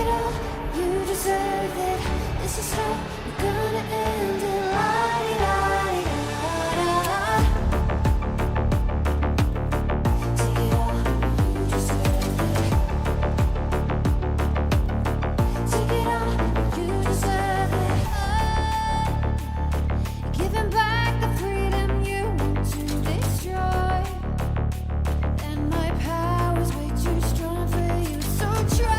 it all, you deserve it. This is how we're gonna end it. La-di-da-di-da-da. Take it all, you deserve it. Take it all, you deserve it. Giving back the freedom you want to destroy. And my power's way too strong for you, so try.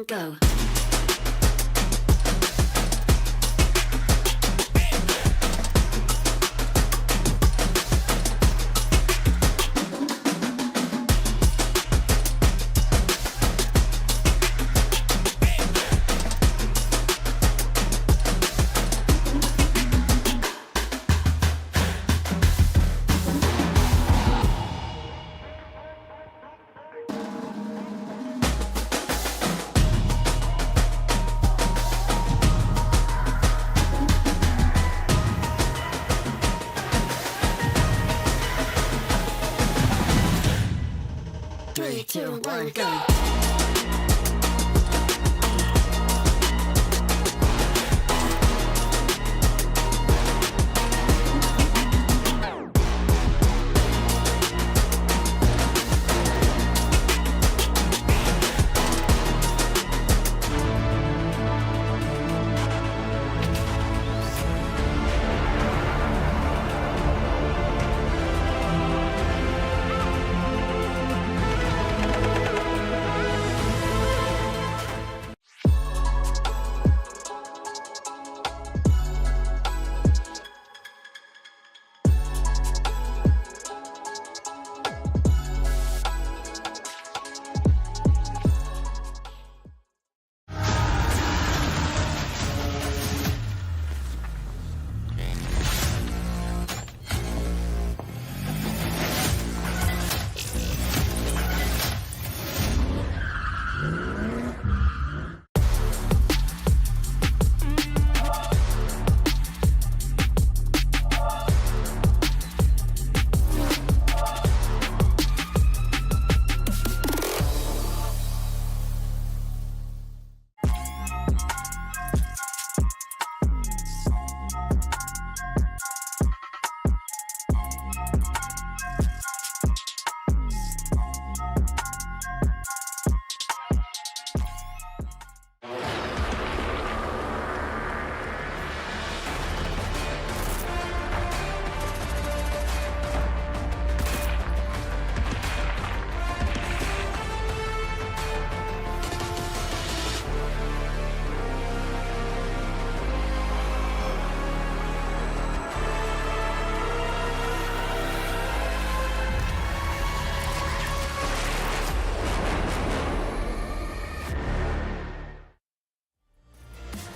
1, go. Three, two, one, go.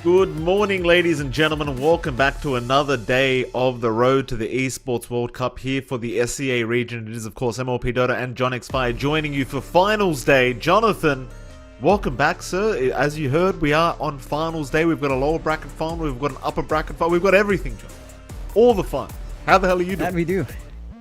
Good morning, ladies and gentlemen, and welcome back to another day of the road to the Esports World Cup here for the SEA region. It is, of course, MLP Dota and John Xfire joining you for Finals Day. Jonathan, welcome back, sir. As you heard, we are on Finals Day. We've got a lower bracket final, we've got an upper bracket final, we've got everything, John. All the fun. How the hell are you doing? That we do.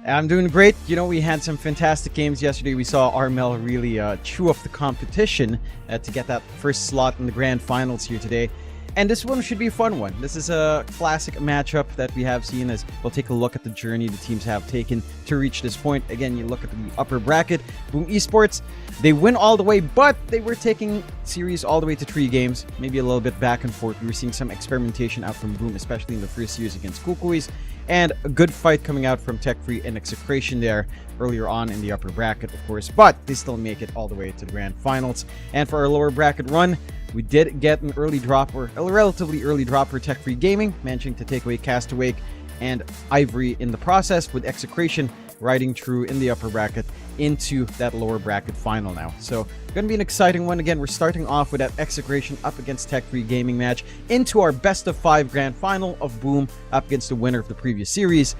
I'm doing great. You know, we had some fantastic games yesterday. We saw Armel really chew off the competition to get that first slot in the grand finals here today. And this one should be a fun one. This is a classic matchup that we have seen as we'll take a look at the journey the teams have taken to reach this point. Again, you look at the upper bracket, Boom Esports, they win all the way, but they were taking series all the way to 3 games, maybe a little bit back and forth. We were seeing some experimentation out from Boom, especially in the first series against Kukuis, and a good fight coming out from Tech Free and Execration there earlier on in the upper bracket, of course, but they still make it all the way to the grand finals. And for our lower bracket run, we did get an early drop, or a relatively early drop for Tech Free Gaming, managing to take away Castaway and Ivory in the process, with Execration riding through in the upper bracket into that lower bracket final now. So, gonna be an exciting one. Again, we're starting off with that Execration up against Tech Free Gaming match into our best of 5 grand final of Boom up against the winner of the previous series.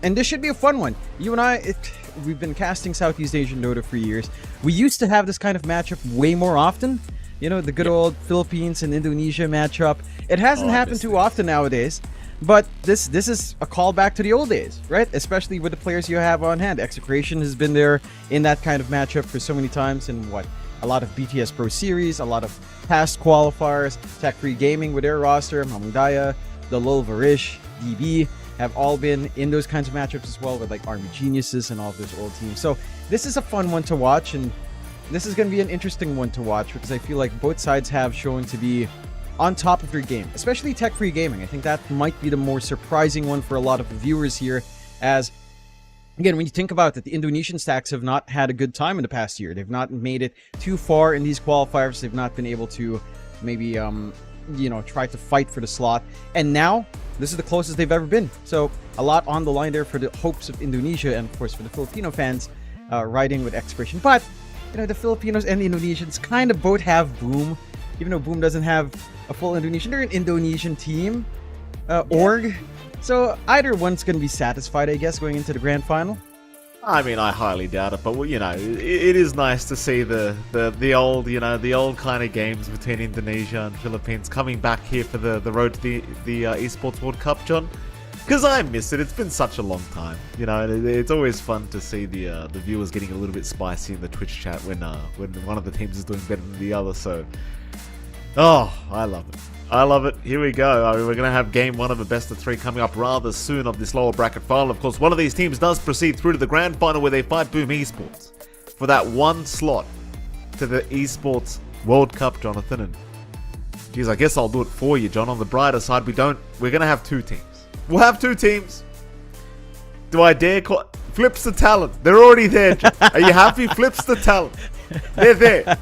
And this should be a fun one. You and I, we've been casting Southeast Asian Dota for years. We used to have this kind of matchup way more often. You know, the good old Philippines and Indonesia matchup. It hasn't happened too often nowadays, but this is a callback to the old days, right? Especially with the players you have on hand. Execration has been there in that kind of matchup for so many times, in a lot of BTS Pro Series, a lot of past qualifiers. Tech Free Gaming with their roster, Mamudaya, the Lil Varish, DB, have all been in those kinds of matchups as well, with like Army Geniuses and all of those old teams. So this is a fun one to watch, and this is going to be an interesting one to watch, because I feel like both sides have shown to be on top of their game, especially Tech Free Gaming. I think that might be the more surprising one for a lot of the viewers here, as again, when you think about it, the Indonesian stacks have not had a good time in the past year. They've not made it too far in these qualifiers. They've not been able to maybe, try to fight for the slot. And now, this is the closest they've ever been. So, a lot on the line there for the hopes of Indonesia and, of course, for the Filipino fans riding with Execration. But, the Filipinos and the Indonesians kind of both have Boom. Even though Boom doesn't have a full Indonesian, they're an Indonesian team, org. So either one's going to be satisfied, I guess, going into the grand final. I mean, I highly doubt it, but it is nice to see the old kind of games between Indonesia and Philippines coming back here for the road to the Esports World Cup, John. Because I miss it. It's been such a long time. It's always fun to see the viewers getting a little bit spicy in the Twitch chat when one of the teams is doing better than the other. So, I love it. I love it. Here we go. I mean, we're going to have game 1 of a best of 3 coming up rather soon of this lower bracket final. Of course, one of these teams does proceed through to the grand final where they fight Boom Esports for that one slot to the Esports World Cup, Jonathan. And geez, I guess I'll do it for you, John. On the brighter side, we're going to have 2 teams. We'll have 2 teams. Do I dare call... Flips the talent. They're already there, John. Are you happy? Flips the talent. They're there.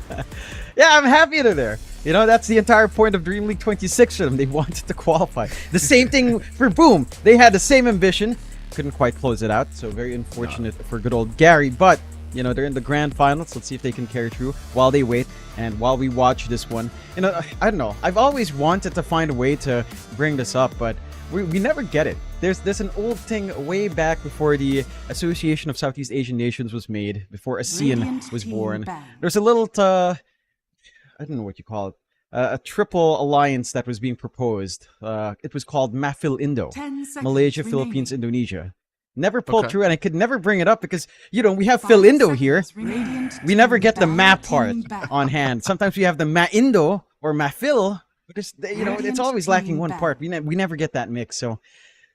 Yeah, I'm happy they're there. That's the entire point of Dream League 26 for them. They wanted to qualify. The same thing for Boom. They had the same ambition. Couldn't quite close it out. So very unfortunate for good old Gary. But, they're in the grand finals. Let's see if they can carry through while they wait. And while we watch this one. I don't know. I've always wanted to find a way to bring this up. But we never get it. There's an old thing way back before the Association of Southeast Asian Nations was made. Before ASEAN was born. There's a little... I don't know what you call it. A triple alliance that was being proposed. It was called Mafil-Indo. Malaysia, Philippines, Indonesia. Never pulled through, and I could never bring it up because, we have Phil-Indo here. We never get the Ma part on hand. Sometimes we have the Ma-Indo or Mafil. Because, it's always lacking one part. We never get that mix, so...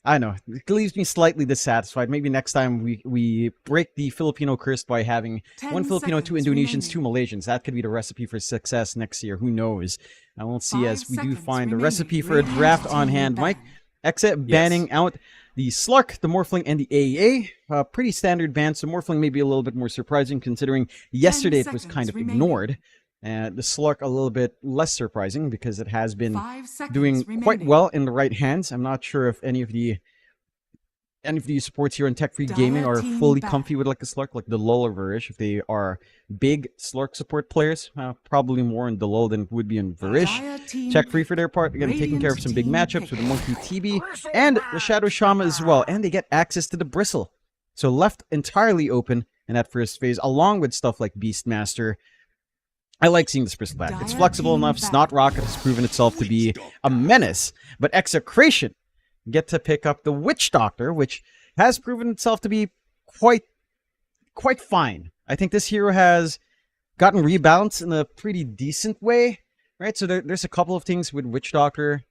I know. It leaves me slightly dissatisfied. Maybe next time we break the Filipino curse by having 1 Filipino, 2 Indonesians, 2 Malaysians. That could be the recipe for success next year. Who knows? I won't see as we do find a recipe for a draft on hand. Mike, except banning out the Slark, the Morphling, and the AAA. Pretty standard bans. The Morphling may be a little bit more surprising considering yesterday it was kind of ignored. The Slark a little bit less surprising because it has been doing quite well in the right hands. I'm not sure if any of the supports here in Tech Free Gaming are fully comfy with like a Slark, like the LoL or Verish. If they are big Slark support players, probably more in the LoL than would be in Verish. Tech Free for their part, again, taking care of some big matchups with the Monkey TB and the Shadow Shama as well. And they get access to the Bristle. So left entirely open in that first phase, along with stuff like Beastmaster. I like seeing this Bristle back. It's flexible enough. Snot Rocket has proven itself to be a menace. But Execration get to pick up the Witch Doctor, which has proven itself to be quite fine. I think this hero has gotten rebalanced in a pretty decent way, right? So there's a couple of things with Witch Doctor.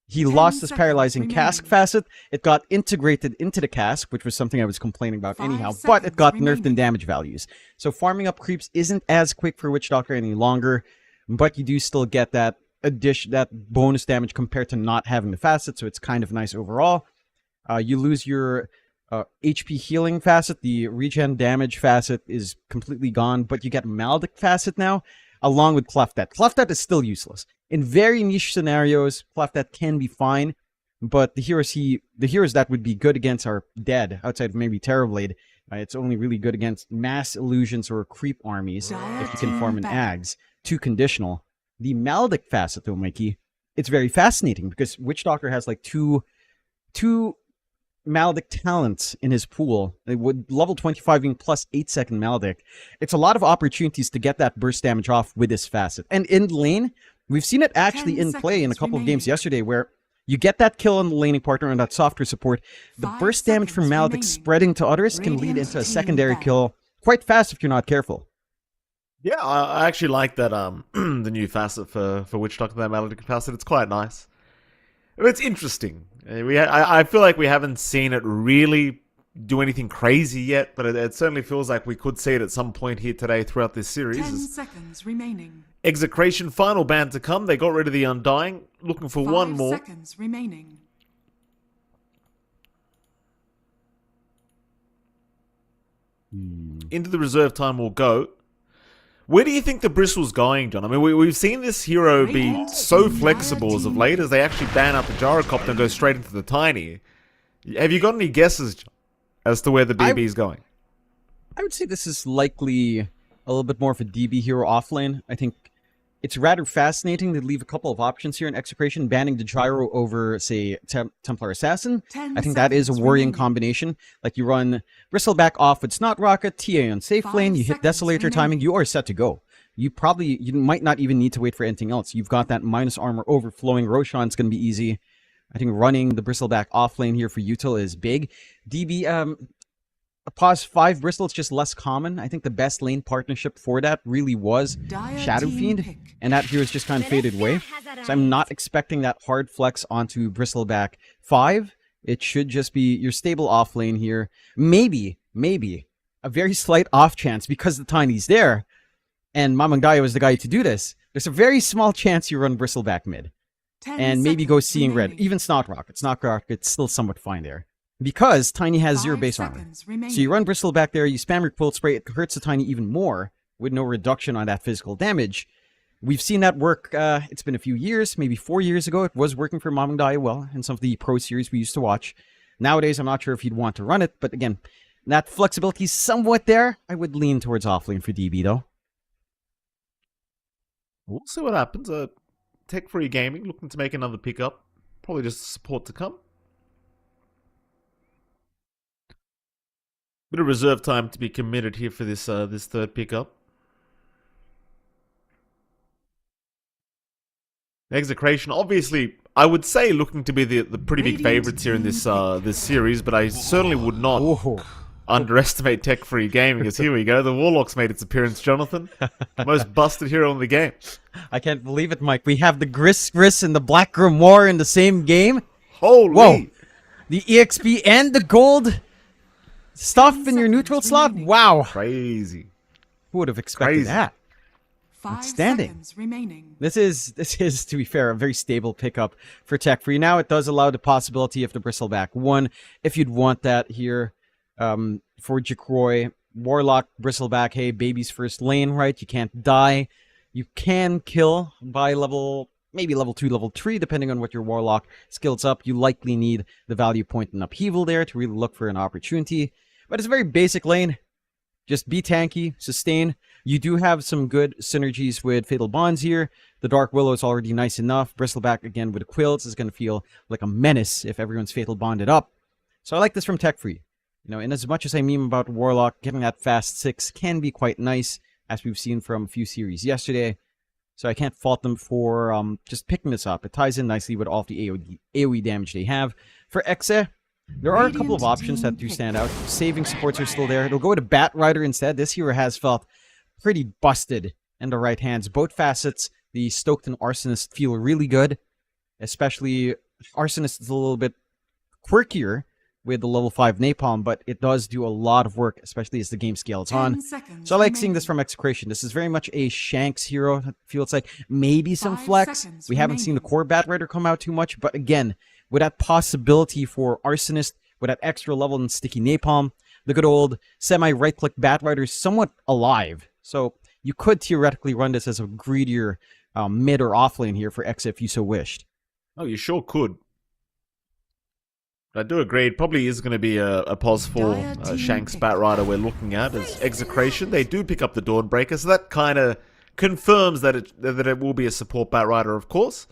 He lost his paralyzing cask facet. It got integrated into the cask, which was something I was complaining about anyhow, but it got nerfed in damage values. So farming up creeps isn't as quick for Witch Doctor any longer, but you do still get that that bonus damage compared to not having the facet, so it's kind of nice overall. You lose your HP healing facet. The regen damage facet is completely gone, but you get Maledict facet now, along with Clefdet. Clefdet is still useless. In very niche scenarios, Clefdet can be fine, but the heroes that would be good against are dead, outside of maybe Terrorblade. It's only really good against mass illusions or creep armies, if you can farm an Ags. 2 conditional. The Maledict facet, though, Mikey, it's very fascinating, because Witch Doctor has like two Maledict talents in his pool. It would level 25 being plus 8-second Maledict. It's a lot of opportunities to get that burst damage off with this facet. And in lane, we've seen it actually in play in a couple of games yesterday where you get that kill on the laning partner and that softer support. The burst damage from Maledict spreading to others can lead into a secondary kill quite fast if you're not careful. Yeah, I actually like that the new facet for Witch Doctor, that Maledict facet. It's quite nice. It's interesting. I feel like we haven't seen it really do anything crazy yet, but it certainly feels like we could see it at some point here today throughout this series. 10 seconds remaining. Execration, final ban to come. They got rid of the Undying. Looking for one more. 5 seconds remaining. Into the reserve time will go. Where do you think the Bristle's going, John? I mean, we've seen this hero be so flexible as of late, as they actually ban out the gyrocopter and go straight into the Tiny. Have you got any guesses, John, as to where the DB is going? I would say this is likely a little bit more of a DB hero offlane. I think it's rather fascinating to leave a couple of options here in Execration, banning the gyro over, say, Templar Assassin. I think that is a worrying combination. Like, you run Bristleback off with Snot Rocket, TA on safe lane, you hit Desolator timing, you are set to go. You might not even need to wait for anything else. You've got that minus armor overflowing. Roshan's going to be easy. I think running the Bristleback off lane here for Util is big. DB, a pause 5 Bristol is just less common. I think the best lane partnership for that really was Shadow Fiend, and that here is just kind of faded away. So I'm not expecting that hard flex onto Bristleback 5. It should just be your stable off lane here. Maybe a very slight off chance because the Tiny's there, and Mamangdaya was the guy to do this. There's a very small chance you run Bristleback mid, and maybe go Seeing Red. Even Snot Rocket. Snot Rocket's still somewhat fine there, because Tiny has 0 base armor. So you run Bristleback there, you spam your Quilt Spray, it hurts the Tiny even more, with no reduction on that physical damage. We've seen that work, it's been a few years, maybe 4 years ago, it was working for Mamangdaya well, in some of the pro series we used to watch. Nowadays, I'm not sure if you'd want to run it, but again, that flexibility is somewhat there. I would lean towards offlane for DB, though. We'll see what happens. Tech Free Gaming looking to make another pickup. Probably just support to come. Bit of reserve time to be committed here for this this third pickup. Execration, obviously, I would say looking to be the pretty big favorites here in this this series, but I certainly would not underestimate Tech Free Gaming. As here we go, the Warlock's made its appearance, Jonathan. Most busted hero in the game. I can't believe it, Mike. We have the Gris and the Black Grimoire in the same game. Holy! Whoa! The EXP and the gold stuff in your neutral slot? Wow. Crazy. Who would have expected that? 5 Outstanding. seconds remaining. This is, to be fair, a very stable pickup for Tech Free. Now it does allow the possibility of the Bristleback 1, if you'd want that here. For Jacroy, Warlock, Bristleback, hey, baby's first lane, right? You can't die. You can kill by maybe level 2, level 3, depending on what your Warlock skills up. You likely need the value point in Upheaval there to really look for an opportunity. But it's a very basic lane. Just be tanky, sustain. You do have some good synergies with Fatal Bonds here. The Dark Willow is already nice enough. Bristleback, again, with the Quilts is going to feel like a menace if everyone's Fatal Bonded up. So I like this from Tech Free. You know, and as much as I meme about Warlock, getting that fast 6 can be quite nice, as we've seen from a few series yesterday. So I can't fault them for just picking this up. It ties in nicely with all of the AoE damage they have. For Exe, there are a couple of options that do stand out. Saving supports are still there. It'll go to Bat Rider instead. This hero has felt pretty busted in the right hands. Both facets, the Stoked and Arsonist, feel really good. Especially, Arsonist is a little bit quirkier with the level 5 Napalm, but it does do a lot of work, especially as the game scales on. So I like seeing this from Execration. This is very much a Shanks hero. It feels like maybe some flex. We haven't seen the core Bat Rider come out too much, but again, with that possibility for Arsonist, with that extra level and sticky Napalm, the good old semi-right-click Bat Rider is somewhat alive. So you could theoretically run this as a greedier mid or off lane here for Exe if you so wished. Oh, you sure could. I do agree. It probably is going to be a pos for Shanks Bat Rider we're looking at as Execration. They do pick up the Dawnbreaker, so that kind of confirms that it will be a support Bat Rider, of course.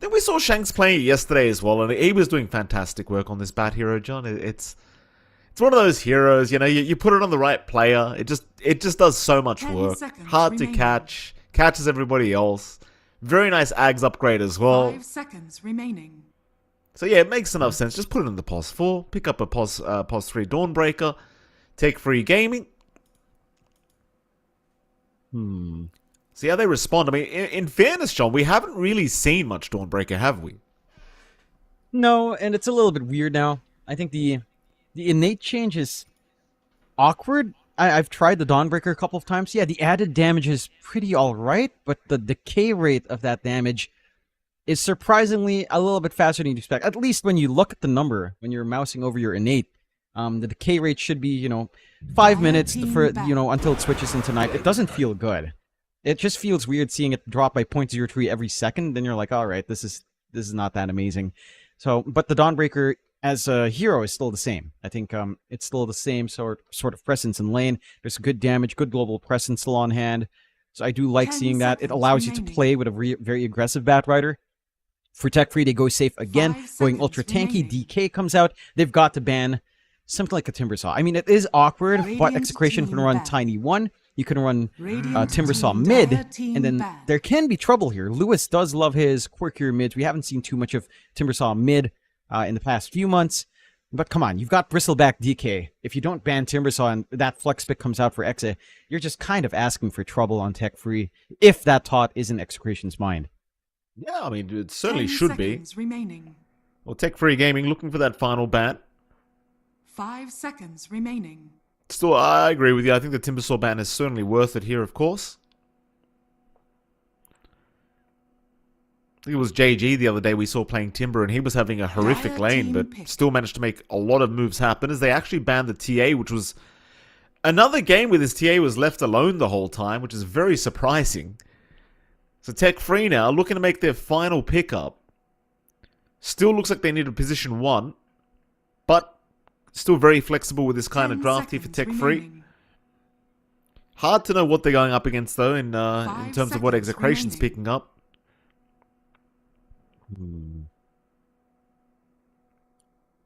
Then we saw Shanks playing it yesterday as well, and he was doing fantastic work on this Bat hero, John. It's one of those heroes, you know, you put it on the right player, it just does so much work. Hard to catch, catches everybody else. Very nice Ags upgrade as well. 5 seconds remaining. So yeah, it makes enough sense. Just put it in the POS 4, pick up a POS 3 Dawnbreaker, Tech Free Gaming. See how they respond. I mean, in fairness, John, we haven't really seen much Dawnbreaker, have we? No, and it's a little bit weird now. I think the innate change is awkward. I've tried the Dawnbreaker a couple of times. Yeah, the added damage is pretty alright, but the decay rate of that damage is surprisingly a little bit faster than you'd expect. At least when you look at the number, when you're mousing over your innate, The decay rate should be, 5 minutes for, until it switches into night. It doesn't feel good. It just feels weird seeing it drop by 0.03 every second. Then you're like, all right, this is not that amazing. So, but the Dawnbreaker as a hero is still the same. I think it's still the same sort of presence in lane. There's good damage, good global presence still on hand. So I do like seeing that. It allows you to play with a very aggressive Batrider. For Tech Free, they go safe again, going ultra tanky. DK comes out. They've got to ban something like a Timbersaw. I mean, it is awkward, but Execration can run Tiny 1. You can run Timbersaw mid, and then there can be trouble here. Lewis does love his quirkier mids. We haven't seen too much of Timbersaw mid in the past few months. But come on, you've got Bristleback DK. If you don't ban Timbersaw and that flex pick comes out for Exe, you're just kind of asking for trouble on Tech Free, if that thought is in Execration's mind. Yeah, I mean, it certainly should be. Remaining. Well, Tech Free Gaming looking for that final ban. 5 seconds remaining. Still, I agree with you. I think the Timbersaw ban is certainly worth it here, of course. I think it was JG the other day we saw playing Timber, and he was having a horrific lane, but still managed to make a lot of moves happen as they actually banned the TA, which was another game where this TA was left alone the whole time, which is very surprising. So Tech Free now looking to make their final pickup. Still looks like they need a position 1, but still very flexible with this kind of draft here for Tech Free. Hard to know what they're going up against, though, in terms of what Execration's picking up.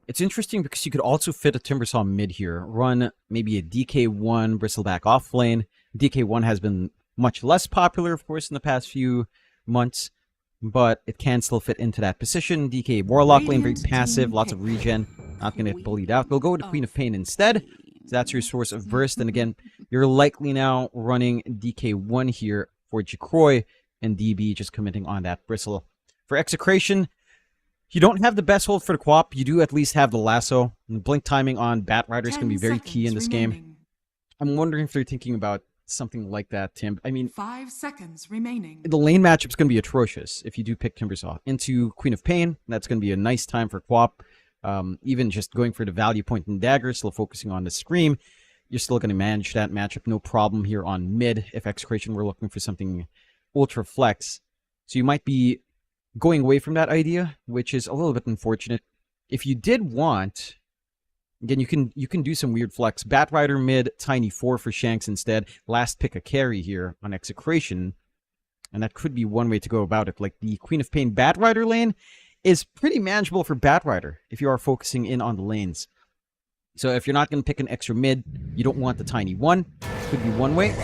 It's interesting because you could also fit a Timbersaw mid here. Run maybe a DK1 Bristleback off lane. DK1 has been much less popular, of course, in the past few months, but it can still fit into that position. DK Warlock lane, very passive, lots of regen. Not going to get bullied out. They'll go to Queen of Pain instead. So that's your source of burst. And again, you're likely now running DK1 here for Jacroy and DB just committing on that Bristle. For Execration, you don't have the best hold for the co-op. You do at least have the lasso. And the blink timing on Batrider is going to be very key in this game. I'm wondering if they're thinking about something like that, Tim. I mean, 5 seconds remaining. The lane matchup's going to be atrocious if you do pick Timbersaw. Into Queen of Pain, that's going to be a nice time for co-op. Even just going for the value point and dagger, still focusing on the Scream, you're still going to manage that matchup, no problem here on mid if Execration were looking for something ultra flex. So you might be going away from that idea, which is a little bit unfortunate. If you did want, again, you can do some weird flex. Batrider mid, Tiny 4 for Shanks instead. Last pick a carry here on Execration, and that could be one way to go about it. Like the Queen of Pain Batrider lane is pretty manageable for Batrider if you are focusing in on the lanes. So if you're not going to pick an extra mid, you don't want the Tiny 1. Could be one way.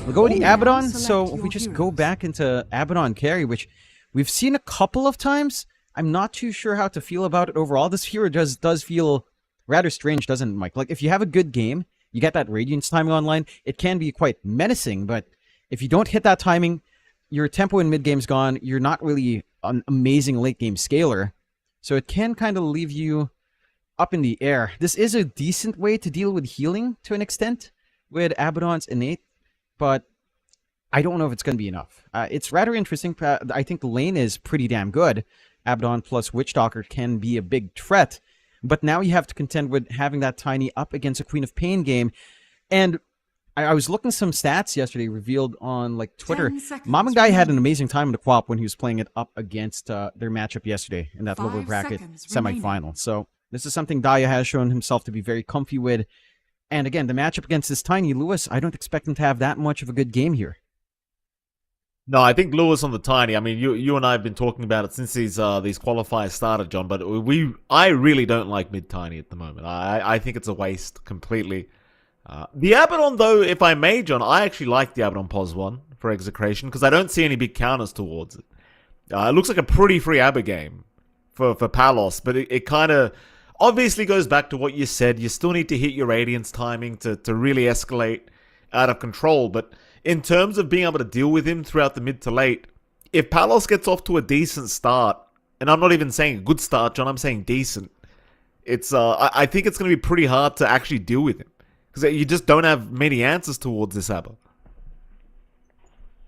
We'll go with the Abaddon. So if we just go back into Abaddon carry, which we've seen a couple of times, I'm not too sure how to feel about it overall. This hero does feel rather strange, doesn't it, Mike? Like, if you have a good game, you get that Radiance timing online, it can be quite menacing, but if you don't hit that timing, your tempo in mid-game's gone, you're not really an amazing late-game scaler, so it can kind of leave you up in the air. This is a decent way to deal with healing to an extent with Abaddon's Innate, but I don't know if it's going to be enough. It's rather interesting. I think the lane is pretty damn good. Abaddon plus Witchstalker can be a big threat, but now you have to contend with having that Tiny up against a Queen of Pain game. And I was looking some stats yesterday revealed on like Twitter. Mama Guy had an amazing time in the co-op when he was playing it up against their matchup yesterday in that lower bracket semifinal. So this is something Daya has shown himself to be very comfy with. And again, the matchup against this Tiny Lewis, I don't expect him to have that much of a good game here. No, I think Lewis on the Tiny, I mean, you and I have been talking about it since these qualifiers started, John, but I really don't like mid-Tiny at the moment. I think it's a waste completely. The Abaddon, though, if I may, John, I actually like the Abaddon Pos 1 for Execration because I don't see any big counters towards it. It looks like a pretty free Abba game for Palos, but it kind of obviously goes back to what you said. You still need to hit your Radiance timing to really escalate out of control, but in terms of being able to deal with him throughout the mid to late, if Palos gets off to a decent start, and I'm not even saying a good start, John, I'm saying decent, it's I think it's going to be pretty hard to actually deal with him. Because you just don't have many answers towards this Abba.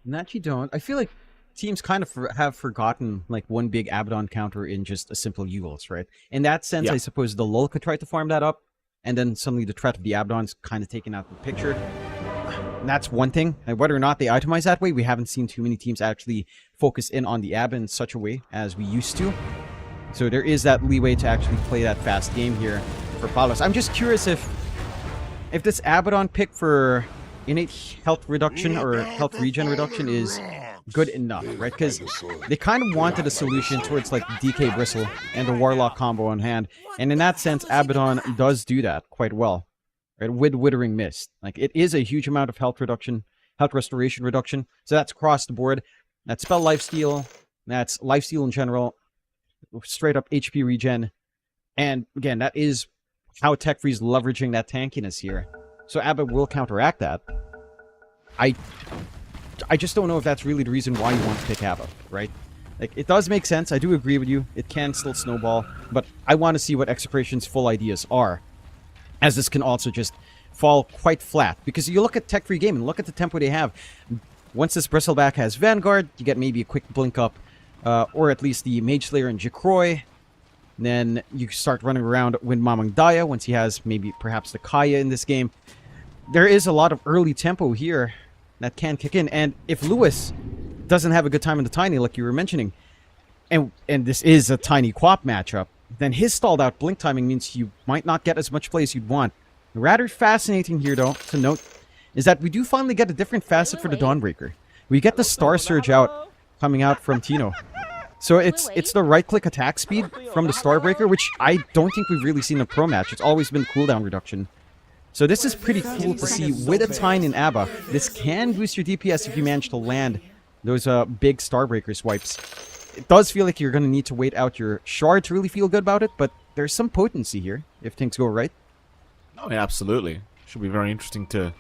That you don't. I feel like teams kind of have forgotten like one big Abaddon counter in just a simple Eagles, right? In that sense, yeah. I suppose the LoL could try to farm that up. and then suddenly the threat of the Abaddon's kind of taken out of the picture. And that's one thing. And whether or not they itemize that way, we haven't seen too many teams actually focus in on the Ab in such a way as we used to. So there is that leeway to actually play that fast game here for Palos. I'm just curious if this Abaddon pick for innate health reduction or health regen reduction is good enough, right? Because they kind of wanted a solution towards like DK Bristle and the Warlock combo on hand. And in that sense, Abaddon does do that quite well, right? With Withering Mist. Like, it is a huge amount of health reduction, health restoration reduction. So that's across the board. That's spell lifesteal. That's lifesteal in general. Straight up HP regen. And again, that is how Tech Free's leveraging that tankiness here. So Abba will counteract that. I just don't know if that's really the reason why you want to pick Abba, right? Like, it does make sense. I do agree with you. It can still snowball. But I want to see what Execration's full ideas are, as this can also just fall quite flat. Because you look at Tech Free Game and look at the tempo they have. Once this Bristleback has Vanguard, you get maybe a quick blink up, or at least the Mage Slayer and Jacroy. Then you start running around with Mamang Daya once he has maybe perhaps the Kaya in this game. There is a lot of early tempo here that can kick in. And if Lewis doesn't have a good time in the Tiny, like you were mentioning, and this is a Tiny Quap matchup, then his stalled out blink timing means you might not get as much play as you'd want. Rather fascinating here, though, to note, is that we do finally get a different facet for the Dawnbreaker. We get the Star Surge out, coming out from Tino. So it's the right-click attack speed from the Starbreaker, which I don't think we've really seen in a pro match. It's always been cooldown reduction. So this is pretty cool to see with a Tine in ABBA. This can boost your DPS if you manage to land those big Starbreaker swipes. It does feel like you're going to need to wait out your Shard to really feel good about it, but there's some potency here if things go right. Oh, yeah, absolutely. Should be very interesting to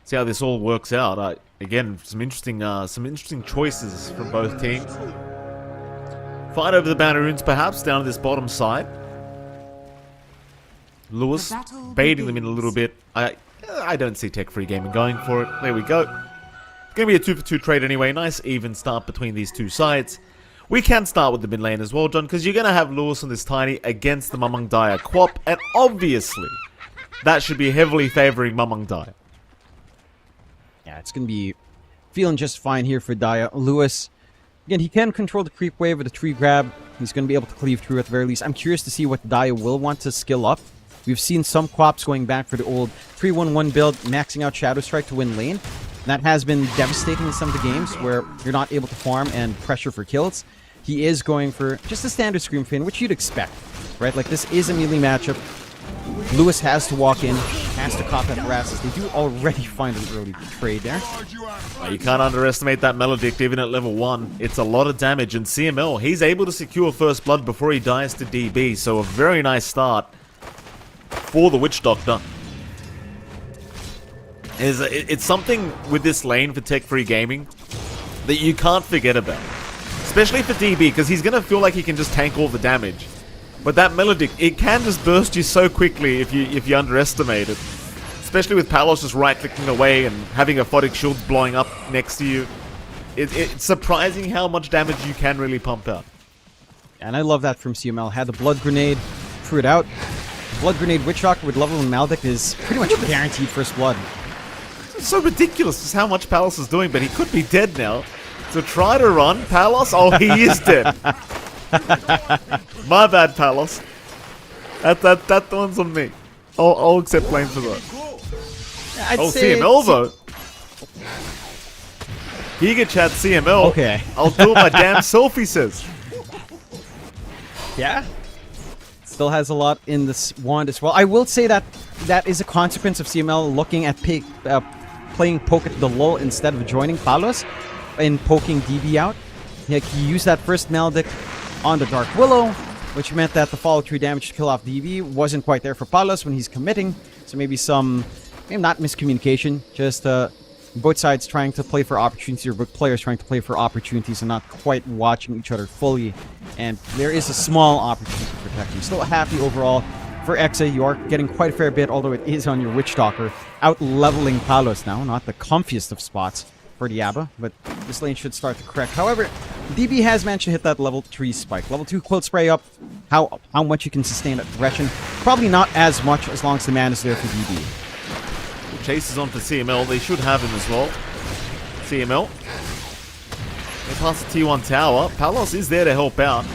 see how this all works out. Again, some interesting choices from both teams. Fight over the Banneroons, perhaps, down to this bottom side. Lewis baiting them in a little bit. I don't see Tech Free Gaming going for it. There we go. It's going to be a 2-for-2 trade anyway. Nice even start between these two sides. We can start with the mid lane as well, John, because you're going to have Lewis on this Tiny against the Mamang Daya Quap, and obviously that should be heavily favoring Mamang Daya. Yeah, it's going to be feeling just fine here for Daya. Lewis, again, he can control the creep wave with a tree grab. He's going to be able to cleave through at the very least. I'm curious to see what Daya will want to skill up. We've seen some Quaps going back for the old 3-1-1 build, maxing out Shadow Strike to win lane. That has been devastating in some of the games where you're not able to farm and pressure for kills. He is going for just a standard Scream Fin, which you'd expect, right? Like, this is a melee matchup. Lewis has to walk in, has to cop that harass. They do already find an early trade there. You can't underestimate that Maledict even at level 1. It's a lot of damage, and CML, he's able to secure first blood before he dies to DB, so a very nice start for the Witch Doctor. It's something with this lane for Tech Free Gaming that you can't forget about. Especially for DB, because he's going to feel like he can just tank all the damage. But that Maledict, it can just burst you so quickly if you underestimate it. Especially with Palos just right-clicking away and having a Photic Shield blowing up next to you. It's surprising how much damage you can really pump out. And I love that from CML. Had the Blood Grenade, threw it out. Blood Grenade Witch Doctor with level 1 Maledict is pretty much guaranteed first blood. It's so ridiculous just how much Palos is doing, but he could be dead now. So try to run, Palos. Oh, he is dead. My bad, Palos. That one's on me. I'll accept blame for that. I'd say CML though. Giga Chat CML. Okay. I'll do it my damn self, he says. Yeah. Still has a lot in this wand as well. I will say that that is a consequence of CML looking at playing poke at the lull instead of joining Palos and poking DB out. Like, he used that first Maledict on the Dark Willow, which meant that the follow-through damage to kill off DB wasn't quite there for Palos when he's committing. So maybe not miscommunication, just both sides trying to play for opportunities, or both players trying to play for opportunities and not quite watching each other fully. And there is a small opportunity to protect you. Still happy overall for Exa. You are getting quite a fair bit, although it is on your Witch Doctor, out-leveling Palos now. Not the comfiest of spots for the Abba, but this lane should start to correct. However, DB has managed to hit that level 3 spike. Level 2 quilt spray up. How much you can sustain that progression? Probably not as much as long as the man is there for DB. Chase is on for CML. They should have him as well. CML. They pass the T1 tower. Palos is there to help out.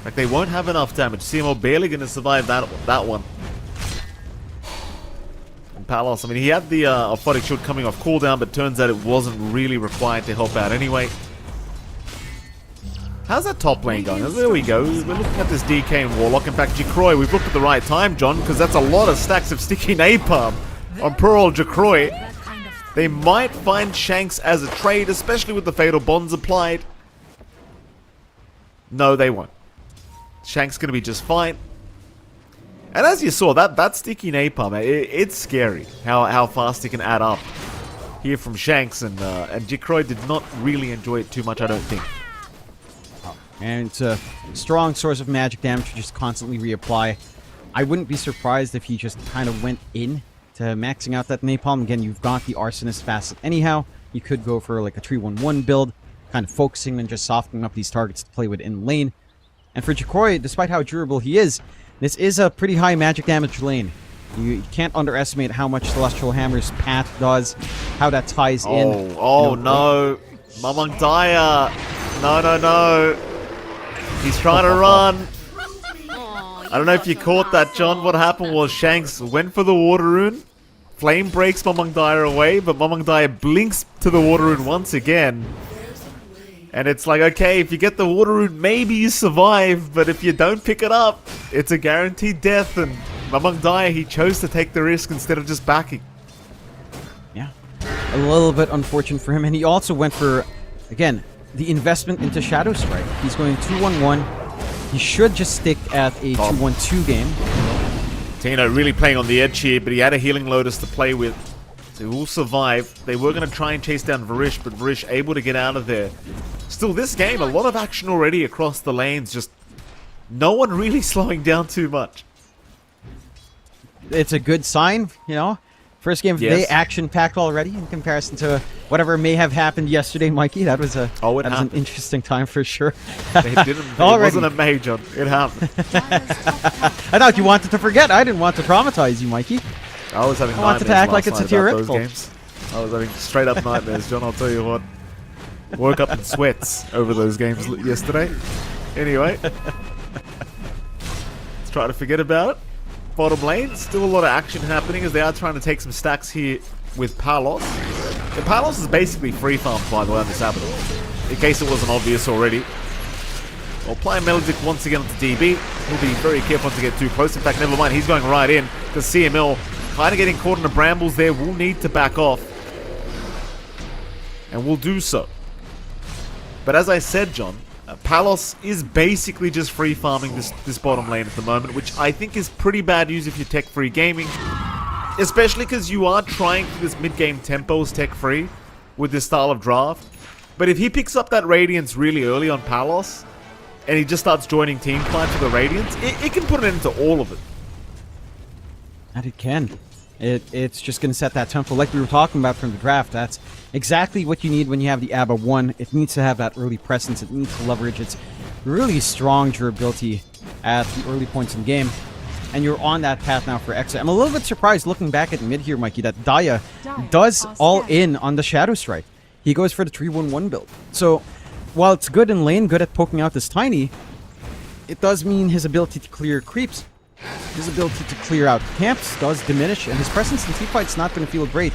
Like, they won't have enough damage. CML barely going to survive that one. And Palos, I mean, he had the Aphotic Shield coming off cooldown, but turns out it wasn't really required to help out anyway. How's that top lane going? There we go. We're looking at this DK and Warlock. In fact, Jacroy, we've looked at the right time, John, because that's a lot of stacks of sticky napalm on poor old Jacroy. They might find Shanks as a trade, especially with the Fatal Bonds applied. No, they won't. Shanks going to be just fine. And as you saw, that sticky napalm, it's scary how fast it can add up here from Shanks. And Jacroy did not really enjoy it too much, I don't think. And it's a strong source of magic damage to just constantly reapply. I wouldn't be surprised if he just kind of went in to maxing out that napalm. Again, you've got the Arsonist facet anyhow. You could go for like a 3-1-1 build, kind of focusing and just softening up these targets to play with in lane. And for Jacroy, despite how durable he is, this is a pretty high magic damage lane. You can't underestimate how much Celestial Hammer's path does, how that ties in. Oh no. Mamang Daya. No. He's trying to run. I don't know if you caught that, John. What happened was Shanks went for the Water Rune. Flame breaks Mamang Daya away, but Mamang Daya blinks to the Water Rune once again. And it's like, okay, if you get the Water Rune, maybe you survive, but if you don't pick it up, it's a guaranteed death. And Mamang Daya, he chose to take the risk instead of just backing. Yeah, a little bit unfortunate for him. And he also went for, again, the investment into Shadow Strike. He's going 2-1-1. He should just stick at a 2-1-2 game. Tino really playing on the edge here, but he had a Healing Lotus to play with. So he will survive. They were going to try and chase down Varish, but Varish able to get out of there. Still, this game, a lot of action already across the lanes. Just no one really slowing down too much. It's a good sign, you know. First game of the day, action-packed already in comparison to whatever may have happened yesterday, Mikey. That was an interesting time for sure. It wasn't a major. It happened. I thought you wanted to forget. I didn't want to traumatize you, Mikey. I was having nightmares. I wanted to act like it's satirical. I was having straight up nightmares, John. I'll tell you what. Woke up in sweats over those games yesterday. Anyway, let's try to forget about it. Bottom lane, still a lot of action happening as they are trying to take some stacks here with Palos. And Palos is basically free farmed, by the way, on this Abaddon, in case it wasn't obvious already. Well, playing Melodic once again onto DB. He'll be very careful not to get too close. In fact, never mind, he's going right in to CML. Kind of getting caught in the brambles there. We'll need to back off. And we'll do so. But as I said, John, Palos is basically just free farming this bottom lane at the moment, which I think is pretty bad news if you're tech-free gaming. Especially because you are trying for this mid-game tempo as tech-free with this style of draft. But if he picks up that Radiance really early on Palos, and he just starts joining team fights with the Radiance, it can put an end to all of it. And it can. It's just going to set that tempo like we were talking about from the draft. That's exactly what you need when you have the ABBA 1. It needs to have that early presence. It needs to leverage its really strong durability at the early points in the game. And you're on that path now for Exit. I'm a little bit surprised looking back at mid here, Mikey, that Daya does all in on the Shadow Strike. He goes for the 3-1-1 build. So while it's good in lane, good at poking out this Tiny, it does mean his ability to clear creeps, his ability to clear out camps does diminish, and his presence in teamfight's not going to feel great.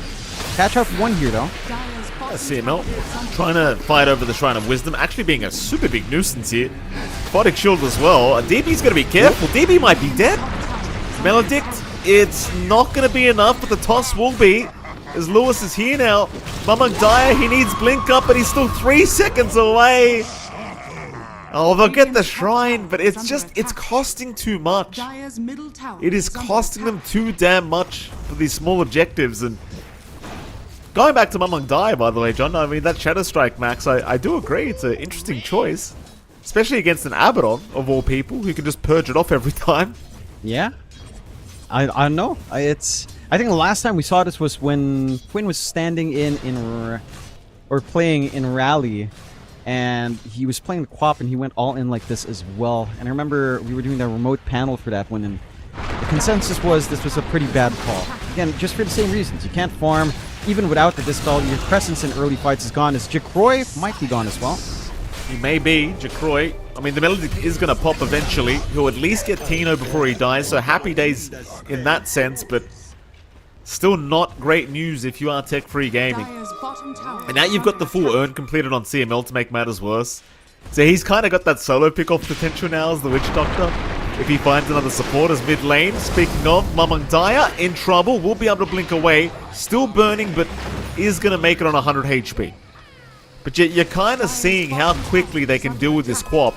Catch up one here, though. CML trying to fight over the Shrine of Wisdom, actually being a super big nuisance here. Photic Shield as well. DB's going to be careful. DB might be dead. Melodict, it's not going to be enough, but the toss will be. As Lewis is here now. Mamang Daya, he needs Blink Up, but he's still 3 seconds away. Oh, they'll get the Shrine, but it's costing too much. It is costing them too damn much for these small objectives. And going back to Mamang Daya, by the way, John, I mean, that Shadow Strike max, I do agree, it's an interesting choice. Especially against an Abaddon, of all people, who can just purge it off every time. Yeah. I don't know. I think the last time we saw this was when Quinn was standing or playing in Rally, and he was playing the Quap, and he went all in like this as well. And I remember we were doing the remote panel for that one, and the consensus was this was a pretty bad call. Again, just for the same reasons. You can't farm. Even without the dispel, your presence in early fights is gone, as Jacroy might be gone as well. He may be, Jacroy. I mean, the Melodic is going to pop eventually. He'll at least get Tino before he dies, so happy days in that sense, but still not great news if you are tech-free gaming. Dire's bottom tower And now you've got the full earn completed on CML to make matters worse. So he's kind of got that solo pick-off potential now as the Witch Doctor. If he finds another support as mid lane. Speaking of, Mamang Daya in trouble. Will be able to blink away. Still burning, but is going to make it on 100 HP. But yet you're kind of seeing how quickly they can deal with this Quap.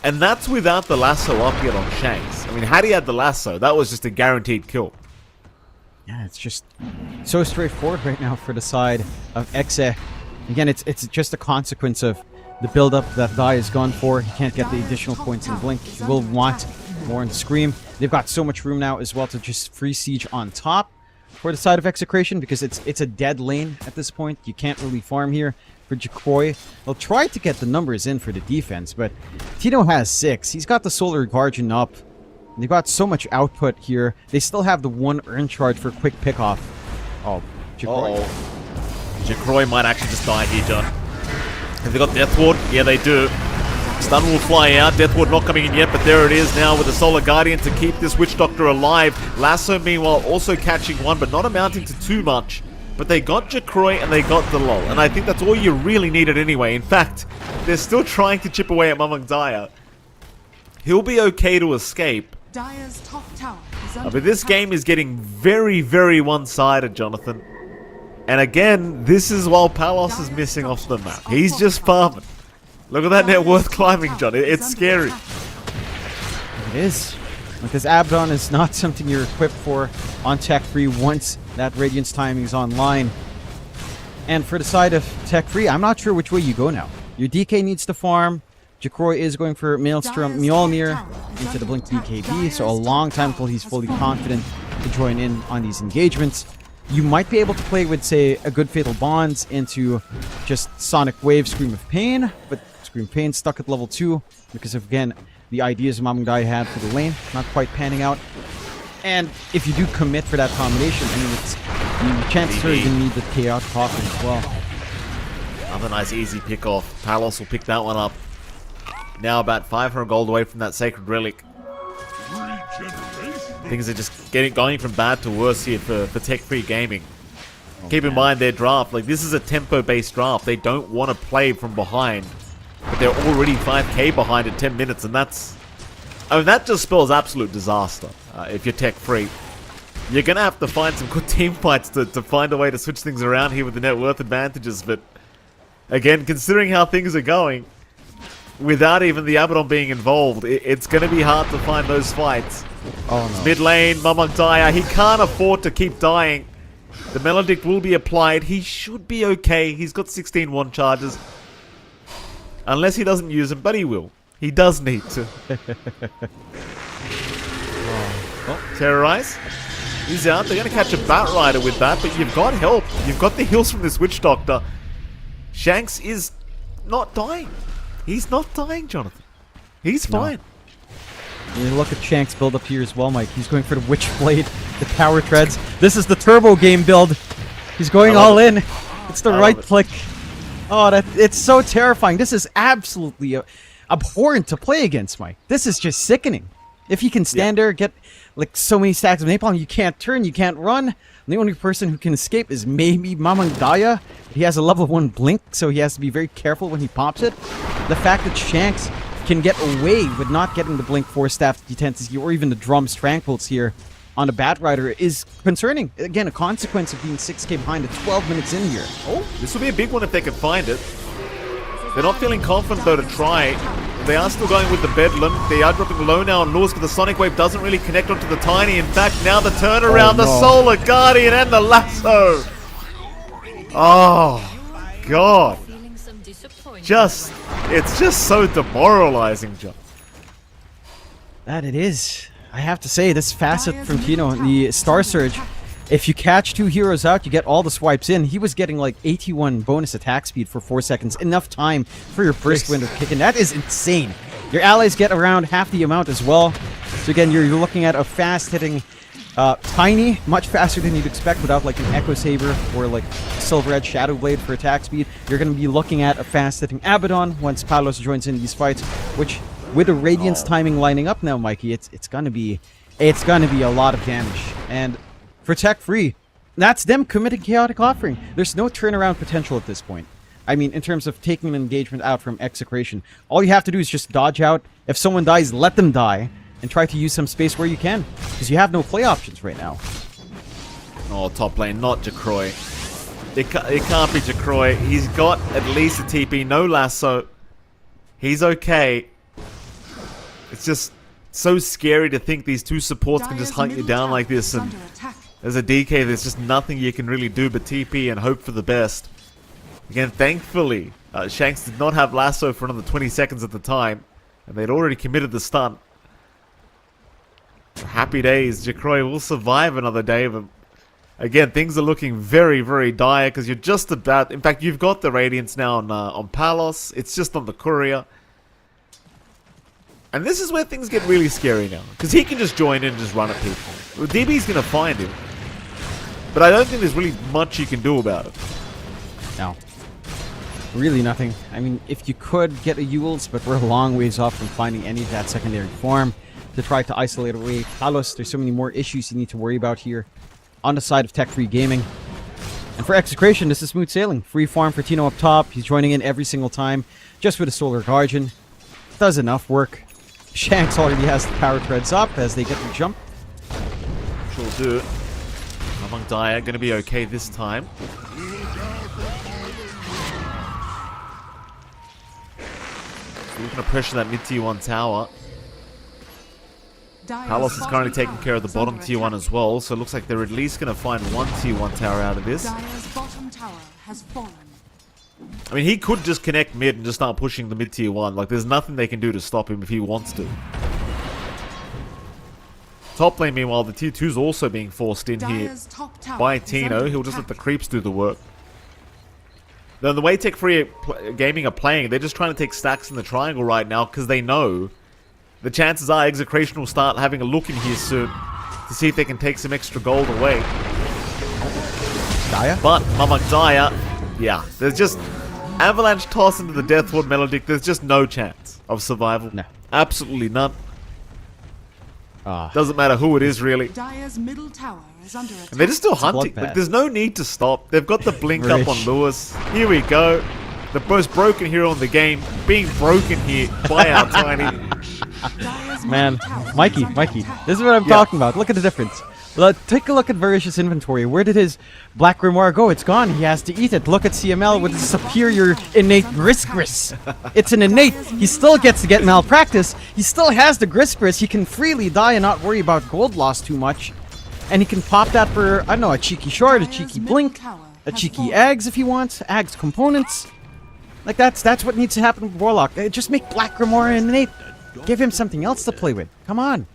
And that's without the lasso up yet on Shanks. I mean, had he had the lasso, that was just a guaranteed kill. Yeah, it's just so straightforward right now for the side of Exe. Again, it's just a consequence of the build-up that Dai has gone for. He can't get the additional points in Blink. He will want more in Scream. They've got so much room now as well to just free siege on top for the side of Execration, because it's a dead lane at this point. You can't really farm here for Jacroy. They'll try to get the numbers in for the defense, but Tino has 6. He's got the Solar Guardian up. They've got so much output here. They still have the 1 earn charge for quick pickoff. Oh, Jacroy. Jacroy might actually just die here, John. Have they got Death Ward? Yeah, they do. Stun will fly out. Death Ward not coming in yet, but there it is now with the Solar Guardian to keep this Witch Doctor alive. Lasso, meanwhile, also catching one, but not amounting to too much. But they got Jacroy and they got the lol, and I think that's all you really needed anyway. In fact, they're still trying to chip away at Mamang Daya. He'll be okay to escape. Dire's top tower is under But this attack. game is getting very, very one-sided, Jonathan. And again, this is while Palos is missing off the map. He's just farming. Look at that net worth climbing, John. It's scary. It is. Because Abaddon is not something you're equipped for on Tech Free once that Radiance timing is online. And for the side of Tech Free, I'm not sure which way you go now. Your DK needs to farm. Jacroy is going for Maelstrom Mjolnir into the Blink BKB, so a long time until he's fully confident to join in on these engagements. You might be able to play with, say, a good Fatal Bonds into just Sonic Wave, Scream of Pain, but Scream of Pain stuck at level 2 because of, again, the ideas Mamang Dai had for the lane, not quite panning out. And if you do commit for that combination, I mean, the chances are you're going to need the Chaos Coffin as well. Another nice easy pick off. Palos will pick that one up. Now about 500 gold away from that Sacred Relic. Things are just going from bad to worse here for tech-free gaming. Keep in mind their draft, like this is a tempo-based draft. They don't want to play from behind, but they're already 5k behind at 10 minutes, and that's... I mean, that just spells absolute disaster if you're tech-free. You're going to have to find some good team fights to find a way to switch things around here with the net worth advantages, but again, considering how things are going, without even the Abaddon being involved, it's going to be hard to find those fights. Oh no. Mid lane, Mamang Daya, he can't afford to keep dying. The Melodic will be applied. He should be okay. He's got 16 1 charges. Unless he doesn't use them, but he will. He does need to. Terrorize. He's out. They're going to catch a Bat Rider with that, but you've got help. You've got the heals from this Witch Doctor. Shanks is not dying. He's not dying, Jonathan. He's fine. You look at Shanks' build up here as well, Mike. He's going for the Witchblade, the Power Treads. This is the turbo game build. He's going all in. It's the right click. Oh, it's so terrifying. This is absolutely abhorrent to play against, Mike. This is just sickening. If he can stand there, get like so many stacks of napalm, you can't turn, you can't run. The only person who can escape is maybe Mamang Daya. He has a level 1 blink, so he has to be very careful when he pops it. The fact that Shanks can get away with not getting the blink 4 staff D10s or even the drums tranquils here on a Bat Rider is concerning. Again, a consequence of being 6k behind at 12 minutes in here. Oh, this will be a big one if they can find it. They're not feeling confident though to try. They are still going with the Bedlam. They are dropping low now on Lures, but the Sonic Wave doesn't really connect onto the Tiny. In fact, now the turnaround, the Solar Guardian and the Lasso. Oh, God. It's just so demoralizing, John. That it is. I have to say, this facet from Tino, the Star Surge, If you catch 2 heroes out, you get all the swipes in. He was getting like 81 bonus attack speed for 4 seconds. Enough time for your burst window kick in. That is insane. Your allies get around half the amount as well. So again, you're looking at a fast-hitting Tiny, much faster than you'd expect without like an Echo Saber or like Silver Edge Shadow Blade for attack speed. You're going to be looking at a fast-hitting Abaddon once Palos joins in these fights, which with the Radiance timing lining up now, Mikey, it's gonna be a lot of damage. And for Tech Free, that's them committing Chaotic Offering. There's no turnaround potential at this point. I mean, in terms of taking an engagement out from Execration, all you have to do is just dodge out. If someone dies, let them die, and try to use some space where you can, because you have no play options right now. Oh, top lane, not Jacroy. It can't be Jacroy. He's got at least a TP, no lasso. He's okay. It's just so scary to think these two supports can just hunt you down like this, and there's a DK, there's just nothing you can really do but TP and hope for the best. Again, thankfully, Shanks did not have lasso for another 20 seconds at the time, and they'd already committed the stun. Happy days, Jacroy will survive another day, but again, things are looking very, very dire, because you're just about... In fact, you've got the Radiance now on Palos, it's just on the Courier. And this is where things get really scary now, because he can just join in and just run at people. Well, DB's going to find him, but I don't think there's really much you can do about it. No. Really nothing. I mean, if you could get a Yules, but we're a long ways off from finding any of that secondary form to try to isolate away Palos. There's so many more issues you need to worry about here on the side of Tech Free Gaming. And for Execration, this is smooth sailing. Free farm for Tino up top. He's joining in every single time, just with a Solar Guardian. Does enough work. Shanks already has the power threads up as they get the jump. Sure do. Among Dire, going to be okay this time. So we're going to pressure that mid tier 1 tower. Palos is currently taking care of the bottom tier 1 as well, so it looks like they're at least going to find one tier 1 tower out of this. Dire's bottom tower has fallen. I mean, he could just connect mid and just start pushing the mid tier 1. Like, there's nothing they can do to stop him if he wants to. Top lane, meanwhile, the tier 2's also being forced in here by Tino. He'll just let the creeps do the work. Then the way Tech Free Gaming are playing, they're just trying to take stacks in the triangle right now, because they know the chances are Execration will start having a look in here soon to see if they can take some extra gold away. Dire? But Mamak Dire, yeah, there's just Avalanche toss into the Deathward Melodic. There's just no chance of survival. No. Absolutely none. Doesn't matter who it is, really. Dire's middle tower is under attack. And they're just still hunting. Like, there's no need to stop. They've got the blink up on Lewis. Here we go. The most broken hero in the game being broken here by our Tiny. Man, Mikey, this is what I'm talking about. Look at the difference. Take a look at Varish's inventory. Where did his Black Grimoire go? It's gone. He has to eat it. Look at CML with his superior innate Gris. It's an innate. He still gets to get malpractice. He still has the Gris. He can freely die and not worry about gold loss too much. And he can pop that for, I don't know, a cheeky shard, a cheeky blink, a cheeky Ags if he wants, Ags components. Like, that's what needs to happen with Warlock. Just make Black Grimoire an innate. Give him something else to play with. Come on.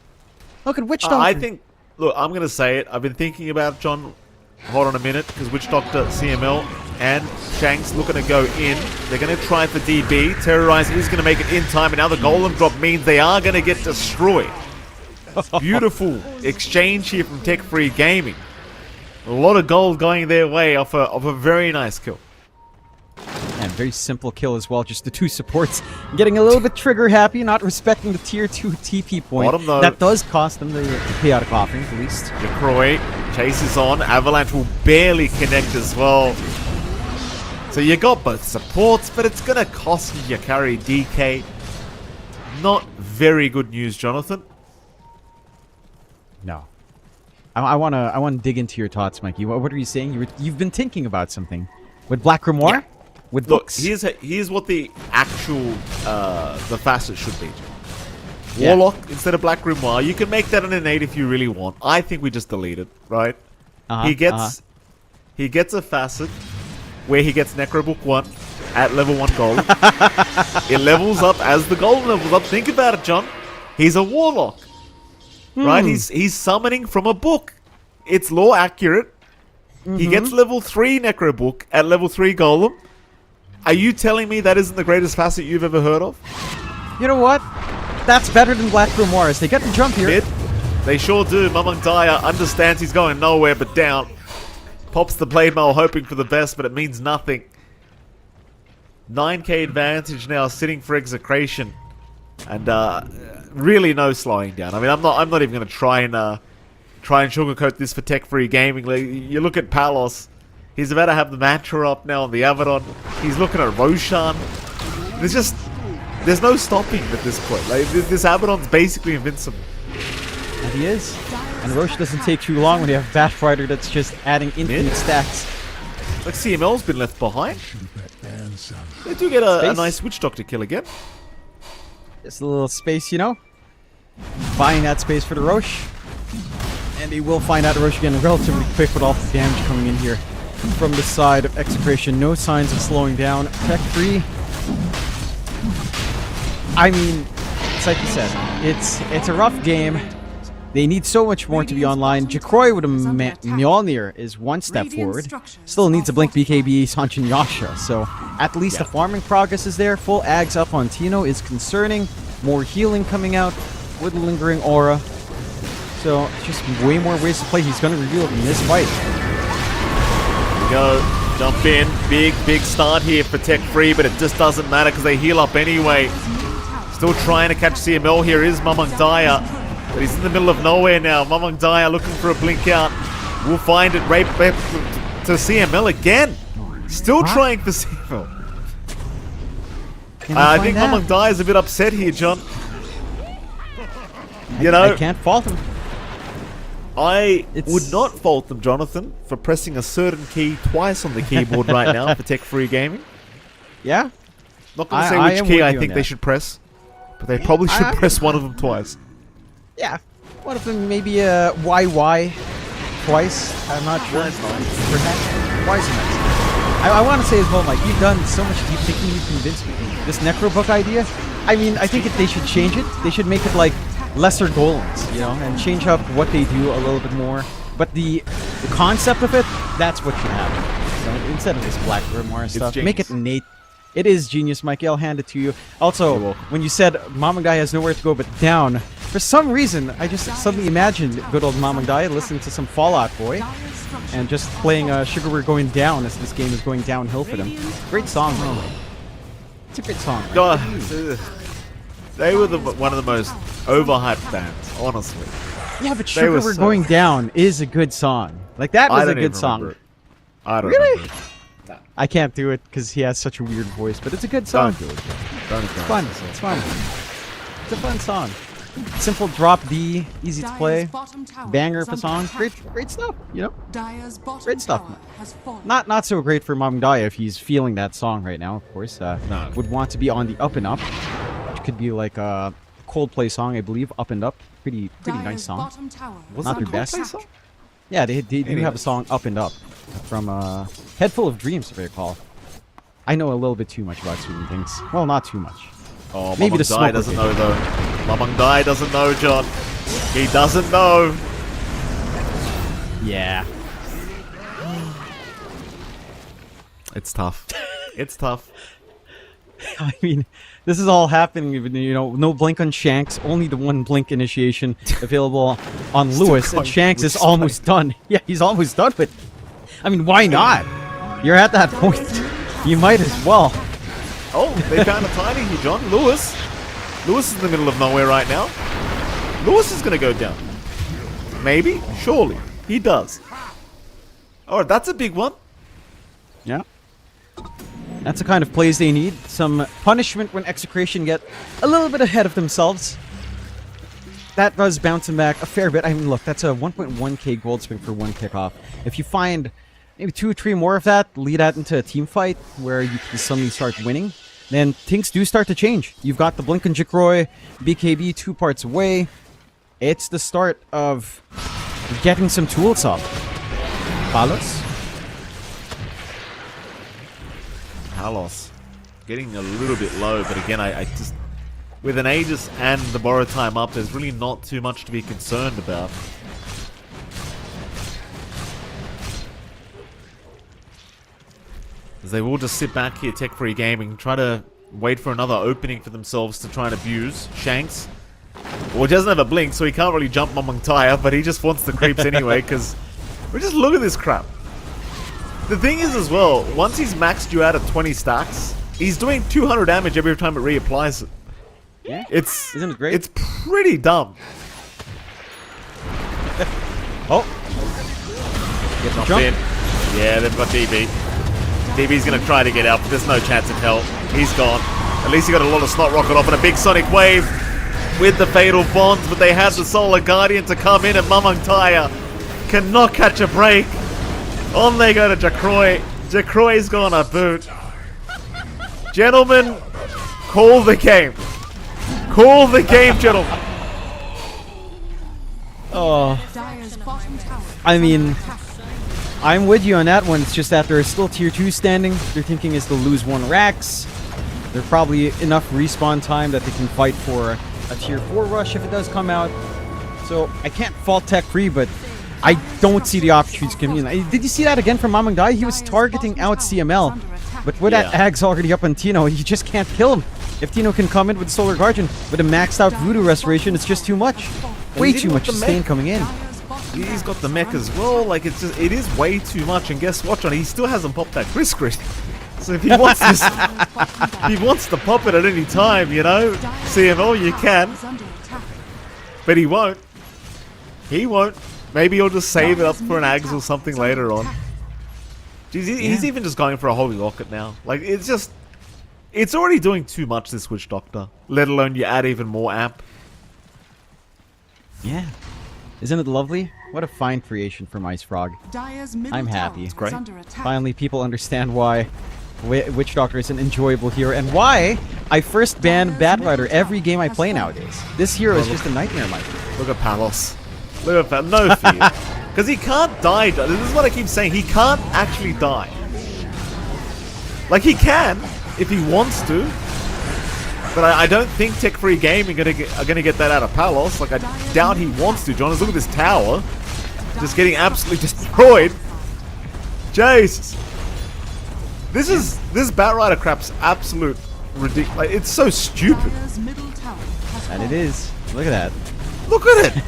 Look at Witch Doctor. I think... Look, I'm going to say it. I've been thinking about it, John. Hold on a minute, because Witch Doctor, CML, and Shanks looking to go in. They're going to try for DB. Terrorize is going to make it in time, and now the Golem Drop means they are going to get destroyed. Beautiful exchange here from Tech Free Gaming. A lot of gold going their way off a very nice kill. And very simple kill as well. Just the two supports getting a little bit trigger happy, not respecting the tier 2 TP point. Bottom, though. That does cost them the chaotic offering, at least. Jacroy chases on. Avalanche will barely connect as well. So you got both supports, but it's going to cost you your carry DK. Not very good news, Jonathan. No. I want to dig into your thoughts, Mikey. What are you saying? You've been thinking about something. With Black Grimoire? Yeah. With Look, books? here's what the actual the facet should be. Yeah. Warlock instead of Black Grimoire. You can make that an innate if you really want. I think we just delete it, right? He gets a facet where he gets Necrobook 1 at level 1 gold. It levels up as the gold levels up. Think about it, John. He's a Warlock. Right? He's summoning from a book. it's law accurate. He gets level 3 Necro Book at level 3 Golem. Are you telling me that isn't the greatest facet you've ever heard of? You know what? That's better than Black Grimoires. They get the jump here. Mid. They sure do. Mamang Daya understands he's going nowhere but down. Pops the blade mail hoping for the best, but it means nothing. 9k advantage now sitting for execration. And really no slowing down. I mean, I'm not even going to try and sugarcoat this for tech-free gaming. Like, you look at Palos. He's about to have the Mantra up now on the Abaddon. He's looking at Roshan. There's no stopping at this point. Like, this Abaddon's basically invincible. And he is. And Roche doesn't take too long when you have Bash Rider that's just adding infinite stacks. Like CML's been left behind. They do get a nice Witch Doctor kill again. Just a little space, you know. Buying that space for the Roche. And he will find out Roche again relatively quick with all the damage coming in here from the side of Execration. No signs of slowing down. Tech 3. I mean, it's like you said, it's a rough game. They need so much more to be online. Jacroy with a Mjolnir is one step forward. Still needs a Blink BKB, Sanchin Yasha. So at least the farming progress is there. Full Ags up on Tino is concerning. More healing coming out with lingering aura. So just way more ways to play. He's going to reveal it in this fight. Here we go. Jump in. Big start here for Tech Free, but it just doesn't matter because they heal up anyway. Still trying to catch CML here is Mamang Daya. But he's in the middle of nowhere now. Mamang Daya looking for a blink out. We'll find it right back to CML again. Still trying for CML. I think Mamang Daya is a bit upset here, John. You know, I can't fault him. I would not fault them, Jonathan, for pressing a certain key twice on the keyboard right now for tech-free gaming. Yeah? Not going to say which key I think they should press, but they probably should press one of them twice. Yeah. One of them maybe YY twice. I'm not sure. Perhaps. Why is it nice? I want to say as well, Mike, you've done so much deep thinking, you've convinced me. This Necrobook idea, I mean, I think they should change it. They should make it like lesser golems, you know, and change up what they do a little bit more. But the concept of it, that's what should happen. You know, instead of this Black Grimoire stuff, make it innate. It is genius, Mikey. I'll hand it to you. Also, when you said Mamang Daya has nowhere to go but down, for some reason, I just suddenly imagined good old Mamang Daya listening to some Fallout Boy and just playing Sugar We're Going Down as this game is going downhill for them. Great song, though. It's a great song. Right? They were one of the most overhyped bands, honestly. Yeah, but Sugar We're Going Down is a good song. Like, that was a good song. I don't really? I can't do it because he has such a weird voice, but it's a good song. Don't do it. It's fun. It's fun. It's a fun song. Simple drop D, easy to play, banger of a song. Great stuff, you know? Great stuff. Not so great for Mamang Daya if he's feeling that song right now, of course. Would want to be on the up and up, which could be like a Coldplay song, I believe. Up and Up, pretty nice song. Not their best. Yeah, they do have a song Up and Up from Head Full of Dreams, if I recall. I know a little bit too much about certain things. Well, not too much. Oh, maybe the Mamang Daya doesn't know, though. Mamang Daya doesn't know, John. He doesn't know. Yeah. It's tough. It's tough. I mean, this is all happening, you know, no blink on Shanks, only the one blink initiation available on Lewis, and Shanks is almost done. Yeah, he's almost done with it. I mean, why not? You're at that point. You might as well. Oh, they found a timing here, John. Lewis is in the middle of nowhere right now. Lewis is going to go down. Maybe? Surely. He does. Oh, that's a big one. Yeah. That's the kind of plays they need. Some punishment when Execration get a little bit ahead of themselves. That does bounce them back a fair bit. I mean, look, that's a 1.1k gold swing for one kickoff. If you find maybe 2 or 3 more of that, lead that into a team fight where you can suddenly start winning, then things do start to change. You've got the Blink and Jikroy, BKB 2 parts away. It's the start of getting some tools up. Palos? Palos. Getting a little bit low, but again, I just... With an Aegis and the borrow time up, there's really not too much to be concerned about. As they will just sit back here, Tech Free Gaming, try to wait for another opening for themselves to try and abuse. Shanks, well, he doesn't have a blink, so he can't really jump Mamangtaya, but he just wants the creeps anyway, because we just look at this crap. The thing is as well, once he's maxed you out at 20 stacks, he's doing 200 damage every time it reapplies it. Yeah. Isn't it great? It's pretty dumb. Oh. Get the jump. In. Yeah, they've got DB. DB's going to try to get out, but there's no chance in hell. He's gone. At least he got a lot of slot rocket off and a big sonic wave with the fatal bonds, but they had the Solar Guardian to come in, and Mamangtaya cannot catch a break. On they go to Jacroy. Jacroy's gonna boot. Gentlemen, call the game. Call the game, gentlemen. Oh. Dire's bottom tower. I mean, I'm with you on that one. It's just that there's still tier 2 standing. Their thinking is to lose 1 Rax. There's probably enough respawn time that they can fight for a tier 4 rush if it does come out. So I can't fault Tech Free, but I don't see the opportunities coming in. Did you see that again from Mamangtaya? He was targeting out CML. But with that Ag's already up on Tino, you just can't kill him. If Tino can come in with Solar Guardian, with a maxed out Voodoo Restoration, it's just too much. Way too much sustain coming in. He's got the mech as well. Like, it is way too much. And guess what, Johnny? He still hasn't popped that Chris Crit. So if he wants this, he wants to pop it at any time, you know. CML, you can. But he won't. He won't. Maybe he'll just save it up for an Ags or something later on. Jeez, he's even just going for a Holy Locket now. Like, it's already doing too much, this Witch Doctor. Let alone you add even more amp. Yeah. Isn't it lovely? What a fine creation from Ice Frog. I'm happy. It's great. Finally, people understand why Witch Doctor is an enjoyable hero and why I first ban Batrider every game I play nowadays. This hero is just a nightmare, Mike. Look at Palos. Look at Palos. No fear. Because he can't die. This is what I keep saying. He can't actually die. Like, he can if he wants to. But I don't think Tech Free Gaming are gonna get that out of Palos. Like, I doubt he wants to, John. Look at this tower. Just getting absolutely destroyed. Jesus. This Batrider crap's absolute ridiculous. Like, it's so stupid. And it is. Look at that. Look at it.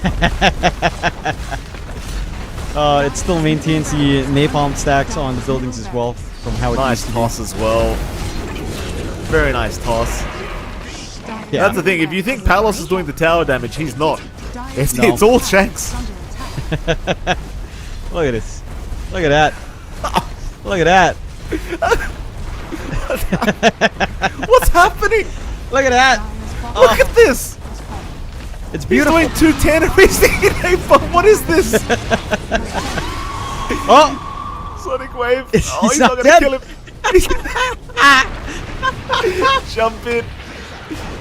It still maintains the napalm stacks on the buildings as well from how it Nice used to toss as well. Very nice toss. Yeah. That's the thing. If you think Palos is doing the tower damage, he's not. It's, No. it's all Shanks. Look at this. Look at that. Look at that. What's happening? Look at that. Look at this. It's He's beautiful. doing 210 and he's thinking napalm. What is this? Oh! Sonic wave. He's Oh, he's not not dead. gonna kill him. Jump in.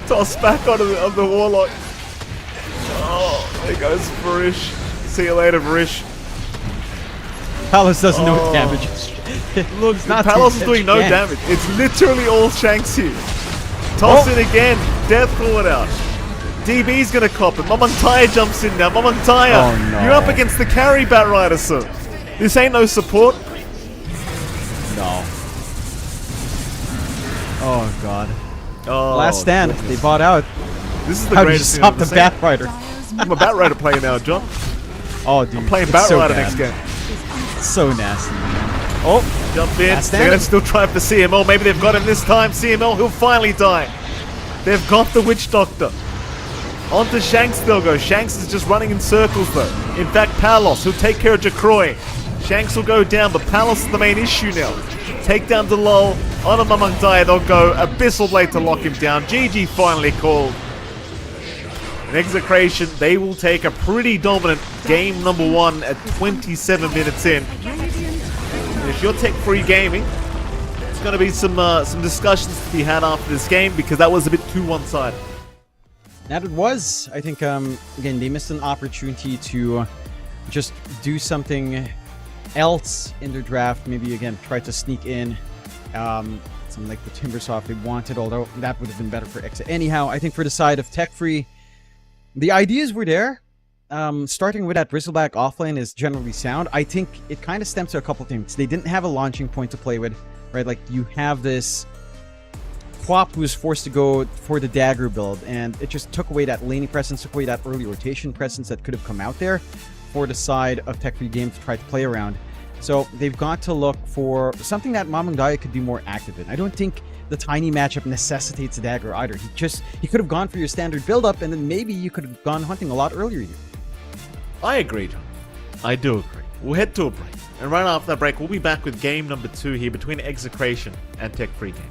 Toss back onto the Warlock. Oh, there goes Varish. See you later, Varish. Palos doesn't know what Oh. damage is. Look, not Palos is too doing bad, no you can't. damage. It's literally all Shanks here. Toss it again. Death forward out. DB's gonna cop it. Mamangtaya jumps in now. Mamangtaya, Oh, no. you're up against the carry Batrider, sir. This ain't no support. No. Oh, God. Oh, Last stand. goodness. They bought out. This is the How did you greatest thing stop I've the ever seen. Batrider? I'm a Batrider player now, John. Oh, dude. I'm playing it's so Batrider bad. next game. So nasty, man. Oh, Jump in. Last They're gonna stand. still try for CML. Maybe they've got him this time. CML, he'll finally die. They've got the Witch Doctor. Onto Shanks they'll go. Shanks is just running in circles though. In fact, Palos, he'll take care of Jacroy. Shanks will go down, but Palos is the main issue now. Take down to Lol. On a Mamangtaya, they'll go. Abyssal Blade to lock him down. GG finally called. In Execration, they will take a pretty dominant game number 1 at 27 minutes in. And if you're Tech Free Gaming, there's going to be some discussions to be had after this game because that was a bit too one-sided. that it was. I think, again, they missed an opportunity to just do something else in their draft. Maybe, again, try to sneak in something like the Timbersoft they wanted, although that would have been better for Exa. Anyhow, I think for the side of Tech Free, the ideas were there. Starting with that Bristleback offlane is generally sound. I think it kind of stems to a couple things. They didn't have a launching point to play with. right? Like, you have this Quap who was forced to go for the dagger build, and it just took away that laning presence, took away that early rotation presence that could have come out there for the side of Tech Free Games to try to play around. So they've got to look for something that Mamangaya could be more active in. I don't think the Tiny matchup necessitates a dagger either. He could have gone for your standard build-up, and then maybe you could have gone hunting a lot earlier here. I agree, John. I do agree. We'll head to a break. And right after that break, we'll be back with game number 2 here between Execration and Tech Free Games.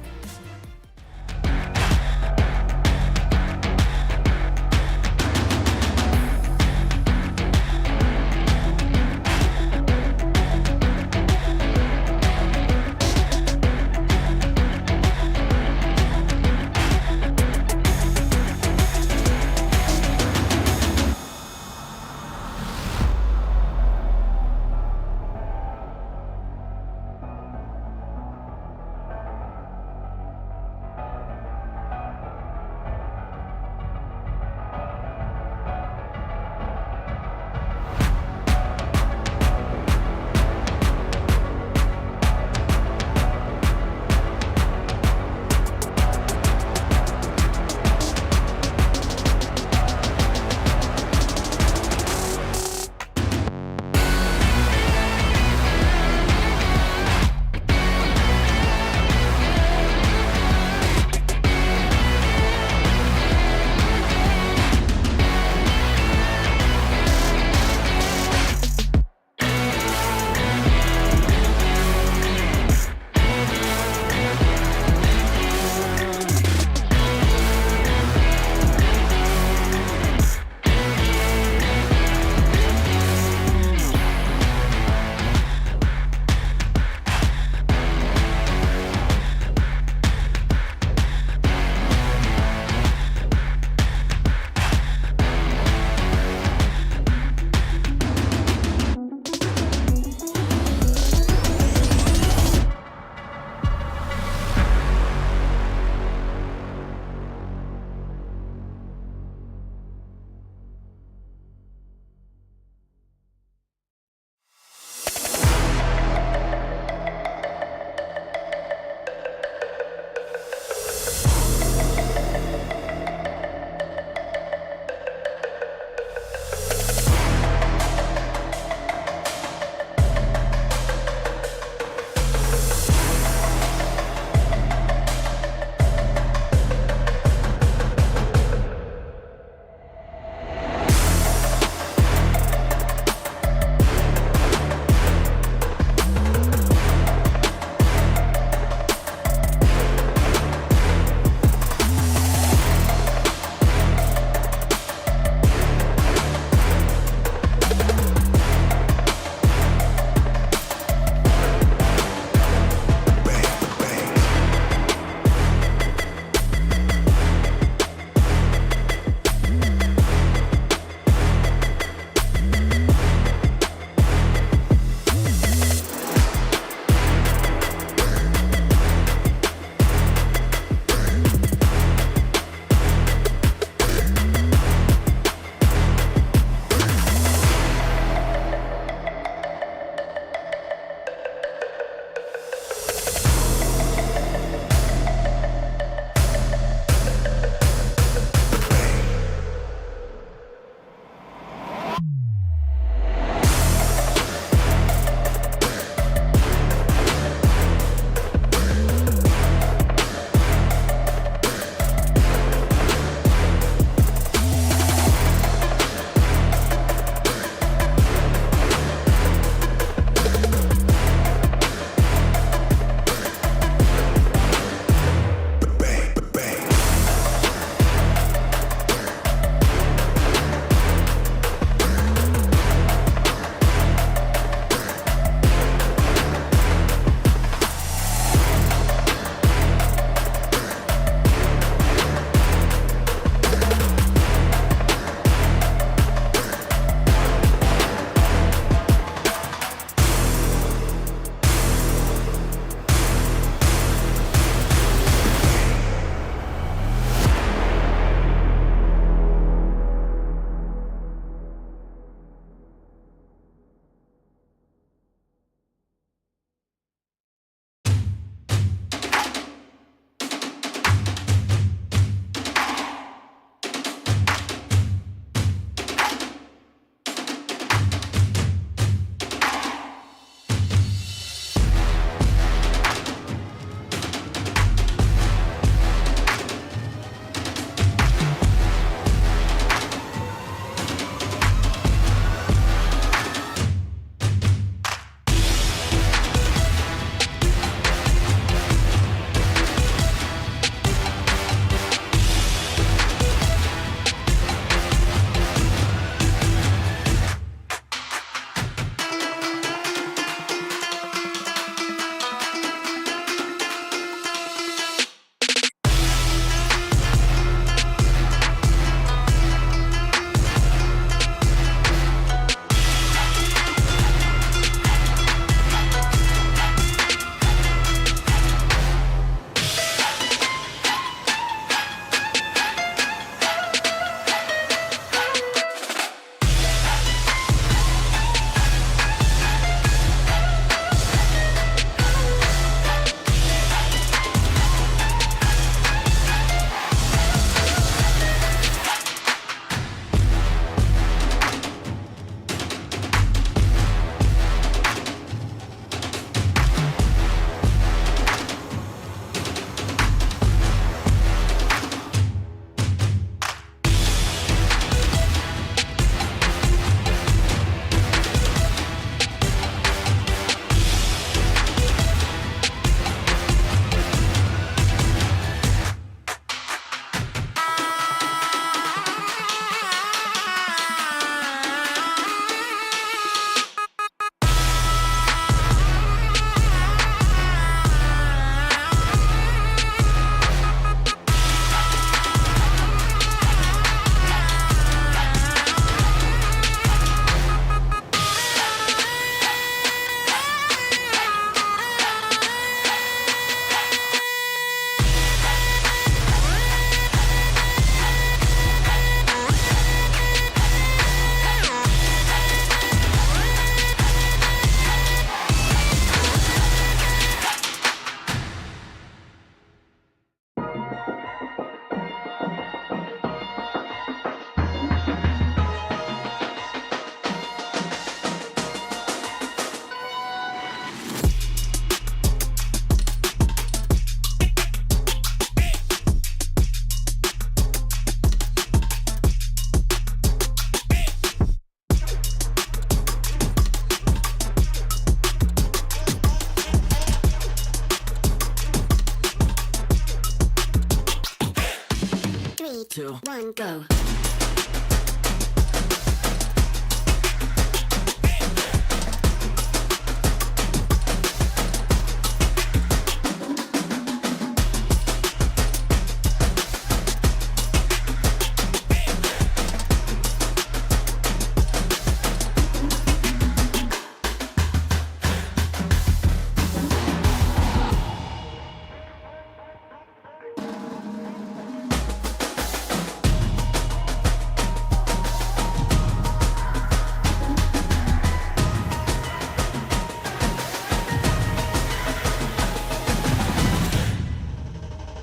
1, go.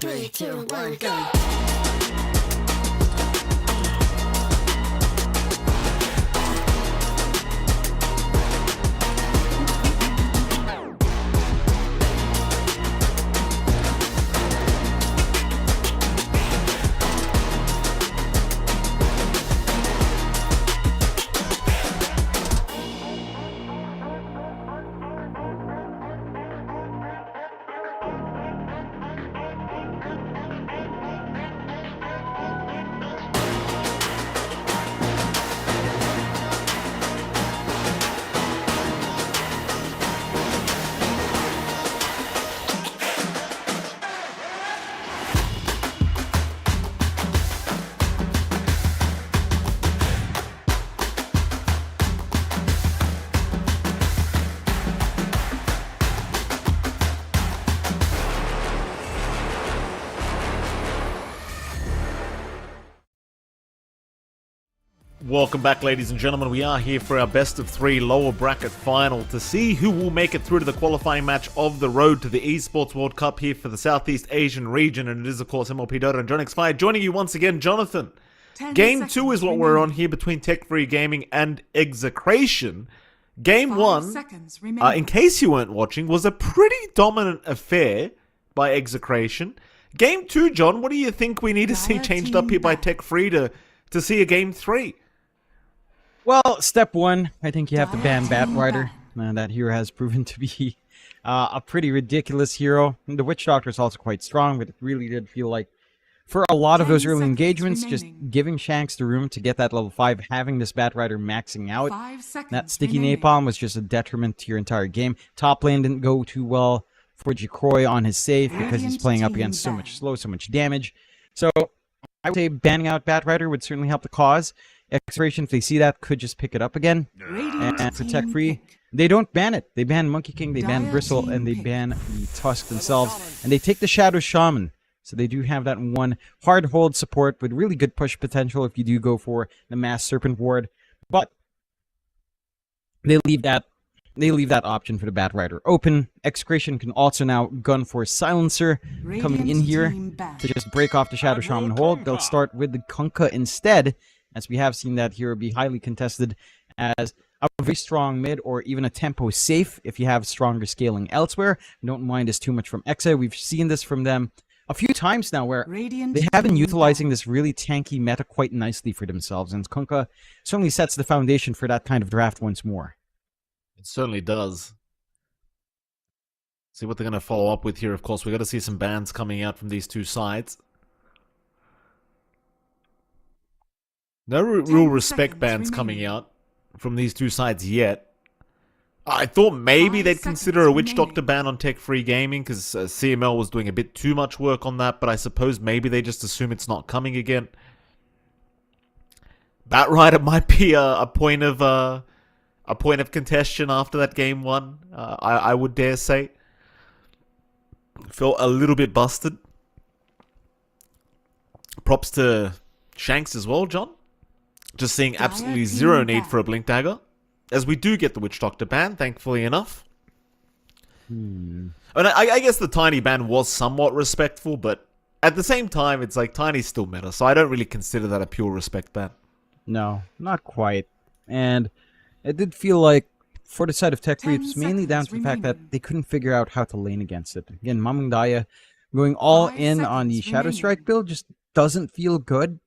Three, two, one, go. Welcome back, ladies and gentlemen. We are here for our best of 3 lower bracket final to see who will make it through to the qualifying match of the road to the Esports World Cup here for the Southeast Asian region. And it is, of course, MLP Dota and JohnXFire joining you once again, Jonathan. Game 2 is what we're on here between Tech Free Gaming and Execration. Game 1, in case you weren't watching, was a pretty dominant affair by Execration. Game 2, John, what do you think we need to see changed up here by Tech Free to see a Game 3? Well, step 1, I think you have to ban Batrider. That hero has proven to be a pretty ridiculous hero. And the Witch Doctor is also quite strong, but it really did feel like for a lot of those early engagements, just giving Shanks the room to get that level 5, having this Batrider maxing out, that sticky napalm was just a detriment to your entire game. Top lane didn't go too well for Jacroy on his save because he's playing up against so much slow, so much damage. So I would say banning out Batrider would certainly help the cause. Expiration, if they see that, could just pick it up again. And for Tech Free, they don't ban it. They ban Monkey King, they ban Bristle, and they ban the Tusk themselves. And they take the Shadow Shaman. So they do have that one hard hold support with really good push potential if you do go for the Mass Serpent Ward. But they leave that option for the Batrider open. Execration can also now gun for Silencer coming in here to just break off the Shadow Shaman hold. They'll start with the Kunkka instead, as we have seen that hero be highly contested as a very strong mid or even a tempo safe if you have stronger scaling elsewhere. Don't mind this too much from Exa. We've seen this from them a few times now where they have been utilizing this really tanky meta quite nicely for themselves, and Kunkka certainly sets the foundation for that kind of draft once more. It certainly does. See what they're going to follow up with here. Of course, we've got to see some bans coming out from these two sides. No real respect bans coming out from these two sides yet. I thought maybe they'd consider a Witch Doctor ban on Tech Free Gaming because CML was doing a bit too much work on that, but I suppose maybe they just assume it's not coming again. Batrider might be a point of contention after that game 1. I would dare say. Felt a little bit busted. Props to Shanks as well, John. Just seeing absolutely zero need for a Blink Dagger. As we do get the Witch Doctor ban, thankfully enough. And I guess the Tiny ban was somewhat respectful, but at the same time, it's like Tiny's still meta, so I don't really consider that a pure respect ban. No, not quite. And it did feel like, for the side of Tech Free, it's mainly down to the fact that they couldn't figure out how to lane against it. Again, Mamang Daya going all in on the Shadow Strike build just doesn't feel good.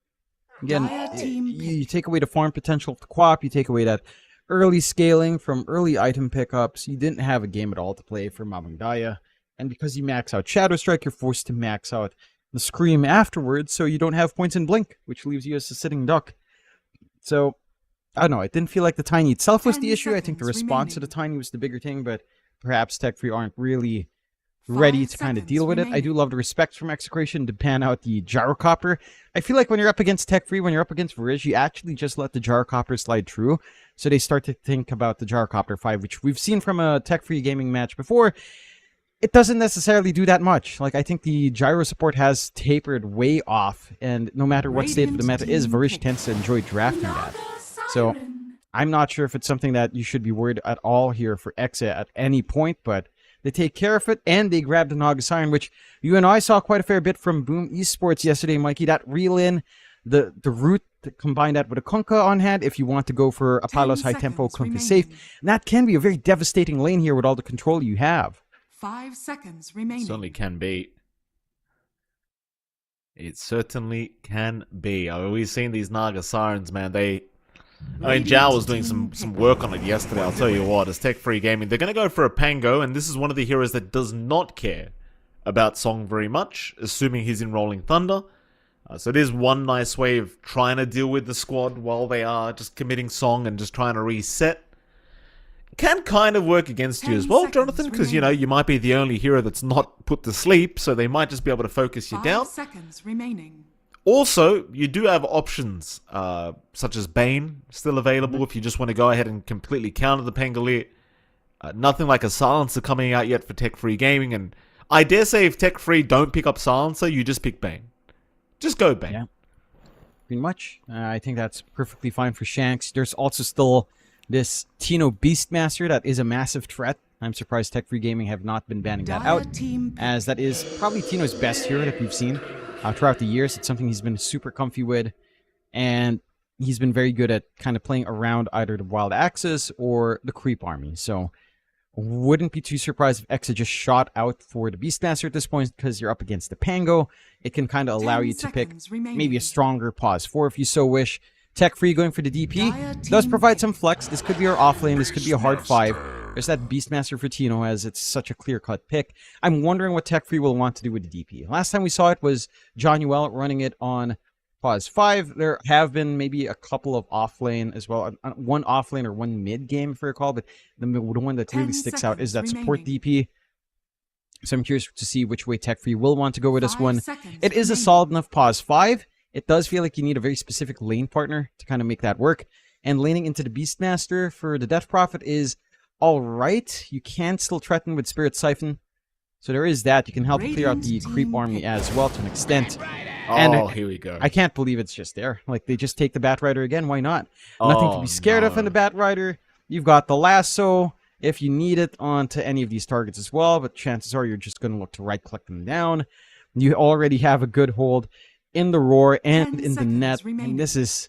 Again, you take away the farm potential of the Quap, you take away that early scaling from early item pickups. You didn't have a game at all to play for Mamang Daya. And because you max out Shadow Strike, you're forced to max out the scream afterwards, so you don't have points in blink, which leaves you as a sitting duck. So, I don't know, it didn't feel like the Tiny itself was the issue. I think the response to the Tiny was the bigger thing, but perhaps Tech Free aren't really ready to kind of deal with it. I do love the respect from Execration to pan out the Gyrocopter. I feel like when you're up against Tech Free, when you're up against Verish, you actually just let the Gyrocopter slide through. So they start to think about the Gyrocopter 5, which we've seen from a Tech Free gaming match before. It doesn't necessarily do that much. Like, I think the gyro support has tapered way off, and no matter what state of the meta is, Verish tends to enjoy drafting that. So, I'm not sure if it's something that you should be worried at all here for Exa at any point, but they take care of it, and they grab the Naga Siren, which you and I saw quite a fair bit from Boom Esports yesterday, Mikey. That reel in, the root, combine that with a Kunkka on hand if you want to go for a Palos high tempo, Kunkka safe. And that can be a very devastating lane here with all the control you have. 5 seconds remaining. Certainly can be. It certainly can be. I've always seen these Naga Sirens, man. I mean, Jao was doing some work on it yesterday, I'll tell you what. As Tech Free Gaming, they're going to go for a Pango, and this is one of the heroes that does not care about Song very much, assuming he's in Rolling Thunder. So it is one nice way of trying to deal with the squad while they are just committing Song and just trying to reset. Can kind of work against you as well, Jonathan, because, you know, you might be the only hero that's not put to sleep, so they might just be able to focus you down. 5 seconds remaining. Also, you do have options, such as Bane, still available if you just want to go ahead and completely counter the Pangolier. Nothing like a Silencer coming out yet for Tech Free Gaming, and I dare say if Tech Free don't pick up Silencer, you just pick Bane. Just go Bane. Yeah, pretty much. I think that's perfectly fine for Shanks. There's also still this Tino Beastmaster that is a massive threat. I'm surprised Tech Free Gaming have not been banning that out, as that is probably Tino's best hero that we've seen throughout the years. It's something he's been super comfy with, and he's been very good at kind of playing around either the Wild Axis or the Creep Army. So wouldn't be too surprised if Exa just shot out for the Beastmaster at this point, because you're up against the Pango. It can kind of allow you to pick maybe a stronger Pause 4 if you so wish. Tech Free going for the DP does provide some flex. This could be our off lane. This could be a hard 5. There's that Beastmaster for Tino, as it's such a clear-cut pick. I'm wondering what Tech Free will want to do with the DP. Last time we saw it was John Uel running it on Pause 5. There have been maybe a couple of off-lane as well. One off-lane or one mid-game, if I recall, but the one that really sticks out is that support DP. So I'm curious to see which way Tech Free will want to go with this one. It is a solid enough Pause 5. It does feel like you need a very specific lane partner to kind of make that work. And laning into the Beastmaster for the Death Prophet is alright. You can still threaten with Spirit Siphon. So there is that. You can help clear out the Creep Army as well to an extent. And here we go. I can't believe it's just there. Like, they just take the Bat Rider again. Why not? Nothing to be scared of in the Bat Rider. You've got the Lasso if you need it onto any of these targets as well, but chances are you're just going to look to right-click them down. You already have a good hold in the Roar and in the net. And this is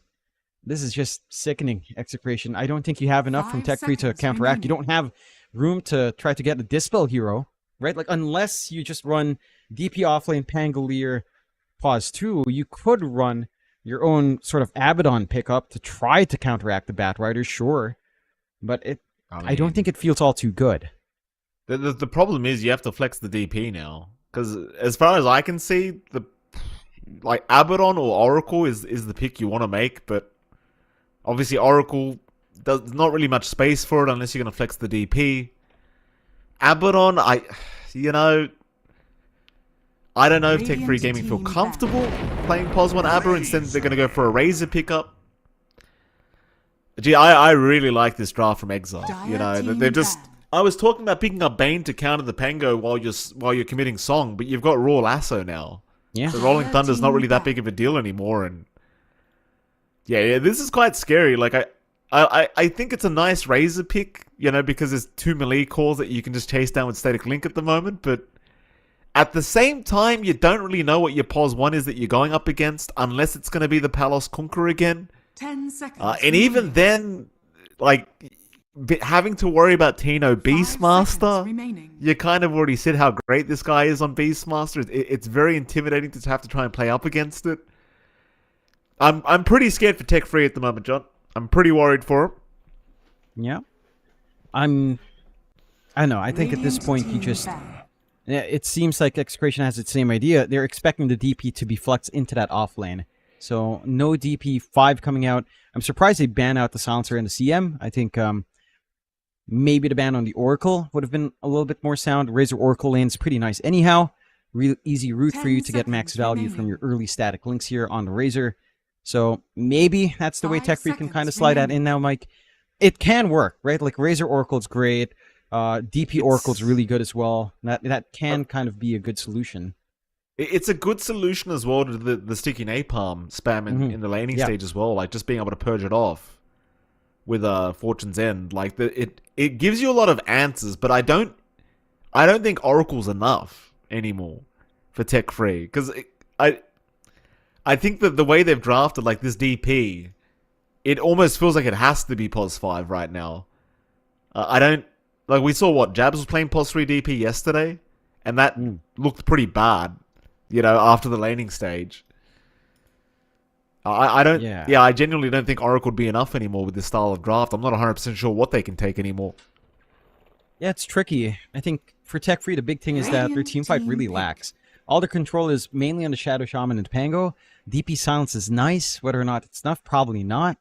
just sickening execration. I don't think you have enough from Tech Free to counteract. You don't have room to try to get a Dispel hero, right? Like, unless you just run DP offlane Pangolier Pause 2, you could run your own sort of Abaddon pickup to try to counteract the Bat Rider, sure. But I don't think it feels all too good. The problem is you have to flex the DP now. Because as far as I can see, like Abaddon or Oracle is the pick you want to make, but obviously Oracle, there's not really much space for it unless you're going to flex the DP. Abaddon, I don't know if Tech Free Gaming feel comfortable playing Pos 1 Aber. Instead, they're going to go for a Razor pickup. Gee, I really like this draft from Exile. You know, they're just... I was talking about picking up Bane to counter the Pango while you're committing Song, but you've got Raw Lasso now. Yeah. So Rolling Thunder's not really that big of a deal anymore, and yeah, this is quite scary. Like I think it's a nice Razor pick, you know, because there's 2 melee cores that you can just chase down with Static Link at the moment, but at the same time, you don't really know what your Pos 1 is that you're going up against, unless it's going to be the Palos Conqueror again. 10 seconds. And even then, like, having to worry about Tino Beastmaster, you kind of already said how great this guy is on Beastmaster. It's very intimidating to have to try and play up against it. I'm pretty scared for Tech Free at the moment, John. I'm pretty worried for him. Yeah. I know. I think at this point you just Yeah, it seems like Execration has the same idea. They're expecting the DP to be flexed into that off lane. So no DP5 coming out. I'm surprised they ban out the Silencer and the CM. I think maybe the ban on the Oracle would have been a little bit more sound. Razor Oracle lane's pretty nice anyhow. Real easy route for you to get max value from your early static links here on the Razor. So maybe that's the way Tech Free can kind of slide that in now, Mike. It can work, right? Like Razor Oracle's great. DP Oracle's really good as well. That can kind of be a good solution. It's a good solution as well to the sticky napalm spam in the laning stage as well. Like just being able to purge it off with Fortune's End. Like it gives you a lot of answers, but I don't think Oracle's enough anymore for Tech Free, because I think that the way they've drafted like this DP, it almost feels like it has to be POS 5 right now. I don't like, we saw what Jabs was playing POS 3 DP yesterday, and that looked pretty bad, you know, after the laning stage. I genuinely don't think Oracle would be enough anymore with this style of draft. I'm not 100% sure what they can take anymore. Yeah, it's tricky. I think for Tech Free, the big thing is that their teamfight really lacks. All their control is mainly on the Shadow Shaman and Pango. DP Silence is nice. Whether or not it's enough, probably not.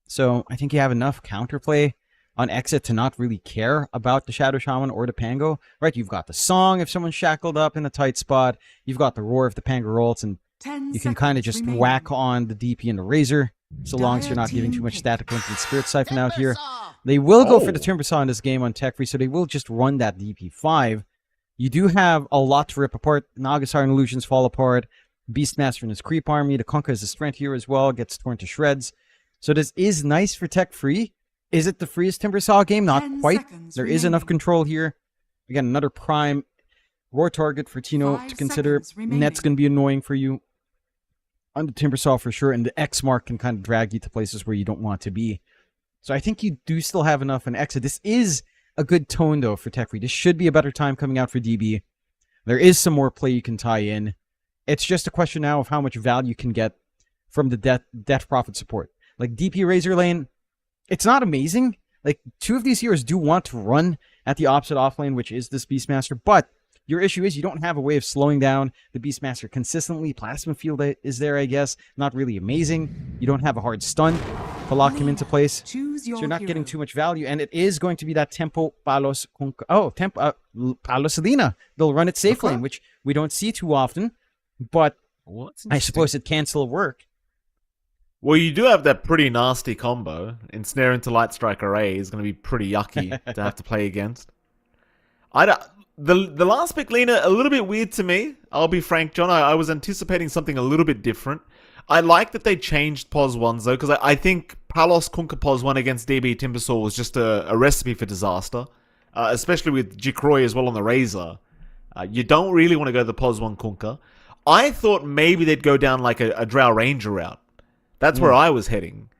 So I think you have enough counterplay on exit to not really care about the Shadow Shaman or the Pango. Right? You've got the Song if someone's shackled up in a tight spot. You've got the Roar if the Pango rolls, and you can kind of just whack on the DP and the Razor, so long as you're not giving too much static link and Spirit Siphon out here. They will go for the Timber Saw in this game on Tech Free, so they will just run that DP5. You do have a lot to rip apart. Nagasar and Illusions fall apart. Beastmaster and his creep army. The Kunkka is a strength here as well. Gets torn to shreds. So this is nice for Tech Free. Is it the freest Timber Saw game? Not quite. There is enough control here. Again, another prime Roar target for Tino to consider. Net's going to be annoying for you on the Timber Saw for sure. And the X mark can kind of drag you to places where you don't want to be. So I think you do still have enough in exit. This is a good tone, though, for Tech Free. This should be a better time coming out for DB. There is some more play you can tie in. It's just a question now of how much value you can get from the Death Prophet support. Like DP Razor lane, it's not amazing. Like, two of these heroes do want to run at the opposite offlane, which is this Beastmaster, but your issue is you don't have a way of slowing down the Beastmaster consistently. Plasma Field is there, I guess. Not really amazing. You don't have a hard stun to lock him into place. So you're not getting too much value, and it is going to be that Tempo Palos Palos Selena. They'll run it safe lane, which we don't see too often, but I suppose it can still work. Well, you do have that pretty nasty combo. Ensnare into Light Strike Array is going to be pretty yucky to have to play against. The last pick, Lena, a little bit weird to me. I'll be frank, John. I was anticipating something a little bit different. I like that they changed POS 1s, though, because I think Palos Kunkka POS 1 against DB Timbersaw was just a recipe for disaster, especially with Jikroy as well on the Razor. You don't really want to go the POS 1 Kunkka. I thought maybe they'd go down like a Drow Ranger route. That's where I was heading.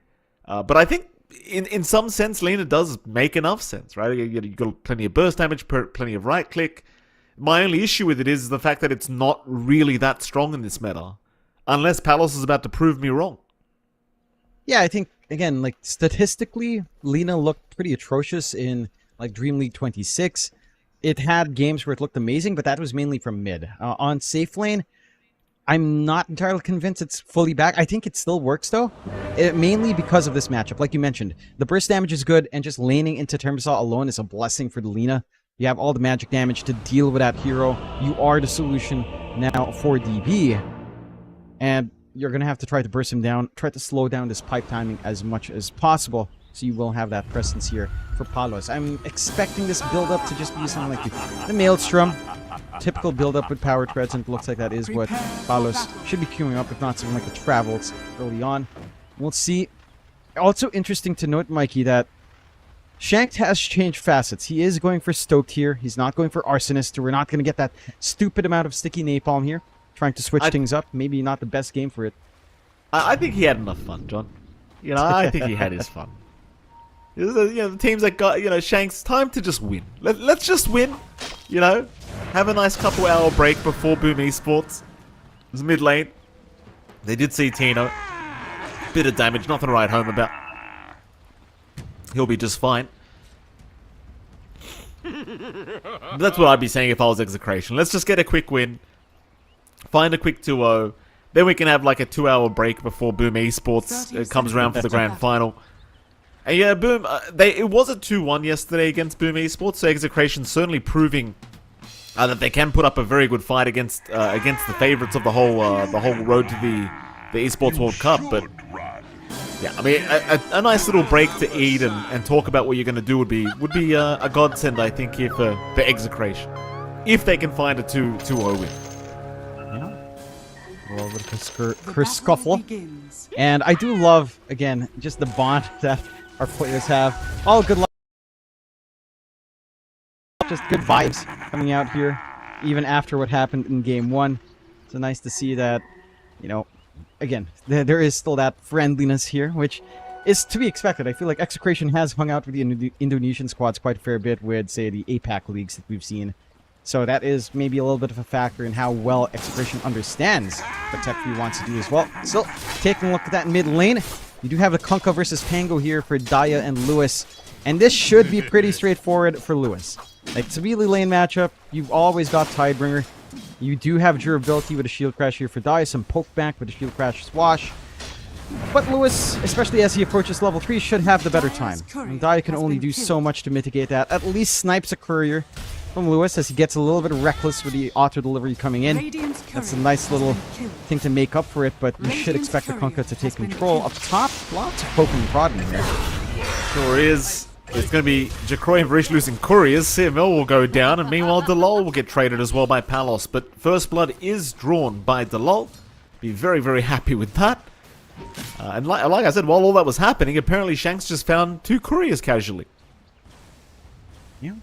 But I think in some sense, Lena does make enough sense, right? You got plenty of burst damage, plenty of right click. My only issue with it is the fact that it's not really that strong in this meta. Unless Palos is about to prove me wrong. Yeah, I think, again, like statistically, Lena looked pretty atrocious in like Dream League 26. It had games where it looked amazing, but that was mainly from mid. On safe lane, I'm not entirely convinced it's fully back. I think it still works, though, mainly because of this matchup. Like you mentioned, the burst damage is good, and just laning into Timbersaw alone is a blessing for the Lena. You have all the magic damage to deal with that hero. You are the solution now for DB. And you're going to have to try to burst him down, try to slow down this pipe timing as much as possible, so you will have that presence here for Palos. I'm expecting this build-up to just be something like the Maelstrom. Typical build-up with power treads, and it looks like that is what Palos should be queuing up, if not something like the Travels early on. We'll see. Also interesting to note, Mikey, that Shanked has changed facets. He is going for Stoked here. He's not going for Arsonist. We're not going to get that stupid amount of sticky napalm here. Trying to switch things up. Maybe not the best game for it. I think he had enough fun, John. You know, I think he had his fun. You know, the teams that got, you know, Shanks, time to just win. Let's just win. You know, have a nice couple-hour break before Boom Esports. It was mid lane. They did see Tino. Bit of damage, nothing to write home about. He'll be just fine. That's what I'd be saying if I was Execration. Let's just get a quick win. Find a quick 2-0. Then we can have like a 2-hour break before Boom Esports comes around for the grand final. And yeah, Boom, it was a 2-1 yesterday against Boom Esports, so Execration certainly proving that they can put up a very good fight against the favorites of the whole road to the Esports World Cup. But yeah, I mean, a nice little break to eat and talk about what you're going to do would be a godsend, I think, here for Execration, if they can find a 2-0 win. A little bit of a scuffle. And I do love, again, just the bond that our players have. All good luck. Just good vibes coming out here, even after what happened in Game 1. It's nice to see that, you know, again, there is still that friendliness here, which is to be expected. I feel like Execration has hung out with the Indonesian squads quite a fair bit with, say, the APAC leagues that we've seen. So that is maybe a little bit of a factor in how well Execration understands what Tech3 wants to do as well. So, taking a look at that mid lane, you do have the Kunkka versus Pango here for Daya and Lewis. And this should be pretty straightforward for Lewis. Like, it's a melee lane matchup. You've always got Tidebringer. You do have durability with a shield crash here for Daya, some poke back with a shield crash swash. But Lewis, especially as he approaches level 3, should have the better time. And Daya can only do so much to mitigate that. At least snipes a courier from Lewis as he gets a little bit reckless with the auto delivery coming in. That's a nice little thing to make up for it, but you should expect the Kunkka to take control. Up top, lots of poking and prodding there. Sure is. It's going to be Jacroy and Varish losing couriers. CML will go down, and meanwhile Delol will get traded as well by Palos. But first blood is drawn by Delol. Be very, very happy with that. And like I said, while all that was happening, apparently Shanks just found 2 couriers casually. Yeah.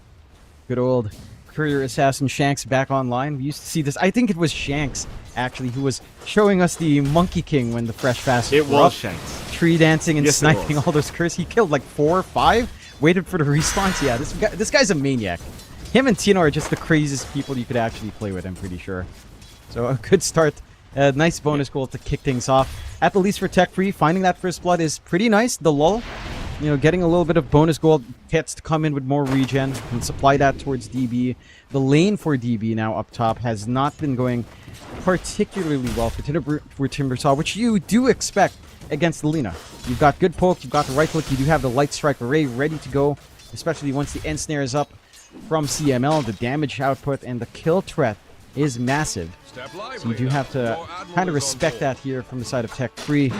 Good old courier assassin Shanks back online. We used to see this. I think it was Shanks, actually, who was showing us the Monkey King when the Fresh Fast It was Shanks. Tree dancing and sniping all those couriers. He killed like 4 or 5. Waited for the response. Yeah, this guy's a maniac. Him and Tino are just the craziest people you could actually play with, I'm pretty sure. So a good start. A nice bonus goal to kick things off. At the least for Tech3, finding that first blood is pretty nice. The lull, you know, getting a little bit of bonus gold hits to come in with more regen and supply that towards DB. The lane for DB now up top has not been going particularly well for Timbersaw, which you do expect against the Lina. You've got good poke, you've got the right click, you do have the light strike array ready to go, especially once the end snare is up from CML. The damage output and the kill threat is massive. So you do have to kind of respect that here from the side of Tech3.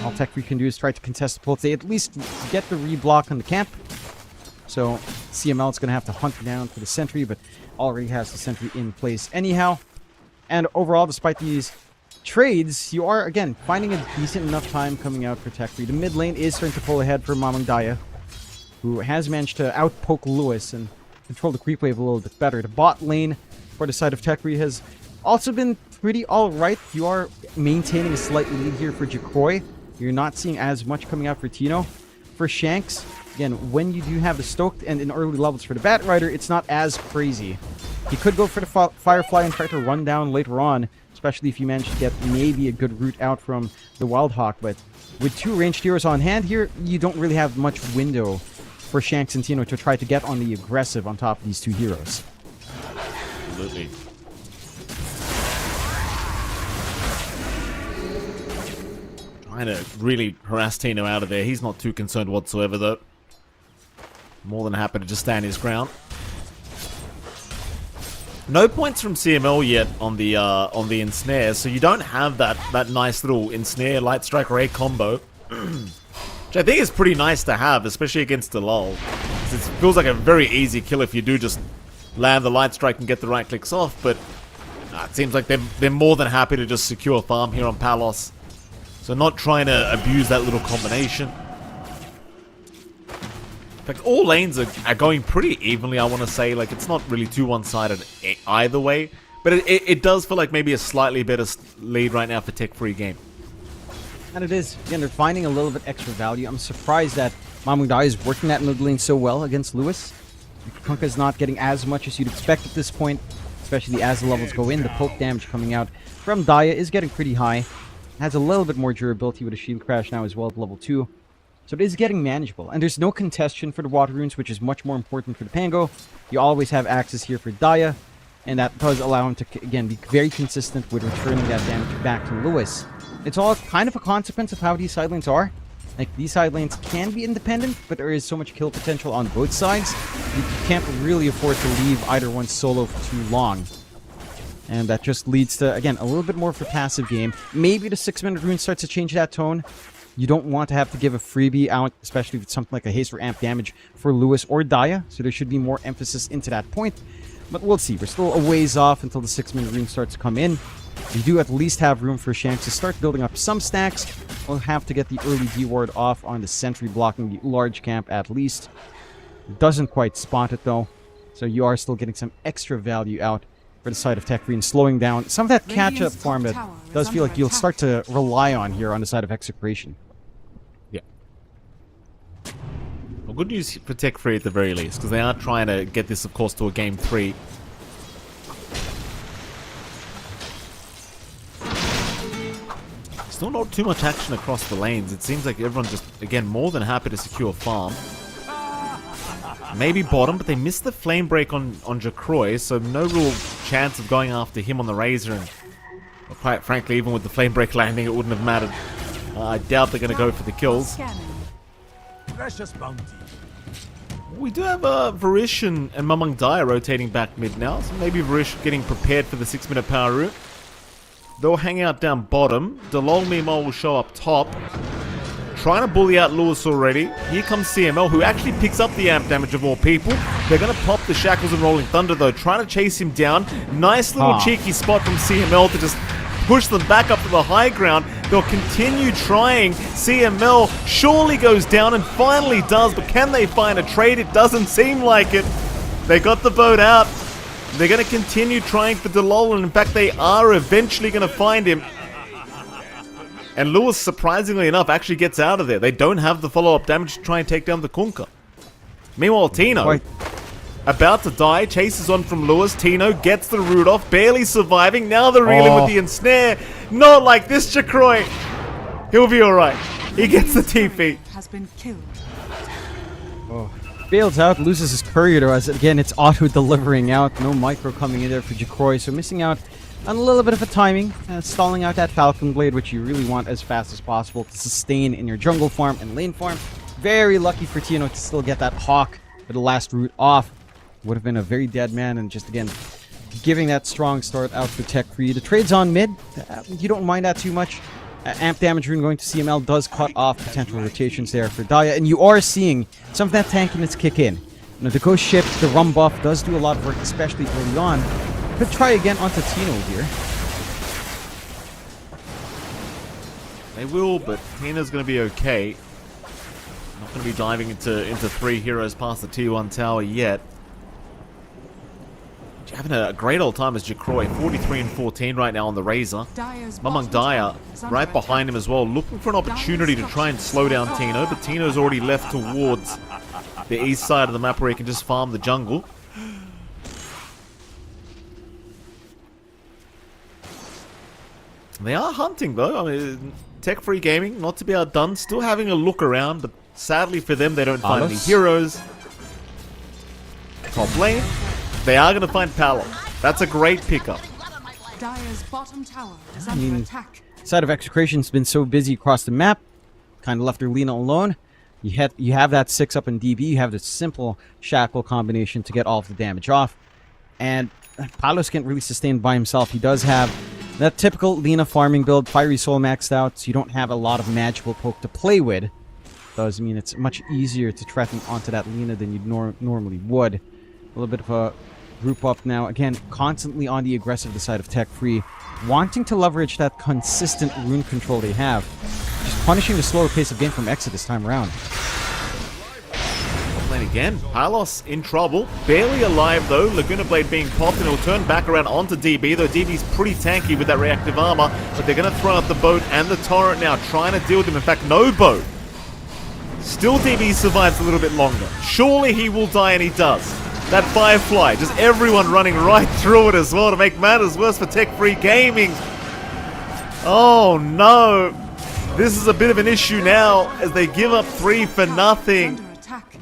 All Tech3 can do is try to contest the pulse. They at least get the reblock on the camp. So CML is going to have to hunt down for the sentry, but already has the sentry in place anyhow. And overall, despite these trades, you are, again, finding a decent enough time coming out for Tech3. The mid lane is starting to pull ahead for Mamang Daya, who has managed to outpoke Lewis and control the creep wave a little bit better. The bot lane for the side of Tech3 has also been pretty alright. You are maintaining a slight lead here for Jacroy. You're not seeing as much coming out for Tino. For Shanks, again, when you do have the stoked and in early levels for the Bat Rider, it's not as crazy. He could go for the Firefly and try to run down later on, especially if you manage to get maybe a good route out from the Wild Hawk. But with 2 ranged heroes on hand here, you don't really have much window for Shanks and Tino to try to get on the aggressive on top of these 2 heroes. Absolutely. Trying to really harass Tino out of there. He's not too concerned whatsoever, though. More than happy to just stand his ground. No points from CML yet on the ensnare, so you don't have that nice little ensnare light strike array combo, which I think is pretty nice to have, especially against the lull. It feels like a very easy kill if you do just land the light strike and get the right clicks off. But it seems like they're more than happy to just secure farm here on Palos, so not trying to abuse that little combination. In fact, all lanes are going pretty evenly, I want to say. Like, it's not really too one-sided either way. But it does feel like maybe a slightly better lead right now for Tech3 game. And it is. Again, they're finding a little bit extra value. I'm surprised that Mamang Daya is working that mid lane so well against Lewis. Kunkka is not getting as much as you'd expect at this point, especially as the levels go in. The poke damage coming out from Daya is getting pretty high. Has a little bit more durability with a shield crash now as well at level 2. So it is getting manageable. And there's no contestation for the water runes, which is much more important for the Pango. You always have access here for Daya. And that does allow him to, again, be very consistent with returning that damage back to Lewis. It's all kind of a consequence of how these side lanes are. Like, these side lanes can be independent, but there is so much kill potential on both sides. You can't really afford to leave either one solo for too long. And that just leads to, again, a little bit more of a passive game. Maybe the 6-minute rune starts to change that tone. You don't want to have to give a freebie out, especially with something like a haste or amp damage for Lewis or Daya. So there should be more emphasis into that point. But we'll see. We're still a ways off until the 6-minute rune starts to come in. We do at least have room for Shanks to start building up some stacks. We'll have to get the early D-ward off on the sentry blocking the large camp at least. Doesn't quite spot it though. So you are still getting some extra value out for the side of Tech Free and slowing down some of that catch-up farm that does feel like you'll start to rely on here on the side of Execration. Yeah. Well, good news for Tech Free at the very least, because they are trying to get this, of course, to a Game 3. Still not too much action across the lanes. It seems like everyone's just, again, more than happy to secure farm. Maybe bottom, but they missed the flame break on Jacroy, so no real chance of going after him on the Razor. And well, quite frankly, even with the flame break landing, it wouldn't have mattered. I doubt they're going to go for the kills. Precious bounty. We do have Varish and Mamang Daya rotating back mid now, so maybe Varish getting prepared for the 6-minute power route. They'll hang out down bottom. Delol Mimo will show up top. Trying to bully out Lewis already. Here comes CML, who actually picks up the amp damage of all people. They're going to pop the Shackles and Rolling Thunder, though. Trying to chase him down. Nice little cheeky spot from CML to just push them back up to the high ground. They'll continue trying. CML surely goes down and finally does, but can they find a trade? It doesn't seem like it. They got the boat out. They're going to continue trying for Delol, and in fact, they are eventually going to find him. And Lewis, surprisingly enough, actually gets out of there. They don't have the follow-up damage to try and take down the Kunkka. Meanwhile, Tino, about to die, chases on from Lewis. Tino gets the root off, barely surviving. Now they're reeling with the ensnare. Not like this, Jacroy. He'll be alright. He gets the TP. Has been killed. Bails out, loses his courier though, as again it's auto-delivering out. No micro coming in there for Jacroy, so missing out on a little bit of a timing. Stalling out that Falcon Blade, which you really want as fast as possible to sustain in your jungle farm and lane farm. Very lucky for Tino to still get that Hawk for the last route off. Would have been a very dead man, and just again, giving that strong start out for Tech Free. The trade's on mid. You don't mind that too much. Amp damage rune going to CML does cut off potential rotations there for Daya, and you are seeing some of that tankiness kick in. You know, the Ghost Ship, the Rum buff does do a lot of work, especially early on. Could try again onto Tino here. They will, but Tino's going to be okay. Not going to be diving into 3 heroes past the T1 tower yet. Having a great old time as Jacroy, 43 and 14 right now on the Razor. Mamang Daya right behind him as well, looking for an opportunity to try and slow down Tino, but Tino's already left towards the east side of the map where he can just farm the jungle. They are hunting though. I mean, Tech Free Gaming, not to be outdone, still having a look around, but sadly for them, they don't find any heroes. Top lane. They are going to find Palos. That's a great pickup. Dire's bottom tower is under attack. Side of Execration's been so busy across the map, kind of left their Lina alone. You have that 6-up in DB, you have the simple Shackle combination to get all of the damage off. And Palos can't really sustain by himself. He does have that typical Lina farming build, Fiery Soul maxed out, so you don't have a lot of magical poke to play with. Does mean it's much easier to threaten onto that Lina than you normally would. A little bit of a group up now, again, constantly on the aggressive side of Tech Free, wanting to leverage that consistent rune control they have. Just punishing the slower pace of game from Exit this time around. Playing again, Palos in trouble, barely alive though, Laguna Blade being popped, and he'll turn back around onto DB, though DB's pretty tanky with that reactive armor, but they're going to throw out the boat and the torrent now, trying to deal with him. In fact, no boat. Still DB survives a little bit longer. Surely he will die, and he does. That Firefly, just everyone running right through it as well to make matters worse for Tech Free Gaming. Oh no. This is a bit of an issue now as they give up 3 for nothing. Under attack.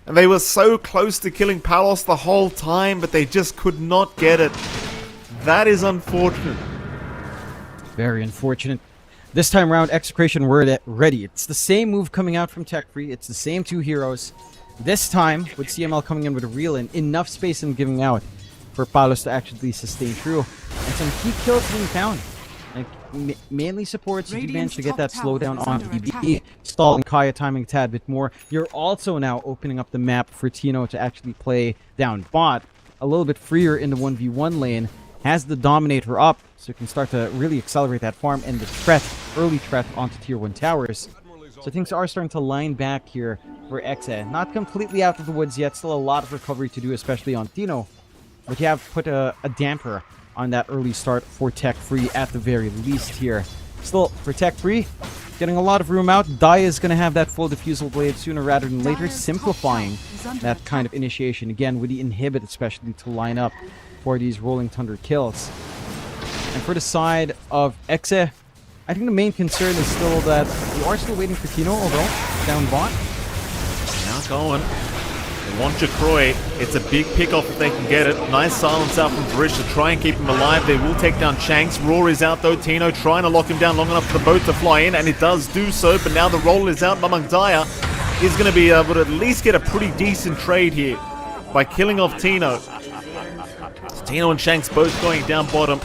And they were so close to killing Palos the whole time, but they just could not get it. That is unfortunate. Very unfortunate. This time around, Execration were ready. It's the same move coming out from Tech Free. It's the same 2 heroes. This time, with CML coming in with a reel and enough space and giving out for Palos to actually sustain through. And some key kills being found. Like, mainly supports, you do manage to get that slowdown on DB, stalling Kaya timing a tad bit more. You're also now opening up the map for Tino to actually play down bot a little bit freer in the 1v1 lane. Has the Dominator up, so you can start to really accelerate that farm and the threat, early threat onto tier 1 towers. So things are starting to line back here for Exe. Not completely out of the woods yet, still a lot of recovery to do, especially on Tino. But you have put a damper on that early start for Tech Free at the very least here. Still, for Tech Free, getting a lot of room out. Daya is going to have that full diffusal blade sooner rather than later, simplifying that kind of initiation. Again, with the inhibit especially to line up for these Rolling Thunder kills. And for the side of Exe, I think the main concern is still that you are still waiting for Tino, although down bot. Now going. They want Jacroy. It's a big pick-off if they can get it. Nice silence out from Varish to try and keep him alive. They will take down Shanks. Roar is out though. Tino trying to lock him down long enough for the boat to fly in, and it does do so. But now the roll is out. Mamang Daya is going to be able to at least get a pretty decent trade here by killing off Tino. So Tino and Shanks both going down bottom.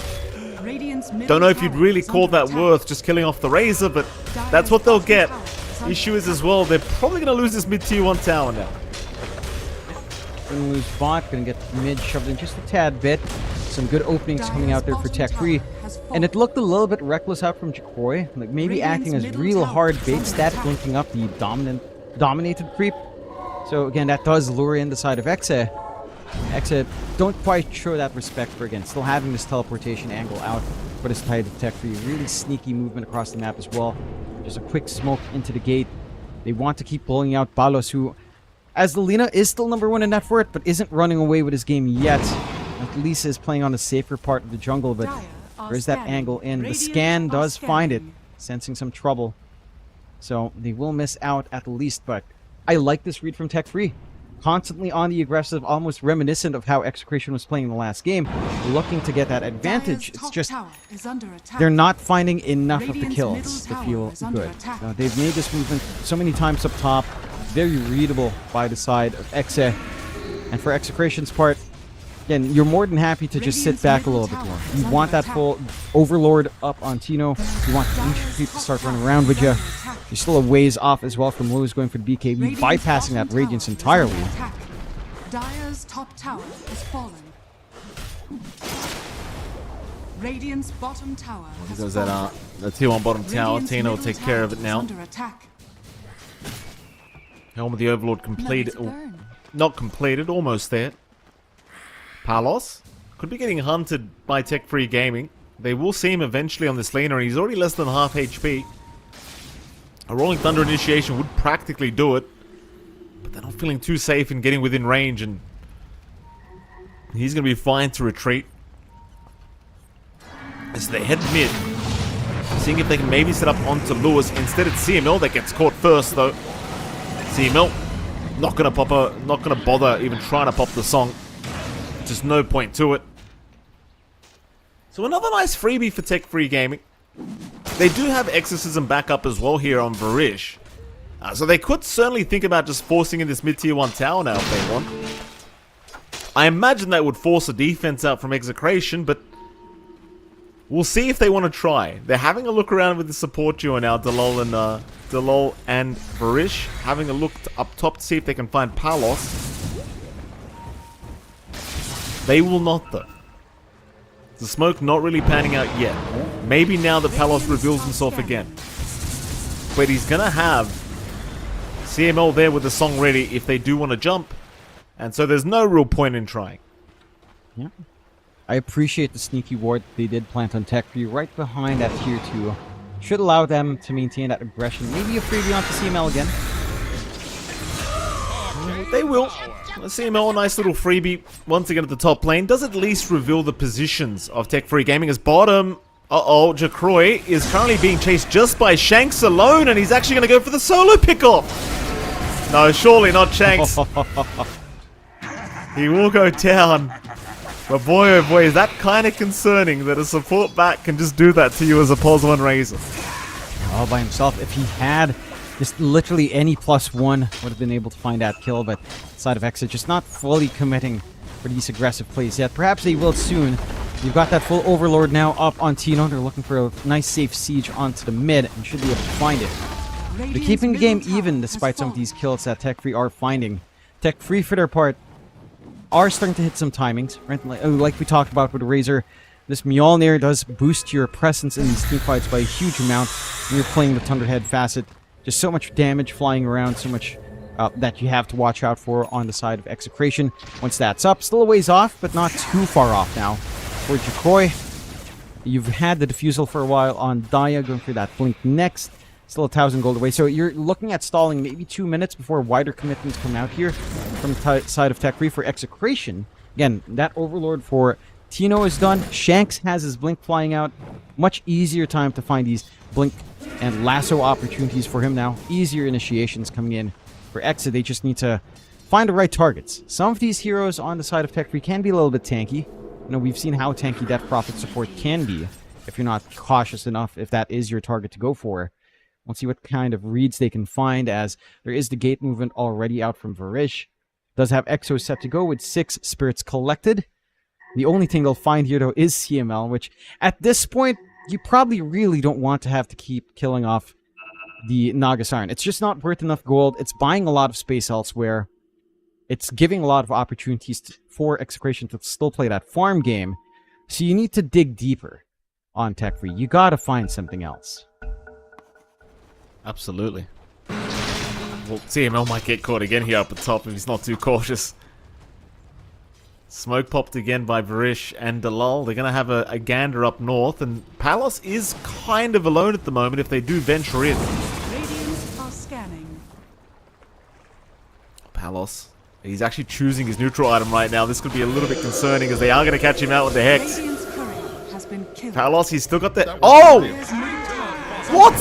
Don't know if you'd really call that worth just killing off the Razor, but that's what they'll get. Issue is as well, they're probably going to lose this mid-tier 1 tower now. Gonna lose bot, gonna get mid shoved in just a tad bit. Some good openings coming out there for Tech Free. And it looked a little bit reckless out from Jacroy, like maybe acting as real hard bait stat, linking up the dominated creep. So again, that does lure in the side of Exe. Exe don't quite show that respect for, again, still having this teleportation angle out for this side of Tech Free. Really sneaky movement across the map as well. Just a quick smoke into the gate. They want to keep pulling out Palos, who, as the Lina, is still number 1 in net for it, but isn't running away with his game yet. At least is playing on the safer part of the jungle, but there's that angle in. The scan does find it, sensing some trouble. So they will miss out at least, but I like this read from Tech Free. Constantly on the aggressive, almost reminiscent of how Execration was playing in the last game, looking to get that advantage. It's just they're not finding enough of the kills to feel good. They've made this movement so many times up top, very readable by the side of Exe. And for Execration's part, again, you're more than happy to just sit back a little bit more. You want that full Overlord up on Tino. You want the ancient creep to start running around with you. You're still a ways off as well from Lewis going for the BKB, bypassing that Radiance entirely. Dire's top tower has fallen. Radiant's bottom tower has Goes that the tier 1 bottom tower. Radiant's Tino will middle take tower care of it is now. under attack. Helm of the Overlord completed. Not completed, almost there. Palos could be getting hunted by Tech Free Gaming. They will see him eventually on this laner, and he's already less than half HP. A Rolling Thunder initiation would practically do it, but they're not feeling too safe in getting within range, and he's going to be fine to retreat. As they head mid, seeing if they can maybe set up onto Lewis. Instead, it's CML that gets caught first, though. CML not going to bother even trying to pop the song. Just no point to it. So another nice freebie for Tech Free Gaming. They do have Exorcism backup as well here on Varish. So they could certainly think about just forcing in this mid-tier 1 tower now if they want. I imagine that would force a defense out from Execration, but we'll see if they want to try. They're having a look around with the support duo now, Delol and Varish. Having a look up top to see if they can find Palos. They will not, though. The smoke not really panning out yet. Maybe now that Palos reveals himself again. But he's going to have CML there with the song ready if they do want to jump. And so there's no real point in trying. Yeah. I appreciate the sneaky ward they did plant on Tech Free right behind that tier 2. Should allow them to maintain that aggression. Maybe a freebie onto CML again. They will. CML, a nice little freebie once again at the top lane. Does at least reveal the positions of Tech Free Gaming as bottom. Uh-oh, Jacroy is currently being chased just by Shanks alone, and he's actually going to go for the solo pick-off. No, surely not Shanks. He will go down. But boy, oh boy, is that kind of concerning that a support back can just do that to you as a POS 1 Razor. All by himself. If he had just literally any +1, would have been able to find that kill, but side of Exit just not fully committing for these aggressive plays yet. Perhaps they will soon. You've got that full Overlord now up on Tino. They're looking for a nice safe siege onto the mid and should be able to find it. They're keeping the game even despite some of these kills that Tech Free are finding. Tech Free, for their part, are starting to hit some timings, right? Like we talked about with the Razor, this Mjolnir does boost your presence in these teamfights by a huge amount when you're playing the Thunderhead facet. Just so much damage flying around, so much that you have to watch out for on the side of Execration. Once that's up, still a ways off, but not too far off now. For Jacroy, you've had the Diffusal for a while on Daya, going for that Blink next. Still 1,000 gold away. So you're looking at stalling maybe 2 minutes before wider commitments come out here from the side of Tech Free for Execration. Again, that Overlord for Tino is done. Shanks has his Blink flying out. Much easier time to find these Blink and lasso opportunities for him now. Easier initiations coming in for Exit. They just need to find the right targets. Some of these heroes on the side of Tech Free can be a little bit tanky. You know, we've seen how tanky Death Prophet support can be if you're not cautious enough, if that is your target to go for. We'll see what kind of reads they can find, as there is the gate movement already out from Varish. Does have Exo set to go with 6 spirits collected. The only thing they'll find here, though, is CML, which at this point, you probably really don't want to have to keep killing off the Naga Siren. It's just not worth enough gold. It's buying a lot of space elsewhere. It's giving a lot of opportunities for Execration to still play that farm game. So you need to dig deeper on Tech Free. You gotta find something else. Absolutely. Well, CML might get caught again here up at top if he's not too cautious. Smoke popped again by Varish and Dalal. They're going to have a gander up north, and Palos is kind of alone at the moment if they do venture in. Radiants are scanning. Palos, he's actually choosing his neutral item right now. This could be a little bit concerning as they are going to catch him out with the Hex. Radiant's courier has been killed. Palos, he's still got the... Oh! What?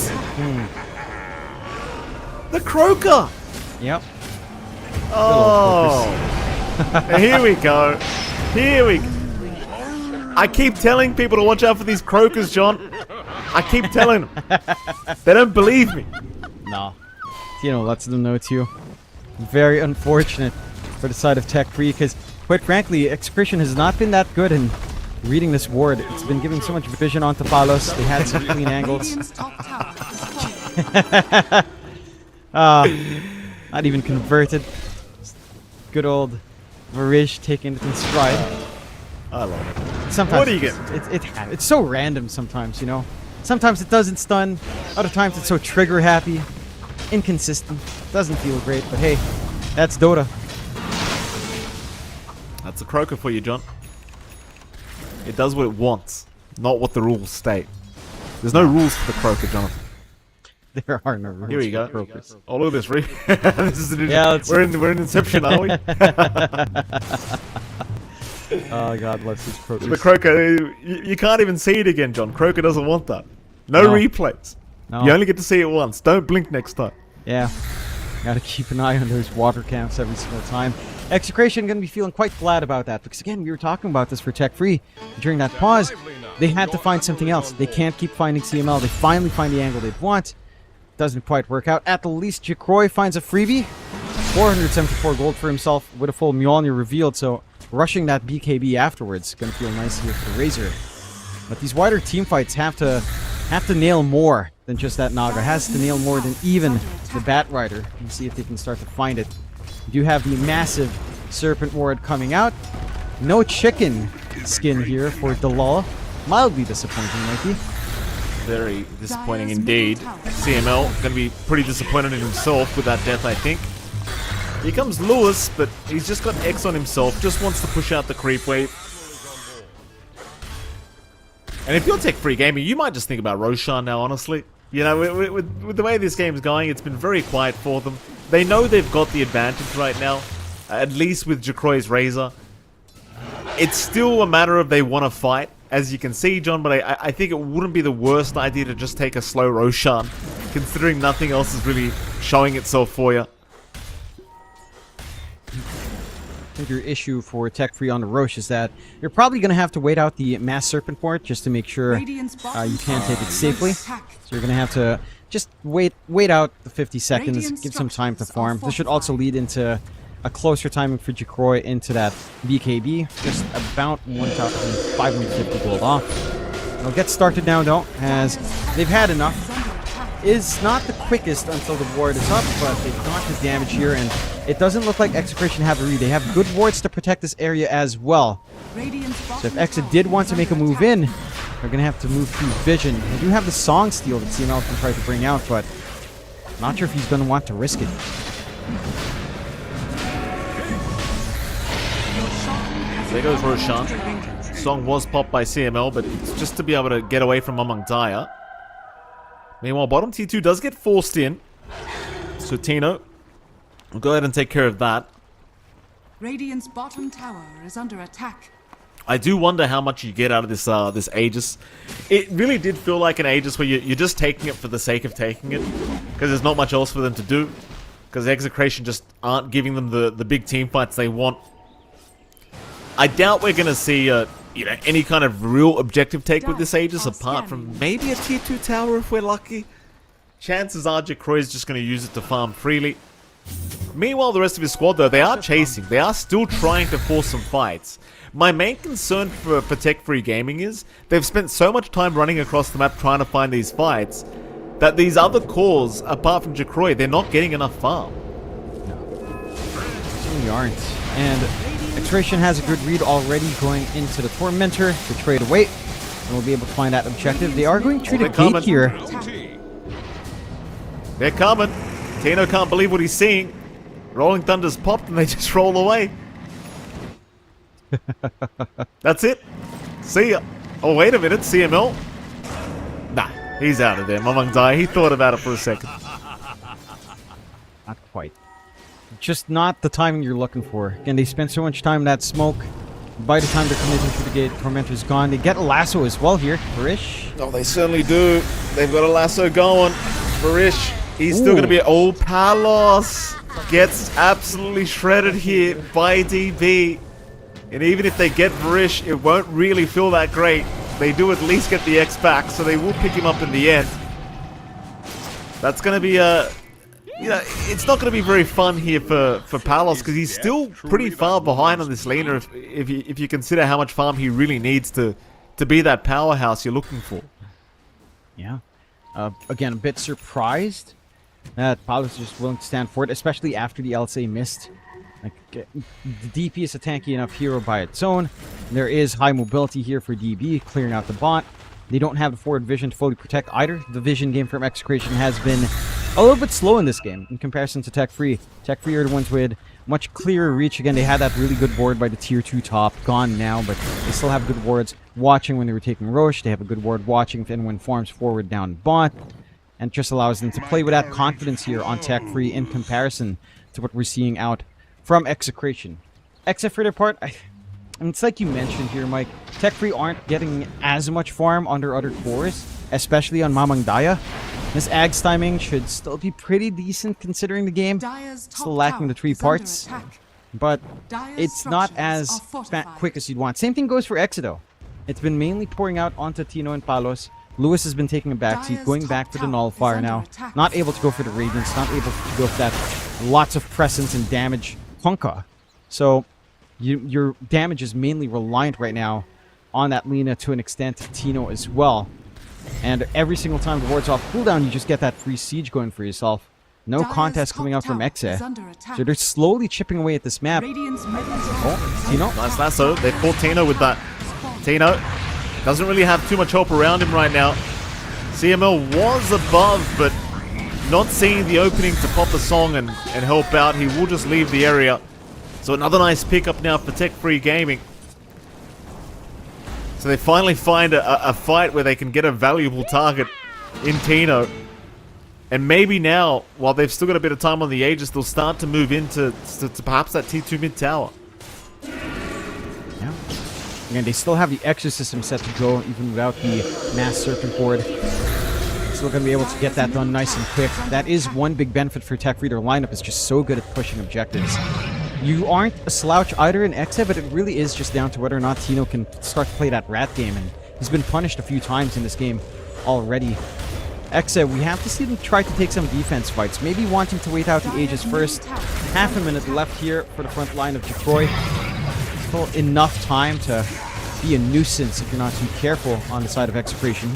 The Croaker! Yep. Oh! Here we go. Here we go. I keep telling people to watch out for these Croakers, John. I keep telling them. They don't believe me. No. Tino lets them know too. Very unfortunate for the side of Tech Free, because quite frankly, Execration has not been that good in reading this ward. It's been giving so much vision onto Palos. They had some clean angles. Radiant's top tower is falling. Not even converted. Just good old Varish taking it in stride. I love it. Sometimes What do you get? It's so random sometimes, you know. Sometimes it doesn't stun. Other times it's so trigger happy. Inconsistent. Doesn't feel great, but hey, that's Dota. That's a Croaker for you, John. It does what it wants, not what the rules state. There's no rules for the Croaker, Jonathan. There are no rules. Here we go. for Crocus. Oh, look at this. This is an Yeah, we're in Inception, are we? Oh, God bless these Crocus. The Croaker, you can't even see it again, John. Croaker doesn't want that. No replays. No. You only get to see it once. Don't blink next time. Yeah. Gotta keep an eye on those water camps every single time. Execration gonna be feeling quite glad about that, because again, we were talking about this for Tech Free. During that pause, they had to find something else. They can't keep finding CML. They finally find the angle they'd want. Doesn't quite work out. At the least, Jacroy finds a freebie. 474 gold for himself with a full Mjolnir revealed, so rushing that BKB afterwards gonna feel nice here for the Razor. But these wider team fights have to nail more than just that Naga. Has to nail more than even the Bat Rider. And see if they can start to find it. You do have the massive Serpent Ward coming out. No chicken skin here for Dalal. Mildly disappointing, Mikey. Very disappointing indeed. CML going to be pretty disappointed in himself with that death, I think. Here comes Lewis, but he's just got X on himself. Just wants to push out the creep wave. And if you're Tech Free Gaming, you might just think about Roshan now, honestly. You know, with the way this game is going, it's been very quiet for them. They know they've got the advantage right now, at least with Jacroy's Razor. It's still a matter of they want to fight, as you can see, John, but I think it wouldn't be the worst idea to just take a slow Roshan, considering nothing else is really showing itself for you. I think your issue for Tech Free on the Roche is that you're probably going to have to wait out the Mass Serpent port just to make sure you can take it safely. So you're going to have to just wait out the 50 seconds, give some time to farm. This should also lead into a closer timing for Jacroy into that BKB, just about 1,550 gold off. It'll get started now though, as they've had enough. Is not the quickest until the ward is up, but they've got his damage here, and it doesn't look like Execration have a read. They have good wards to protect this area as well. So if Exa did want to make a move in, they're going to have to move through Vision. They do have the Song Steal that CML can try to bring out, but not sure if he's going to want to risk it. There goes Roshan. Song was popped by CML, but it's just to be able to get away from Among Daya. Meanwhile, bottom T2 does get forced in. So Tino will go ahead and take care of that. Radiant's bottom tower is under attack. I do wonder how much you get out of this this Aegis. It really did feel like an Aegis where you're just taking it for the sake of taking it, because there's not much else for them to do. Because Execration just aren't giving them the big team fights they want. I doubt we're going to see any kind of real objective take with this Aegis, apart from maybe a tier 2 tower if we're lucky. Chances are Jacroy is just going to use it to farm freely. Meanwhile, the rest of his squad, though, they are chasing. They are still trying to force some fights. My main concern for Tech Free Gaming is they've spent so much time running across the map trying to find these fights that these other cores, apart from Jacroy, they're not getting enough farm. No. Certainly aren't. And Execration has a good read already going into the Tormentor to trade away, and we'll be able to find that objective. They are going to treat a gate here. They're coming. Tino can't believe what he's seeing. Rolling Thunder's popped and they just roll away. That's it. See ya. Oh, wait a minute. CML? Nah, he's out of there. Mamang Dai, he thought about it for a second. Not quite. Just not the timing you're looking for. Again, they spend so much time in that smoke. By the time they're coming through the gate, Tormentor's gone. They get a lasso as well here. Barish. Oh, they certainly do. They've got a lasso going. Barish, he's still going to be... Oh, Palos gets absolutely shredded here by DB. And even if they get Barish, it won't really feel that great. They do at least get the X back, so they will pick him up in the end. That's going to be a... it's not going to be very fun here for Palos, because he's still pretty far behind on this laner if you consider how much farm he really needs to be that powerhouse you're looking for. Yeah. Again, a bit surprised that Palos is just willing to stand for it, especially after the LSA missed. Like, the DP is a tanky enough hero by its own. There is high mobility here for DB, clearing out the bot. They don't have the forward vision to fully protect either. The vision game from Execration has been a little bit slow in this game in comparison to Tech Free. Tech Free are the ones with much clearer reach. Again, they had that really good ward by the tier 2 top, gone now, but they still have good wards watching when they were taking Roche. They have a good ward watching if anyone farms forward down bot, and just allows them to play with that confidence here on Tech Free in comparison to what we're seeing out from Execration. Except for their part, and it's like you mentioned here, Mike, Tech Free aren't getting as much farm under other cores, especially on Mamang Daya. This Ag's timing should still be pretty decent considering the game. Still lacking the 3 parts, but it's not as quick as you'd want. Same thing goes for Exido. It's been mainly pouring out onto Tino and Palos. Lewis has been taking a backseat, going back for the Nullifier now. Not able to go for the Radiance, not able to go for that lots of presence and damage Honka. So your damage is mainly reliant right now on that Lina, to an extent Tino as well. And every single time the ward's off cooldown, you just get that free siege going for yourself. No contest coming out from Exe. So they're slowly chipping away at this map. Oh, Tino. Nice lasso. They fought Tino with that. Tino doesn't really have too much help around him right now. CML was above, but not seeing the opening to pop a song and help out. He will just leave the area. So another nice pickup now for Tech Free Gaming. So they finally find a fight where they can get a valuable target in Tino. And maybe now, while they've still got a bit of time on the Aegis, they'll start to move into to perhaps that T2 mid tower. Yeah. Again, they still have the Exorcism set to go, even without the Mass Serpent board. Still going to be able to get that done nice and quick. That is one big benefit for Tech Free. Their lineup is just so good at pushing objectives. You aren't a slouch either in Exa, but it really is just down to whether or not Tino can start to play that rat game, and he's been punished a few times in this game already. Exa, we have to see them try to take some defense fights, maybe wanting to wait out the Aegis first. Half a minute left here for the front line of Jacroy. Still enough time to be a nuisance if you're not too careful on the side of Execration.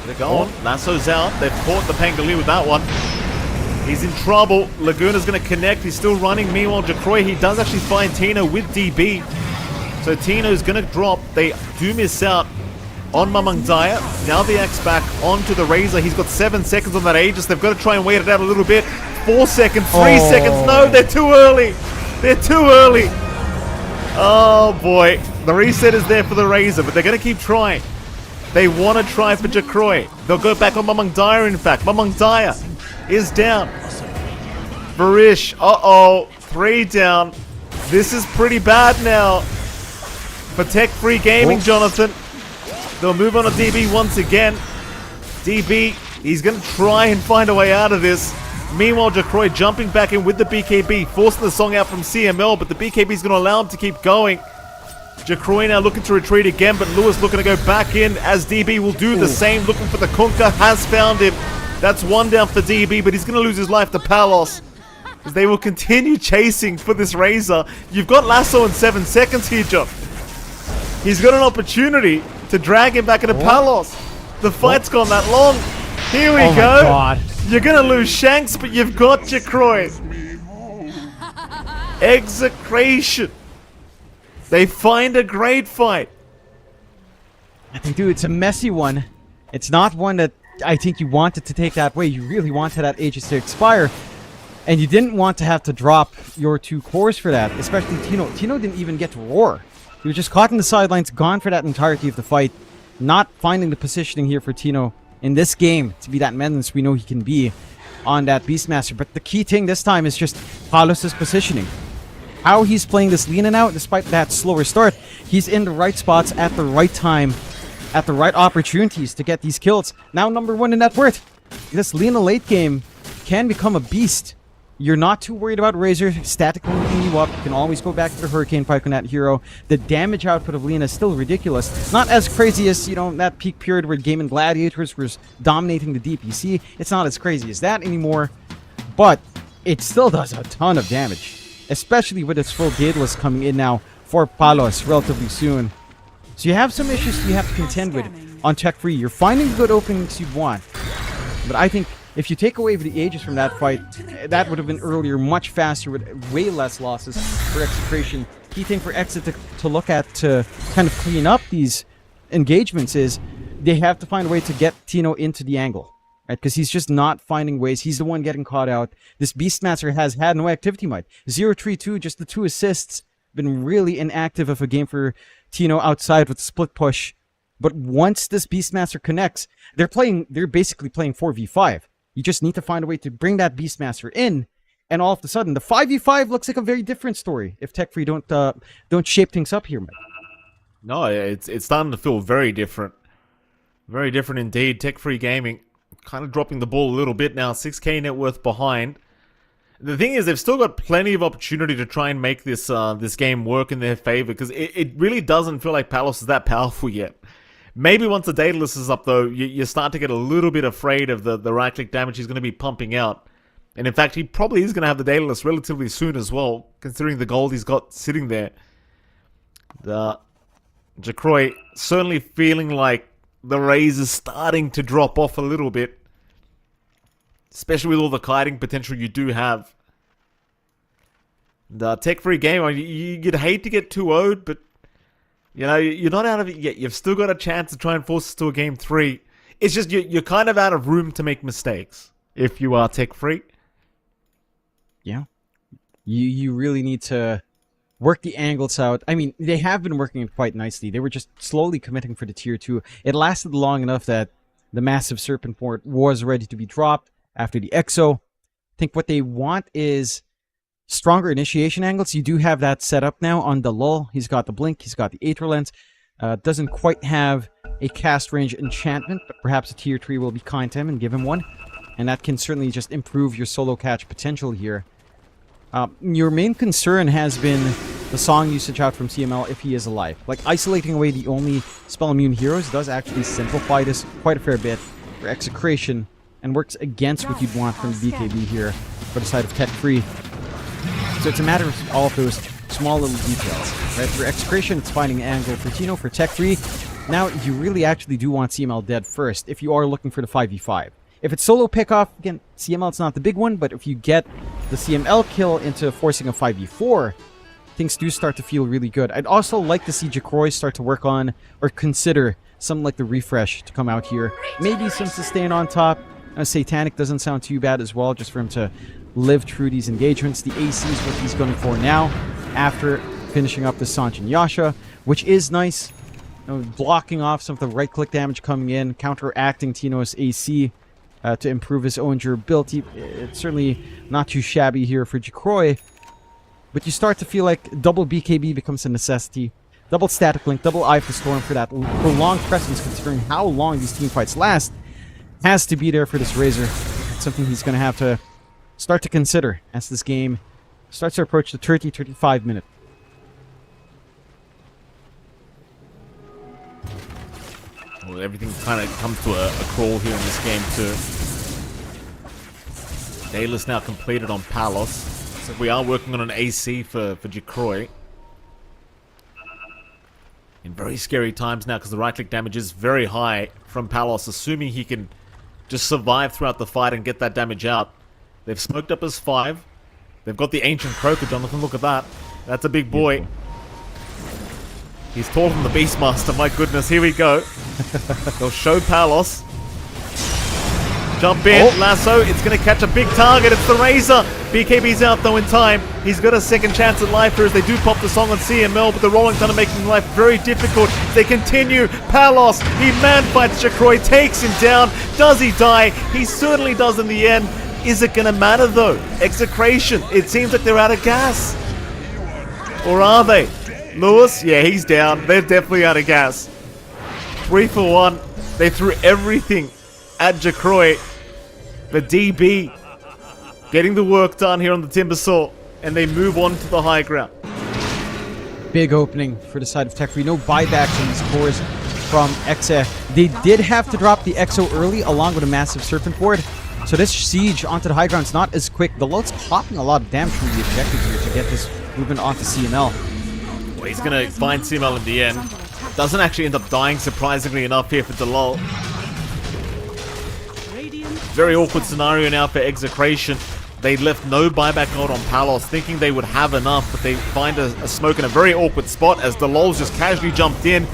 They're going. Lasso's out. They've caught the Pangoli with that one. He's in trouble. Laguna's going to connect. He's still running. Meanwhile, Jacroy, he does actually find Tino with DB. So Tino's going to drop. They do miss out on Mamang Daya. Now the X back onto the Razor. He's got 7 seconds on that Aegis. They've got to try and wait it out a little bit. 4 seconds, 3 seconds. No, they're too early. They're too early. Oh, boy. The reset is there for the Razor, but they're going to keep trying. They want to try for Jacroy. They'll go back on Mamang Daya, in fact. Mamang Daya is down. Barish, uh-oh. 3 down. This is pretty bad now for Tech Free Gaming, Jonathan. They'll move on to DB once again. DB, he's going to try and find a way out of this. Meanwhile, Jacroy jumping back in with the BKB, forcing the song out from CML, but the BKB is going to allow him to keep going. Jacroy now looking to retreat again, but Lewis looking to go back in as DB will do the same, looking for the Kunkka, has found him. That's 1 down for DB, but he's going to lose his life to Palos, as they will continue chasing for this Razor. You've got Lasso in 7 seconds here, John. He's got an opportunity to drag him back into Palos. The fight's gone that long. Here we go. God. You're going to lose Shanks, but you've got Jacroy. Execration. They find a great fight. I think, dude, it's a messy one. It's not one that I think you wanted to take that way. You really wanted that Aegis to expire. And you didn't want to have to drop your 2 cores for that, especially Tino. Tino didn't even get to roar. He was just caught in the sidelines, gone for that entirety of the fight. Not finding the positioning here for Tino in this game to be that menace we know he can be on that Beastmaster. But the key thing this time is just Palos' positioning. How he's playing this Lina now, despite that slower start, he's in the right spots at the right time, at the right opportunities to get these kills. Now #1 in net worth. This Lina late game can become a beast. You're not too worried about Razor statically moving you up. You can always go back to the Hurricane Pike on that hero. The damage output of Lina is still ridiculous. Not as crazy as, you know, that peak period where Game and Gladiators was dominating the DPC. It's not as crazy as that anymore, but it still does a ton of damage. Especially with its full Daedalus coming in now for Palos relatively soon. So you have some issues you have to contend with on Tech Free. You're finding the good openings you want. But I think if you take away the Aegis from that fight, that would have been earlier, much faster, with way less losses for Execration. Key thing for Exit to look at to kind of clean up these engagements is they have to find a way to get Tino into the angle. Right, because he's just not finding ways. He's the one getting caught out. This Beastmaster has had no activity might. 0-3-2, just the 2 assists. Been really inactive of a game for Tino outside with the split push. But once this Beastmaster connects, they're basically playing 4v5. You just need to find a way to bring that Beastmaster in, and all of a sudden, the 5v5 looks like a very different story if Tech Free don't shape things up here, man. No, it's starting to feel very different. Very different indeed. Tech Free Gaming kind of dropping the ball a little bit now. 6k net worth behind. The thing is, they've still got plenty of opportunity to try and make this this game work in their favor, because it really doesn't feel like Palos is that powerful yet. Maybe once the Daedalus is up, though, you start to get a little bit afraid of the right-click damage he's going to be pumping out. And in fact, he probably is going to have the Daedalus relatively soon as well, considering the gold he's got sitting there. The Jacroy certainly feeling like the Raze is starting to drop off a little bit. Especially with all the kiting potential you do have. The Tech Free game, you'd hate to get 2-0'd, but you know, you're not out of it yet. You've still got a chance to try and force us to a game 3. It's just you're kind of out of room to make mistakes if you are Tech Free. Yeah. You really need to work the angles out. I mean, they have been working it quite nicely. They were just slowly committing for the tier 2. It lasted long enough that the massive Serpent Port was ready to be dropped after the EXO. I think what they want is stronger initiation angles. You do have that set up now on the lull. He's got the blink, he's got the Aether Lens. Doesn't quite have a cast range enchantment, but perhaps a tier 3 will be kind to him and give him one. And that can certainly just improve your solo catch potential here. Your main concern has been the song usage out from CML if he is alive. Like, isolating away the only spell immune heroes does actually simplify this quite a fair bit for Execration, and works against what you'd want from the BKB here for the side of Tech Free. So it's a matter of all of those small little details, right? For Execration, it's finding an angle for Tino. For Tech Free, now you really actually do want CML dead first if you are looking for the 5v5. If it's solo pickoff, again, CML it's not the big one, but if you get the CML kill into forcing a 5v4, things do start to feel really good. I'd also like to see Jacroy start to work on or consider something like the refresh to come out here. Maybe some sustain on top. Satanic doesn't sound too bad as well, just for him to live through these engagements. The AC is what he's going for now, after finishing up the Sanch and Yasha, which is nice. Blocking off some of the right-click damage coming in, counteracting Tino's AC to improve his own durability. It's certainly not too shabby here for Jacroy, but you start to feel like double BKB becomes a necessity. Double Static Link, double Eye of the Storm for that prolonged presence, considering how long these team fights last, has to be there for this Razor. It's something he's going to have to start to consider as this game starts to approach the 30-35 minute. Well, everything kind of comes to a crawl here in this game too. Dayless now completed on Palos. So we are working on an AC for Jacroy. In very scary times now, because the right-click damage is very high from Palos, assuming he can just survive throughout the fight and get that damage out. They've smoked up his 5. They've got the Ancient Croaker, Jonathan. Look at that. That's a big boy. He's taller than the Beastmaster. My goodness, here we go. They'll show Palos. Jump in, lasso. It's going to catch a big target. It's the Razor. BKB's out though in time. He's got a second chance at life here as they do pop the song on CML, but the Rolling Thunder making life very difficult. They continue. Palos, he man-fights Jacroy, takes him down. Does he die? He certainly does in the end. Is it going to matter though? Execration. It seems like they're out of gas. Or are they? Lewis? Yeah, he's down. They're definitely out of gas. 3 for 1. They threw everything at Jacroy. The DB getting the work done here on the Timbersaw, and they move on to the high ground. Big opening for the side of Tech Free. No buybacks in these cores from Exe. They did have to drop the EXO early along with a massive Serpent Ward. So this siege onto the high ground is not as quick. The Lord's popping a lot of damage from the objectives here to get this movement onto CML. Well, he's going to find CML in the end. Doesn't actually end up dying, surprisingly enough, here for Delol. Very awkward scenario now for Execration. They left no buyback out on Palos, thinking they would have enough, but they find a smoke in a very awkward spot as Delol's just casually jumped in.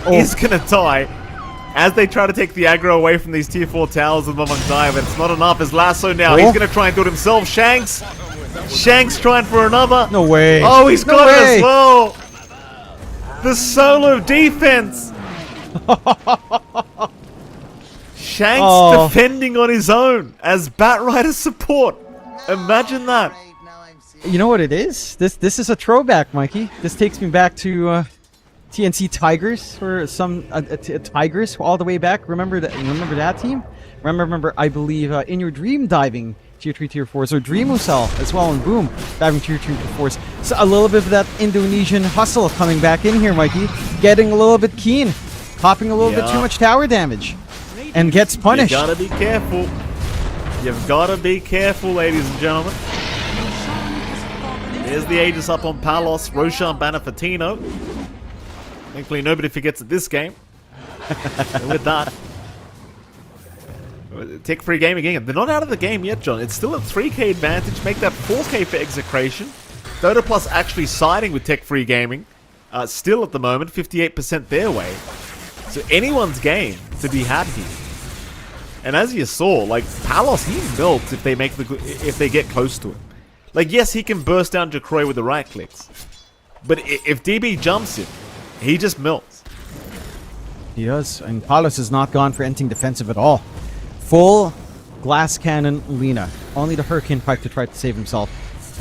He's going to die as they try to take the aggro away from these tier 4 towers of Mamang Dai, but it's not enough. As Lasso now, he's going to try and do it himself. Shanks trying for another. No way. Oh, he's got it as well. The solo defense. Shanks defending on his own as Batrider support. Imagine that. You know what it is? This is a throwback, Mikey. This takes me back to TNC Tigers, or some Tigers all the way back. Remember that? Remember that team? Remember? I believe in your dream diving tier 3, tier 4s, or Dreamusel as well, and boom, diving tier 3, tier 4s. So a little bit of that Indonesian hustle coming back in here, Mikey. Getting a little bit keen, popping a little bit too much tower damage, and gets punished. You gotta be careful. You've gotta be careful, ladies and gentlemen. There's the Aegis up on Palos. Roshan banner for Tino. Thankfully, nobody forgets it this game. With that, Tech Free game again. They're not out of the game yet, John. It's still a 3k advantage. Make that 4k for Execration. Dota Plus actually siding with Tech Free Gaming. Still at the moment, 58% their way. So anyone's game to be had here. And as you saw, like Palos, he melts if they get close to him. Like, yes, he can burst down Jacroy with the right clicks, but if DB jumps him, he just melts. He does, and Palos is not gone for anything defensive at all. Full glass cannon Lina. Only the Hurricane Pike to try to save himself.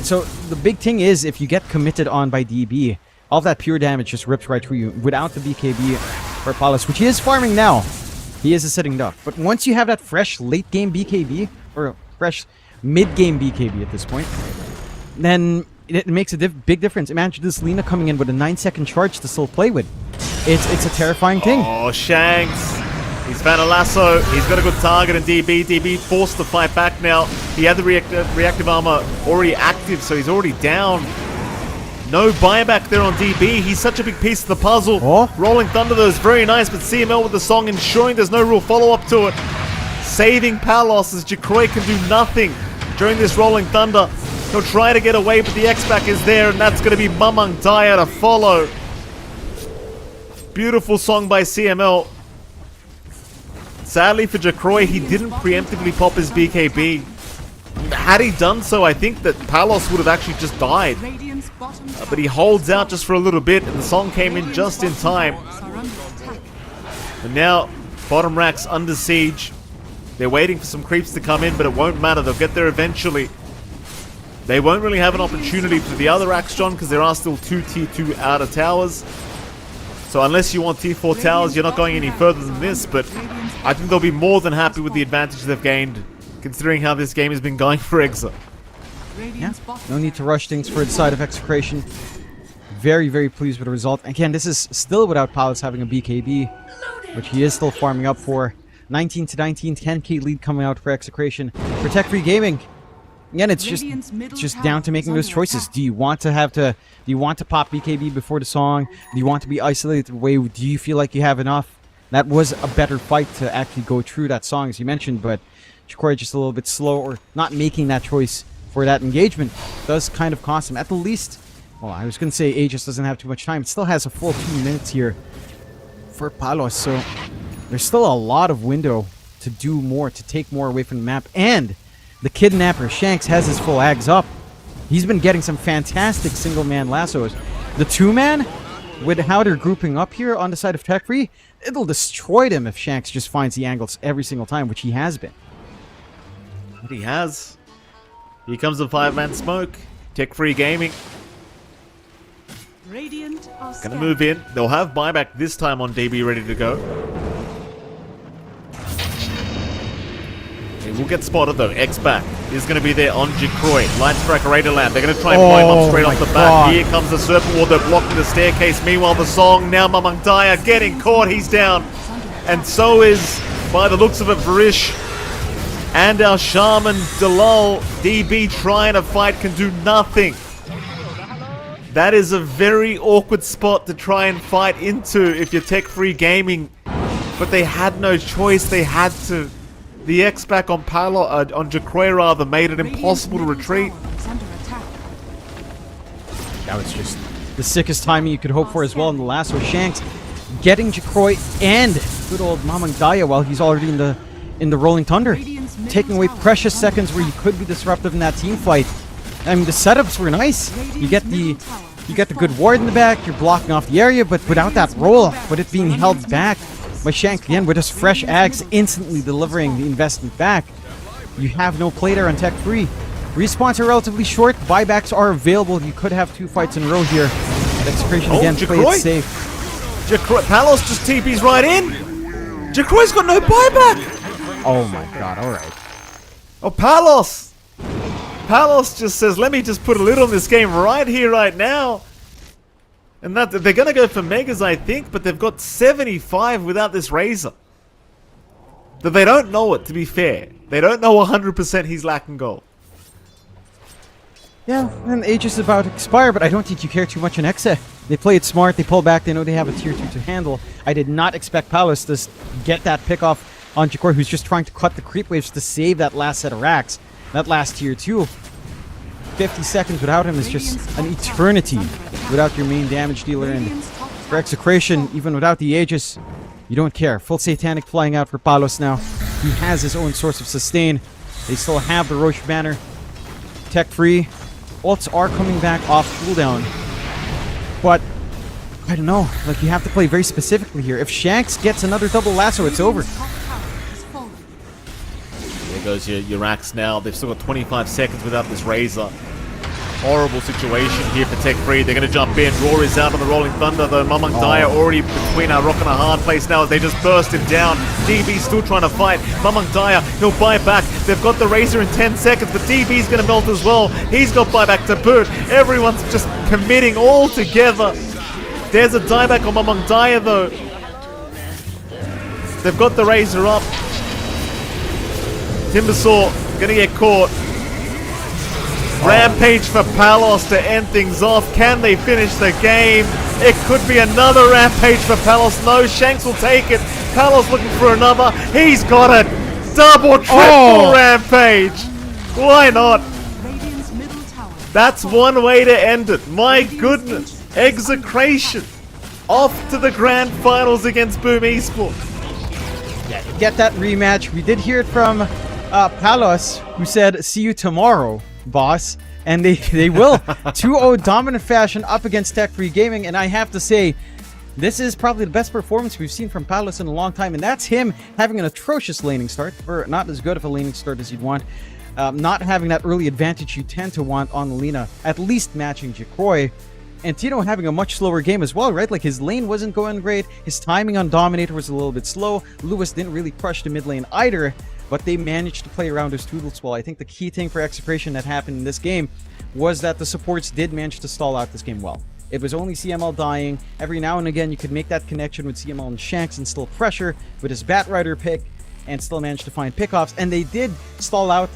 So the big thing is, if you get committed on by DB, all that pure damage just rips right through you without the BKB for Palos, which he is farming now. He is a sitting duck. But once you have that fresh late game BKB, or fresh mid game BKB at this point, then it makes a big difference. Imagine this Lina coming in with a 9-second charge to still play with. It's a terrifying thing. Oh, Shanks. He's found a lasso. He's got a good target in DB. DB forced to fight back now. He had the reactive armor already active, so he's already down. No buyback there on DB. He's such a big piece of the puzzle. Oh. Rolling Thunder, though, is very nice, but CML with the song ensuring there's no real follow-up to it. Saving Palos as Jacroy can do nothing during this Rolling Thunder. He'll try to get away, but the X-Back is there, and that's going to be Mamang Daya to follow. Beautiful song by CML. Sadly for Jacroy, he didn't preemptively pop his BKB. Had he done so, I think that Palos would have actually just died. But he holds out just for a little bit, and the song came in just in time. And now, bottom racks under siege. They're waiting for some creeps to come in, but it won't matter. They'll get there eventually. They won't really have an opportunity for the other racks, John, because there are still 2 Tier 2 outer towers. So unless you want Tier 4 towers, you're not going any further than this, but I think they'll be more than happy with the advantage they've gained, considering how this game has been going for Exa. Yeah, no need to rush things for the side of Execration. Very, very pleased with the result. Again, this is still without Palos having a BKB, which he is still farming up for. 19 to 19, 10k lead coming out for Execration. For Tech Free Gaming, again, it's just down to making those choices. Do you want to pop BKB before the song? Do you want to be isolated away? Do you feel like you have enough? That was a better fight to actually go through that song, as you mentioned, but Jacroy just a little bit slow, or not making that choice for that engagement does kind of cost him. At the least, well, I was going to say Aegis doesn't have too much time. It still has a full 2 minutes here for Palos, so there's still a lot of window to do more, to take more away from the map. And the Kidnapper, Shanks, has his full ags up. He's been getting some fantastic single-man lassos. The 2-man, with how they're grouping up here on the side of Tech Free, it'll destroy them if Shanks just finds the angles every single time, which he has been. But he has. Here comes the 5-man smoke. Tech Free Gaming. Gonna move in. They'll have buyback this time on DB ready to go. He will get spotted though. X-Back is going to be there on Jacroy. Light Strike Raiderland. They're going to try and blow him up straight off the bat. Here comes the Serpent Ward. They're blocking the staircase. Meanwhile, the song. Now Mamang Daya getting caught. He's down. And so is, by the looks of it, Varish. And our Shaman, Dalal. DB trying to fight, can do nothing. That is a very awkward spot to try and fight into if you're Tech Free Gaming. But they had no choice. They had to. The X-Back on on Jacroy rather made it impossible to retreat. That was just the sickest timing you could hope for as well in the lasso. Shanks getting Jacroy and good old Mamang Daya while he's already in the Rolling Thunder, taking away precious seconds where you could be disruptive in that team fight. I mean, the setups were nice. You get the good ward in the back. You're blocking off the area, but without that roll, with it being held back by Shank again with his fresh ags instantly delivering the investment back, you have no play there on Tech Free. Respawns are relatively short. Buybacks are available. You could have 2 fights in a row here. But Execration again play it safe. Jacroy, Palos just TP's right in. Jacroy's got no buyback. Oh my god! All right. Oh, Palos. Palos just says, "Let me just put a lid on this game right here, right now." And that they're going to go for Megas, I think, but they've got 75 without this Razor. That they don't know it, to be fair. They don't know 100% he's lacking gold. Yeah, and Aegis is about to expire, but I don't think you care too much in Exa. They play it smart, they pull back, they know they have a tier 2 to handle. I did not expect Palos to get that pick off on Jacroy, who's just trying to cut the creep waves to save that last set of racks. That last tier 2. 50 seconds without him is just an eternity without your main damage dealer. And for Execration, even without the Aegis, you don't care. Full Satanic flying out for Palos now. He has his own source of sustain. They still have the Roche banner. Tech Free. Ults are coming back off cooldown. But, I don't know. Like, you have to play very specifically here. If Shanks gets another double lasso, it's over. There goes your racks now. They've still got 25 seconds without this Razor. horrible situation here for Tech Free. They're going to jump in. Raw is out on the Rolling Thunder, though. Mamang Daya already between a rock and a hard place now as they just burst him down. DB still trying to fight. Mamang Daya, he'll buy back. They've got the Razor in 10 seconds, but DB's going to melt as well. He's got buyback to boot. Everyone's just committing all together. There's a dieback on Mamang Daya, though. They've got the Razor up. Timbersaw gonna get caught. Rampage for Palos to end things off. Can they finish the game? It could be another Rampage for Palos. No, Shanks will take it. Palos looking for another. He's got it. Double, triple Rampage. Why not? Radiant's middle tower. That's one way to end it. My goodness. Execration. Off to the grand finals against Boom Esports. Yeah, to get that rematch. We did hear it from Palos, who said, "See you tomorrow, boss." And they will. 2-0 dominant fashion up against Tech Free Gaming. And I have to say, this is probably the best performance we've seen from Palos in a long time. And that's him having an atrocious laning start, or not as good of a laning start as you'd want. Not having that early advantage you tend to want on Lina, at least matching Jacroy. And Tino having a much slower game as well, right? Like, his lane wasn't going great. His timing on Dominator was a little bit slow. Lewis didn't really crush the mid lane either, but they managed to play around his Toodles well. I think the key thing for Execration that happened in this game was that the supports did manage to stall out this game well. It was only CML dying. Every now and again, you could make that connection with CML and Shanks and still pressure with his Batrider pick and still manage to find pickoffs. And they did stall out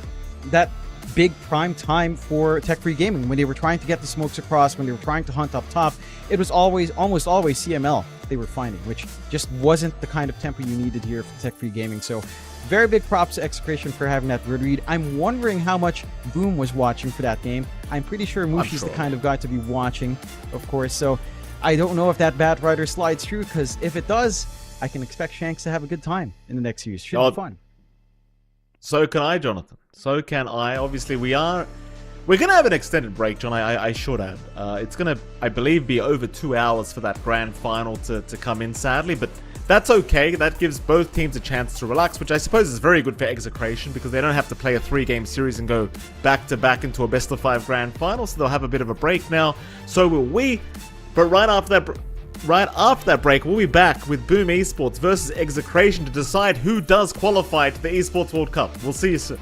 that big prime time for Tech Free Gaming when they were trying to get the smokes across, when they were trying to hunt up top. It was almost always CML they were finding, which just wasn't the kind of tempo you needed here for Tech Free Gaming. So very big props to Execration for having that good read. I'm wondering how much Boom was watching for that game. I'm pretty sure Mushi's the kind of guy to be watching, of course. So I don't know if that Batrider slides through, because if it does, I can expect Shanks to have a good time in the next series. Should be fun. So can I, Jonathan. So can I. Obviously, we're going to have an extended break, John. I should add. It's going to, I believe, be over 2 hours for that grand final to come in, sadly. But that's okay. That gives both teams a chance to relax, which I suppose is very good for Execration, because they don't have to play a 3-game series and go back-to-back into a best-of-5 grand final. So they'll have a bit of a break now. So will we. But right after that break, we'll be back with Boom Esports versus Execration to decide who does qualify to the Esports World Cup. We'll see you soon.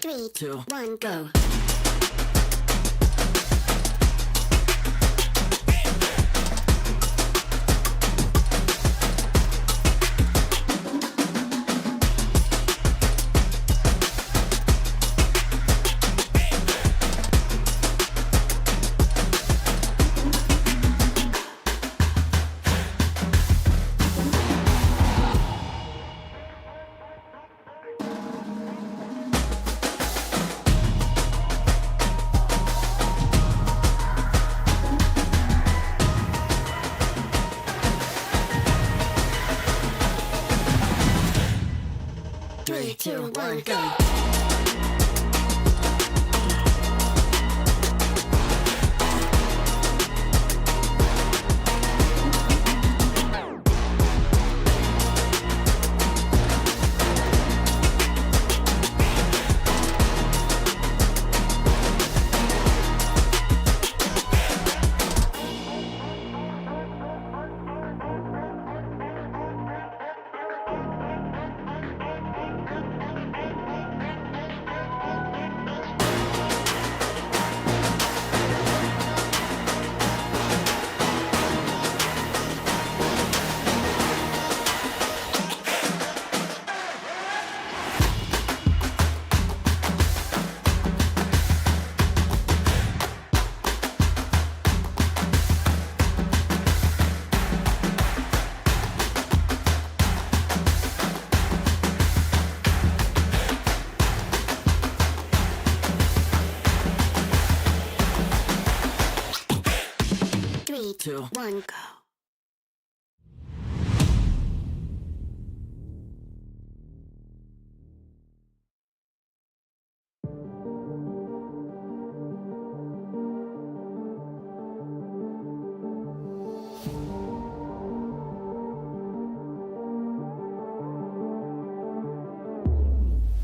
Three, two, one, go. Three, two, one, go. 3, 2, 1, go.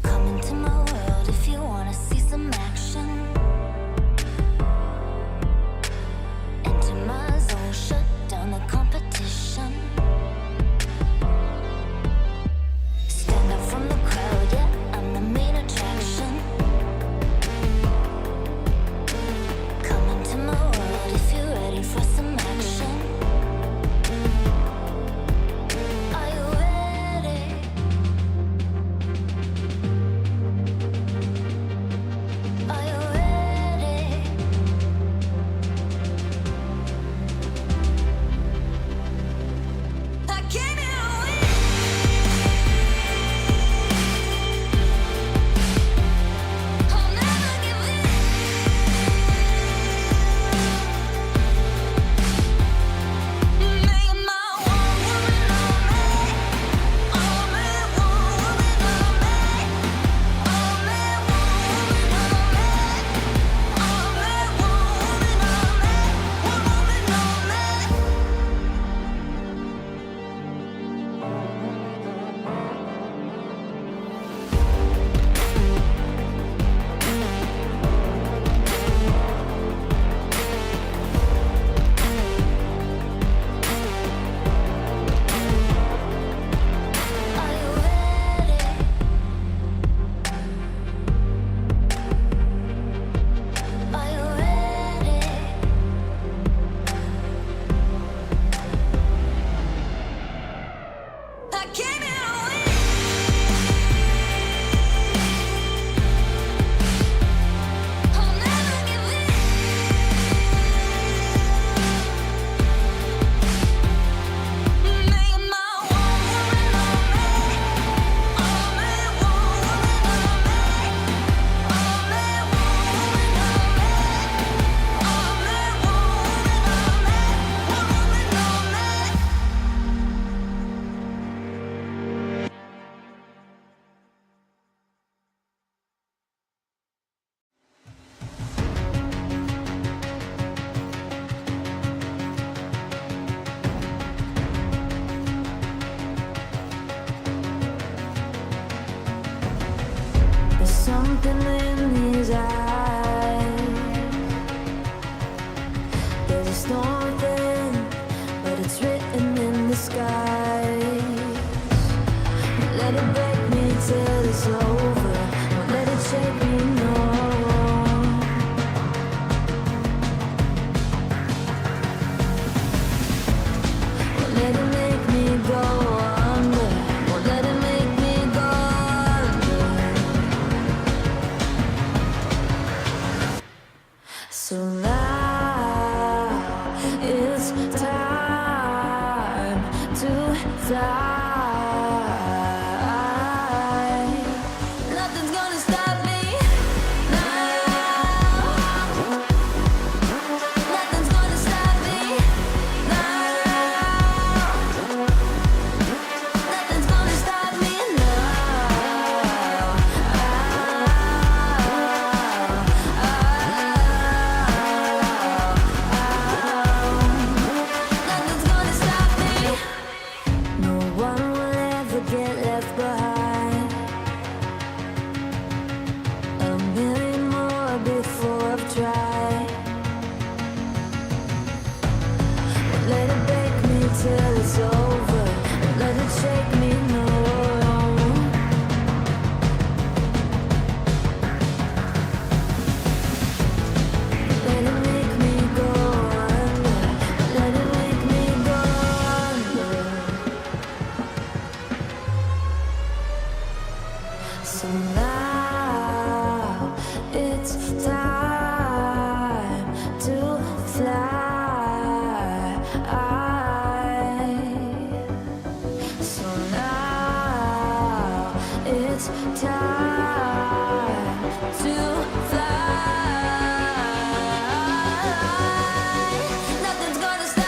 Come into my world if you wanna see some action. Enter my zone, shut down the competition. Stand out from the crowd, yeah, I'm the main attraction. Come into my world if you're ready for some action. Are you ready? Are you ready? I came here to win. I'll never give in. Make my one woman on me. Only one woman on me. Only one woman on me. Only one woman on me. One woman on me. Are you ready? Are you ready? I came here to win. I'll never give in. Make my one woman on me. Only one woman on me. Only one woman on me. Only one woman on me. One woman on me. There's something in his eyes. There's a storm within, but it's written in the skies. Let it break me till it's over. Won't let it shake me, no. Won't let it make me go under. Won't let it make me go under. So now it's time to fly. Nothing's gonna stop me now. Nothing's gonna stop me now. Nothing's gonna stop me now. Nothing's gonna stop me. No one will ever get left behind. A million more before I've tried. Won't let it break me till it's over. Won't let it shake me, no. Let it make me go under. Let it make me go under. So now it's time to fly. So now it's time to fly. Nothing's gonna stop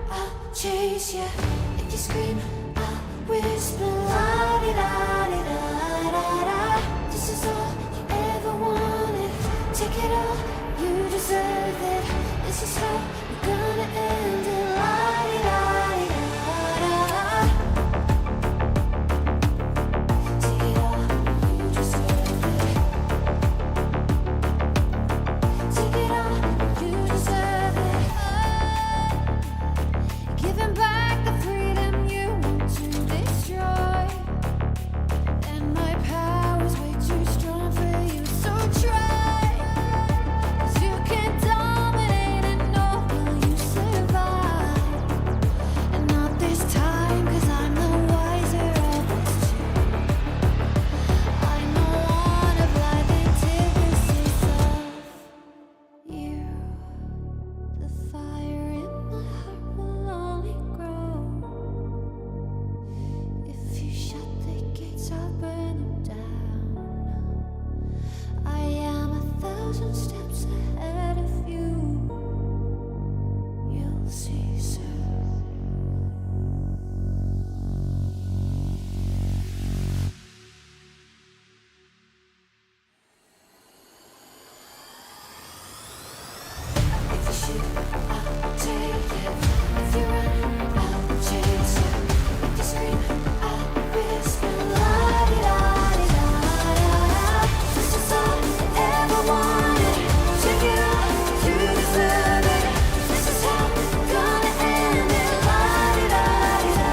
I'll chase you. If you scream, I'll whisper. La di da di da da da. This is all you ever wanted. Take it all, you deserve it. This is how we're gonna end it. La di da di da da. Take it all, you deserve it. Take it all, you deserve it. Giving back the freedom you want to destroy. And my power's way too strong for you, so try. 'Cause you can dominate and know will you survive. And not this time, 'cause I'm the wiser of us two. I'm the one of life antithesis of you. The fire in my heart will only grow. If you shut the gates, I'll burn them down. I am 1,000 steps ahead of you. You'll see soon. If you shoot, I'll take it. If you run, I'll chase you. If you scream, I'll whisper. La di da di da da. This is all I ever wanted. Take it all, you deserve it. This is how we're gonna end it. La di da di da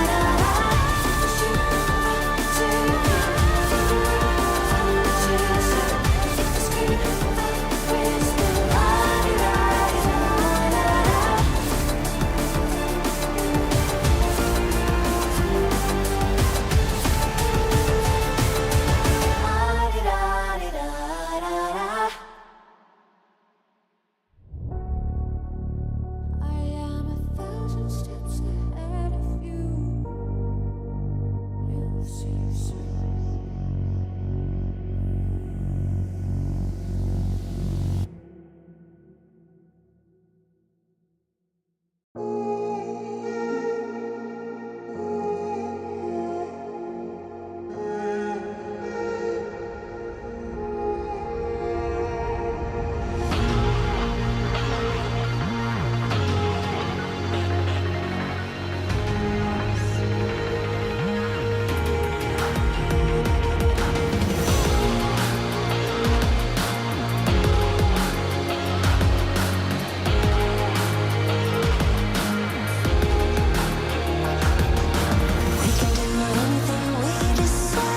da da. If you shoot, I'll take it. If you run, I'll chase you. If you scream, I'll whisper. La di da di da da da. La di da di da da da. I am 1,000 steps ahead of you. You'll see soon. We can do anything we decide.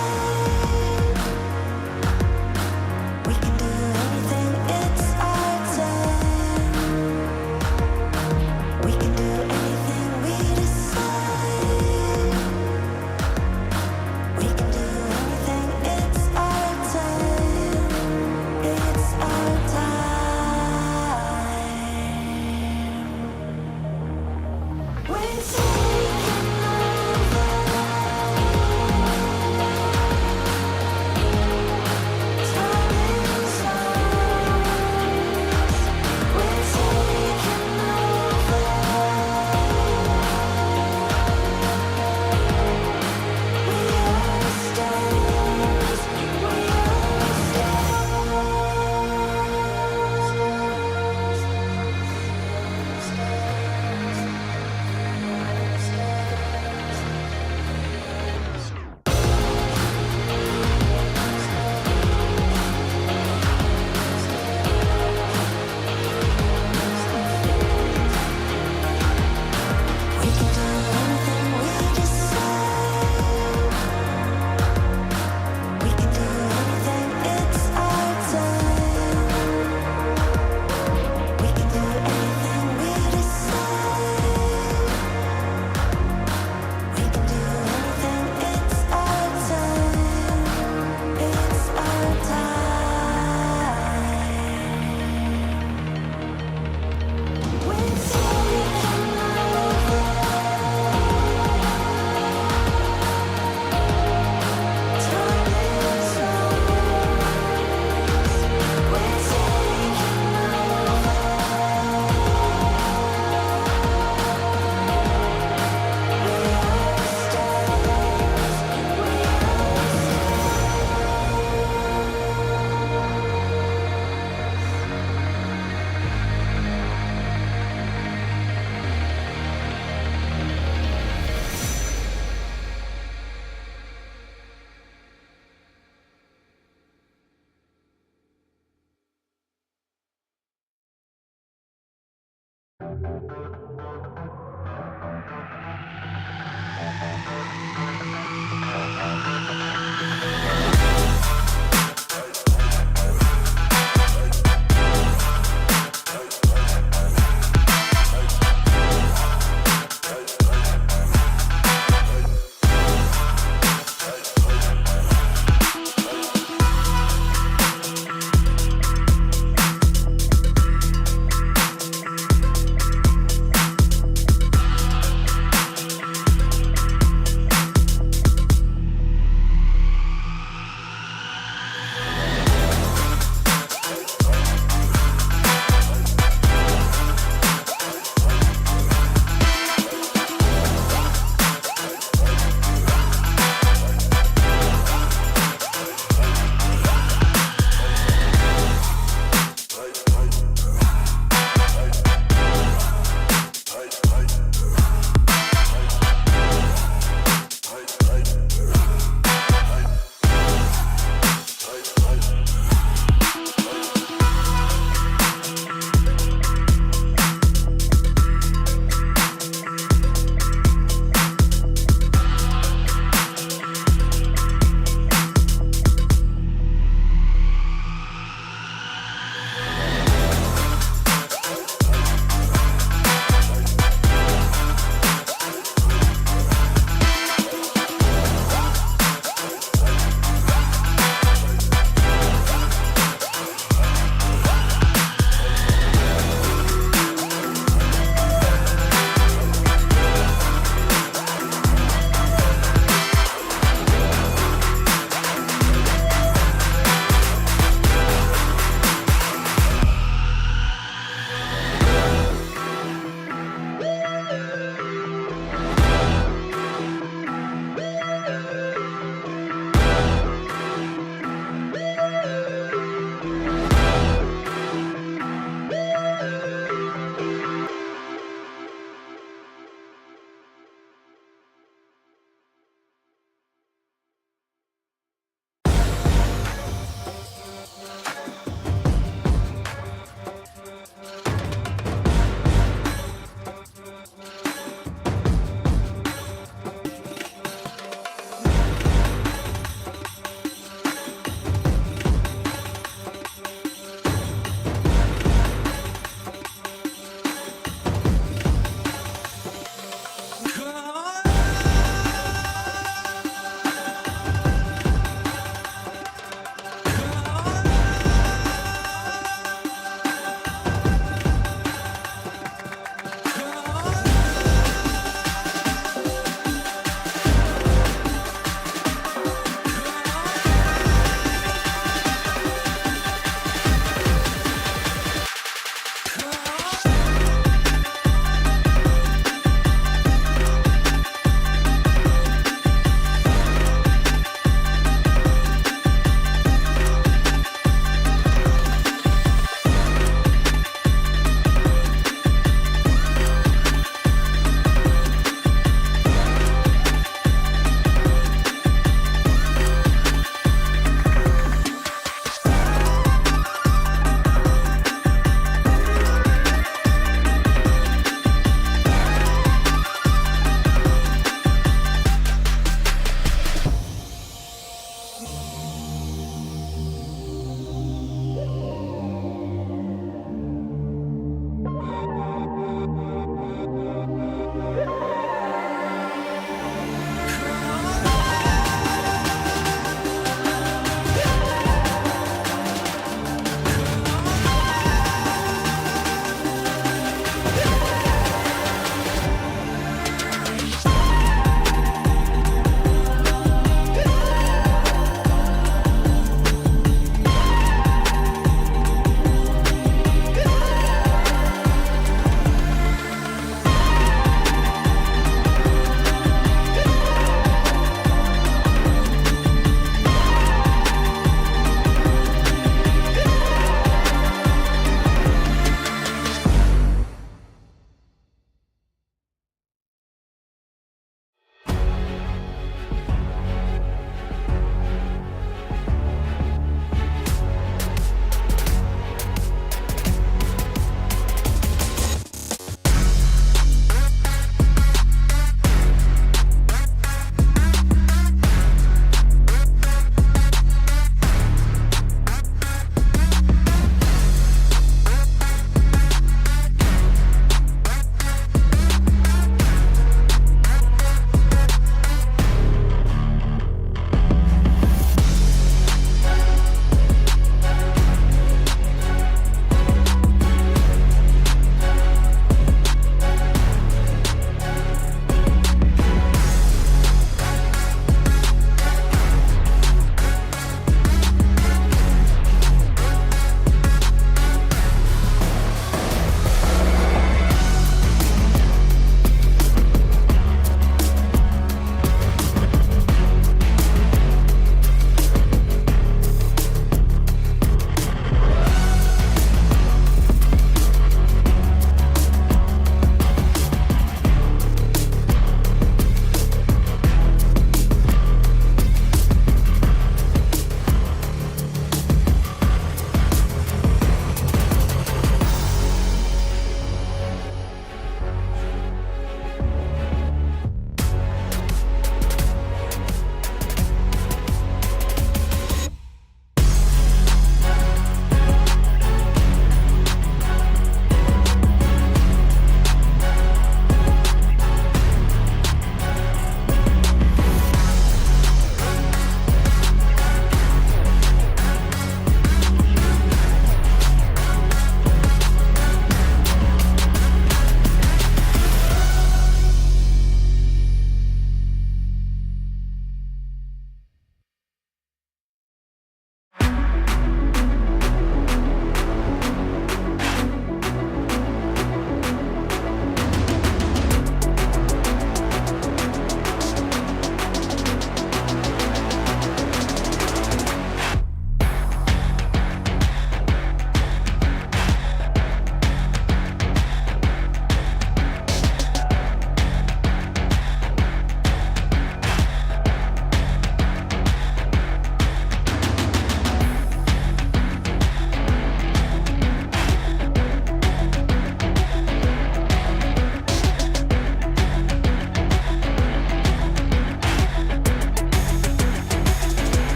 We can do anything, it's our time. We can do anything we decide. We can do anything, it's our time. It's our time. We're taking over. Time is ours. We're taking over. We are stars. We are stars.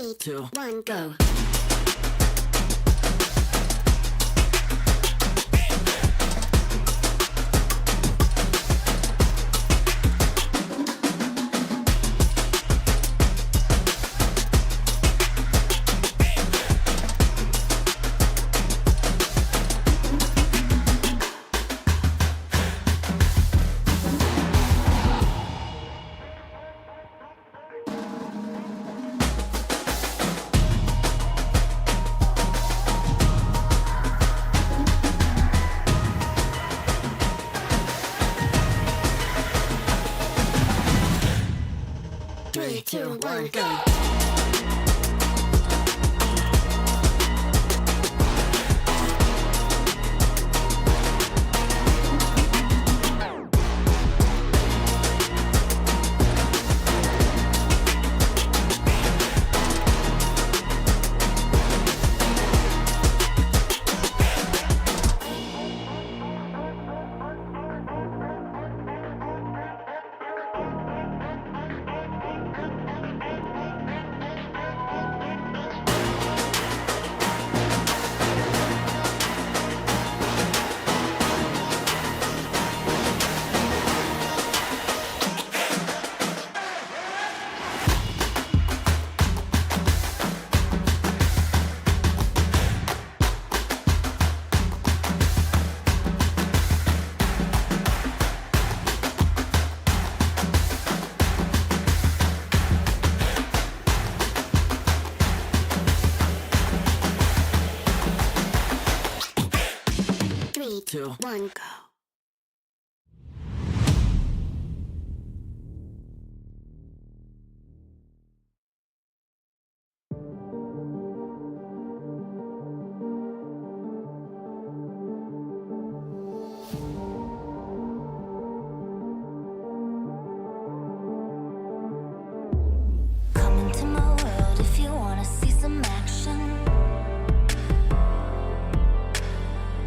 3, 2, 1, go. Three, two, one, go. Three, two, one, go. Come into my world if you wanna see some action.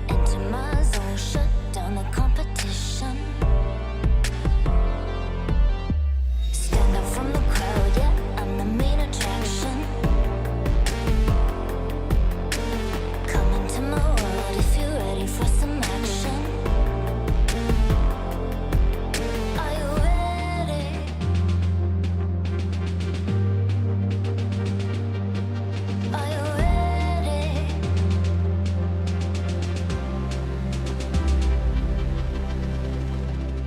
Enter my zone, shut down the competition. Stand out from the crowd, yeah, I'm the main attraction. Come into my world if you're ready for some action. Are you ready? Are you ready?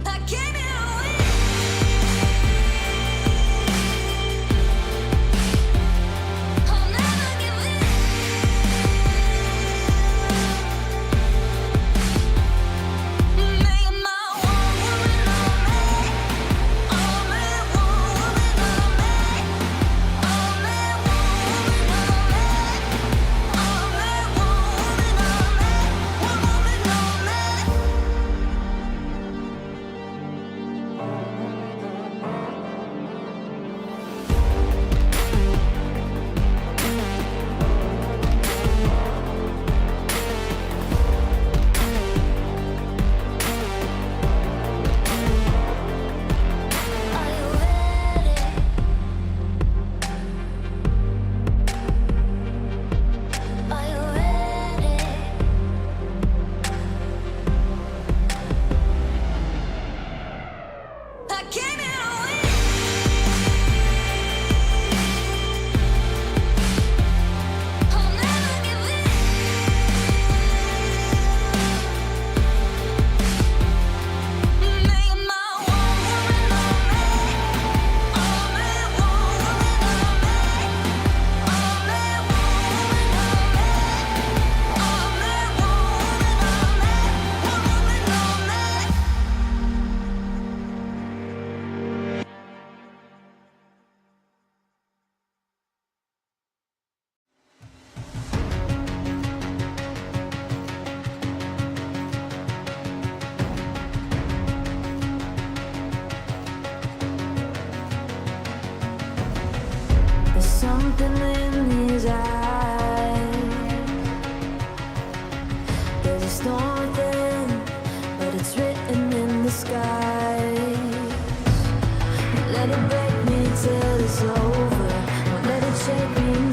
I came here to win. I'll never give in. Make my one woman on me. Only one woman on me. Only one woman on me. Only one woman on me. One woman on me. Are you ready? Are you ready? I came here to win. I'll never give in. Make my one woman on me. Only one woman on me. Only one woman on me. Only one woman on me. One woman on me. There's something in his eyes. There's a storm within, but it's written in the skies. Let it break me till it's over. Don't let it shake me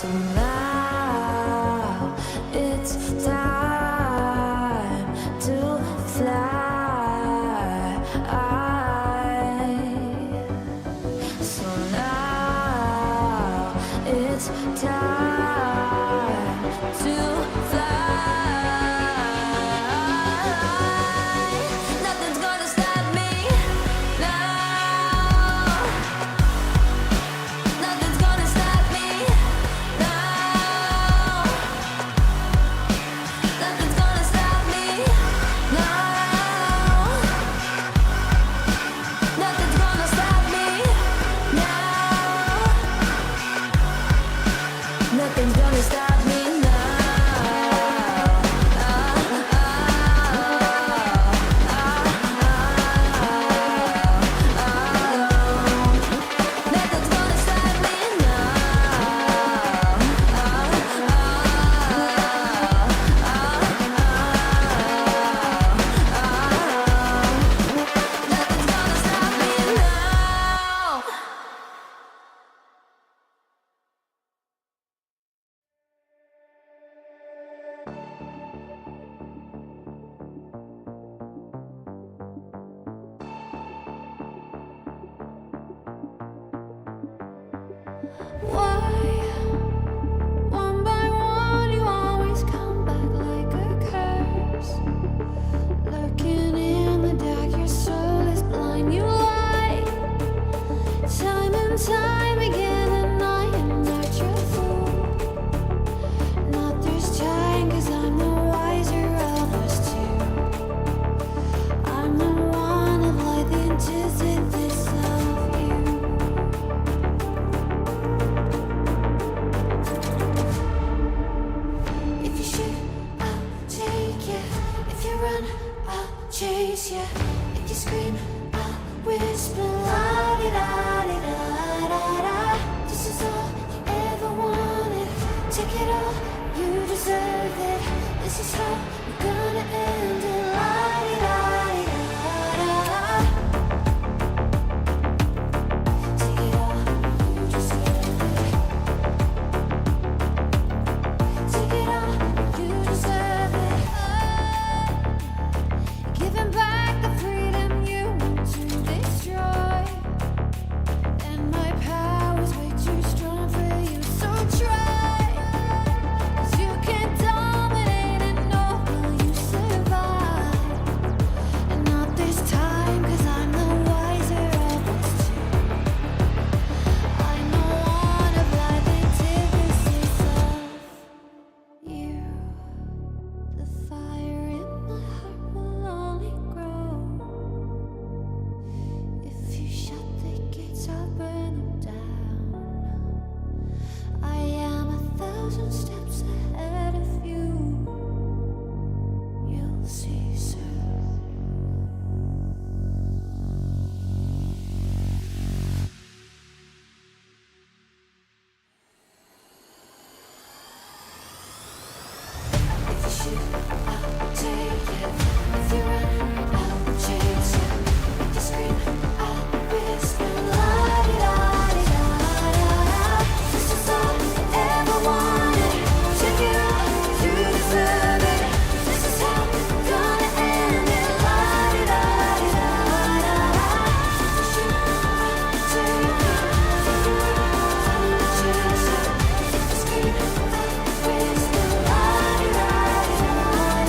So now it's time to fly. So now it's time to fly. Nothing's gonna stop me now. Nothing's gonna stop me now. Nothing's gonna stop me now. Nothing's gonna stop me now. Nothing's gonna stop me now. Nothing's gonna stop me Nothing's gonna stop me now. Why, one by one, you always come back like a curse? Lurking in the dark, your soul is blind. You lie, time and time again, and I am not your fool. Not this time, 'cause I'm the wiser of us two. I'm the one of light, the antithesis of you. If you shoot, I'll take you. If you run, I'll chase you. If you scream, I'll whisper. La-di-da-di-da-da-da. This is all you ever wanted. Take it all, you deserve it. This is how we're gonna end it. La-di-da-di-da-da-da. Take it all, you deserve it. Take it all, you deserve it. Giving back the freedom you want to destroy. And my power's way too strong for you, so try. 'Cause you can't dominate and know will you survive. And not this time, 'cause I'm the wiser of us two. I'm the one of life, antithesis of you. The fire in my heart will only grow. If you shut the gates, I'll burn them down. I am 1,000 steps ahead of you. You'll see soon. If you shoot, I'll take it. If you run, I'll chase you. If you scream, I'll whisper. La-di-da-di-da-da-da. This is all you ever wanted. Check it out, you deserve it. This is how we're gonna end it. La-di-da-di-da-da-da. If you shoot, I'll take it. If you run, I'll chase you. If you scream, I'll whisper. La-di-da-di-da-da.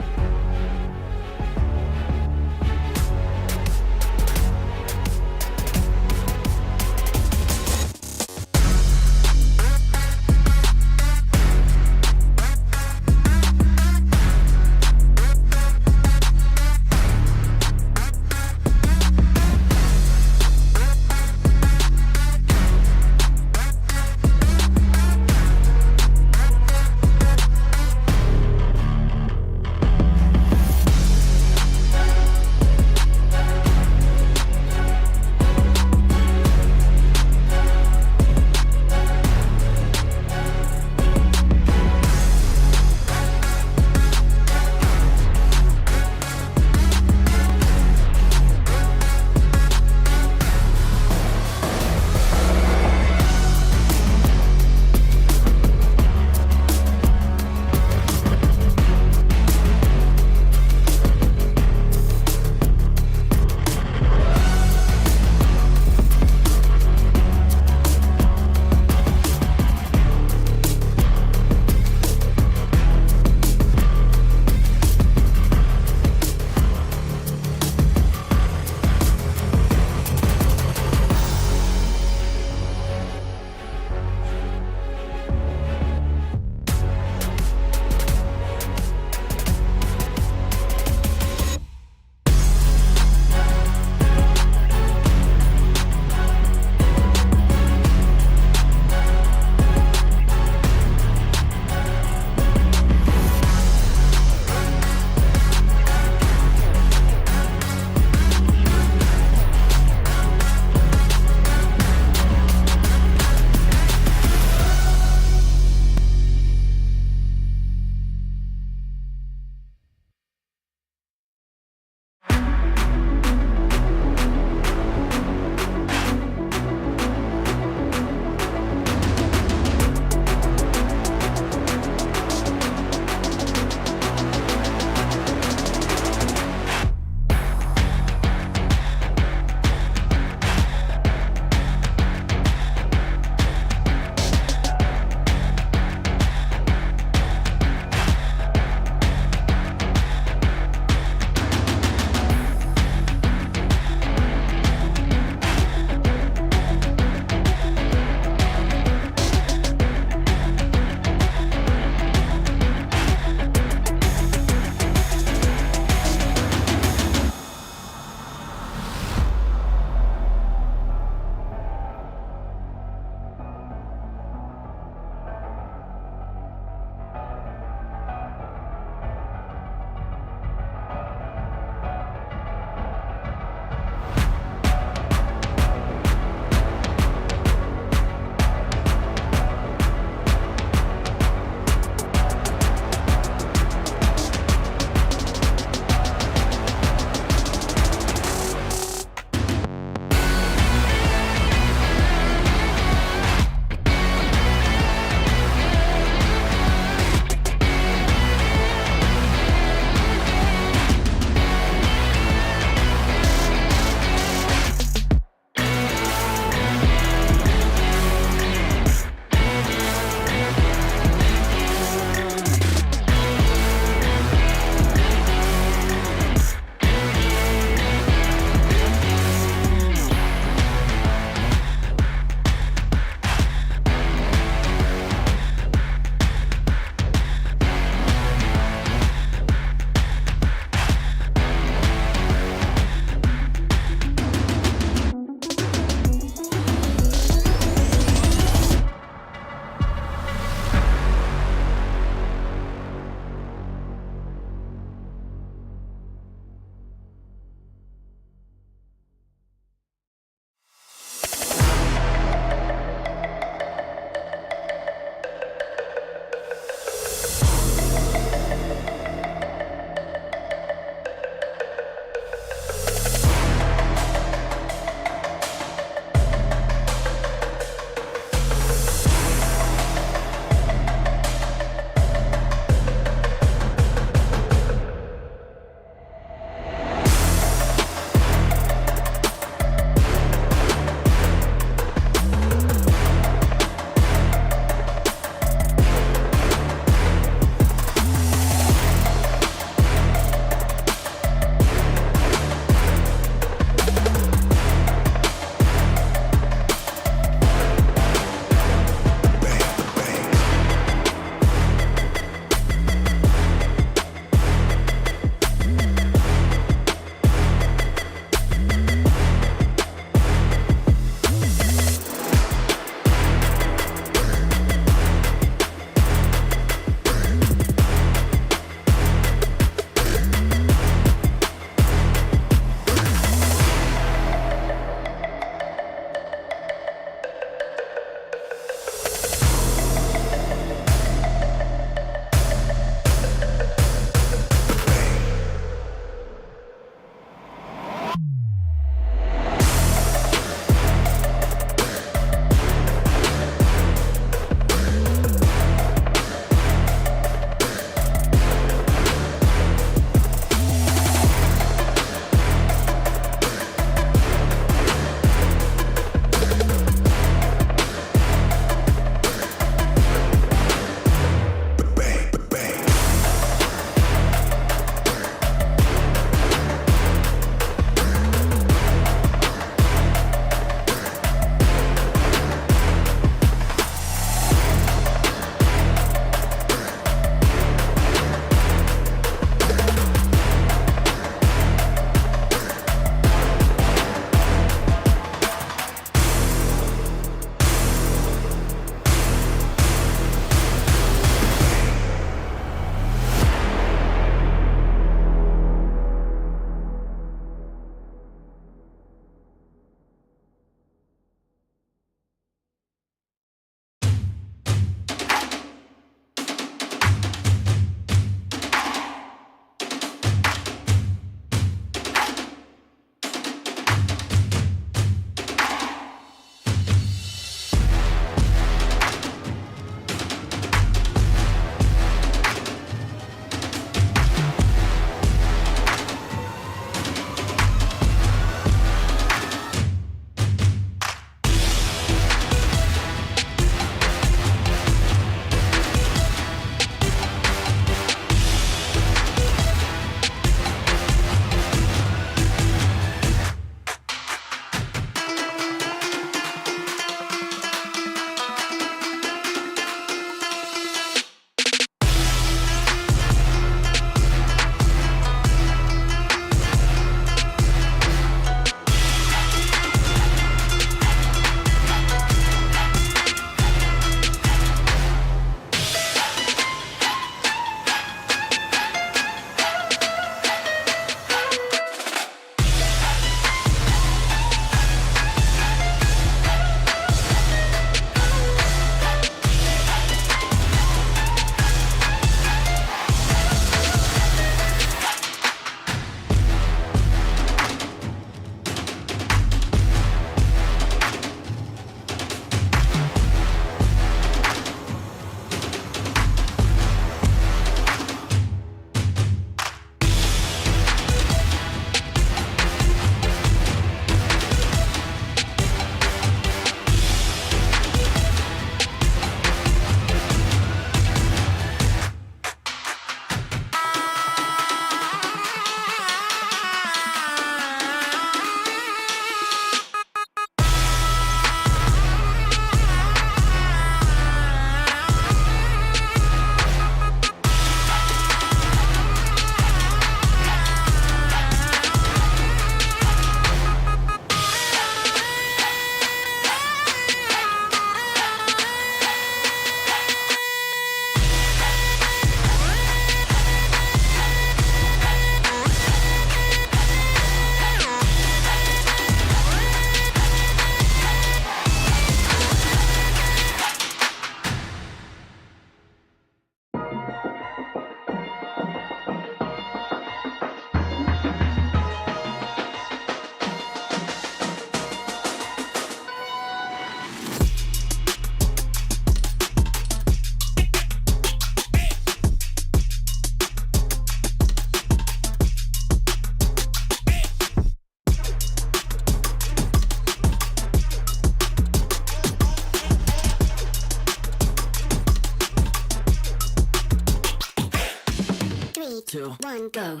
2, 1, go.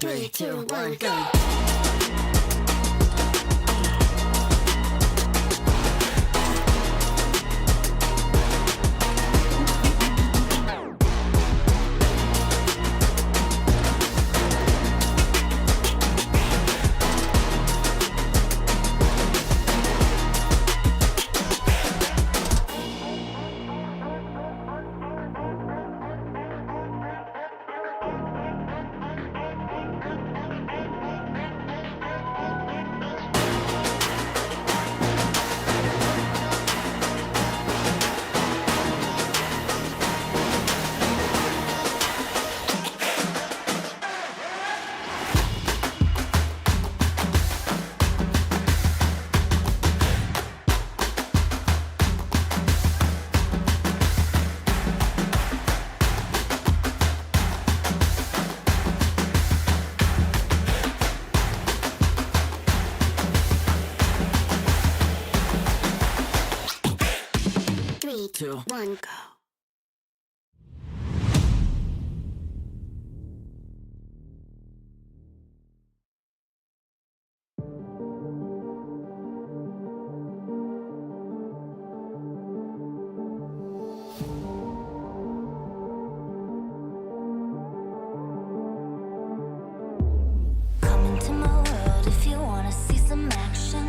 3, 2, 1, go. Three, 2, 1, go. Come into my world if you wanna see some action.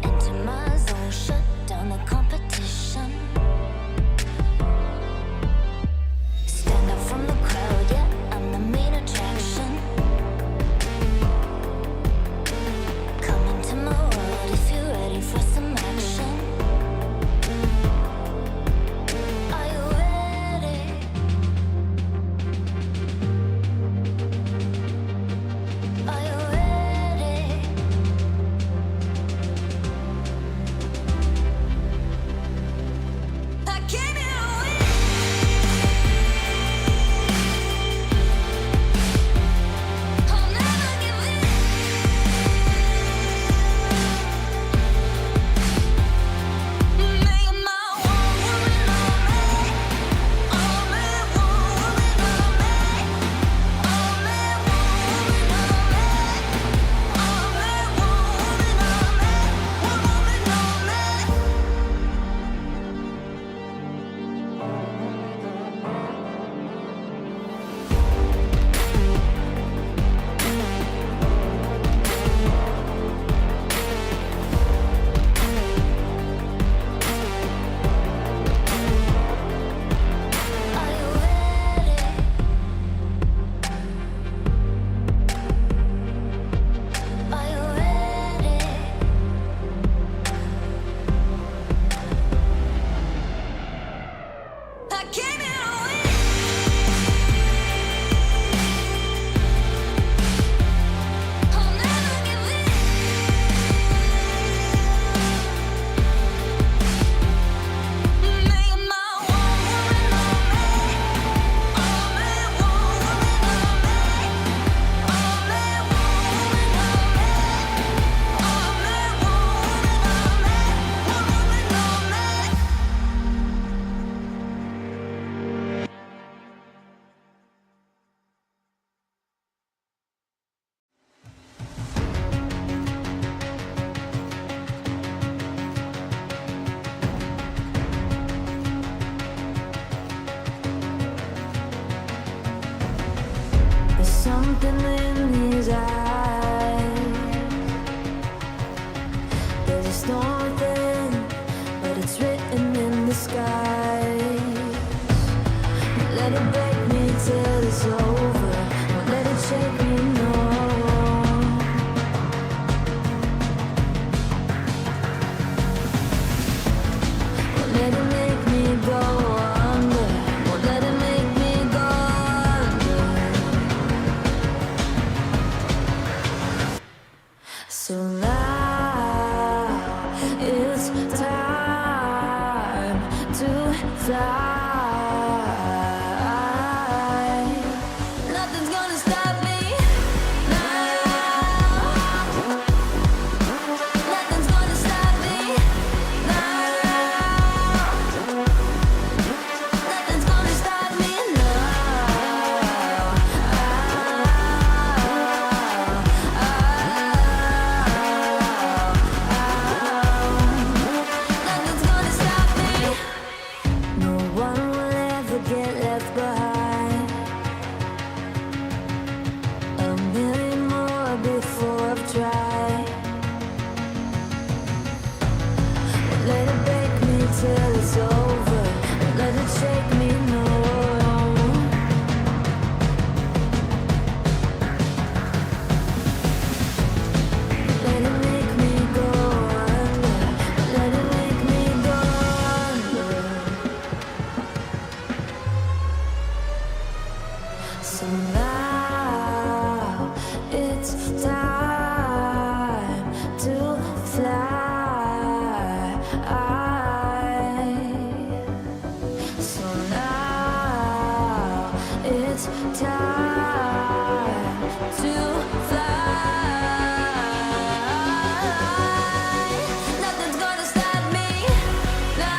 Enter my zone, shut down the competition. Stand out from the crowd, yeah, I'm the main attraction. Come into my world if you're ready for some action. Are you ready? Are you ready? I came here to win. I'll never give in. Make my one woman only one woman only one Are you ready? Are you ready? I came here to win. I'll never give in. Make my one woman only one There's something in his eyes. There's a storm within, but it's written in the skies. Let it break me till it's over. Won't let it shake me, no. fly. Nothing's gonna stop me now. Nothing's gonna stop me now. Nothing's gonna stop me now. Nothing's gonna stop me. No one will ever get left behind. A million more before I've tried. Let it break me till it's over. Let it shake me, no. Let it make me go under. Let it make me go under. So now it's time to fly. So now it's time to fly. Nothing's gonna stop me now.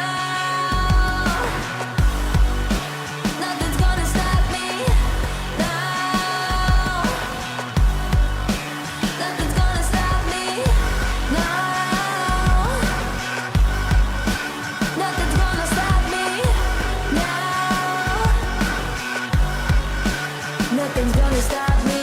Nothing's gonna stop me now. Nothing's gonna stop me now. Nothing's gonna stop me now. Nothing's gonna stop me Nothing's gonna stop me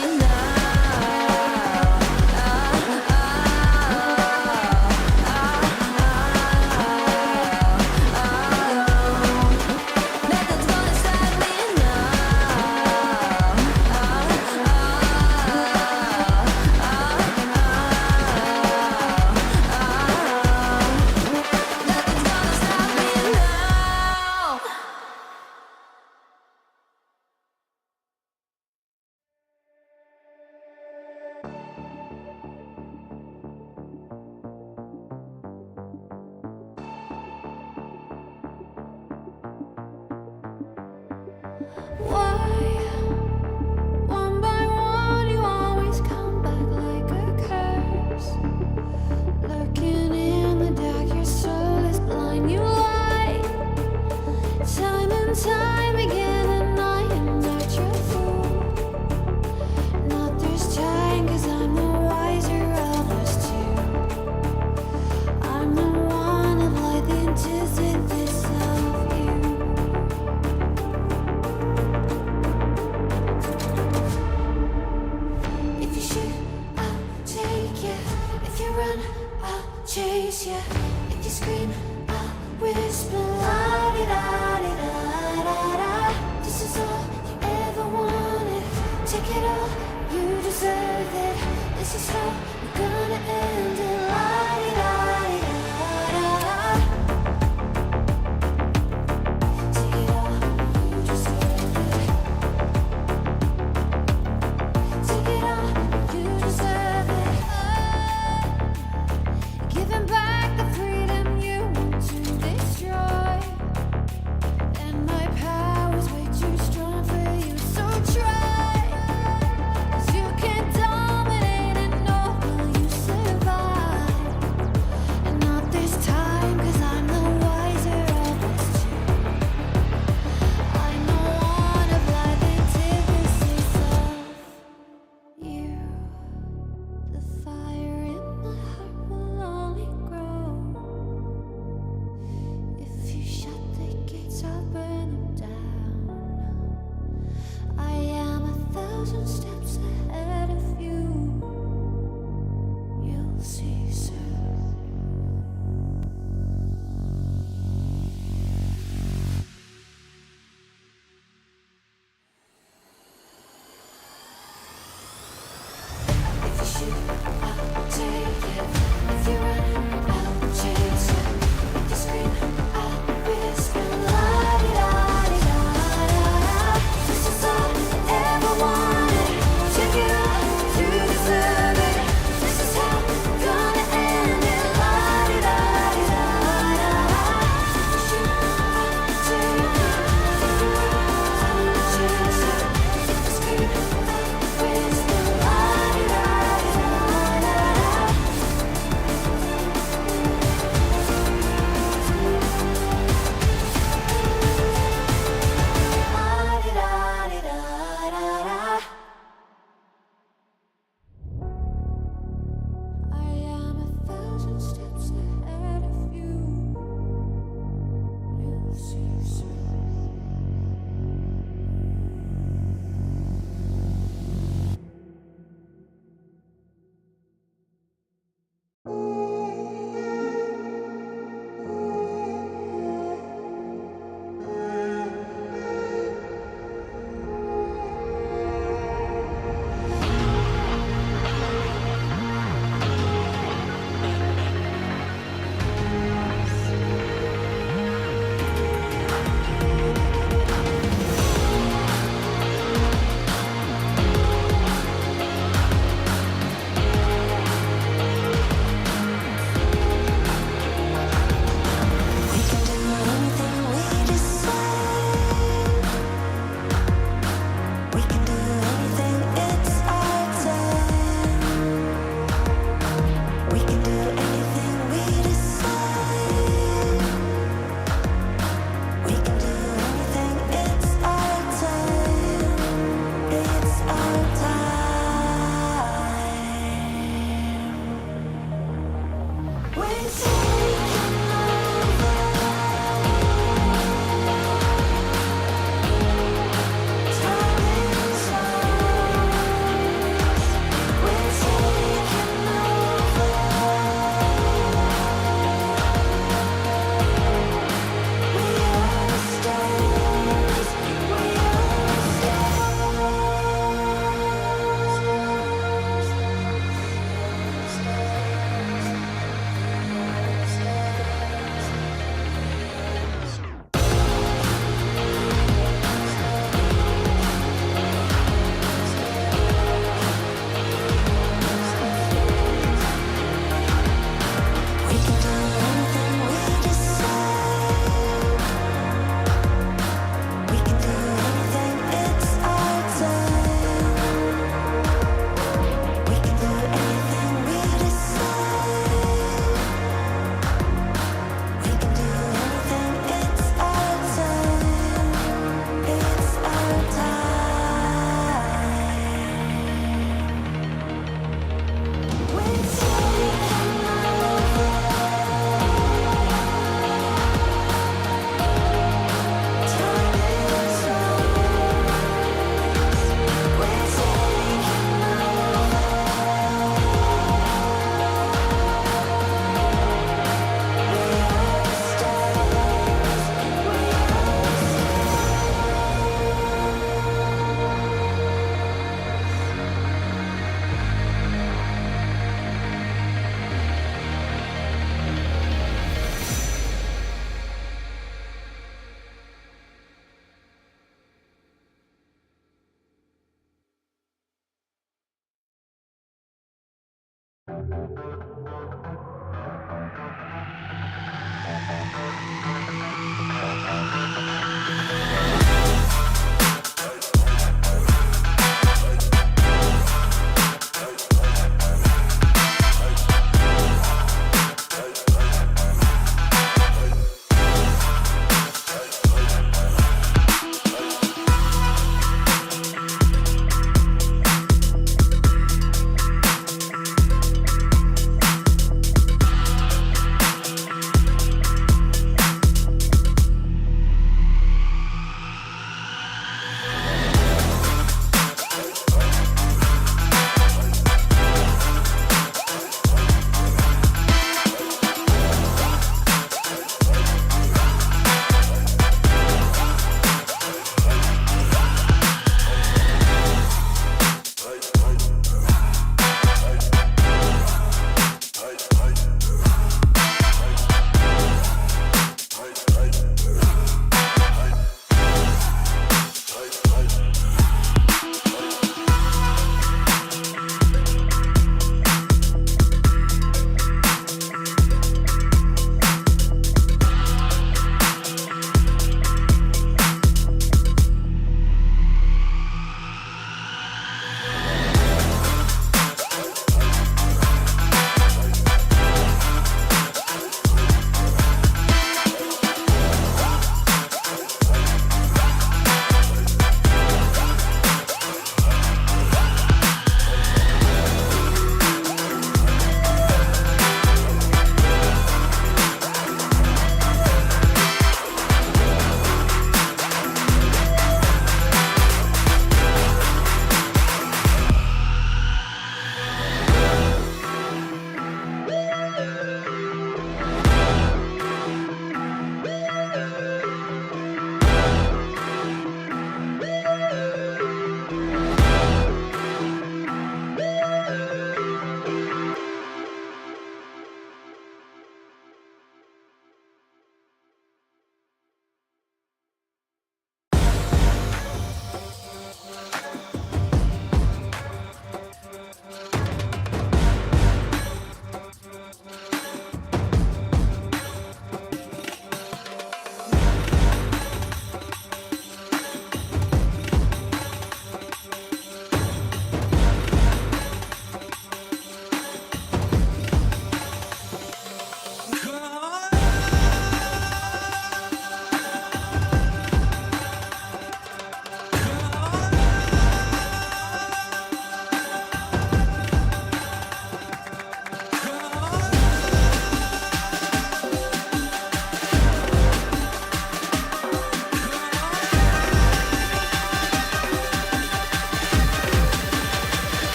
Nothing's gonna stop me now. Why, one by one, you always come back like a curse? Lurking in the dark, your soul is blind. You lie, time and time again, and I am not your fool. Not this time, 'cause I'm the wiser of us two. I'm the one of light, the antithesis of you. If you shoot, I'll take you. If you run, I'll chase you. If you scream, I'll whisper. La-di-da-di-da-da-da. This is all you ever wanted. Take it all, you deserve it. This is how we're gonna end it. La-di-da-di-da-da-da. Take it all, you deserve it. Take it all, you deserve it. Giving back the freedom you want to destroy. And my power's way too strong for you, so try. 'Cause you can't dominate and know will you survive.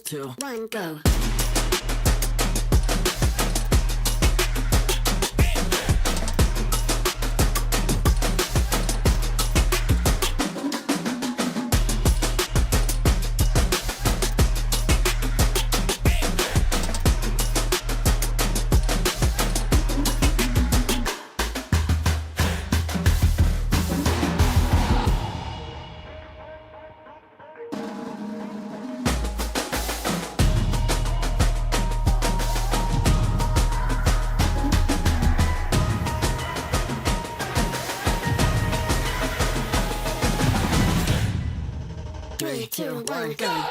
2, 1, go. 3, 2, 1, go.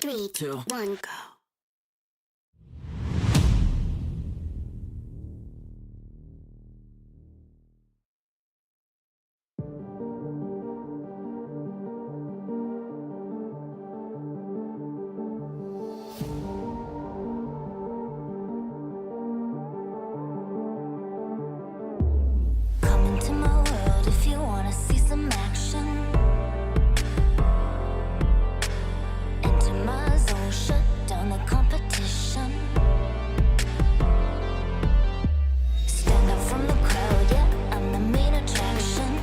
Three, 2, 1, go. Come into my world if you wanna see some action. Enter my zone, shut down the competition. Stand out from the crowd, yeah, I'm the main attraction.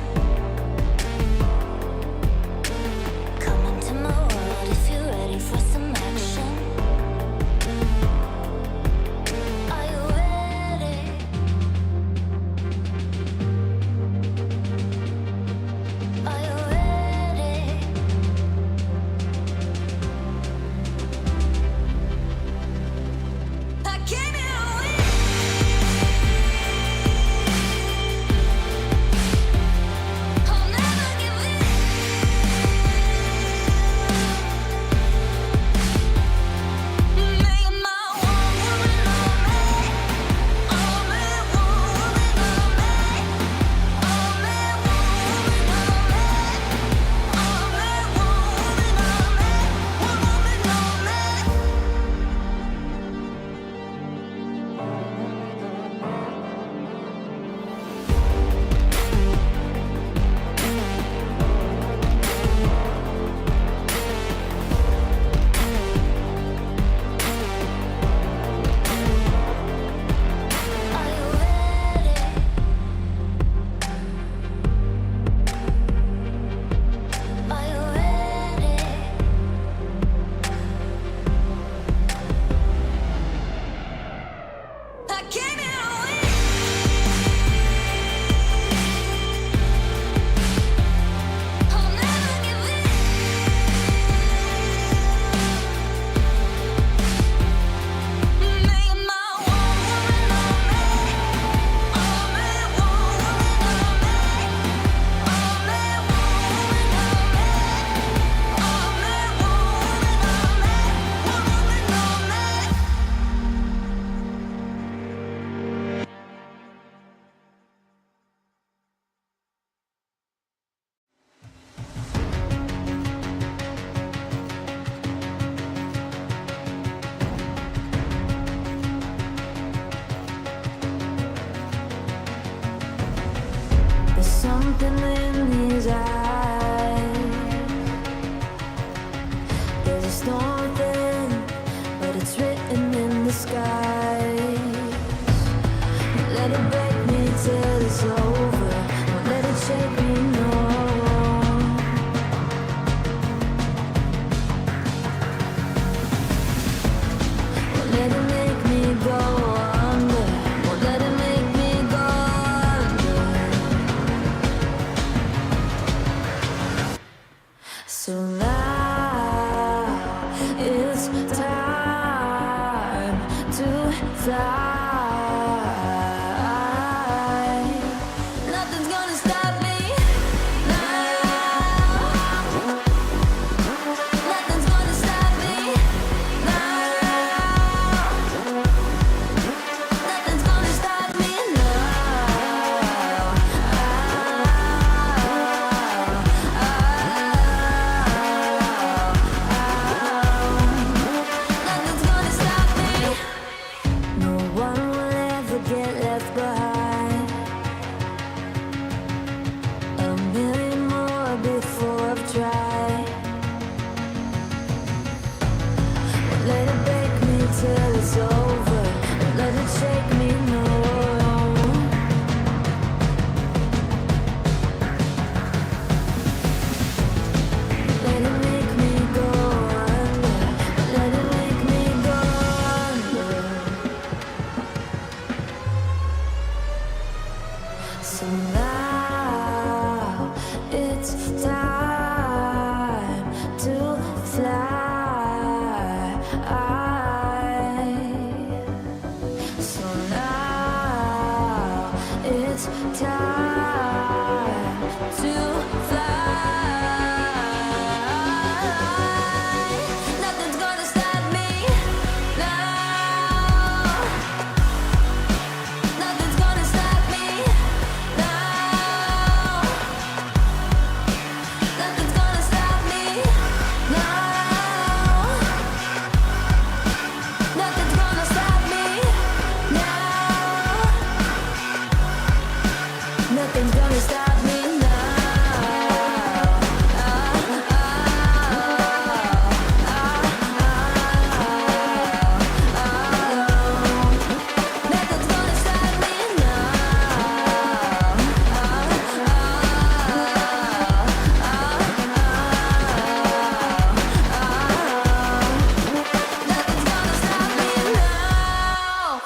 Come into my world if you're ready for some action. Are you ready? Are you ready? I came here to win. I'll never give in. Make my one woman on me. Only one woman on me. Only one woman on me. Only one woman on me. One woman on me. Are you ready? Are you ready? I came here to win. I'll never give in. Make my one woman on me. Only one woman on me. Only one woman on me. Only one woman on me. One woman on me. There's something in his eyes. There's a storm within, but it's written in the skies. Let it break me till it's over. Don't let it shake me So now it's time to fly. So now it's time to fly. Nothing's gonna stop me now. Nothing's gonna stop me now. Nothing's gonna stop me now. Nothing's gonna stop me now. Nothing's gonna stop me Nothing's gonna stop me Nothing's gonna stop me now.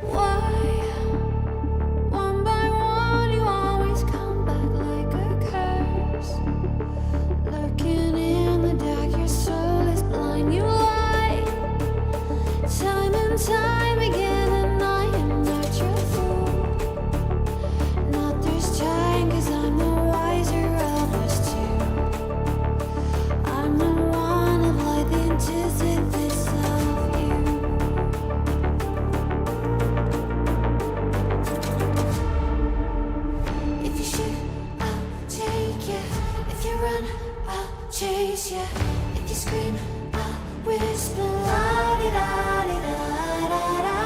Why, one by one, you always come back like a curse? Lurking in the dark, your soul is blind. You lie, time and time again, and I am not your fool. Not this time, 'cause I'm the wiser of us two. I'm the one of light, the antithesis of you. If you shoot, I'll take you. If you run, I'll chase you. If you scream, I'll whisper. La-di-da-di-da-da-da.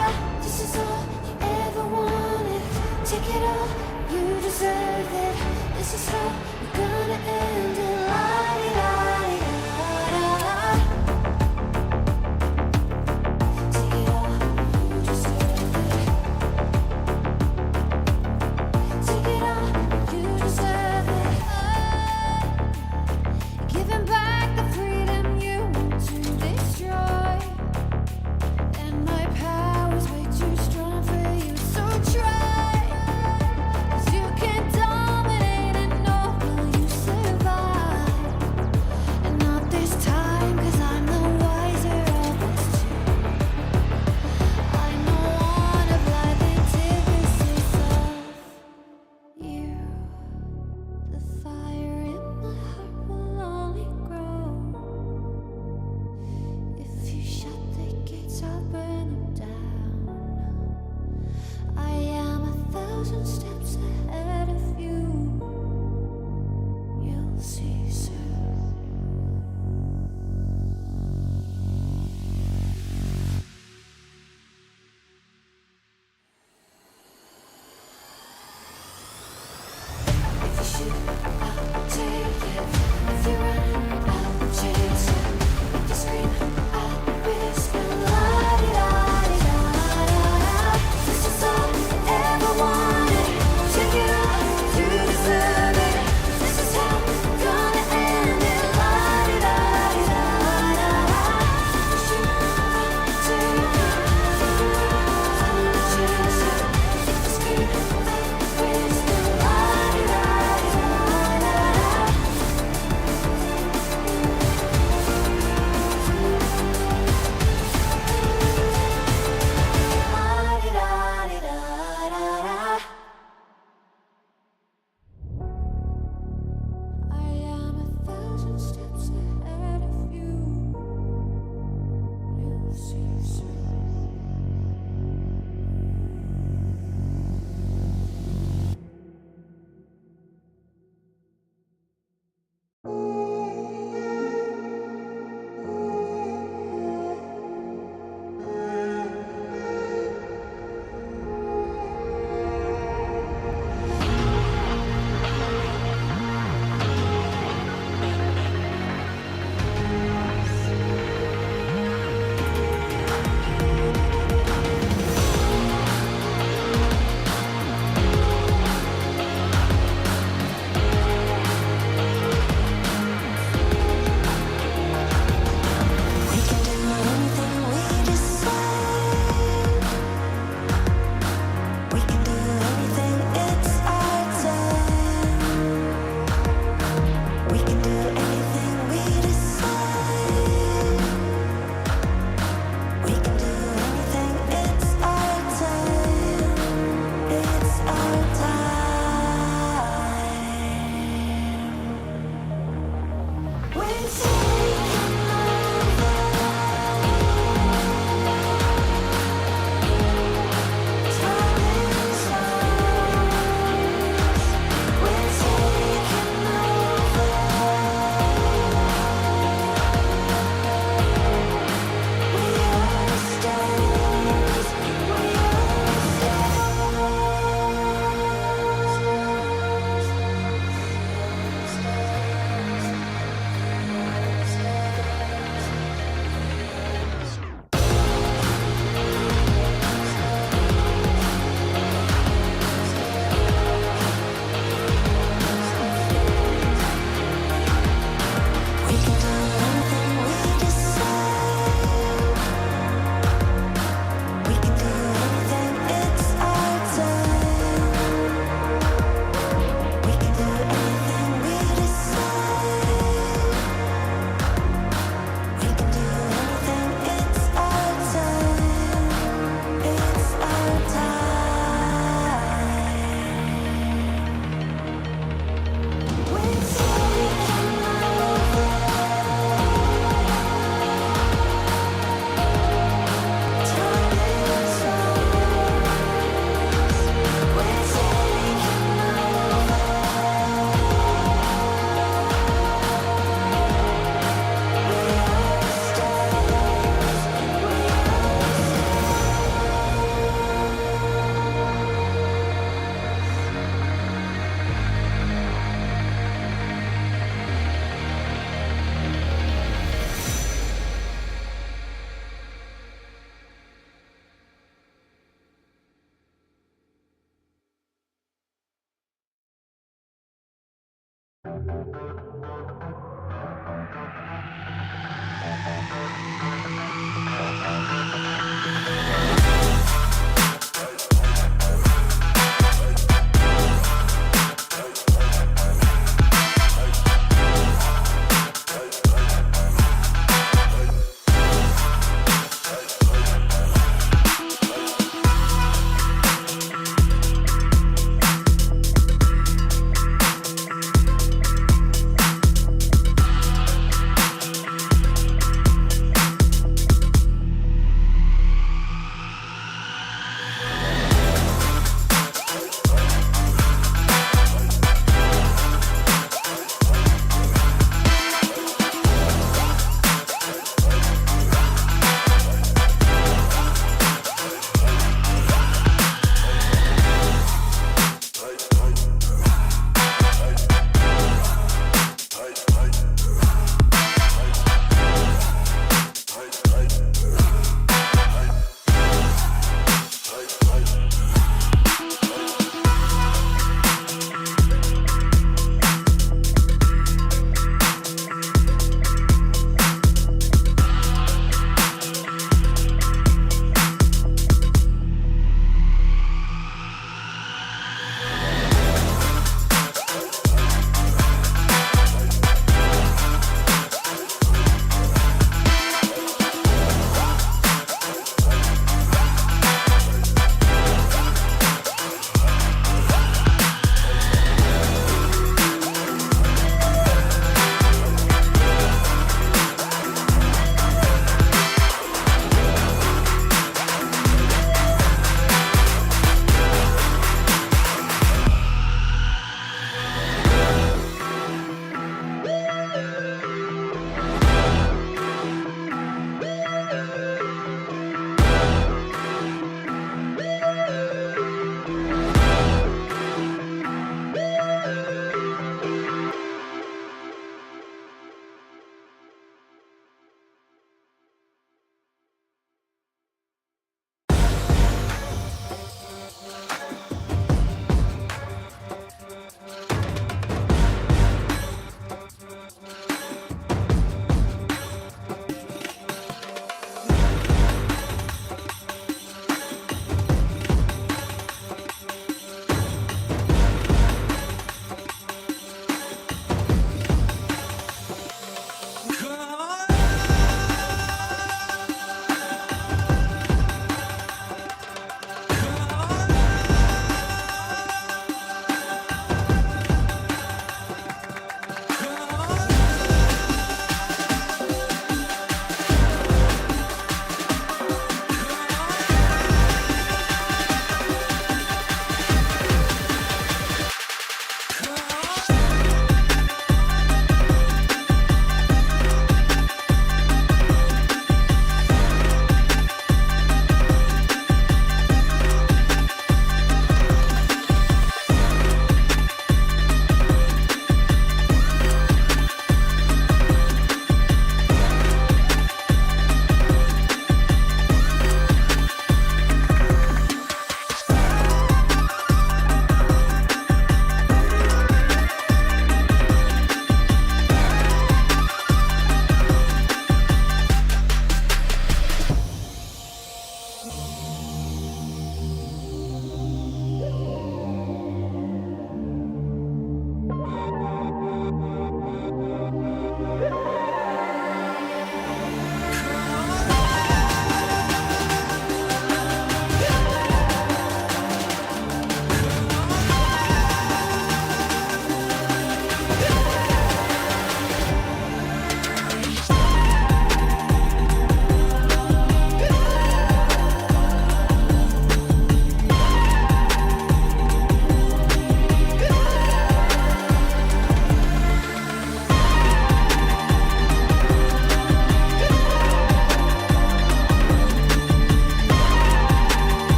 This is all you ever wanted. Take it all, you deserve it. This is how we're gonna end it. La-di-da-di-da-da-da. Take it all, you deserve it. Take it all, you deserve it. Giving back the freedom you want to destroy. And my power's way too strong for you, so try. 'Cause you can't dominate and nor will you survive. And not this time, 'cause I'm the wiser of us two. I'm the one of life, antithesis of you. The fire in my heart will only grow. If you shut the gates, I'll burn them down. I am 1,000 steps ahead of you. You'll see soon. If you shoot, I'll take it. If you run, I'll chase you. If you scream, I'll whisper. La-di-da-di-da-da-da. This is all you ever wanted. Take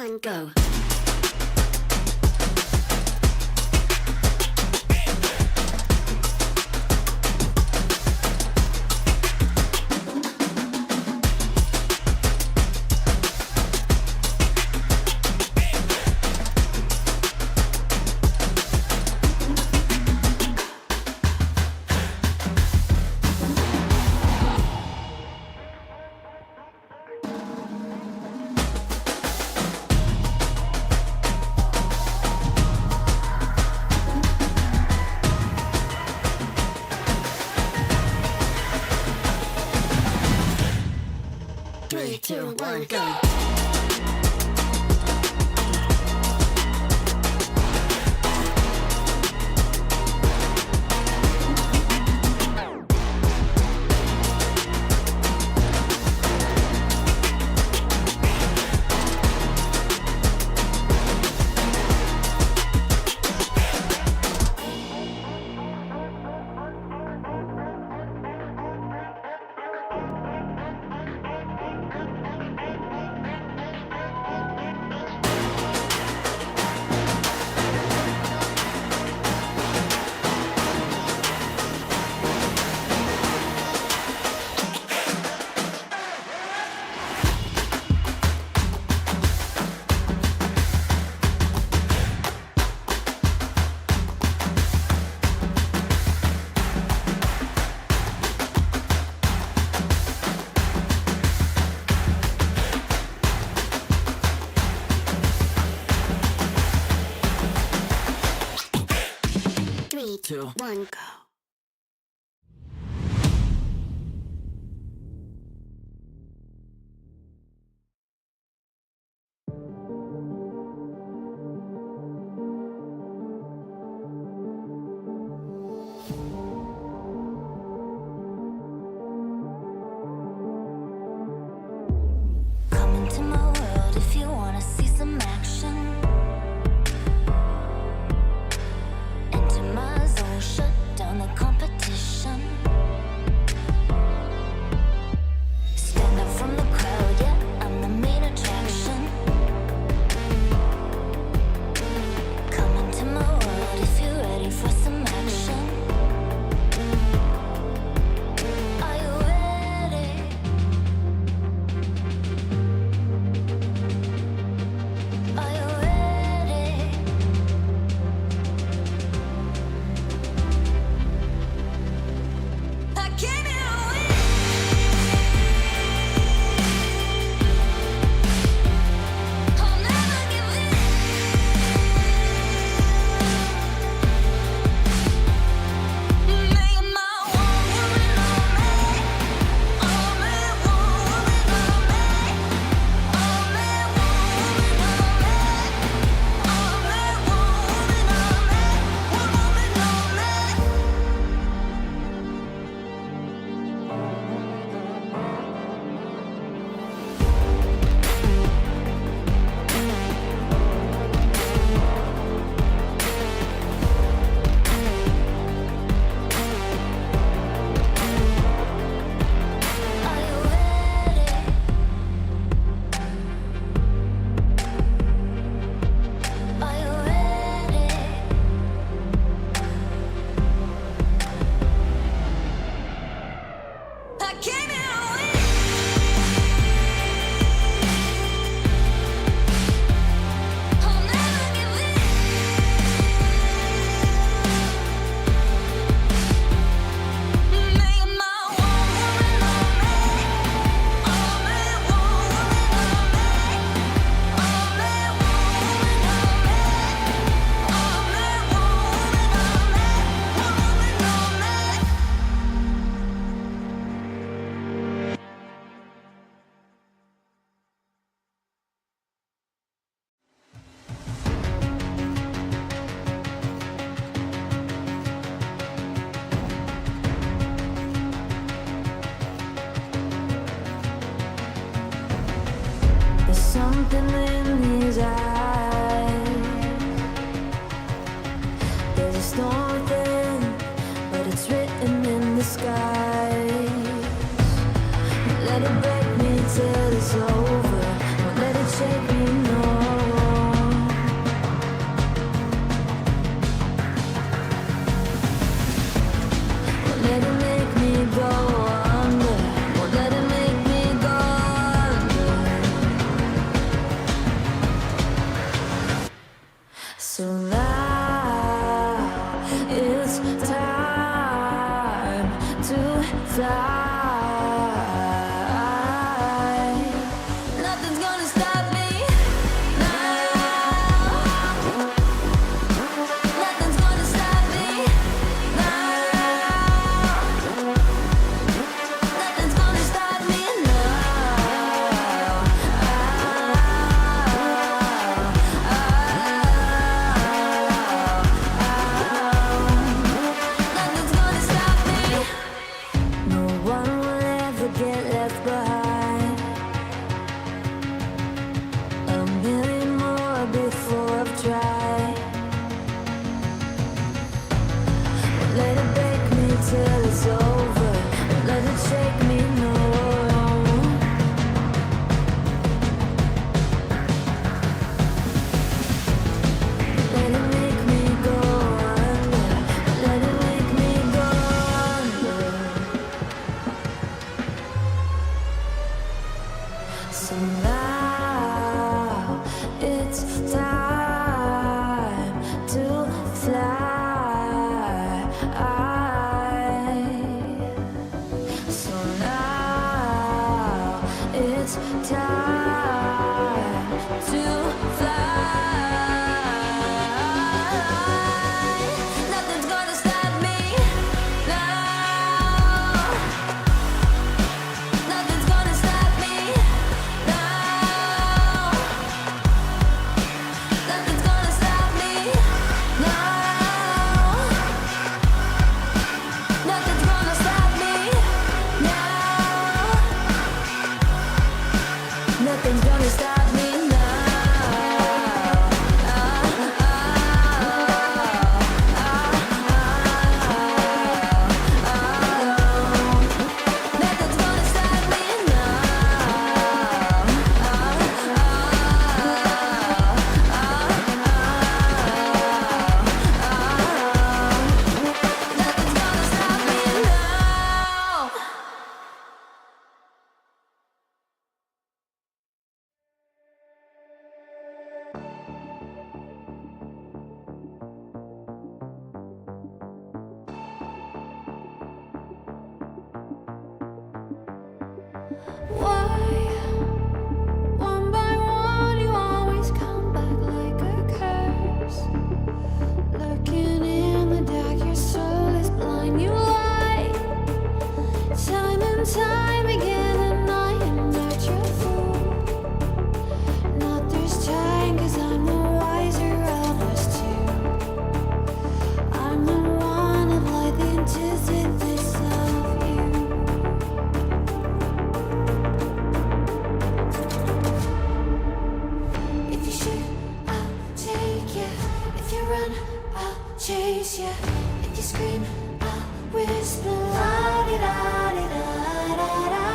1, go. 3, 2, 1, go. Three, two, 1, go. Come into my world if you wanna see some action. Enter my zone, shut down the competition. Stand out from the crowd, yeah, I'm the main attraction. Come into my world if you're ready for some action. Are you ready? Are you ready? I came here to win. I'll never give in. Make my one woman on me. Only one woman on me. Only one woman on me. Only one woman on me. One woman on me. Are you ready? Are you ready? I came here to win. I'll never give in. Make my one woman on me. Only one woman on me. Only one woman on me. Only one woman on me. One woman on me. There's something in his eyes. There's a storm within, but it's written in the skies. Let it break me till it's over. Don't let it shake me, no. fly. Nothing's gonna stop me now. Nothing's gonna stop me now. Nothing's gonna stop me now. Nothing's gonna stop me. No one will ever get left behind. A million more before I've tried. Won't let it break me till it's over. Won't let it shake me, no. Let it make me go under. Let it make me go under. So now it's time to fly. So now it's time to fly. Nothing's gonna stop me now. Nothing's gonna stop me now. Nothing's gonna stop me now. Nothing's gonna stop me now. Nothing's gonna stop me now. Nothing's gonna stop me Nothing's gonna stop me now. Why, one by one, you always come back like a curse? Lurking in the dark, your soul is blind. You lie, time and time again, and I am not your fool. Not this time, 'cause I'm the wiser of us two. I'm the one of light, the antithesis of you. If you shoot, I'll take you. If you run, I'll chase you. If you scream, I'll whisper. La-di-da-di-da-da-da.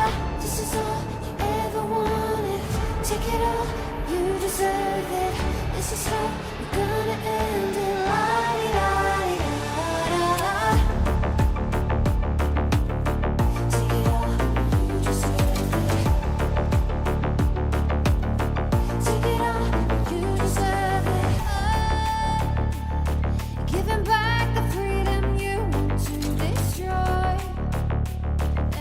This is all you ever wanted. Take it all, you deserve it. This is how we're gonna end it. La-di-da-di-da-da-da. Take it all, you deserve it. Take it all, you deserve it. Giving back the freedom you want to destroy.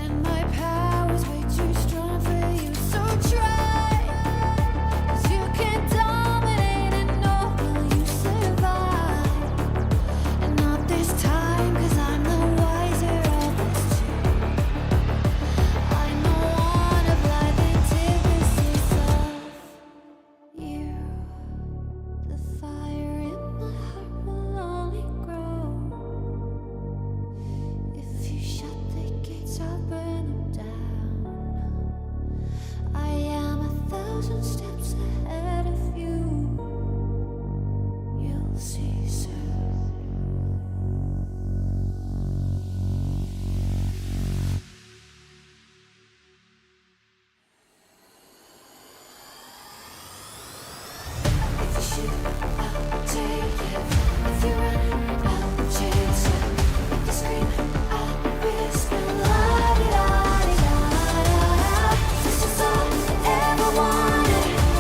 And my power's way too strong for you, so try. 'Cause you can't dominate and nor will you survive. And not this time, 'cause I'm the wiser of us two. I'm the one of light, the antithesis of you. The fire in my heart will only grow. If you shut the gates, I'll burn them down. I am 1,000 steps ahead of you. You'll see soon. If you shoot, I'll take you. If you run, I'll chase you. If you scream, I'll whisper. La-di-da-di-da-da-da. This is all you ever wanted.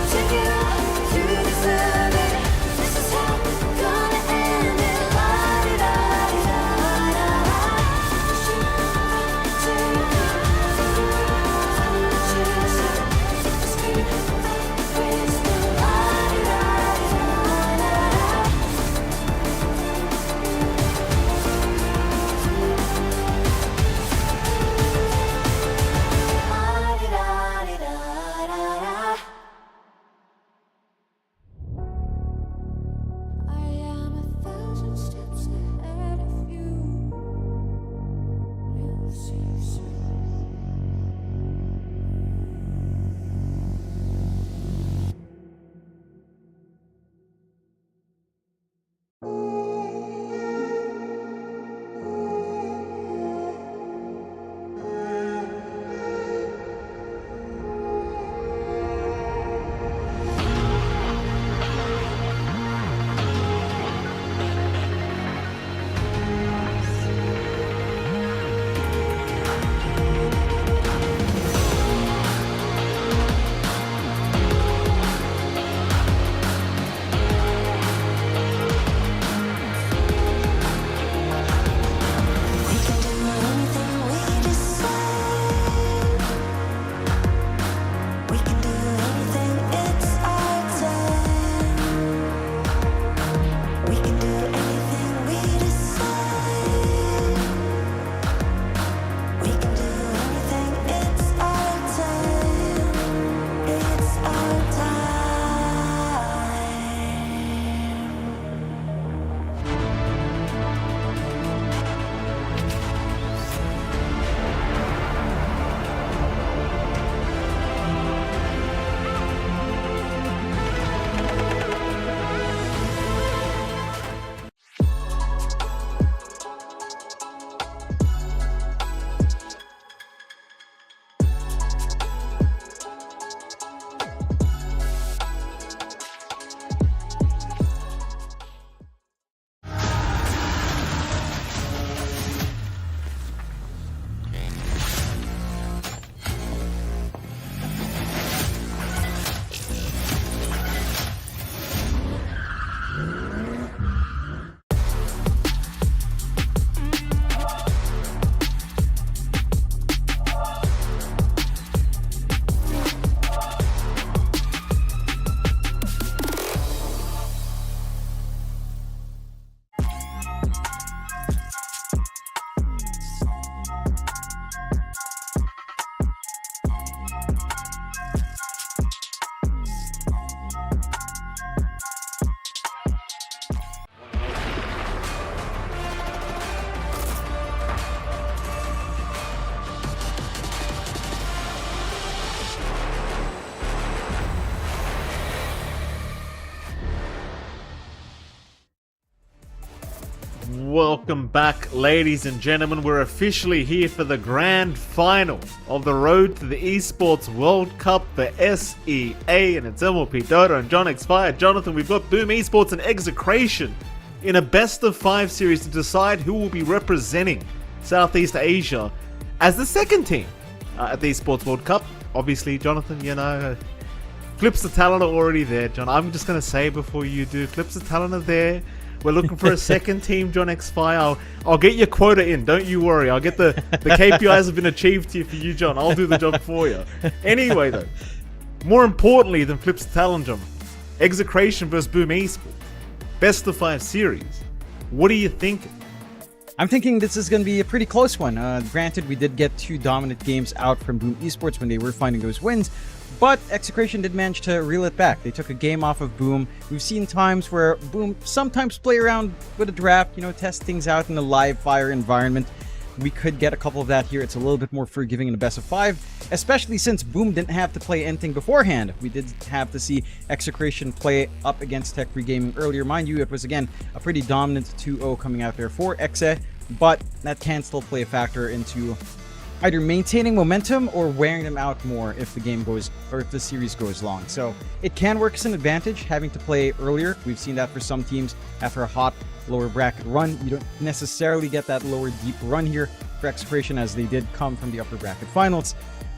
Welcome back, ladies and gentlemen. We're officially here for the grand final of the road to the Esports World Cup for SEA, and it's MLP Dota and John Xfire. Jonathan, we've got Boom Esports and Execration in a best-of-5 series to decide who will be representing Southeast Asia as the second team at the Esports World Cup. Obviously, Jonathan, you know, Clips of Talent are already there, John. I'm just going to say before you do, Clips of Talent are there. We're looking for a second team, John Xfire. I'll get your quota in, don't you worry. I'll get the KPIs have been achieved here for you, John. I'll do the job for you. Anyway, though, more importantly than Clips of Talent, John, Execration versus Boom Esports. Best-of-5 series. What are you thinking? I'm thinking this is going to be a pretty close one. Granted, we did get 2 dominant games out from Boom Esports when they were finding those wins, but Execration did manage to reel it back. They took a game off of Boom. We've seen times where Boom sometimes play around with a draft, you know, test things out in a live fire environment. We could get a couple of that here. It's a little bit more forgiving in the best-of-5, especially since Boom didn't have to play anything beforehand. We did have to see Execration play up against Tech Free Gaming earlier. Mind you, it was, again, a pretty dominant 2-0 coming out there for Exe, but that can still play a factor into either maintaining momentum or wearing them out more if the game goes, or if the series goes long. So it can work as an advantage having to play earlier. We've seen that for some teams after a hot lower bracket run. You don't necessarily get that lower deep run here for Execration, as they did come from the upper bracket finals.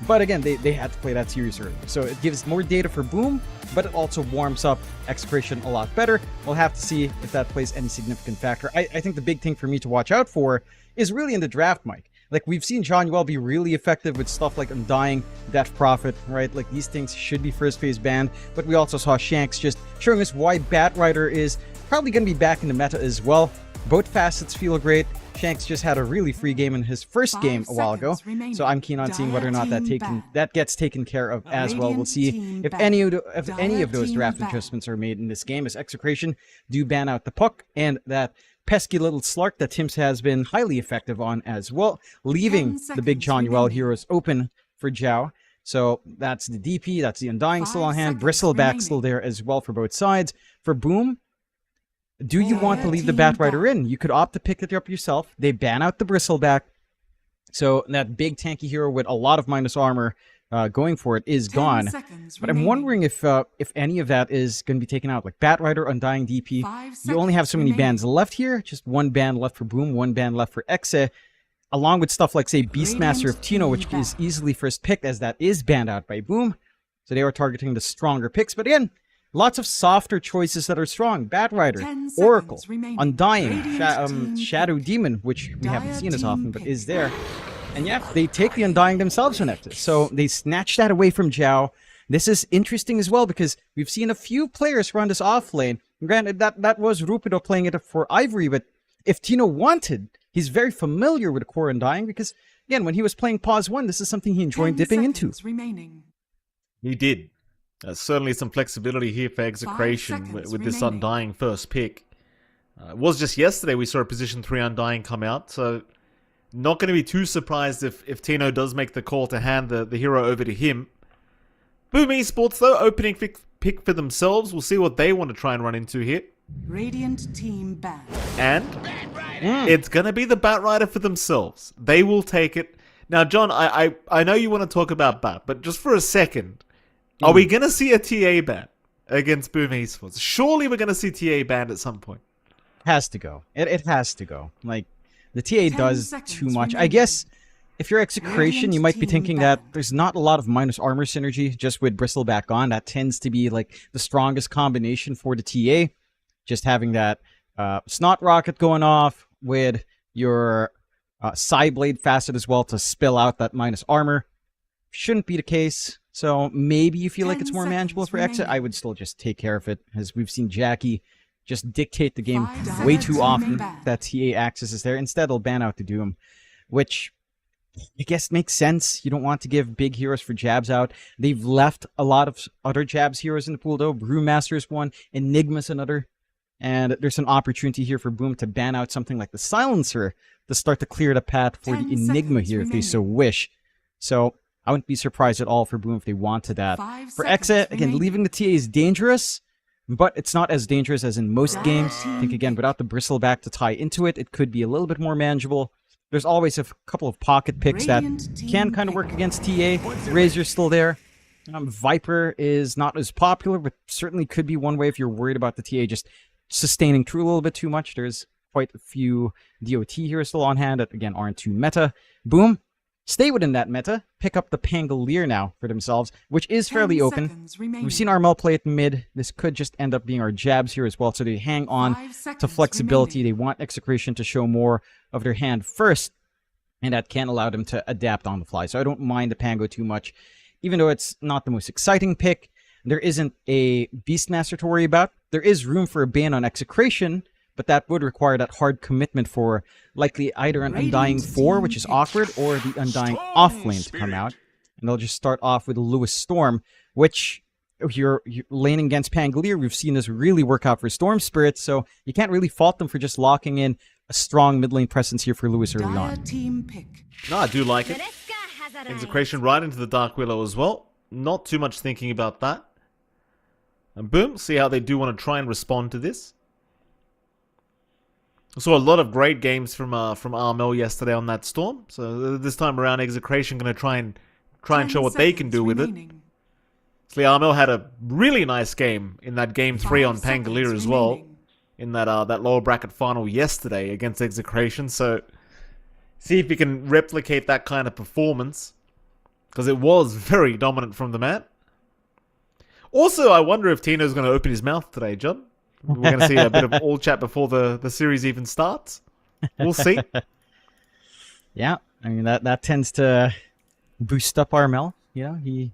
But again, they had to play that series early. So it gives more data for Boom, but it also warms up Execration a lot better. We'll have to see if that plays any significant factor. I think the big thing for me to watch out for is really in the draft, Mike. Like, we've seen John Yuel be really effective with stuff like Undying, Death Prophet, right? Like, these things should be first phase banned. But we also saw Shanks just showing us why Batrider is probably going to be back in the meta as well. Both facets feel great. Shanks just had a really free game in his first game a while ago, so I'm keen on seeing whether or not that gets taken care of as well. We'll see if any of those draft adjustments are made in this game, as Execration do ban out the puck, and that pesky little Slark that Tim's has been highly effective on as well, leaving 10 the big seconds Chanuel remaining. heroes open for Zhao. So that's the DP, that's the Undying still 5 on hand, seconds Bristleback remaining. still there as well for both sides. For Boom, do you want to leave the Team Batrider in? You could opt to pick it up yourself. They ban out the Bristleback. So that big tanky hero with a lot of minus armor going for it is 10 gone. seconds But I'm remaining. wondering if any of that is going to be taken out. Like Batrider, Undying DP. 5 You only have so many seconds bans left here. Just one ban left for Boom, one ban left for Exe. Along with stuff like, say, Beastmaster of Radiant Tino, team which is ban. easily first picked, as that is banned out by Boom. So they were targeting the stronger picks. But again, lots of softer choices that are strong. 10 Batrider, seconds Oracle, remaining. Undying, Radiant team Shadow pick. Demon, which we haven't Dire seen as team often, but pick. is there. And yeah, they take the Undying themselves on Nexus. So they snatch that away from Zhao. This is interesting as well because we've seen a few players run this off lane. Granted, that was Rupido playing it for Ivory, but if Tino wanted, he's very familiar with the core Undying because, again, when he was playing Pause 1, this is something he enjoyed 10 dipping into. seconds remaining. He did. Certainly some flexibility here for Execration seconds with this remaining. Undying first pick. It was just yesterday we saw a Position 3 Undying come out, so not going to be too surprised if Tino does make the call to hand the hero over to him. Boom Esports, though, opening pick for themselves. We'll see what they want to try and run into here. Radiant team ban. And it's going to be the Batrider for themselves. They will take it. Now, John, I know you want to talk about Bat, but just for a second, are we going to see a TA ban against Boom Esports? Surely we're going to see TA banned at some point. Has to go. It has to go. Like, the TA 10 does seconds too much. I remaining. guess if you're Execration, you Radiant might be team thinking banned. that there's not a lot of minus armor synergy just with Bristleback on. That tends to be like the strongest combination for the TA. Just having that Snot Rocket going off with your Psyblade facet as well to spill out that minus armor. Shouldn't be the case. So maybe you feel like 10 it's more manageable seconds for Exit. I remaining. would still just take care of it, as we've seen Jackie just dictate the game 5 way seconds too often remaining. that TA access is there. Instead, they'll ban out the Doom, which I guess makes sense. You don't want to give big heroes for jabs out. They've left a lot of other jabs heroes in the pool, though. Brewmaster is one, Enigma's another. And there's an opportunity here for Boom to ban out something like the Silencer to start to clear the path for 10 the Enigma seconds here if they so remaining. wish. So I wouldn't be surprised at all for Boom if they wanted that. 5 For seconds Exa, again, remaining. leaving the TA is dangerous, but it's not as dangerous as in most Dire games. I team think, again, without the Bristleback to tie into it, it could be a little bit more manageable. There's always a couple of pocket picks that Radiant team can kind of work pick. against TA. Razor's still there. Viper is not as popular, but certainly could be one way if you're worried about the TA just sustaining true a little bit too much. There's quite a few DOT here still on hand that, again, aren't too meta. Boom. Stay within that meta. Pick up the Pangolier now for themselves, which is 10 fairly open. seconds remaining. We've seen Armel play it mid. This could just end up being our jabs here as well. So they hang on 5 to seconds flexibility. remaining. They want Execration to show more of their hand first, and that can allow them to adapt on the fly. So I don't mind the Pango too much, even though it's not the most exciting pick. There isn't a Beastmaster to worry about. There is room for a ban on Execration, but that would require that hard commitment for likely either an Undying 4, which is awkward, or the Undying off-lane to come out. And they'll just start off with a Lewis Storm, which, if you're laning against Pangolier, we've seen this really work out for Storm Spirits, so you can't really fault them for just locking in a strong mid lane presence here for Lewis early Dire on. team pick. No, I do like it. Execration right into the Dark Willow as well. Not too much thinking about that. And boom, see how they do want to try and respond to this. I saw a lot of great games from Armel yesterday on that Storm. So this time around, Execration going to try and 10 show what they can seconds do with it. remaining. So Armel had a really nice game in that game 3 on 5 seconds Pangolier as well. remaining. In that lower bracket final yesterday against Execration. So see if you can replicate that kind of performance, because it was very dominant from the man. Also, I wonder if Tino's going to open his mouth today, John. We're going to see a bit of all chat before the series even starts. We'll see. Yeah, I mean, that tends to boost up Armel. You know, he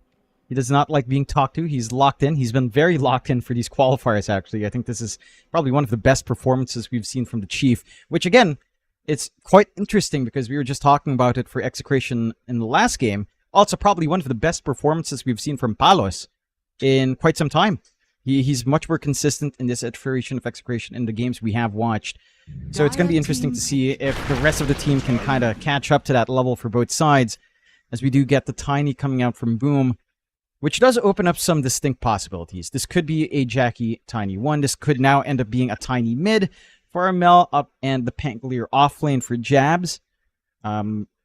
does not like being talked to. He's locked in. He's been very locked in for these qualifiers, actually. I think this is probably one of the best performances we've seen from the Chief, which, again, it's quite interesting because we were just talking about it for Execration in the last game. Also, probably one of the best performances we've seen from Palos in quite some time. He's much more consistent in this iteration of execration in the games we have watched. So it's going to be interesting to see if the rest of the team can kind of catch up to that level for both sides, as we do get the Tiny coming out from Boom, which does open up some distinct possibilities. This could be a Jackie Tiny 1. This could now end up being a Tiny mid for Armel up and the Pangolier off lane for Jabs.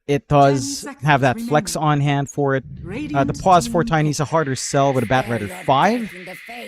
It does have that flex on hand for it. The pause for Tiny is a harder sell with a Batrider 5.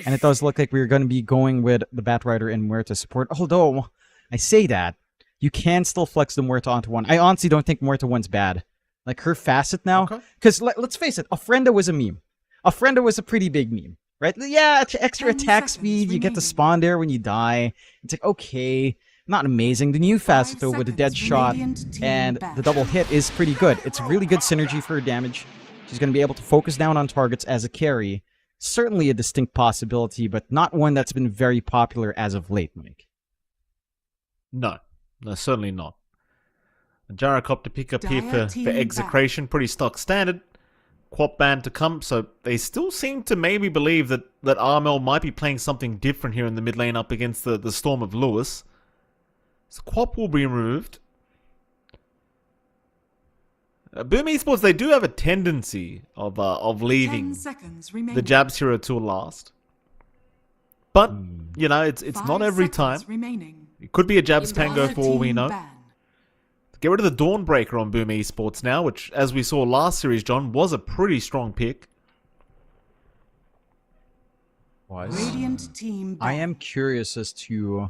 And it does look like we're going to be going with the Batrider and Muerta support. Although, I say that, you can still flex the Muerta onto 1. I honestly don't think Muerta 1's bad. Like, her facet now. Because, let's face it, Ofrenda was a meme. Ofrenda was a pretty big meme, right? Yeah, extra attack speed, you get to spawn there when you die. It's like, okay, not amazing. The new facet, though, with the dead shot and the double hit is pretty good. It's really good synergy for her damage. She's going to be able to focus down on targets as a carry. Certainly a distinct possibility, but not one that's been very popular as of late, Mike. No, certainly not. Gyrocopter pick up here for execration, pretty stock standard. Quap ban to come, so they still seem to maybe believe that Armel might be playing something different here in the mid lane up against the Storm of Lewis. So Quap will be removed. Boom Esports, they do have a tendency of leaving the Jabs hero till last. But, you know, it's not every time. It could be a Jabs Pango for all we know. Get rid of the Dawnbreaker on Boom Esports now, which, as we saw last series, John, was a pretty strong pick. I am curious as to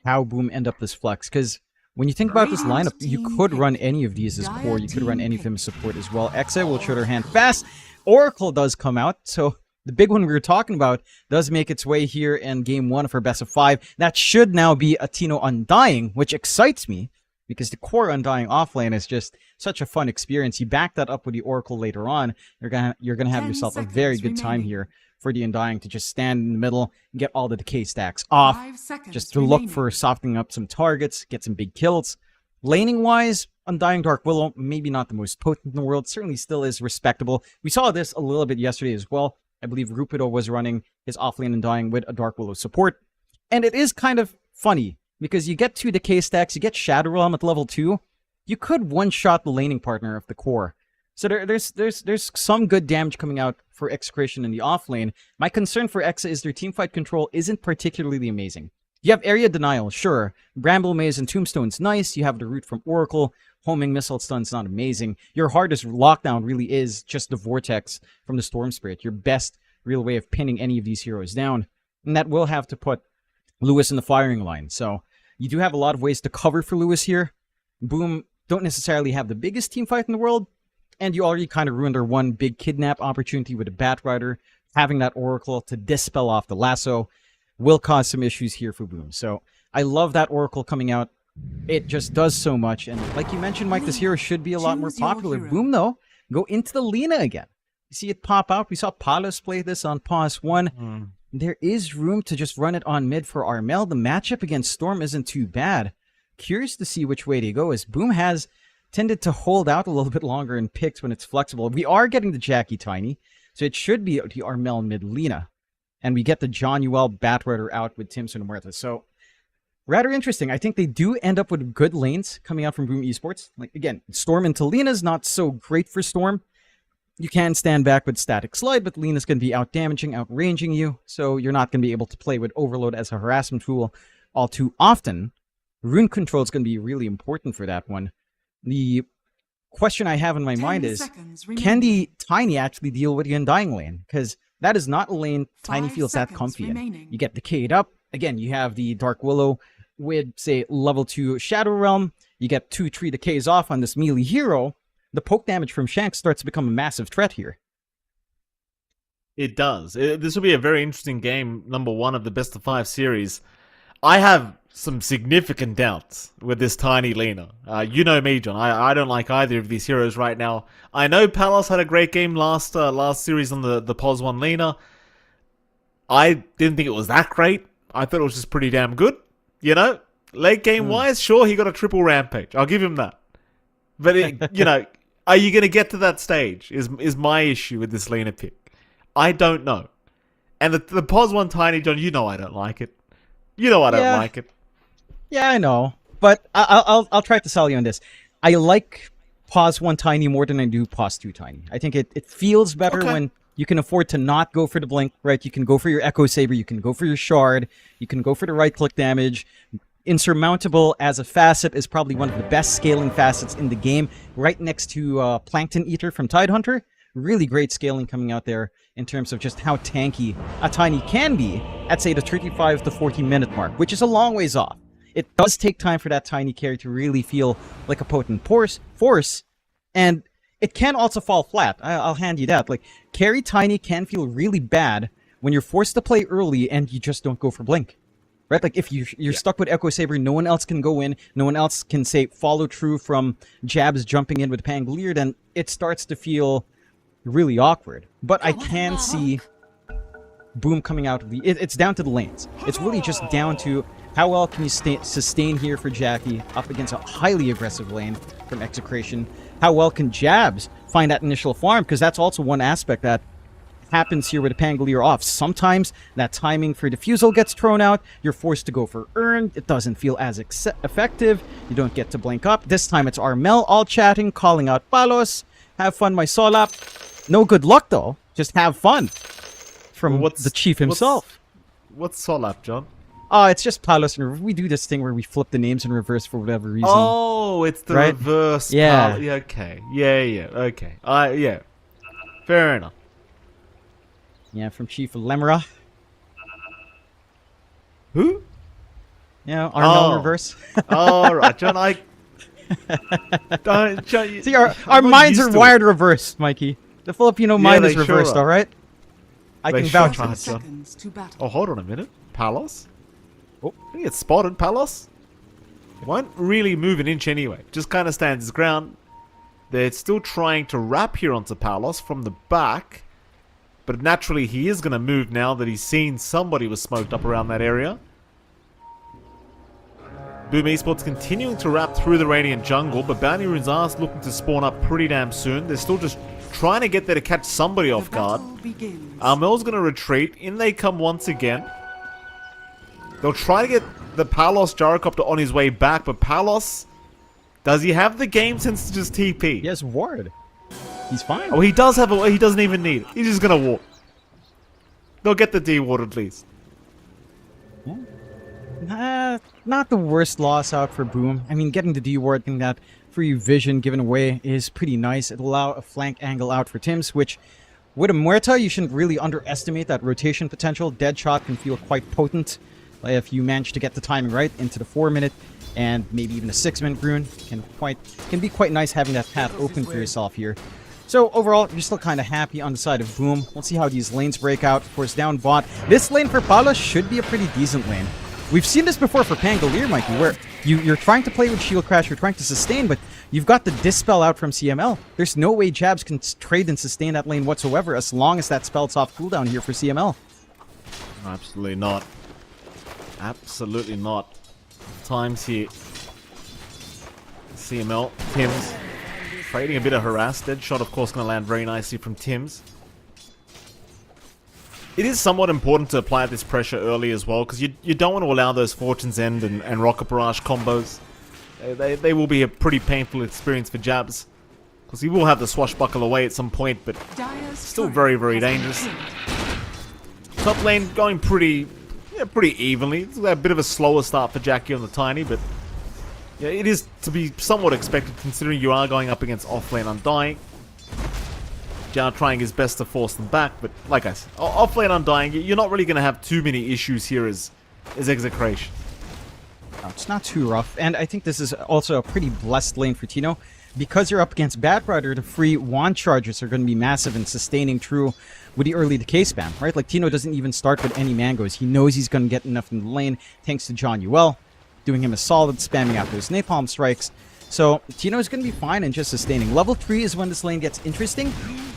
how Boom end up this flex, because when you think about this lineup, you could run any of these as core, you could run any of them as support as well. Exa will show their hand fast. Oracle does come out, so the big one we were talking about does make its way here in game 1 of our best of 5. That should now be a Tino Undying, which excites me, because the core Undying offlane is just such a fun experience. You back that up with the Oracle later on, you're gonna have yourself a very good time here for the Undying to just stand in the middle and get all the decay stacks off, just to look for softening up some targets, get some big kills. Laning-wise, Undying Dark Willow, maybe not the most potent in the world, certainly still is respectable. We saw this a little bit yesterday as well. I believe Rupido was running his offlane Undying with a Dark Willow support. And it is kind of funny, because you get 2 decay stacks, you get Shadow Realm at level 2, you could one-shot the laning partner of the core. So there's some good damage coming out for Execration in the offlane. My concern for Exa is their teamfight control isn't particularly amazing. You have Area Denial, sure. Bramble Maze and Tombstone's nice. You have the root from Oracle. Homing Missile Stun's not amazing. Your hardest lockdown really is just the Vortex from the Storm Spirit. Your best real way of pinning any of these heroes down. And that will have to put Lewis in the firing line. So you do have a lot of ways to cover for Lewis here. Boom don't necessarily have the biggest team fight in the world, and you already kind of ruined their one big kidnap opportunity with a Batrider. Having that Oracle to dispel off the lasso will cause some issues here for Boom. So I love that Oracle coming out. It just does so much, and like you mentioned, Mike, this hero should be a lot more popular. Boom, though, go into the Lina again. You see it pop out. We saw Palos play this on Pause 1. There is room to just run it on mid for Armel. The matchup against Storm isn't too bad. Curious to see which way they go, as Boom has tended to hold out a little bit longer in picks when it's flexible. We are getting the Jackie Tiny, so it should be the Armel mid Lina. And we get the John Uel Batrider out with Timson and Muerta. So, rather interesting. I think they do end up with good lanes coming out from Boom Esports. Like, again, Storm into Lina's not so great for Storm. You can stand back with Static Slide, but Lina's going to be out-damaging, out-ranging you, so you're not going to be able to play with Overload as a harassment tool all too often. Rune control is going to be really important for that one. The question I have in my mind is, can the Tiny actually deal with the Undying lane? Because that is not a lane Tiny feels that comfy in. You get decayed up. Again, you have the Dark Willow with, say, level 2 Shadow Realm. You get 2-3 decays off on this melee hero. The poke damage from Shanks starts to become a massive threat here. It does. This will be a very interesting game, number 1 of the best of 5 series. I have some significant doubts with this Tiny Lina. You know me, John. I don't like either of these heroes right now. I know Palos had a great game last series on the POS 1 Lina. I didn't think it was that great. I thought it was just pretty damn good. You know? Late game wise, sure, he got a triple rampage. I'll give him that. But, you know, are you going to get to that stage is my issue with this Lina pick. I don't know. And the pause one tiny, John, you know I don't like it. You know I don't Yeah. like it. Yeah, I know, but I'll try to sell you on this. I like pause one tiny more than I do pause two tiny. I think it feels better Okay. when you can afford to not go for the blink, right? You can go for your Echo Saber, you can go for your shard, you can go for the right click damage. Insurmountable as a facet is probably one of the best scaling facets in the game, right next to Plankton Eater from Tidehunter. Really great scaling coming out there in terms of just how tanky a tiny can be at, say, the 35 to 40 minute mark, which is a long ways off. It does take time for that tiny carry to really feel like a potent force, and it can also fall flat. I'll hand you that. Like, carry tiny can feel really bad when you're forced to play early and you just don't go for blink. Right? Like, if you're stuck with Echo Saber, no one else can go in, no one else can, say, follow through from jabs jumping in with Pangolier, then it starts to feel really awkward. But I can see Boom coming out of the... It's down to the lanes. It's really just down to how well can you sustain here for Jackie up against a highly aggressive lane from Execration. How well can jabs find that initial farm, because that's also one aspect that happens here with the Pangolier off. Sometimes that timing for defusal gets thrown out. You're forced to go for earn. It doesn't feel as effective. You don't get to blink up. This time it's Armel all chatting, calling out Palos. Have fun, my Solap. No good luck, though. Just have fun. From the chief himself. What's Solap, John? Oh, it's just Palos. And we do this thing where we flip the names in reverse for whatever reason. Oh, it's the Right? reverse. Yeah. Yeah, okay. Yeah, okay. Yeah. Fair enough. Yeah, from Chief Lemra. Who? Yeah, Armel Oh. in reverse. All right, John. John, See, our I'm not minds used are to wired reverse, Mikey. The Filipino mind they is sure reversed, are. all right? I They can sure vouch for are, this. John. Seconds to battle. Oh, hold on a minute. Palos? Oh. Did he get spotted, Palos? He won't really move an inch anyway. Just kind of stands his ground. They're still trying to wrap here onto Palos from the back. But naturally, he is going to move now that he's seen somebody was smoked up around that area. Boom Esports continuing to wrap through the Radiant jungle, but Bounty Runes are looking to spawn up pretty damn soon. They're still just trying to get there to catch somebody off guard. Battle begins. Armel's going to retreat. In they come once again. They'll try to get the Palos Gyrocopter on his way back, but Palos, does he have the game sense to just TP? He has ward. He's fine. Oh, he does have a... He doesn't even need it. He's just going to walk. They'll get the D-ward at least. Not the worst loss out for Boom. I mean, getting the D-ward, getting that free vision given away is pretty nice. It'll allow a flank angle out for Tims, which with a Muerta, you shouldn't really underestimate that rotation potential. Deadshot can feel quite potent if you manage to get the timing right into the 4-minute and maybe even a 6-minute rune. Can be quite nice having that path open for yourself here. So overall, you're still kind of happy on the side of Boom. We'll see how these lanes break out. Of course, down bot. This lane for Palos should be a pretty decent lane. We've seen this before for Pangolier, Mikey, where you're trying to play with Shield Crash, you're trying to sustain, but you've got the Dispel out from CML. There's no way Jabs can trade and sustain that lane whatsoever as long as that spell's off cooldown here for CML. Absolutely not. Absolutely not. Times here. CML. Tims. Trading a bit of harass. Deadshot, of course, going to land very nicely from Tims. It is somewhat important to apply this pressure early as well, because you don't want to allow those Fortune's End and Rocket Barrage combos. They will be a pretty painful experience for Jabs, because he will have the swashbuckle away at some point, but Dire's still turret very, very has been dangerous. killed. Top lane going pretty evenly. It's a bit of a slower start for Jackie on the Tiny, but yeah, it is to be somewhat expected considering you are going up against offlane Undying. Jao trying his best to force them back, but like I said, offlane Undying, you're not really going to have too many issues here as Execration. No, it's not too rough, and I think this is also a pretty blessed lane for Tino. Because you're up against Batrider, the free wand charges are going to be massive and sustaining through with the early decay spam, right? Like, Tino doesn't even start with any mangoes. He knows he's going to get enough in the lane, thanks to John Uel, doing him a solid, spamming out those napalm strikes. So, Tino is going to be fine and just sustaining. Level 3 is when this lane gets interesting.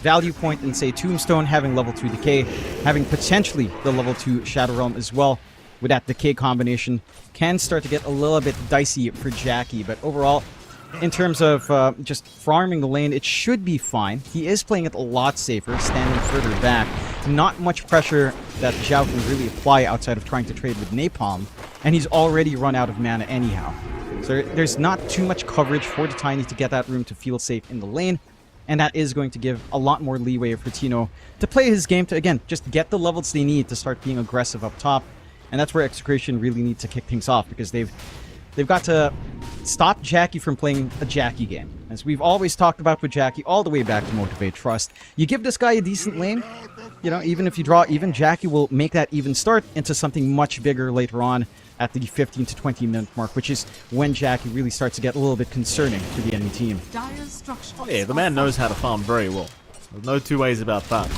Value point in, say, Tombstone, having level 2 decay, having potentially the level 2 Shadow Realm as well, with that decay combination, can start to get a little bit dicey for Jackie, but overall, in terms of just farming the lane, it should be fine. He is playing it a lot safer, standing further back. Not much pressure that Zhao can really apply outside of trying to trade with Napalm, and he's already run out of mana anyhow. So there's not too much coverage for the Tiny to get that room to feel safe in the lane, and that is going to give a lot more leeway for Tino to play his game to, again, just get the levels they need to start being aggressive up top. And that's where Execration really needs to kick things off, because they've got to stop Jackie from playing a Jackie game. As we've always talked about with Jackie, all the way back to Motivate Trust. You give this guy a decent lane, you know, even if you draw even, Jackie will make that even start into something much bigger later on at the 15 to 20 minute mark, which is when Jackie really starts to get a little bit concerning to the enemy team. Dire's structures Oh yeah, the man knows how to farm very well. There's no two ways about that.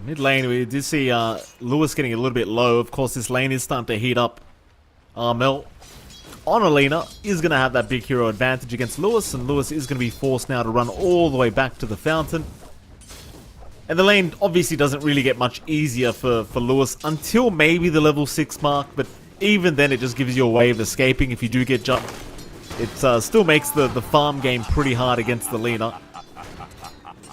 Mid lane, we did see Lewis getting a little bit low. Of course, this lane is starting to heat up. Mel on Alina is going to have that big hero advantage against Lewis, and Lewis is going to be forced now to run all the way back to the fountain. And the lane obviously doesn't really get much easier for Lewis until maybe the level 6 mark, but even then it just gives you a way of escaping if you do get jumped. It still makes the farm game pretty hard against the Lina.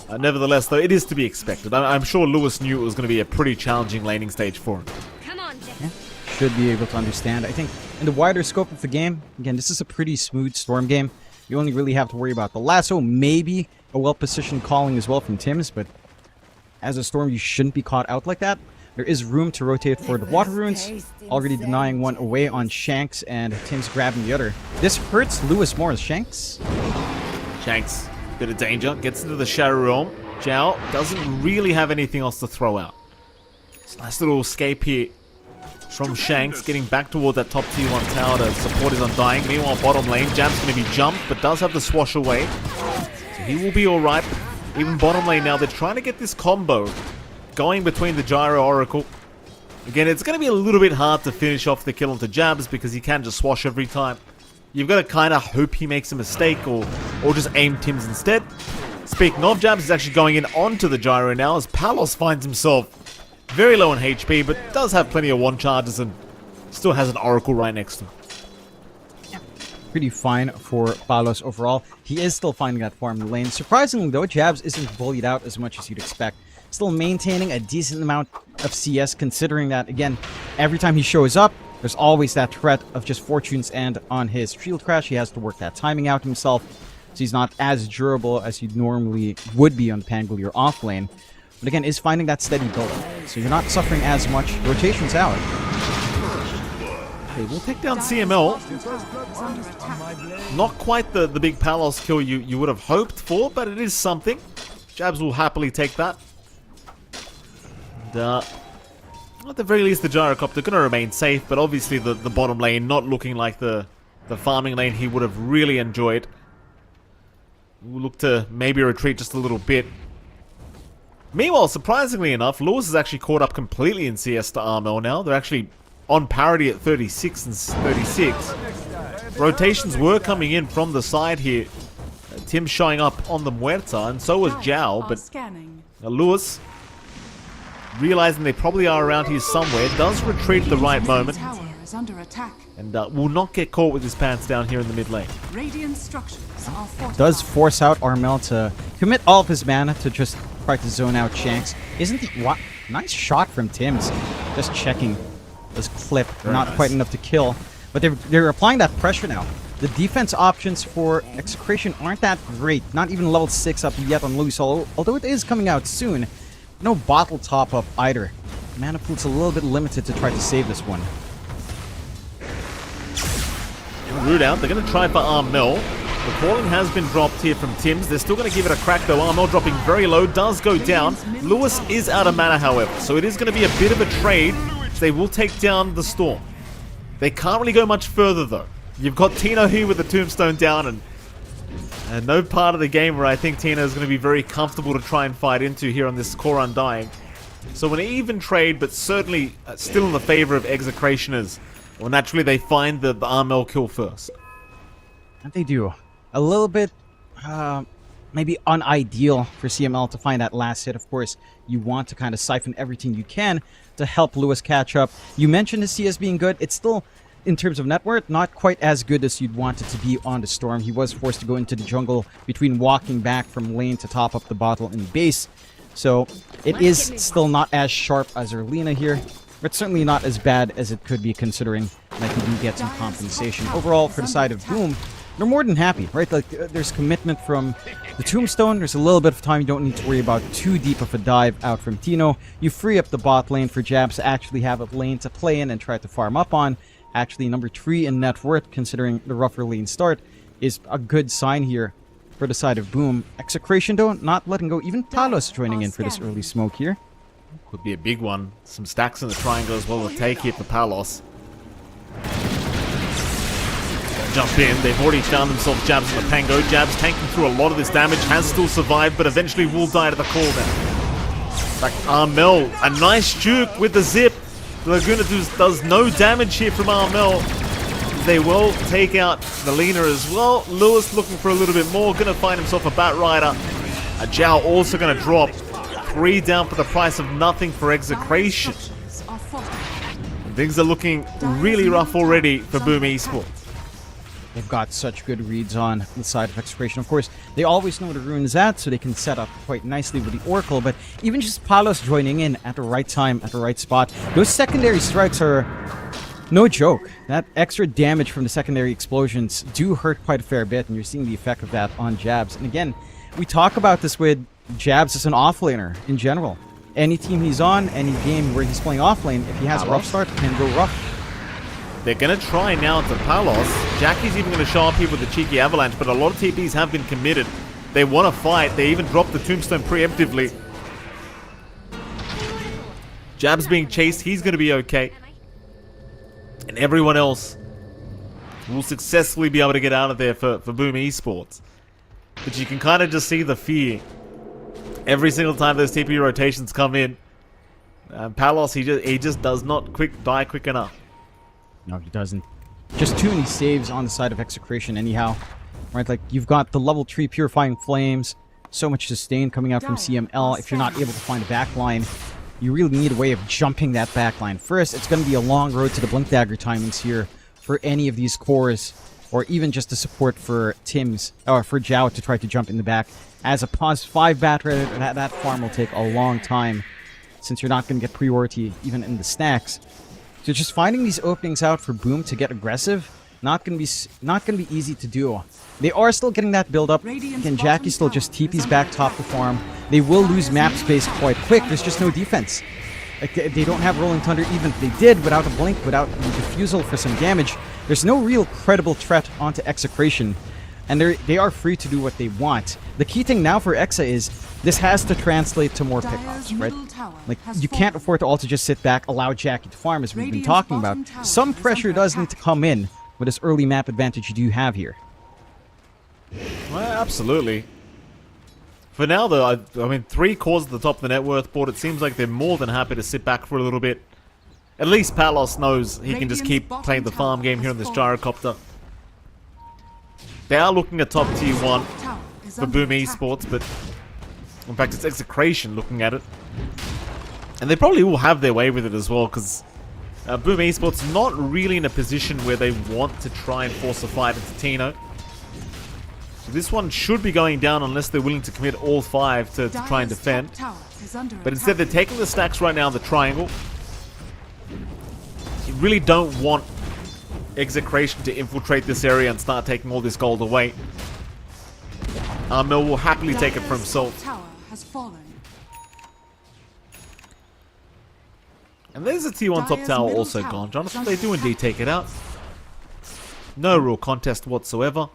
Nevertheless, though, it is to be expected. I'm sure Lewis knew it was going to be a pretty challenging laning stage for him. Come on, Jeff. Yeah, should be able to understand. I think in the wider scope of the game, again, this is a pretty smooth Storm game. You only really have to worry about the lasso, maybe a well-positioned calling as well from Tim's, but as a Storm, you shouldn't be caught out like that. There is room to rotate for the water runes, already denying one away on Shanks, and Tim's grabbing the other. This hurts Lewis more as Shanks. Shanks, bit of danger, gets into the Shadow Realm. Zhao doesn't really have anything else to throw out. It's a nice little escape here from Shanks, getting back toward that top tier 1 tower to support his Undying. Meanwhile, bottom lane, Jam's going to be jumped, but does have the swash away. So he will be alright. Even bottom lane now, they're trying to get this combo going between the Gyro Oracle. Again, it's going to be a little bit hard to finish off the kill onto Jabs because he can just swash every time. You've got to kind of hope he makes a mistake or just aim Tim's instead. Speaking of, Jabs is actually going in onto the Gyro now as Palos finds himself very low in HP, but does have plenty of one charges and still has an Oracle right next to him. Pretty fine for Palos overall. He is still finding that farm in the lane. Surprisingly though, Jabs isn't bullied out as much as you'd expect. Still maintaining a decent amount of CS, considering that, again, every time he shows up, there's always that threat of just fortunes, and on his shield crash, he has to work that timing out himself, so he's not as durable as you normally would be on the Pangolier off lane. But again, is finding that steady build, so you're not suffering as much. Rotation's out. Okay, we'll take down CML. Not quite the big Palos kill you would have hoped for, but it is something. Jabs will happily take that. And, at the very least, the Gyrocopter going to remain safe, but obviously the bottom lane not looking like the farming lane he would have really enjoyed. We'll look to maybe retreat just a little bit. Meanwhile, surprisingly enough, Lewis is actually caught up completely in CS to Armel now. They're actually on parity at 36 and 36. Rotations were coming in from the side here. Tim showing up on the Muerta, and so was Zhao, but Lewis, realizing they probably are around here somewhere, does retreat at the right moment and will not get caught with his pants down here in the mid lane. Does force out Armel to commit all of his mana to just try to zone out Shanks. Isn't the nice shot from Tim's, just checking this clip, not quite enough to kill, but they're applying that pressure now. The defense options for Execration aren't that great, not even level 6 up yet on Lewis, although it is coming out soon. No bottle top up either. Mana pool's a little bit limited to try to save this one. Root out, they're going to try for Armel. The calling has been dropped here from Tim's. They're still going to give it a crack though. Armel dropping very low, does go down. Lewis is out of mana however, so it is going to be a bit of a trade. They will take down the Storm. They can't really go much further though. You've got Tino here with the Tombstone down, and no part of the game where I think Tino is going to be very comfortable to try and fight into here on this core Undying. So an even trade, but certainly still in the favor of Execrationers. Well, naturally they find the Armel kill first. And they do. A little bit, maybe unideal for CML to find that last hit. Of course, you want to kind of siphon everything you can to help Lewis catch up. You mentioned his CS being good. It's still in terms of net worth, not quite as good as you'd want it to be on the Storm. He was forced to go into the jungle between walking back from lane to top up the bottle in base. So it is still not as sharp as Erlina here, but certainly not as bad as it could be considering that he didn't get some compensation. Overall, for the side of Boom, they're more than happy, right? Like, there's commitment from the Tombstone. There's a little bit of time. You don't need to worry about too deep of a dive out from Tino. You free up the bot lane for Jabs to actually have a lane to play in and try to farm up on. Actually, number 3 in net worth, considering the rougher lane start, is a good sign here for the side of Boom. Execration, though, not letting go. Even Talos joining in for this early smoke here. Could be a big one. Some stacks in the triangle as well to take here for Palos. Jump in. They've already found themselves Jabs on the Pango. Jabs tanking through a lot of this damage. Has still survived, but eventually will die to the cooldown. Like Armel, a nice juke with the zip. Laguna does no damage here from Armel. They will take out the Lina as well. Lewis looking for a little bit more. Gonna find himself a Bat Rider. A Zhao also gonna drop. 3 down for the price of nothing for Execration. Things are looking really rough already for Boom Esports. They've got such good reads on the side of Execration. Of course, they always know where the rune is at, so they can set up quite nicely with the Oracle, but even just Palos joining in at the right time, at the right spot, those secondary strikes are no joke. That extra damage from the secondary explosions do hurt quite a fair bit, and you're seeing the effect of that on Jabs. And again, we talk about this with Jabs as an offlaner in general. Any team he's on, any game where he's playing offlane, if he has a rough start, it can go rough. They're going to try now to Palos. Jackie's even going to show up here with the cheeky avalanche, but a lot of TPs have been committed. They want to fight. They even dropped the Tombstone preemptively. Jab's being chased. He's going to be okay. And everyone else will successfully be able to get out of there for Boom Esports. But you can kind of just see the fear every single time those TP rotations come in. Palos, he just does not die quick enough. No, he doesn't. Just too many saves on the side of Execration anyhow. Right, like, you've got the level 3 Purifying Flames, so much sustain coming out from CML. If you're not able to find a backline, you really need a way of jumping that backline. First, it's going to be a long road to the Blink Dagger timings here for any of these cores, or even just the support for Tim's, or for Zhao to try to jump in the back. As a pause 5 bat rate, that farm will take a long time, since you're not going to get priority even in the stacks. So just finding these openings out for Boom to get aggressive, not gonna be easy to do. They are still getting that build up. Again, Jackie still just TP's back top the farm. They will lose map space quite quick. There's just no defense. Like, they don't have Rolling Thunder. Even if they did, without a blink, without the defusal for some damage, there's no real credible threat onto Execration. And they are free to do what they want. The key thing now for Exa is this has to translate to more pickoffs, right? Like, you can't afford to also just sit back, allow Jackie to farm, as we've been talking about. Some pressure does need to come in with this early map advantage you do have here. Well, absolutely. For now, though, I mean, 3 cores at the top of the net worth board. It seems like they're more than happy to sit back for a little bit. At least Palos knows he can just keep playing the farm game here on this gyrocopter. They are looking at top tier 1 for Boom Esports, but in fact, it's Execration looking at it. And they probably will have their way with it as well, because Boom Esports not really in a position where they want to try and force a fight into Tino. So this one should be going down unless they're willing to commit all 5 to try and defend. But instead, they're taking the stacks right now in the triangle. You really don't want Execration to infiltrate this area and start taking all this gold away. Armel will happily take it for himself. And there's a T1 top tower also gone. Jonathan, they do indeed take it out. No real contest whatsoever.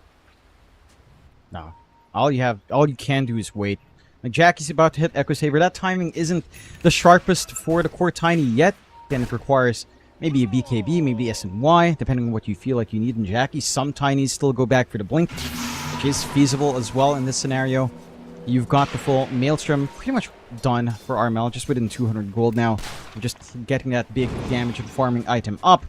No. All you can do is wait. Like, Jackie's about to hit Echo Saber. That timing isn't the sharpest for the core Tiny yet. Then it requires maybe a BKB, maybe SNY, depending on what you feel like you need in Jackie. Some Tinies still go back for the Blink, which is feasible as well in this scenario. You've got the full Maelstrom pretty much done for Armel, just within 200 gold now. Just getting that big damage and farming item up.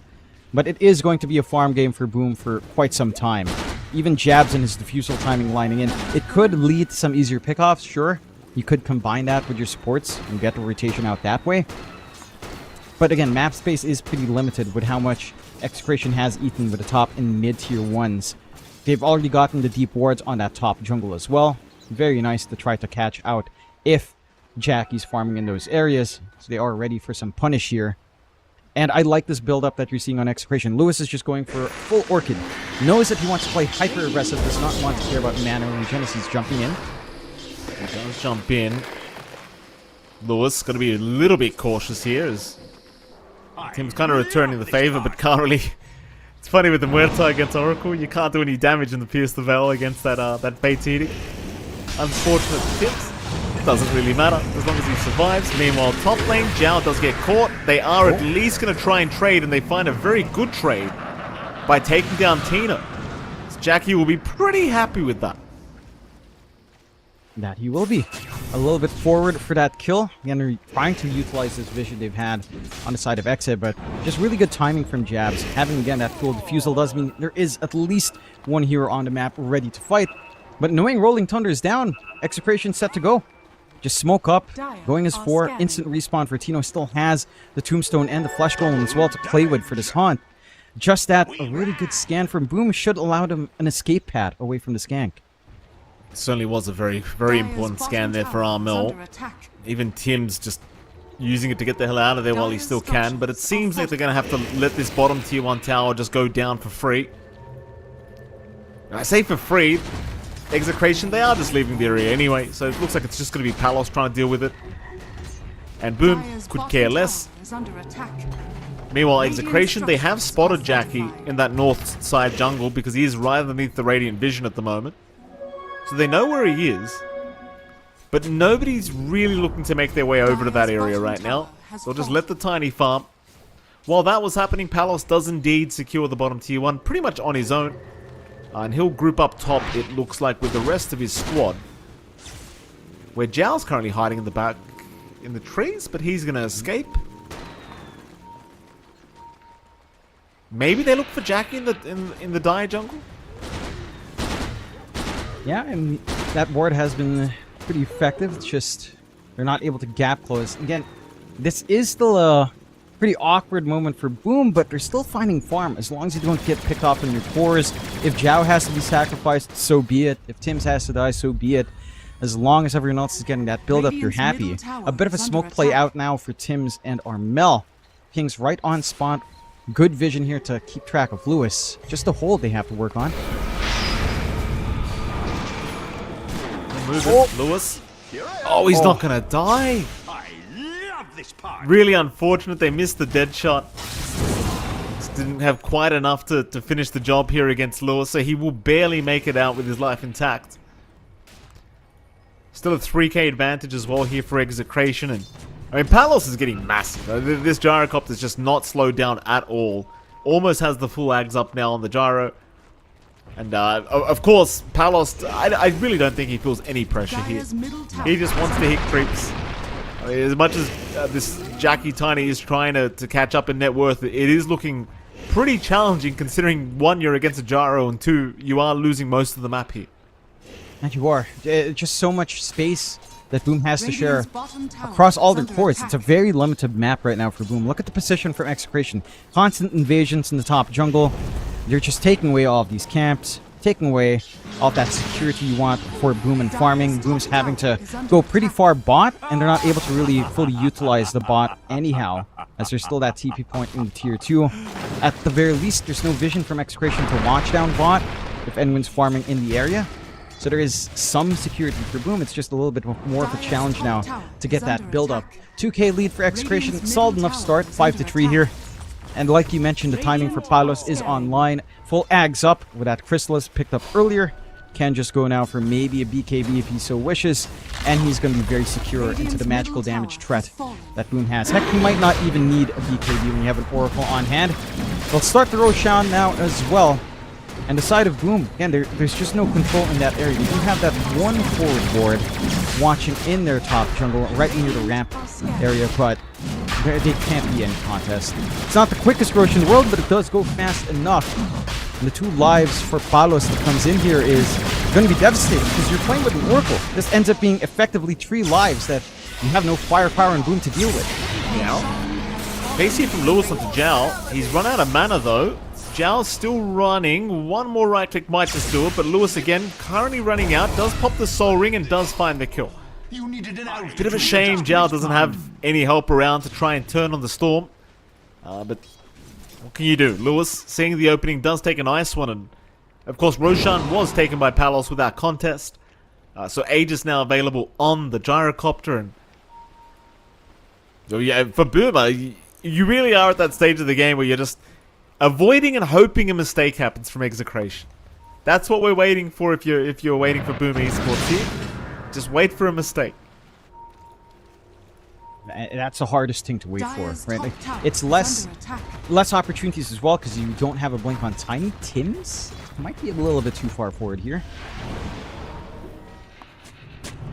But it is going to be a farm game for Boom for quite some time. Even Jabs and his diffusal timing lining in. It could lead to some easier pickoffs, sure. You could combine that with your supports and get the rotation out that way. But again, map space is pretty limited with how much Execration has Ethan with the top and mid tier 1s. They've already gotten the deep wards on that top jungle as well. Very nice to try to catch out if Jackie's farming in those areas. So they are ready for some punish here. And I like this build-up that you're seeing on Execration. Lewis is just going for full Orchid. Knows that he wants to play hyper-aggressive, does not want to care about mana and Genesis jumping in. He does jump in. Lewis going to be a little bit cautious here as Tim's kind of returning the favor, but can't really... It's funny with the Muerta against Oracle, you can't do any damage in the Pierce the Veil against that Fate Edict. Unfortunate for Tips. Doesn't really matter as long as he survives. Meanwhile, top lane, Zhao does get caught. They are at least going to try and trade, and they find a very good trade by taking down Tina. So Jackie will be pretty happy with that. That he will be. A little bit forward for that kill. Again, they're trying to utilize this vision they've had on the side of Exe, but just really good timing from Jabs. Having, again, that full diffusal does mean there is at least one hero on the map ready to fight. But knowing Rolling Thunder is down, Execration set to go. Just smoke up, going as 4, instant respawn for Tino, still has the Tombstone and the Flesh Golem as well to play with for this haunt. Just that, a really good scan from Boom should allow them an escape pad away from the skank. It certainly was a very, very important scan there for Armel. Even Tim's just using it to get the hell out of there while he still can, but it seems like they're going to have to let this bottom tier 1 tower just go down for free. And I say for free, Execration, they are just leaving the area anyway, so it looks like it's just going to be Palos trying to deal with it. And Boom could care less. Meanwhile, Execration, they have spotted Jackie in that north side jungle because he is right underneath the Radiant Vision at the moment. So they know where he is, but nobody's really looking to make their way over to that area right now. So just let the Tiny farm. While that was happening, Palos does indeed secure the bottom tier 1 pretty much on his own. And he'll group up top, it looks like, with the rest of his squad. Where Zhao's currently hiding in the back in the trees, but he's going to escape. Maybe they look for Jackie in the Dire jungle? Yeah, and that ward has been pretty effective. It's just they're not able to gap close. Again, this is still a pretty awkward moment for Boom, but they're still finding farm as long as you don't get picked off in your cores. If Zhao has to be sacrificed, so be it. If Tim's has to die, so be it. As long as everyone else is getting that build-up, you're happy. A bit of a smoke play out now for Tim's and Armel. King's right on spot. Good vision here to keep track of Lewis. Just the hold they have to work on. Lewis. Oh, he's not going to die. Really unfortunate, they missed the dead shot. Just didn't have quite enough to finish the job here against Lewis, so he will barely make it out with his life intact. Still a 3k advantage as well here for Execration, and I mean, Palos is getting massive. This Gyrocopter is just not slowed down at all. Almost has the full ags up now on the Gyro. And of course, Palos, I really don't think he feels any pressure here. He just wants to hit creeps. I mean, as much as this Jackie Tiny is trying to catch up in net worth, it is looking pretty challenging considering 1, you're against a Gyro, and 2, you are losing most of the map here. And you are. Just so much space that Boom has to share across all their cores. It's a very limited map right now for Boom. Look at the position from Execration. Constant invasions in the top jungle. They're just taking away all of these camps, taking away all that security you want for Boom and farming. Boom's having to go pretty far bot, and they're not able to really fully utilize the bot anyhow, as there's still that TP point in the tier 2. At the very least, there's no vision from Execration to watch down bot if anyone's farming in the area. So there is some security for Boom. It's just a little bit more of a challenge now to get that build-up. 2k lead for Execration. Solid enough start. 5-3 here. And like you mentioned, the timing for Palos is online. Full ags up with that Chrysalis picked up earlier. Can just go now for maybe a BKB if he so wishes. And he's going to be very secure into the magical damage threat that Boom has. Heck, he might not even need a BKB when you have an Oracle on hand. They'll start the Roshan now as well. And the side of Boom, again, there's just no control in that area. They do have that one forward ward watching in their top jungle, right near the ramp area, but they can't be any contest. It's not the quickest Rosh in the world, but it does go fast enough. And the 2 lives for Palos that comes in here is going to be devastating, because you're playing with an Oracle. This ends up being effectively 3 lives that you have no firepower and Boom to deal with. Yeah. Base here from Lewis onto Jao. He's run out of mana though. Zhao's still running. One more right click might just do it, but Lewis again currently running out. Does pop the soul ring and does find the kill. Bit of a shame Zhao doesn't have any help around to try and turn on the storm. But what can you do? Lewis, seeing the opening, does take a nice one. And of course, Roshan was taken by Palos without contest. So Aegis now available on the gyrocopter. And so yeah, for Boomer, you really are at that stage of the game where you're just avoiding and hoping a mistake happens from Execration. That's what we're waiting for if you're waiting for Boom Esports here. Just wait for a mistake. That's the hardest thing to wait Dire's for, right? top Like, tower it's is less under attack. opportunities as well because you don't have a blink on Tiny. Tims might be a little bit too far forward here.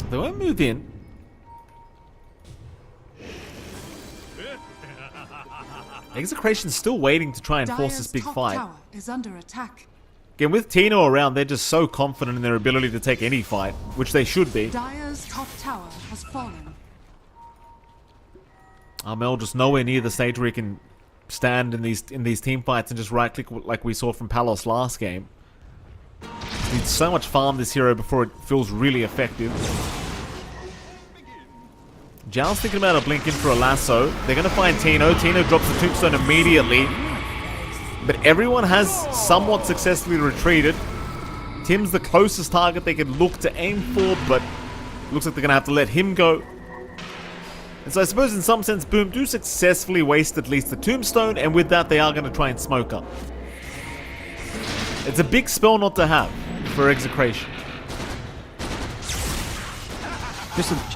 They won't move in. Execration's still waiting to try and force Dire's this big top fight. tower is under attack. Again, with Tino around, they're just so confident in their ability to take any fight, which they should be. Dire's top tower has fallen. Armel just nowhere near the stage where he can stand in these team fights and just right click like we saw from Palos last game. He needs so much farm this hero before it feels really effective. Zhao's thinking about a blink in for a lasso. They're going to find Tino. Tino drops the tombstone immediately. But everyone has somewhat successfully retreated. Tim's the closest target they could look to aim for, but looks like they're going to have to let him go. And so I suppose in some sense, Boom do successfully waste at least the tombstone, and with that they are going to try and smoke up. It's a big spell not to have for Execration.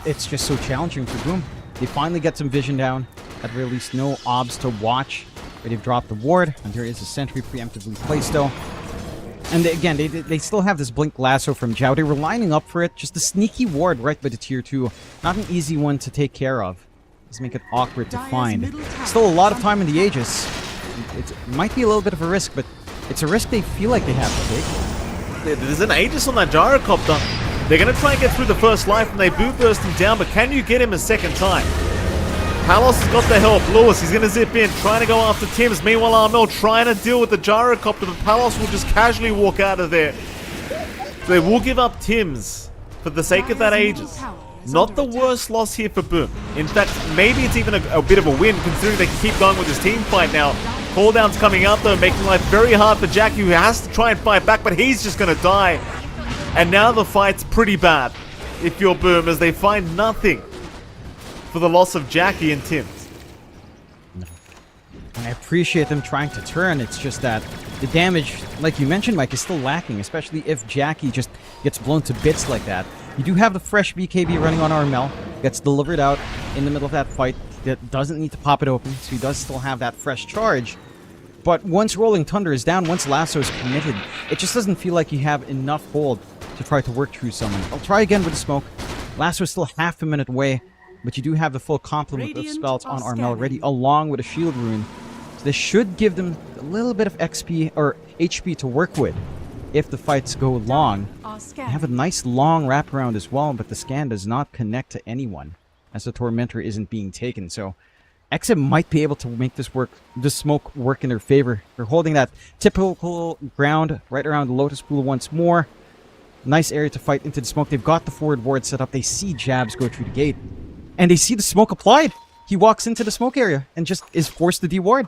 It's just so challenging for Boom. They finally get some vision down. At the very least, no obs to watch. But they've dropped the ward, and there is a sentry preemptively placed still. And again, they still have this blink lasso from Zhao. They were lining up for it. Just a sneaky ward right by the tier 2. Not an easy one to take care of. Just make it awkward to Dire's find. middle tower Still a lot of is time in the Aegis. It might be a little bit of a risk, but it's a risk they feel like they have to take. There's an Aegis on that gyrocopter. They're going to try and get through the first life, and they boot burst him down, but can you get him a second time? Palos has got the help. Lewis, he's going to zip in, trying to go after Tims. Meanwhile, Armel trying to deal with the gyrocopter, but Palos will just casually walk out of there. So they will give up Tims for the sake of that Aegis. Not the worst loss here for Boom. In fact, maybe it's even a bit of a win, considering they can keep going with this team fight now. Cooldown's coming out though, making life very hard for Jackie, who has to try and fight back, but he's just going to die. And now the fight's pretty bad if you're Boom, as they find nothing for the loss of Jackie and Tims. And I appreciate them trying to turn. It's just that the damage, like you mentioned, Mike, is still lacking, especially if Jackie just gets blown to bits like that. You do have the fresh BKB running on Armel. Gets delivered out in the middle of that fight. That doesn't need to pop it open, so he does still have that fresh charge. But once Rolling Thunder is down, once Lasso is committed, it just doesn't feel like you have enough hold to try to work through someone. I'll try again with the smoke. Lasso is still half a minute away, but you do have the full complement of spells on Armel ready, along with a shield rune. So this should give them a little bit of XP or HP to work with if the fights go long. They have a nice long wraparound as well, but the scan does not connect to anyone as the Tormentor isn't being taken. So Exit might be able to make this smoke work in their favor. They're holding that typical ground right around the Lotus Pool once more. Nice area to fight into the smoke. They've got the forward ward set up. They see Jabs go through the gate. And they see the smoke applied. He walks into the smoke area and just is forced to de-ward.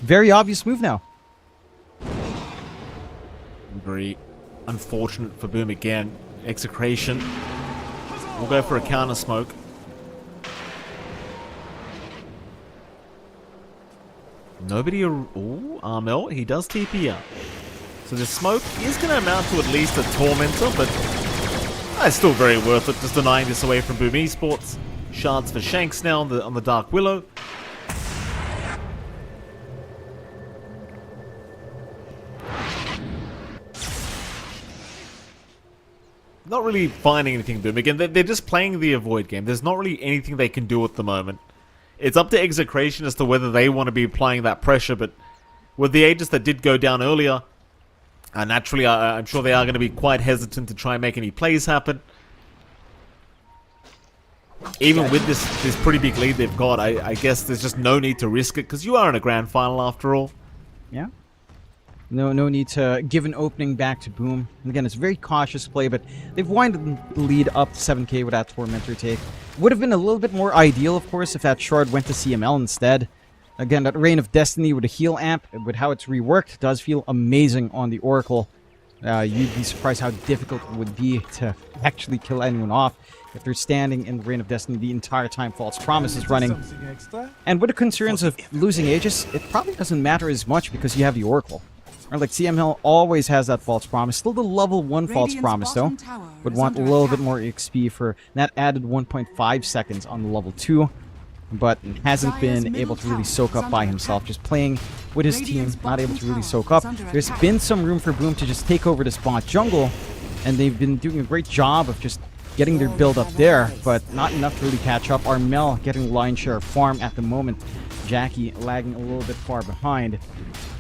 Very obvious move now. Very unfortunate for Boom again. Execration. We'll go for a counter smoke. Nobody... Ooh, Armel, he does TP out. So the smoke is going to amount to at least a Tormentor, but it's still very worth it, just denying this away from Boom Esports. Shards for Shanks now on the Dark Willow. Not really finding anything, Boom. Again, they're just playing the avoid game. There's not really anything they can do at the moment. It's up to Execration as to whether they want to be applying that pressure, but with the Aegis that did go down earlier, naturally, I'm sure they are going to be quite hesitant to try and make any plays happen. even with this pretty big lead they've got, I guess there's just no need to risk it because you are in a grand final after all. Yeah. No need to give an opening back to Boom. And again, it's very cautious play, but they've winded the lead up to 7k with that Tormentor take. Would have been a little bit more ideal, of course, if that shard went to CML instead. Again, that Reign of Destiny with a heal amp, with how it's reworked, does feel amazing on the Oracle. You'd be surprised how difficult it would be to actually kill anyone off if they're standing in the Reign of Destiny the entire time False Promise is running. Something extra? And with the concerns of losing Aegis, it probably doesn't matter as much because you have the Oracle. Or like CML always has that False Promise. Still the level 1 False Radiant's Promise though. bottom tower Would is want a under little bit attack. more XP for that added 1.5 seconds on the level 2. But hasn't Dire's been middle able to really tower soak is up by under himself. attack. Just playing with his team, Radiant's not able bottom to really tower soak up. is under There's attack. been some room for Boom to just take over this bot jungle. And they've been doing a great job of just getting their build up there. But not enough to really catch up. Armel getting lion's share of farm at the moment. Jackie lagging a little bit far behind.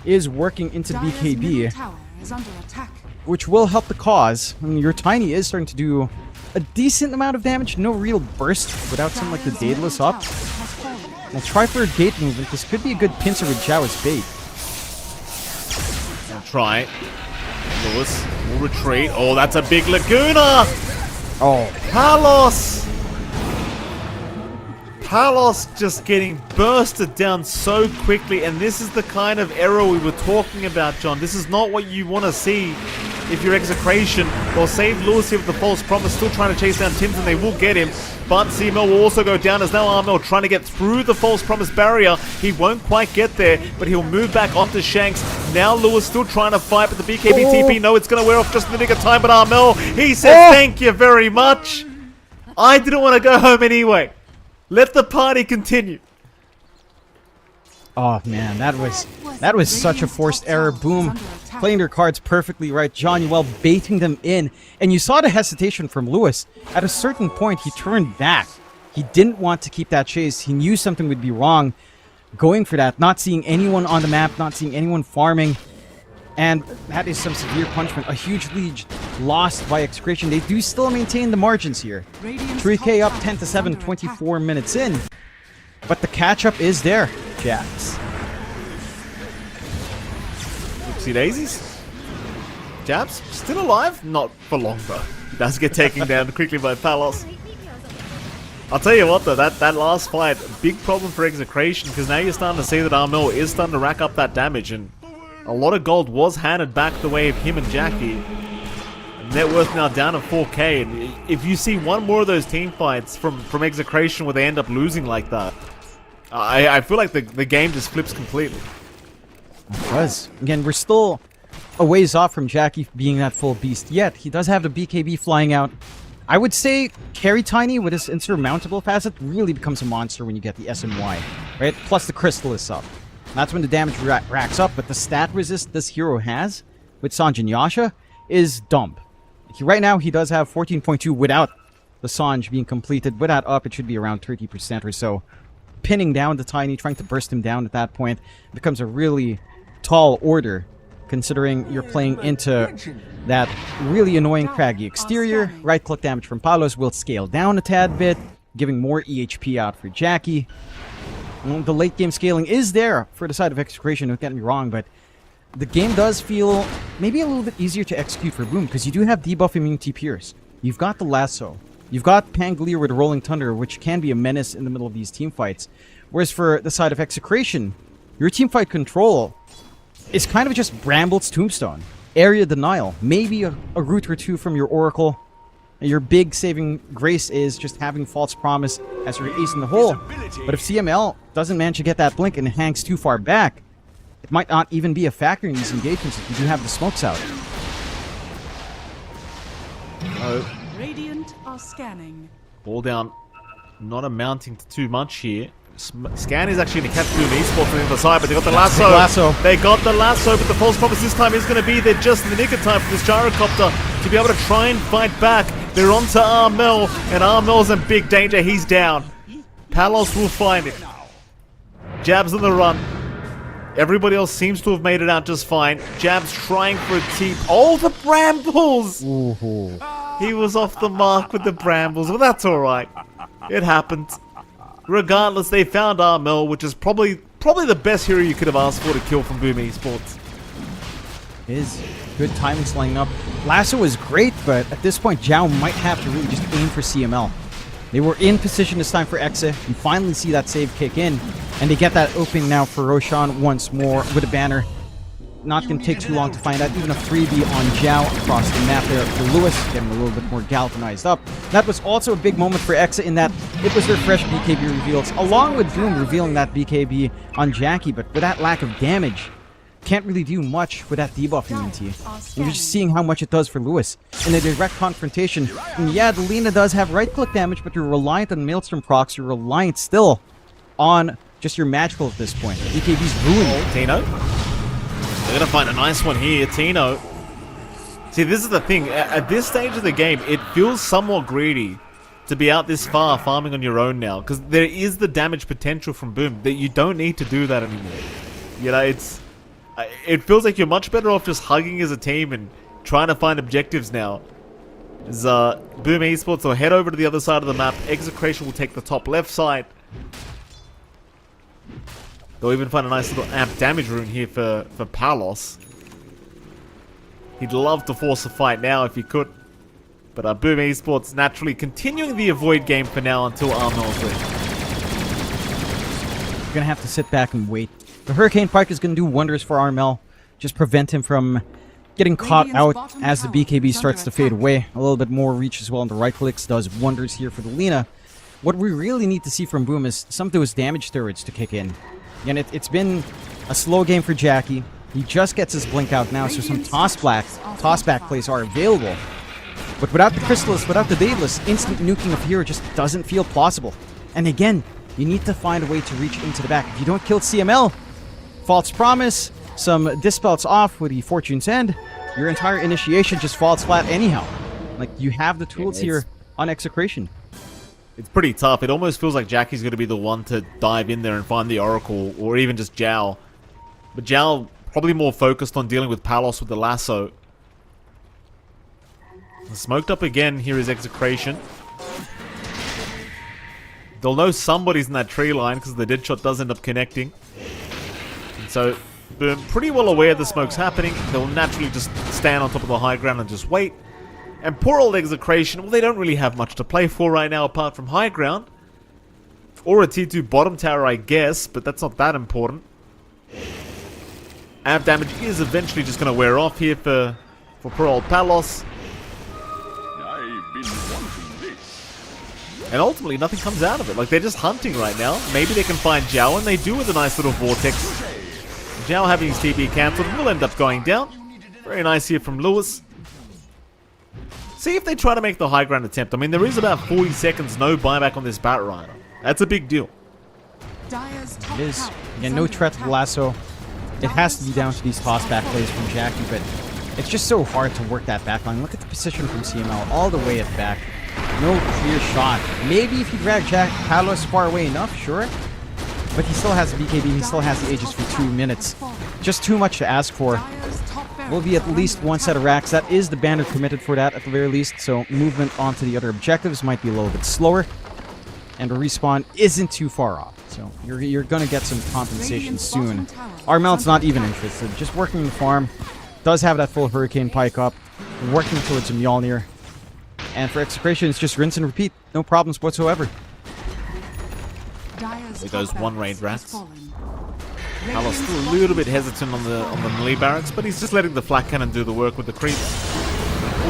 Is working into the Dire's BKB, middle tower is under attack. which will help the cause. I mean, your Tiny is starting to do a decent amount of damage. No real burst without something like the Dire's middle Daedalus up. tower has fallen. We'll try for a gate movement. This could be a good pincer with Jawa's bait. I'll try. Lewis will retreat. Oh, that's a big Laguna! Oh, Palos! Palos just getting bursted down so quickly, and this is the kind of error we were talking about, John. This is not what you want to see if you're Execration. They'll save Lewis here with the False Promise, still trying to chase down Tims, and they will get him. But CML will also go down as now Armel trying to get through the False Promise barrier. He won't quite get there, but he'll move back onto Shanks. Now Lewis still trying to fight, but the BKB TP, no, it's going to wear off just in the nick of time, but Armel, he says thank you very much. I didn't want to go home anyway. Let the party continue. oh man, that was such a forced error. Boom, playing their cards perfectly right. Johnny well baiting them in, and you saw the hesitation from Lewis. At a certain point, he turned back. He didn't want to keep that chase. He knew something would be wrong. Going for that, not seeing anyone on the map, not seeing anyone farming. And that is some severe punishment. A huge lead lost by Execration. They do still maintain the margins here. Radiant's 3k top up, tower 10 to is 7, under 24 minutes in. But the catch-up is there, Jax. Oopsie daisies. Jabs, still alive? Not for long though. He does get taken down quickly by Palos. I'll tell you what though, that last fight, big problem for Execration, because now you're starting to see that Armel is starting to rack up that damage, and a lot of gold was handed back the way of him and Jackie. Net worth now down to 4k, and if you see one more of those team fights from Execration where they end up losing like that, I feel like the game just flips completely. It does. Again, we're still a ways off from Jackie being that full beast, yet he does have the BKB flying out. I would say Carry Tiny with his insurmountable facet really becomes a monster when you get the SMY, right? Plus the Crystal is up. That's when the damage racks up, but the stat resist this hero has with Sanj and Yasha is dump. Right now, he does have 14.2 without the Sanj being completed. With that up, it should be around 30% or so. Pinning down the Tiny, trying to burst him down at that point, becomes a really tall order, considering you're playing into that really annoying craggy exterior. Right-click damage from Palos will scale down a tad bit, giving more EHP out for Jackie. The late game scaling is there for the side of Execration, don't get me wrong, but the game does feel maybe a little bit easier to execute for Boom, because you do have debuff immunity Pierce. You've got the Lasso. You've got Pangolier with Rolling Thunder, which can be a menace in the middle of these team fights. Whereas for the side of Execration, your teamfight control is kind of just Bramble's Tombstone. Area Denial. Maybe a root or two from your Oracle. Your big saving grace is just having False Promise as your ace in the hole. But if CML doesn't manage to get that blink and hangs too far back, it might not even be a factor in these engagements if you do have the smokes out. Oh, Radiant are scanning. ball down, not amounting to too much here. Scan is actually going to catch Boom Esports on the other side, but they got the lasso. Lasso. They got the lasso, but the False Promise this time is going to be there just in the nick of time for this gyrocopter to be able to try and fight back. They're onto Armel, and Armel's in big danger. He's down. Palos will find him. Jabs on the run. Everybody else seems to have made it out just fine. Jabs trying for a teep. Oh, the brambles! Ooh. He was off the mark with the brambles, but that's alright. It happened. Regardless, they found Armel, which is probably the best hero you could have asked for to kill from Boom Esports. Is good timings lining up. Lasso was great, but at this point, Zhao might have to really just aim for CML. They were in position this time for Exa. You finally see that save kick in, and they get that opening now for Roshan once more with a banner. Not going to take too long to find out. Even a freebie on Zhao across the map there for Lewis, getting a little bit more galvanized up. That was also a big moment for Exa in that it was their fresh BKB reveals, along with Boom revealing that BKB on Jackie, but with that lack of damage, can't really do much with that debuff immunity. And you're just seeing how much it does for Lewis. In a direct confrontation, and yeah, the Lina does have right-click damage, but you're reliant on Maelstrom procs, you're reliant still on just your magical at this point. BKB's ruined. Tino? They're going to find a nice one here, Tino. See, this is the thing. At this stage of the game, it feels somewhat greedy to be out this far farming on your own now, because there is the damage potential from Boom that you don't need to do that anymore. You know, it feels like you're much better off just hugging as a team and trying to find objectives now. As Boom Esports will head over to the other side of the map. Execration will take the top left side. They'll even find a nice little amp damage rune here for Palos. He'd love to force a fight now if he could. But Boom Esports naturally continuing the avoid game for now until Armel's ready. You're going to have to sit back and wait. The Hurricane Pike is going to do wonders for Armel. Just prevent him from getting caught out as the BKB starts to fade away. A little bit more reach as well on the right clicks does wonders here for the Lina. What we really need to see from Boom is some of those damage steroids to kick in. And it's been a slow game for Jackie. He just gets his blink out now, so some tossback plays are available. But without the Chrysalis, without the Daedalus, instant nuking of hero just doesn't feel plausible. And again, you need to find a way to reach into the back. If you don't kill CML, False Promise, some Dispels off with the Fortune's End, your entire initiation just falls flat anyhow. Like, you have the tools here on Execration. It's pretty tough. It almost feels like Jackie's going to be the one to dive in there and find the Oracle, or even just Zhao. But Zhao probably more focused on dealing with Palos with the lasso. Smoked up again. Here is Execration. They'll know somebody's in that tree line because the dead shot does end up connecting. And so, Boom, pretty well aware the smoke's happening. They'll naturally just stand on top of the high ground and just wait. And poor old Execration, well, they don't really have much to play for right now apart from high ground. Or a T2 bottom tower, I guess, but that's not that important. Amp damage is eventually just going to wear off here for poor old Palos. And ultimately, nothing comes out of it. Like, they're just hunting right now. Maybe they can find Zhao, and they do with a nice little vortex. Zhao having his TP cancelled will end up going down. Very nice here from Lewis. See if they try to make the high ground attempt. I mean, there is about 40 seconds no buyback on this Bat Rider. That's a big deal. It is. Again, no threat to the lasso. It has to be down to these tossback plays from Jackie, but it's just so hard to work that backline. Look at the position from CML all the way at the back. No clear shot. Maybe if you drag Palos far away enough, sure. But he still has the BKB, he still has the Aegis for 2 minutes. Just too much to ask for. Will be at least one set of racks. That is the banner committed for that at the very least, so movement onto the other objectives might be a little bit slower. And the respawn isn't too far off, so you're going to get some compensation soon. Armel's not even interested, just working the farm. Does have that full Hurricane Pike up, working towards a Mjolnir. And for Execration, it's just rinse and repeat. No problems whatsoever. There goes one raid rats. Palos still a little bit hesitant on the melee barracks, but he's just letting the flak cannon do the work with the creep.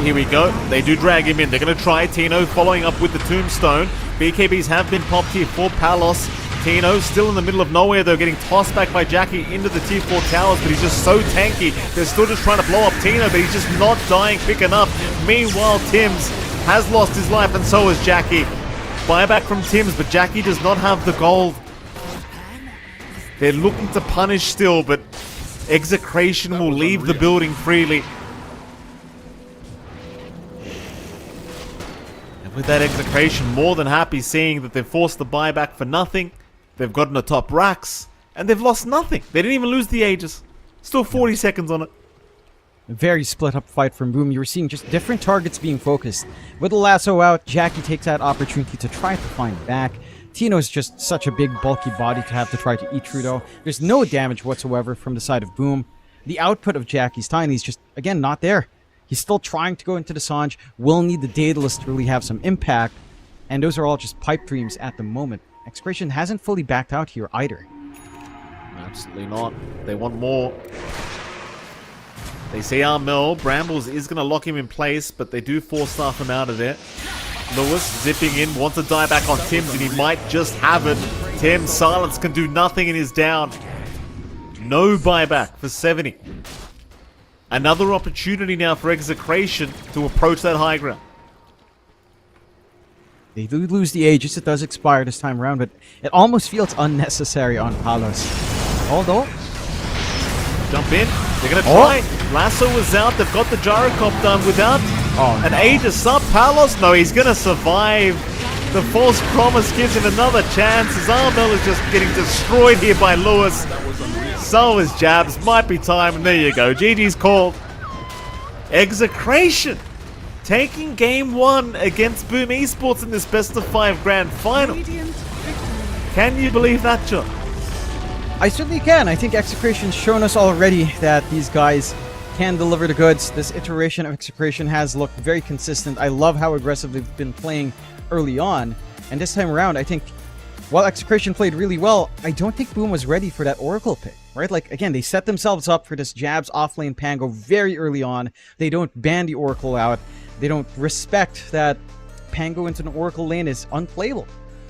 Here we go. They do drag him in. They're going to try Tino following up with the tombstone. BKBs have been popped here for Palos. Tino still in the middle of nowhere though, getting tossed back by Jackie into the T4 towers, but he's just so tanky. They're still just trying to blow up Tino, but he's just not dying quick enough. Meanwhile, Tims has lost his life, and so has Jackie. Buyback from Tims, but Jackie does not have the gold. They're looking to punish still, but Execration will leave the building freely. And with that Execration, more than happy seeing that they've forced the buyback for nothing. They've gotten the top racks, and they've lost nothing. They didn't even lose the Aegis. Still 40 seconds on it. A very split up fight from Boom. You were seeing just different targets being focused. With the lasso out, Jackie takes that opportunity to try to find back. Tino is just such a big, bulky body to have to try to eat through, though. There's no damage whatsoever from the side of Boom. The output of Jackie's Tiny is just, again, not there. He's still trying to go into the Sanj. Will need the Daedalus to really have some impact. And those are all just pipe dreams at the moment. Execration hasn't fully backed out here either. Absolutely not. They want more. They see Armel. Brambles is going to lock him in place, but they do four-staff him out of there. Lewis zipping in, wants to die back on Tim's, and he might just have it. Tim's silence can do nothing and is down. No buyback for 70. Another opportunity now for Execration to approach that high ground. They do lose the Aegis. It does expire this time around, but it almost feels unnecessary on Palos. Although, jump in. They're going to try. Lasso is out. They've got the gyrocop done without an Aegis up. Palos, no, he's going to survive. The false promise gives him another chance. As Armel is just getting destroyed here by Lewis. So is Jabs. Might be time. And there you go. GG's called. Execration taking game 1 against Boom Esports in this best of 5 grand final. Can you believe that, John? I certainly can. I think Execration's shown us already that these guys can deliver the goods. This iteration of Execration has looked very consistent. I love how aggressive they've been playing early on. And this time around, I think, while Execration played really well, I don't think Boom was ready for that Oracle pick, right? Like, again, they set themselves up for this Jabs offlane Pango very early on. They don't ban the Oracle out. They don't respect that Pango into an Oracle lane is unplayable.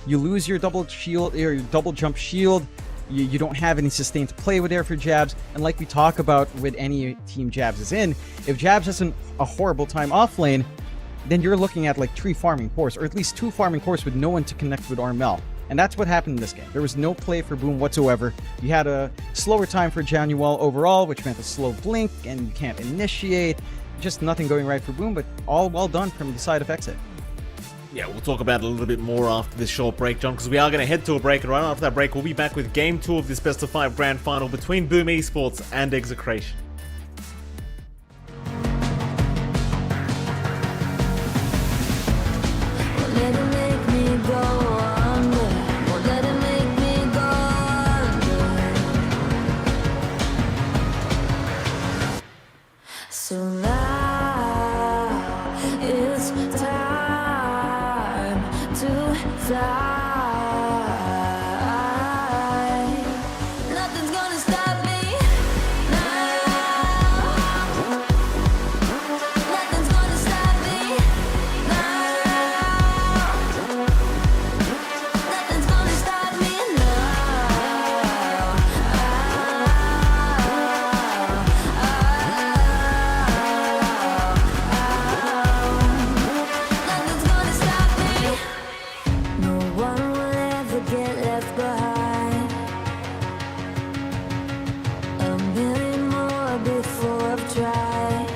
You lose your double shield, or your double jump shield. You don't have any sustain to play with there for Jabs. And like we talk about with any team Jabs is in, if Jabs has a horrible time off lane, then you're looking at like 3 farming cores, or at least 2 farming cores with no one to connect with Armel. And that's what happened in this game. There was no play for Boom whatsoever. You had a slower time for Januel overall, which meant a slow blink, and you can't initiate. Just nothing going right for Boom, but all well done from the side of Exit. Yeah, we'll talk about it a little bit more after this short break, John, because we are going to head to a break, and right after that break, we'll be back with Game 2 of this Best of 5 Grand Final between Boom Esports and Execration. Let it make me go under. Let it make me go under. So now it's time to fly. Nothing's gonna stop me now. Nothing's gonna stop me now. Nothing's gonna stop me now. Nothing's gonna stop me. No one will ever get left behind. A million more before I've tried.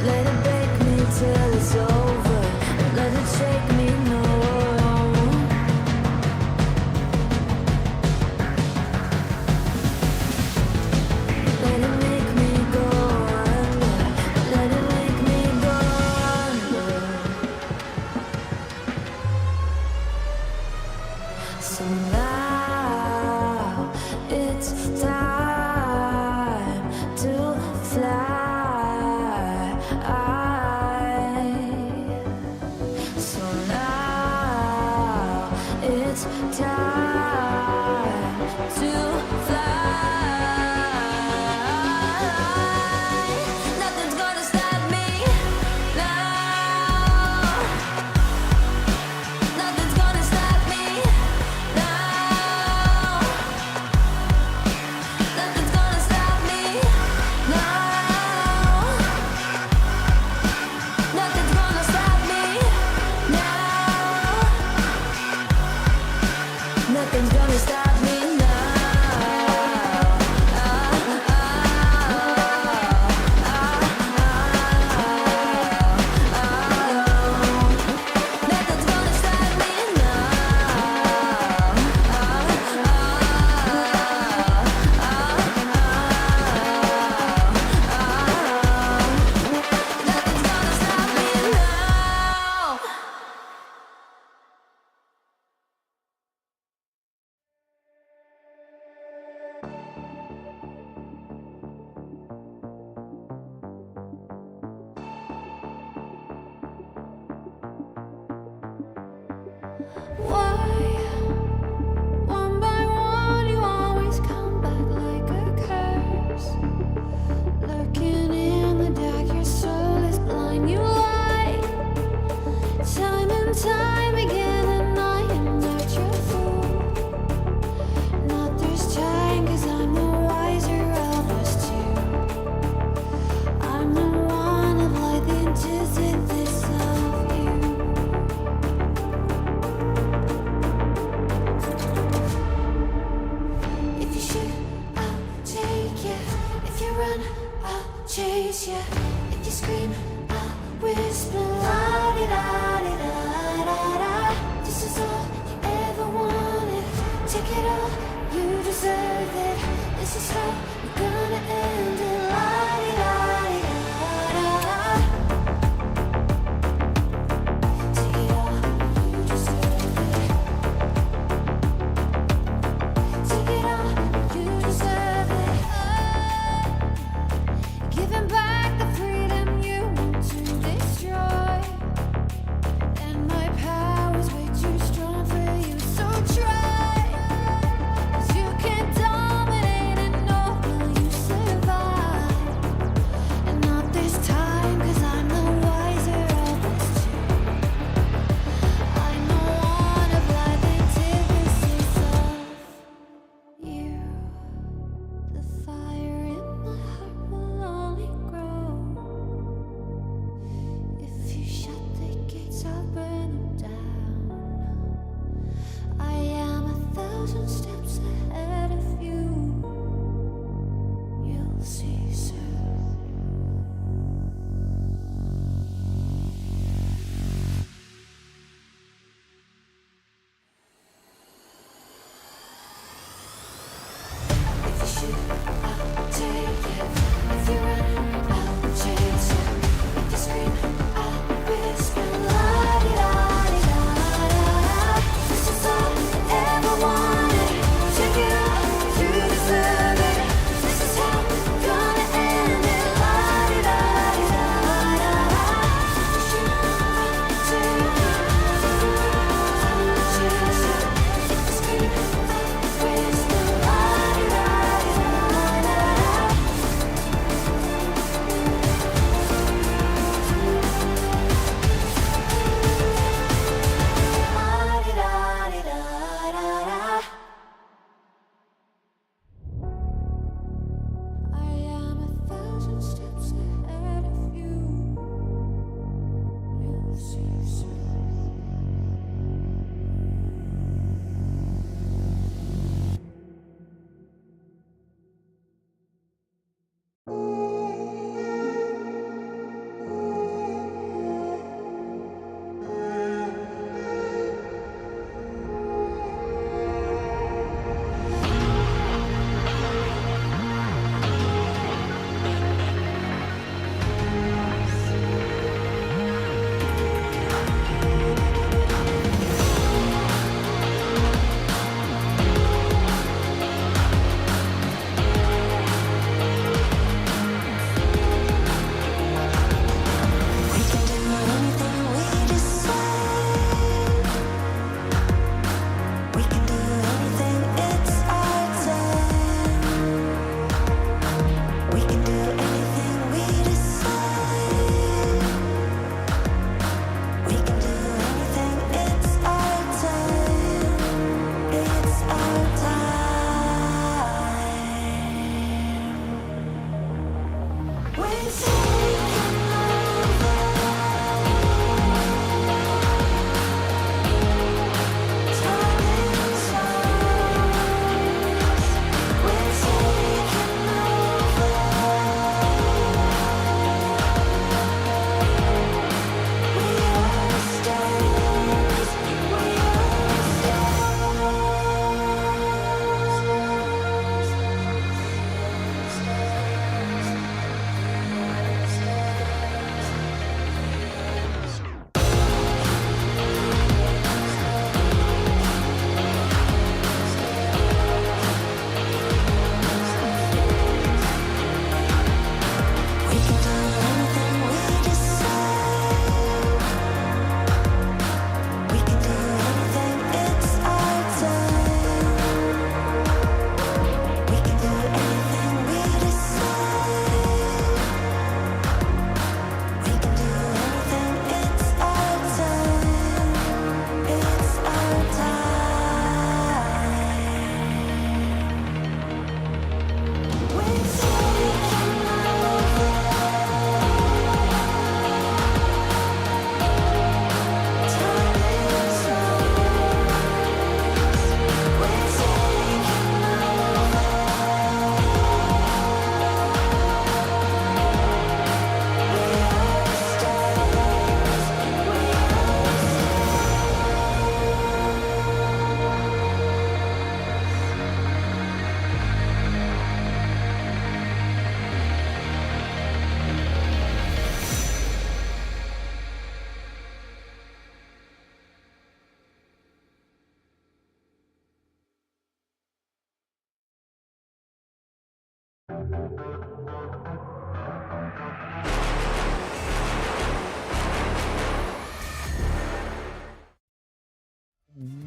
Let it break me till it's over. Let it shake me, no. Let it make me go under. Let it make me go under. So now it's time to fly. Why, one by one, you always come back like a curse? Lurking in the dark, your soul is blind. You lie, time and time again, and I am not your fool. Not this time, 'cause I'm the wiser of us two. I'm the one of light, the anticipates of you. If you shoot, I'll take you. If you run, I'll chase you. If you scream, I'll whisper. La-di-da-di-da-da-da. This is all you ever wanted. Take it all, you deserve it. This is how we're gonna end it. La-di-da-di-da-da-da. Take it all, you deserve it. Take it all, you deserve it. Giving back the freedom you want to destroy. And my power's way too strong for you, so try. 'Cause you can't dominate and nor will you survive. And not this time, 'cause I'm the wiser of us two. I'm the one of life, antithesis of you. The fire in my heart will only grow. If you shut the gates, I'll burn them down. I am 1,000 steps ahead of you. You'll see soon. If you shoot, I'll take it. If you run, I'll chase you. If you scream, I'll whisper. La-di-da-di-da-da-da. This is all I ever wanted. Take it all, you deserve it. This is how we're gonna end it. La-di-da-di-da-da-da. If you shoot, I'll take it. If you run, I'll chase you. If you scream, I'll whisper. La-di-da-di-da-da-da. La-di-da-di-da-da-da. I am 1,000 steps ahead of you. You'll see soon.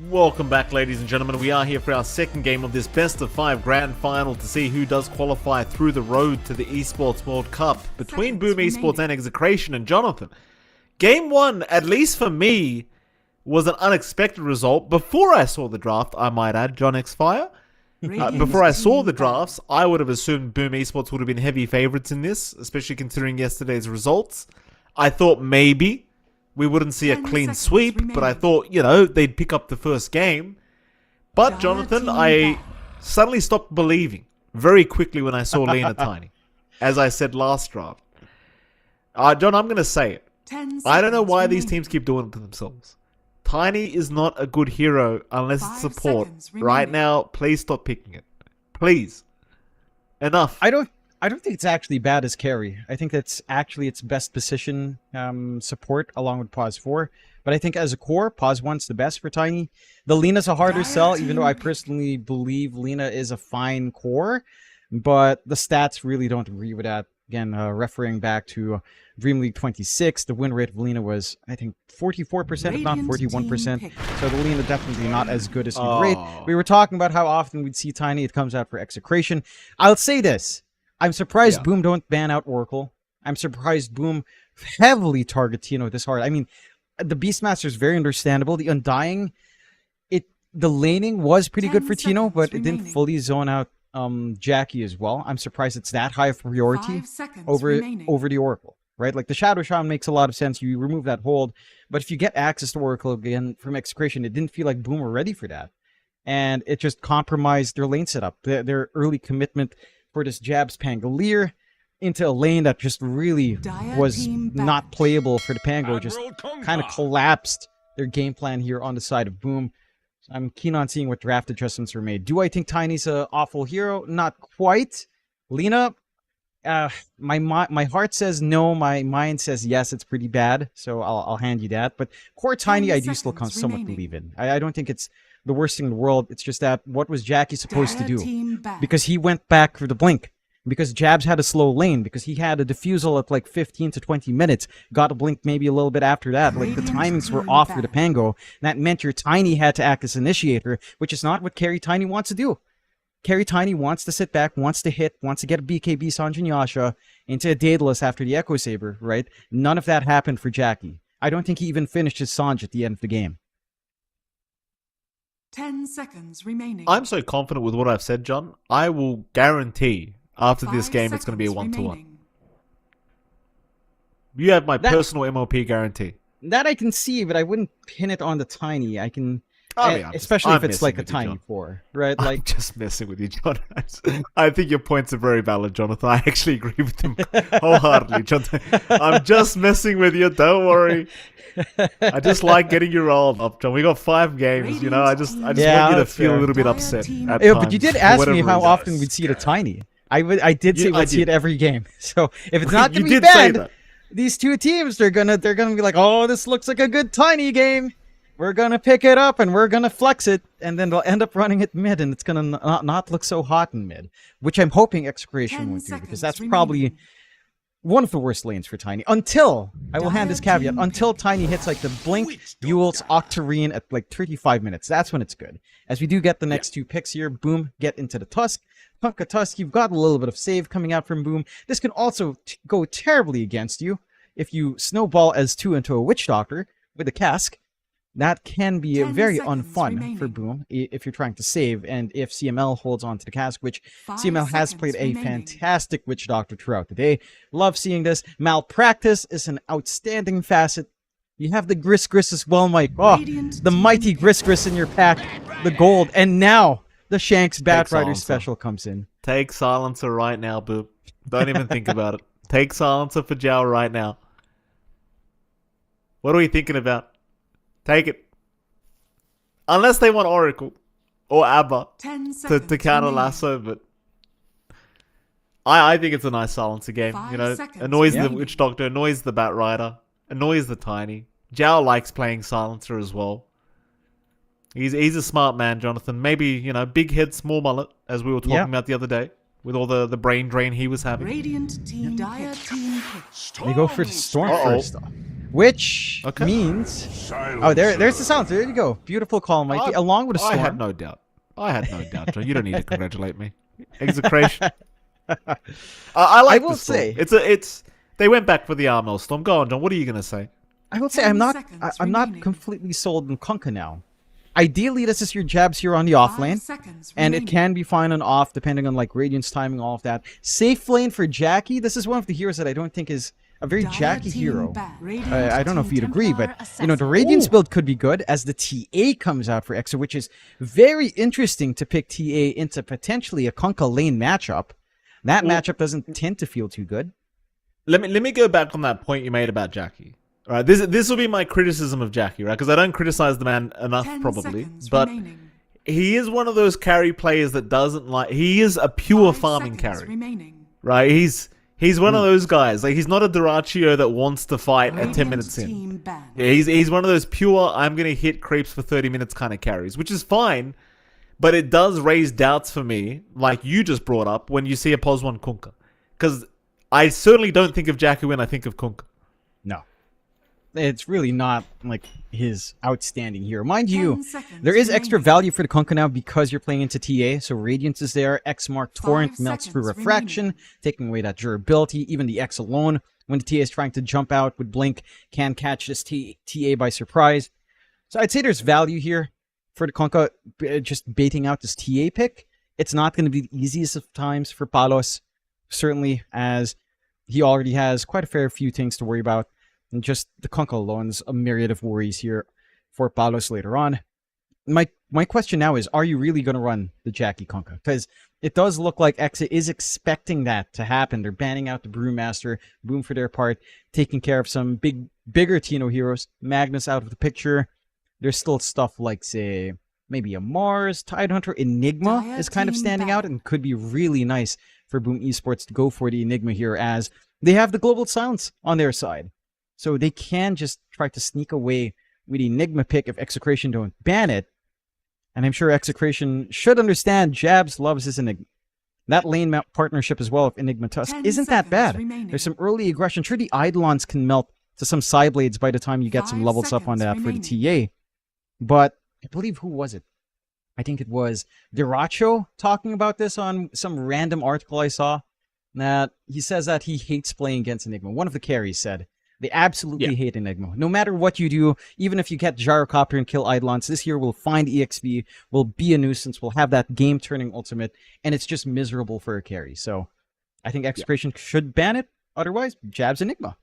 Welcome back, ladies and gentlemen. We are here for our second game of this best of 5 grand final to see who does qualify through the road to the Esports World Cup between Boom Esports and Execration and Jonathan. Game 1, at least for me, was an unexpected result. Before I saw the draft, I might add, John X Fire. Before I saw the drafts, I would have assumed Boom Esports would have been heavy favorites in this, especially considering yesterday's results. I thought maybe we wouldn't see a clean sweep, but I thought, you know, they'd pick up the first game. But, Jonathan, I suddenly stopped believing very quickly when I saw Lena Tiny, as I said last draft. John, I'm going to say it. I don't know why these teams keep doing it to themselves. Tiny is not a good hero unless it's support. Right now, please stop picking it. Please. Enough. I don't think it's actually bad as carry. I think that's actually its best position support along with Pause 4. But I think as a core, Pause 1's the best for Tiny. The Lena's a harder sell, even though I personally believe Lena is a fine core. But the stats really don't agree with that. Again, referring back to Dream League 26, the win rate of Lena was, I think, 44%, if not 41%. So the Lena definitely not as good as you'd rate. We were talking about how often we'd see Tiny. It comes out for Execration. I'll say this. I'm surprised Boom don't ban out Oracle. I'm surprised Boom heavily target Tino this hard. I mean, the Beastmaster is very understandable. The Undying, the laning was pretty good for Tino, but it didn't fully zone out Jackie as well. I'm surprised it's that high of priority over the Oracle, right? Like the Shadow Shaman makes a lot of sense. You remove that hold, but if you get access to Oracle again from Execration, it didn't feel like Boom were ready for that, and it just compromised their lane setup. Their early commitment for this Jabs Pangolier into a lane that just really was not playable for the Pango, just kind of collapsed their game plan here on the side of Boom. I'm keen on seeing what draft adjustments were made. Do I think Tiny's an awful hero? Not quite. Lena, my heart says no. My mind says yes. It's pretty bad. So I'll hand you that. But core Tiny, I do still somewhat believe in. I don't think it's the worst thing in the world. It's just that what was Jackie supposed to do? Because he went back for the blink. Because Jabs had a slow lane, because he had a defusal at like 15 to 20 minutes, got a blink maybe a little bit after that. Like the timings were off for the Pango. That meant your Tiny had to act as initiator, which is not what Carry Tiny wants to do. Carry Tiny wants to sit back, wants to hit, wants to get a BKB Sanj and Yasha into a Daedalus after the Echo Saber, right? None of that happened for Jackie. I don't think he even finished his Sanj at the end of the game. 10 seconds remaining. I'm so confident with what I've said, John. I will guarantee after this game it's going to be a 1-to-1. You have my personal MLP guarantee. That I can see, but I wouldn't pin it on the Tiny. I can... especially I'm if it's like a Tiny 4, right? Like, I'm just messing with you, John. I think your points are very valid, Jonathan. I actually agree with them wholeheartedly, Jonathan. I'm just messing with you. Don't worry. I just like getting you rolled up, John. We got 5 games, you know. I just want you to feel a little bit upset. At times, but you did ask me how often we'd see the Tiny. I did say we'd see it every game. So if it's not gonna be banned, these two teams they're gonna be like, oh, this looks like a good Tiny game. We're gonna pick it up and we're gonna flex it, and then they'll end up running it mid, and it's gonna not look so hot in mid, which I'm hoping Execration won't do, because that's probably one of the worst lanes for Tiny. Until, I will hand this caveat, until Tiny hits like the Blink, Eul's, Octarine at like 35 minutes. That's when it's good. As we do get the next 2 picks here, Boom, get into the Tusk. Punka Tusk, you've got a little bit of save coming out from Boom. This can also go terribly against you if you snowball as 2 into a Witch Doctor with a Cask. That can be very unfun for Boom if you're trying to save, and if CML holds on to the Cask, which CML has played a fantastic Witch Doctor throughout the day. Love seeing this. Malpractice is an outstanding facet. You have the Gris as well, Mike. Oh, the mighty Gris in your pack, the gold, and now the Shanks Batrider special comes in. Take Silencer right now, Boop. Don't even think about it. Take Silencer for Jow right now. What are we thinking about? Take it. Unless they want Oracle or Abba to counter Lasso, but I think it's a nice silencer game. You know, annoys the Witch Doctor, annoys the Bat Rider, annoys the Tiny. Jow likes playing silencer as well. He's a smart man, Jonathan. Maybe, you know, big head, small mullet, as we were talking about the other day. with all the brain drain he was having. Radiant team dire team pick. They go for the storm Uh-oh. first, though. Which Okay. means... Oh, there's the sound. There you go. Beautiful call, Mikey. Along with a storm. I had no doubt. John. You don't need to congratulate me. Execration. I like will the storm. say- It's they went back for the Armel storm. Go on, John. What are you gonna say? I will say 10 I'm not seconds I'm not remaining. completely sold on Kunkka now. Ideally, this is your jabs here on the off 5 lane, seconds and it remaining. can be fine on off depending on like Radiant's timing, all of that. Safe lane for Jackie. This is one of the heroes that I don't think is a very Dire Jackie team hero. back. Radiant I don't know team if you'd agree, but Templar the assassin. Radiance build could be good as the TA comes out for Exa, which is very interesting to pick TA into potentially a Kunkka lane matchup. That matchup doesn't tend to feel too good. Let me go back on that point you made about Jackie. All right, this will be my criticism of Jackie, right? Because I don't criticize the man enough, 10 probably, seconds but remaining. he is one of those carry players that doesn't like. He is a pure 5 farming seconds carry, remaining. right? He's one of those guys. Like he's not a Duraccio that wants to fight at 10 Radiant minutes in. team banned. Yeah, he's one of those pure I'm gonna hit creeps for 30 minutes kind of carries, which is fine, but it does raise doubts for me, like you just brought up when you see a pos 1 Kunkka, because I certainly don't think of Jackie when I think of Kunkka. No. It's really not like his outstanding hero. Mind 10 you, seconds there is extra remaining. value for the Kunkka now because you're playing into TA. So Radiance is there, X Mark Torrent 5 melts through seconds refraction, remaining. taking away that durability. Even the X alone, when the TA is trying to jump out with Blink, can catch this TA by surprise. So I'd say there's value here for the Kunkka, just baiting out this TA pick. It's not going to be the easiest of times for Palos, certainly, as he already has quite a fair few things to worry about. And just the Kunkka alone is a myriad of worries here for Palos later on. My question now is, are you really going to run the Jackie Kunkka? Because it does look like Exa is expecting that to happen. They're banning out the Brewmaster, Boom for their part, taking care of some bigger Tino heroes. Magnus out of the picture. There's still stuff like, say, maybe a Mars, Tidehunter, Enigma Dire is kind of team standing out back. and could be really nice for Boom Esports to go for the Enigma here, as they have the Global Silence on their side. So they can just try to sneak away with the Enigma pick if Execration don't ban it. And I'm sure Execration should understand Jabs loves his Enigma. That lane map partnership as well of Enigma Tusk 10 isn't that seconds bad. remaining. There's some early aggression. Sure, the Eidolons can melt to some Psyblades by the time you get some 5 levels up on that seconds for the TA. But I believe, who was it? I think it was Diracho talking about this on some random article I saw. That he says that he hates playing against Enigma. One of the carries said they absolutely hate Enigma. No matter what you do, even if you get Gyrocopter and kill Eidolons, this here will find EXP, will be a nuisance, will have that game-turning ultimate, and it's just miserable for a carry. So I think Execration should ban it. Otherwise, Jabs Enigma.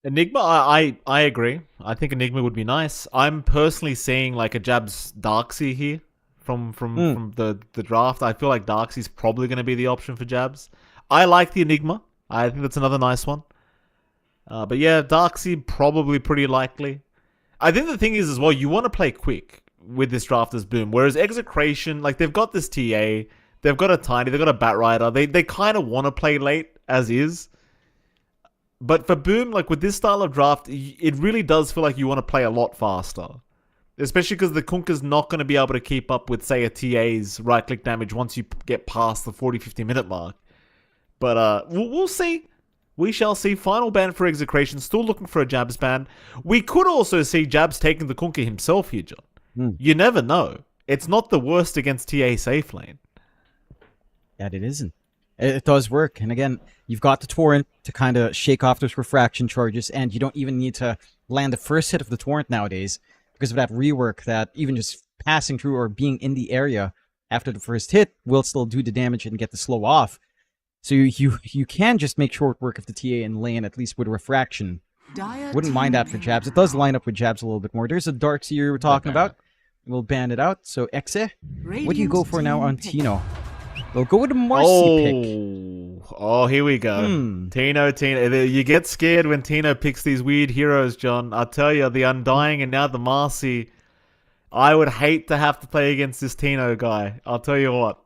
Enigma, I agree. I think Enigma would be nice. I'm personally seeing like a Jabs Darkseid here from the draft. I feel like Darkseid's probably going to be the option for Jabs. I like the Enigma. I think that's another nice one. But yeah, Darkseid probably pretty likely. I think the thing is as well, you want to play quick with this draft as Boom. Whereas Execration, like they've got this TA, they've got a Tiny, they've got a Batrider. They kind of want to play late as is. But for Boom, like with this style of draft, it really does feel like you want to play a lot faster. Especially because the Kunkka's not going to be able to keep up with, say, a TA's right-click damage once you get past the 40-50 minute mark. But we'll see. We shall see. Final ban for Execration. Still looking for a Jabs ban. We could also see Jabs taking the Kunkka himself here, John. You never know. It's not the worst against TA safe lane. That it isn't. It does work. And again, you've got the Torrent to kind of shake off those refraction charges, and you don't even need to land the first hit of the Torrent nowadays because of that rework that even just passing through or being in the area after the first hit will still do the damage and get the slow off. So you can just make short work of the TA in lane, at least with refraction. Dire Wouldn't mind that for Jabs. It does line up with Jabs a little bit more. There's a Darkseid you were talking about. We'll ban it out. So Exe, what do you go for now on Tino? We'll go with a Marcy pick. Oh, here we go. Tino. You get scared when Tino picks these weird heroes, John. I'll tell you, the Undying and now the Marcy. I would hate to have to play against this Tino guy. I'll tell you what.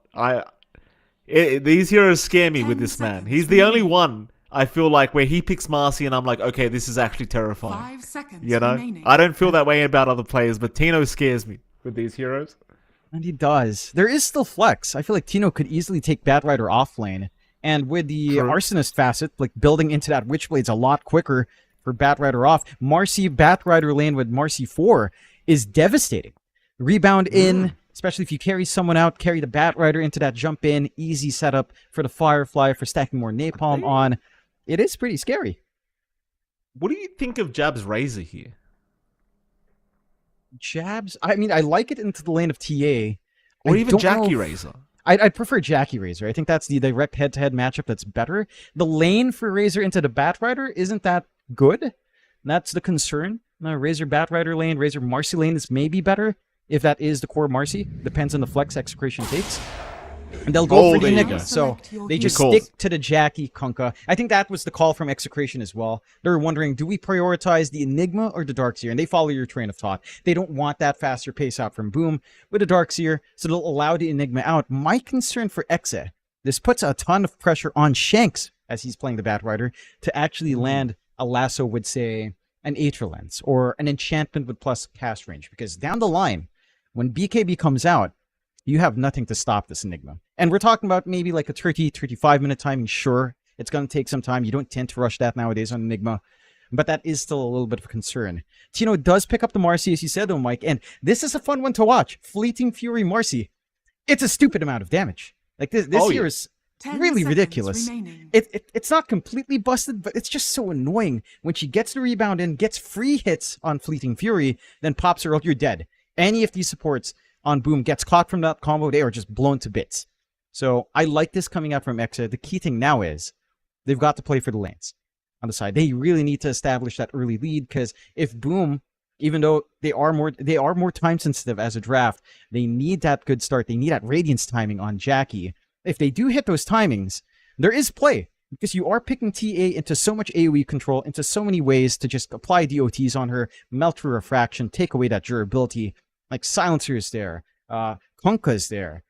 These heroes scare me with this man. He's the only one, I feel like, where he picks Marcy and I'm like, okay, this is actually terrifying. 5 seconds You know? remaining. I don't feel that way about other players, but Tino scares me with these heroes. And he does. There is still flex. I feel like Tino could easily take Batrider off lane. And with the True. Arsonist facet, like building into that Witchblade's a lot quicker for Batrider off. Marcy Batrider lane with Marcy 4 is devastating. Rebound in, especially if you carry someone out, carry the Batrider into that jump in. Easy setup for the Firefly for stacking more napalm on. It is pretty scary. What do you think of Jab's Razor here? Jabs? I mean, I like it into the lane of TA. Or I even don't know Jackie if- Razor? I'd prefer Jackie Razor. I think that's the direct head-to-head matchup that's better. The lane for Razor into the Batrider isn't that good. That's the concern. Razor Batrider lane, Razor Marcy lane is maybe better if that is the core Marcy. Depends on the flex Execration takes. And they'll go for the there you Enigma. go. So they just Good calls. stick to the Jackie Kunkka. I think that was the call from Execration as well. They're wondering, do we prioritize the Enigma or the Darkseer? And they follow your train of thought. They don't want that faster pace out from Boom with the Darkseer, so they'll allow the Enigma out. My concern for Exe, this puts a ton of pressure on Shanks, as he's playing the Batrider, to actually land a lasso with, say, an Aether Lens or an enchantment with plus cast range. Because down the line, when BKB comes out, you have nothing to stop this Enigma. And we're talking about maybe like a 35 minute timing. Sure, it's going to take some time. You don't tend to rush that nowadays on Enigma. But that is still a little bit of a concern. Tino does pick up the Marcy, as you said, though, Mike. And this is a fun one to watch. Fleeting Fury Marcy. It's a stupid amount of damage. Like this here is 10 really seconds ridiculous. remaining. It's not completely busted, but it's just so annoying. When she gets the rebound in, gets free hits on Fleeting Fury, then pops her out, you're dead. Any of these supports on Boom gets caught from that combo, they are just blown to bits. So I like this coming out from Exa. The key thing now is they've got to play for the lanes on the side. They really need to establish that early lead, because if Boom, even though they are more time sensitive as a draft, they need that good start. They need that Radiance timing on Jackie. If they do hit those timings, there is play, because you are picking TA into so much AoE control, into so many ways to just apply DOTs on her, melt her refraction, take away that durability. Like Silencer is there, Kunkka is there,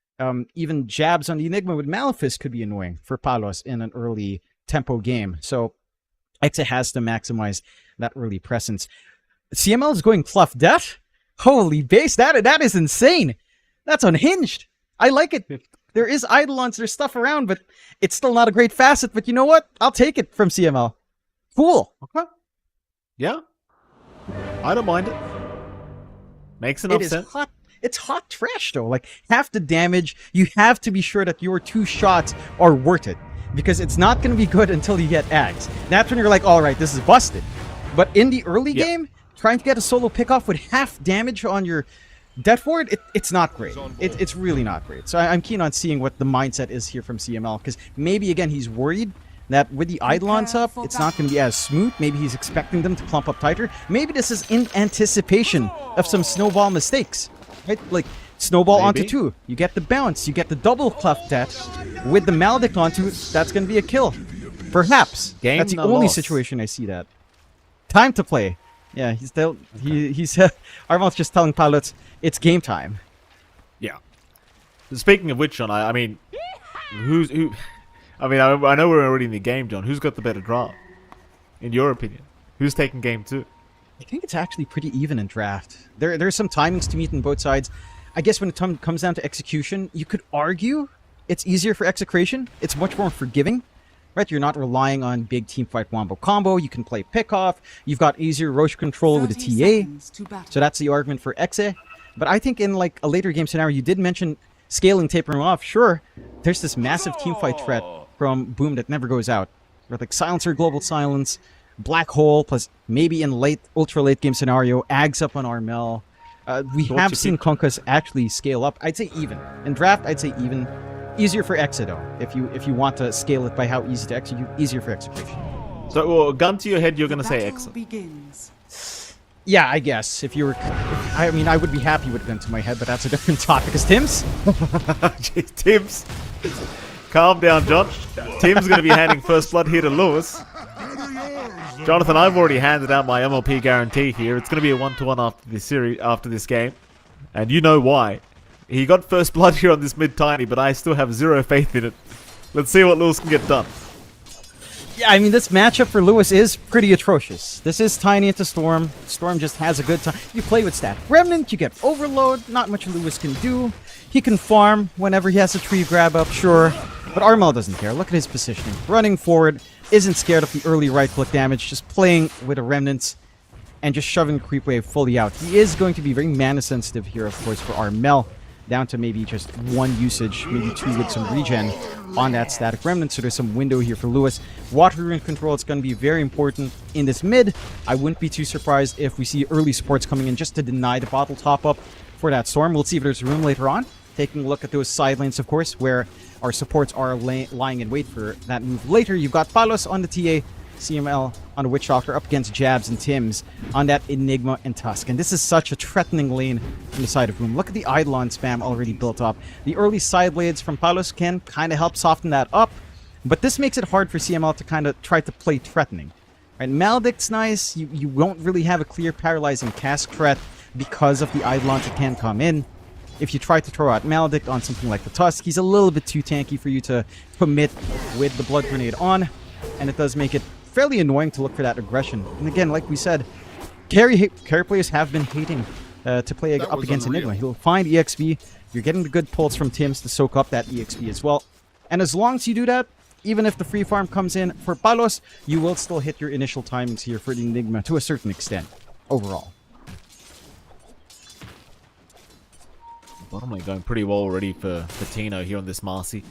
even jabs on the Enigma with Malefice could be annoying for Palos in an early tempo game. So Exa has to maximize that early presence. CML is going Fluff Death? Holy base, that is insane. That's unhinged. I like it. There is Eidolons, there's stuff around, but it's still not a great facet. But you know what? I'll take it from CML. Cool. Okay. Yeah. I don't mind it. Makes enough It is sense. hot. It's hot trash, though. Like, half the damage, you have to be sure that your 2 shots are worth it. Because it's not going to be good until you get Ags. That's when you're like, all right, this is busted. But in the early game, trying to get a solo pickoff with half damage on your death ward, it's not great. It's really not great. So I'm keen on seeing what the mindset is here from CML. Because maybe, again, he's worried that with the Eidolons up, it's not going to be as smooth. Maybe he's expecting them to clump up tighter. Maybe this is in anticipation of some snowball mistakes. Right? Like, snowball onto 2. You get the bounce. You get the double cleft death. With the Maledict onto it, that's going to be a kill. Perhaps. Game That's the no only loss. situation I see that. Time to play. Yeah, he's Armal's just telling pilots, it's game time. Yeah. Speaking of which, John, I mean, who? I mean, I know we're already in the game, John. Who's got the better draft, in your opinion? Who's taking game 2? I think it's actually pretty even in draft. There's some timings to meet on both sides. I guess when it comes down to execution, you could argue it's easier for Execration. It's much more forgiving, right? You're not relying on big teamfight wombo combo. You can play pickoff. You've got easier Roche control with the 30 TA. seconds to battle. So that's the argument for Exe. But I think in like a later game scenario, you did mention scaling, tapering off. Sure, there's this massive teamfight threat from Boom that never goes out. With like Silencer, Global Silence, Black Hole, plus maybe in ultra late game scenario, Ags up on Armel. We have seen Kunkkas actually scale up. I'd say even. In draft, I'd say even. Easier for Exe though. If you want to scale it by how easy to execute, easier for Execution. So, well, gun to your head, you're going to say Battle Exa. begins. Yeah, I guess. If you were... I mean, I would be happy with a gun to my head, but that's a different topic. Is Tim's? Jeez, Tim's. Calm down, John. Tim's going to be handing first blood here to Lewis. Jonathan, I've already handed out my MLP guarantee here. It's going to be a 1-to-1 after this game. And you know why. He got first blood here on this mid-tiny, but I still have zero faith in it. Let's see what Lewis can get done. Yeah, I mean, this matchup for Lewis is pretty atrocious. This is Tiny into Storm. Storm just has a good time. You play with Static Remnant, you get Overload, not much Lewis can do. He can farm whenever he has a tree grab up, sure. But Armel doesn't care. Look at his positioning. Running forward, isn't scared of the early right-click damage, just playing with a Remnant and just shoving Creep Wave fully out. He is going to be very mana-sensitive here, of course, for Armel. Down to maybe just 1 usage, maybe 2 with some regen on that Static Remnant, so there's some window here for Lewis. Water Rune control is going to be very important in this mid. I wouldn't be too surprised if we see early supports coming in just to deny the bottle top-up for that Storm. We'll see if there's room later on. Taking a look at those side lanes, of course, where our supports are lying in wait for that move later. You've got Palos on the TA, CML on the Witch Doctor up against Jabs and Tims on that Enigma and Tusk. And this is such a threatening lane from the side of Boom. Look at the Eidolon spam already built up. The early side blades from Palos can kind of help soften that up, but this makes it hard for CML to kind of try to play threatening. Right, Maledict's nice. You won't really have a clear paralyzing cask threat because of the Eidolons that can come in. If you try to throw out Maledict on something like the Tusk, he's a little bit too tanky for you to commit with the Blood Grenade on, and it does make it fairly annoying to look for that aggression. And again, like we said, carry players have been hating to play up against Enigma. He'll find EXP. You're getting the good pulls from Tims to soak up that EXP as well. And as long as you do that, even if the free farm comes in for Palos, you will still hit your initial timings here for the Enigma to a certain extent, overall. Bottom lane going pretty well already for Tino here on this Marcy.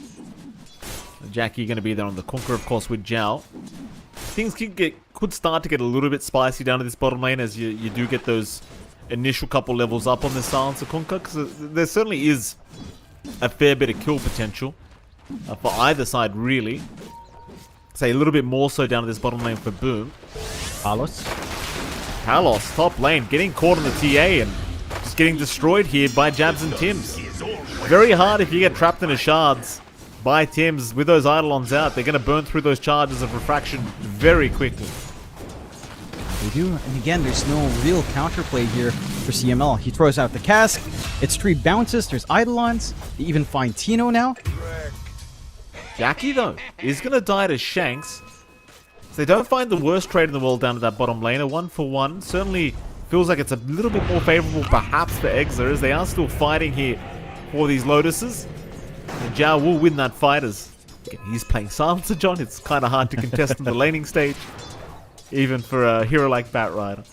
Jackie going to be there on the Conqueror, of course, with Zhao. Things could start to get a little bit spicy down to this bottom lane as you do get those initial couple levels up on the Silencer Conqueror, because there certainly is a fair bit of kill potential for either side, really. Say a little bit more so down to this bottom lane for Boom. Palos, top lane, getting caught on the TA and just getting destroyed here by Jabs and Tims. Very hard if you get trapped in a shards by Tims. With those Eidolons out, they're going to burn through those charges of refraction very quickly. They do, and again, there's no real counterplay here for CML. He throws out the cask, it's 3 bounces, there's Eidolons, they even find Tino now. Jackie, though, is going to die to Shanks. So they don't find the worst trade in the world down to that bottom lane. A 1-for-1 certainly feels like it's a little bit more favorable perhaps for Exler, as they are still fighting here for these Lotuses. And Zhao will win that fight as he's playing Silencer John. It's kind of hard to contest in the laning stage, even for a hero like Batrider.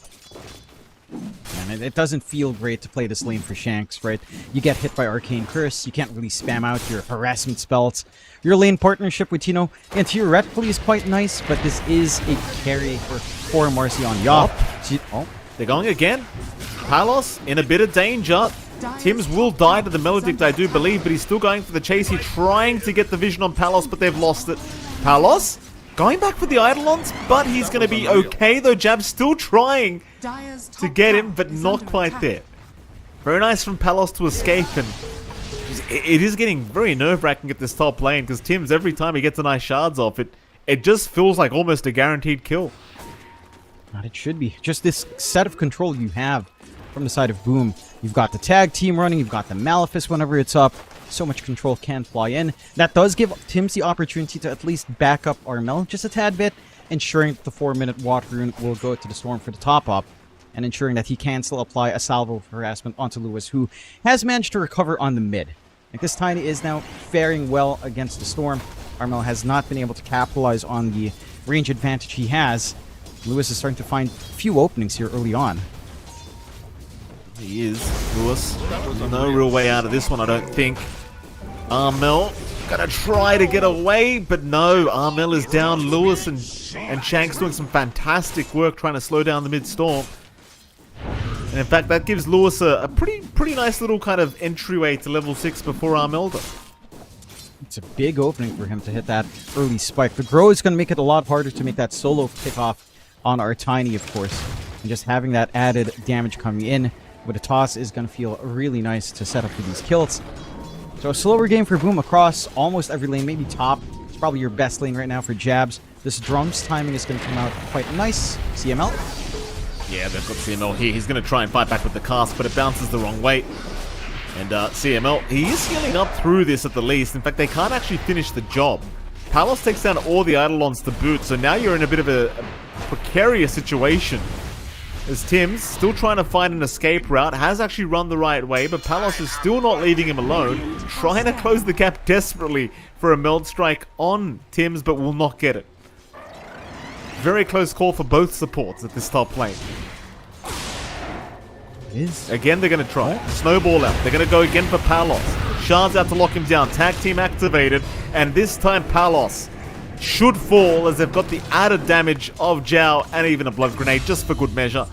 And it doesn't feel great to play this lane for Shanks, right? You get hit by Arcane Curse, you can't really spam out your harassment spells. Your lane partnership with Tino and theoretically is quite nice, but this is a carry for Marcy on Yop. They're going again. Palos in a bit of danger. Tims will die to the Maledict, I do believe, but he's still going for the chase here, trying to get the vision on Palos, but they've lost it. Palos going back for the Eidolons, but he's going to be okay, though. Jab's still trying to get him, but not quite there. Very nice from Palos to escape, and it is getting very nerve-wracking at this top lane, because Tims, every time he gets a nice shards off, it just feels like almost a guaranteed kill. Not it should be. Just this set of control you have from the side of Boom. You've got the tag team running, you've got the Malefice whenever it's up. So much control can fly in. That does give Tims the opportunity to at least back up Armel just a tad bit, ensuring that the 4-minute Water Rune will go to the Storm for the top up, and ensuring that he can still apply a salvo of harassment onto Lewis, who has managed to recover on the mid. Like, this Tiny is now faring well against the Storm. Armel has not been able to capitalize on the range advantage he has. Lewis is starting to find few openings here early on. He is. Lewis, no real way out of this one, I don't think. Armel gonna try to get away, but no. Armel is down. Lewis and Shanks doing some fantastic work trying to slow down the mid-storm. And in fact, that gives Lewis a pretty nice little kind of entryway to level 6 before Armel does. It's a big opening for him to hit that early spike. The Grow is going to make it a lot harder to make that solo kickoff on our Tiny, of course. And just having that added damage coming in with a toss is going to feel really nice to set up for these kills. So a slower game for Boom across almost every lane, maybe top. It's probably your best lane right now for Jabs. This drums timing is going to come out quite nice. CML. Yeah, they've got CML here. He's going to try and fight back with the cast, but it bounces the wrong way. And CML, he is healing up through this at the least. In fact, they can't actually finish the job. Palos takes down all the Eidolons to boot, so now you're in a bit of a precarious situation. As Tim's still trying to find an escape route, has actually run the right way, but Palos is still not leaving him alone, trying to close the gap desperately for a meld strike on Tim's, but will not get it. Very close call for both supports at this top lane. Again, they're going to try. Snowball out. They're going to go again for Palos. Shard's out to lock him down. Tag team activated, and this time Palos should fall as they've got the added damage of Zhao and even a blood grenade just for good measure.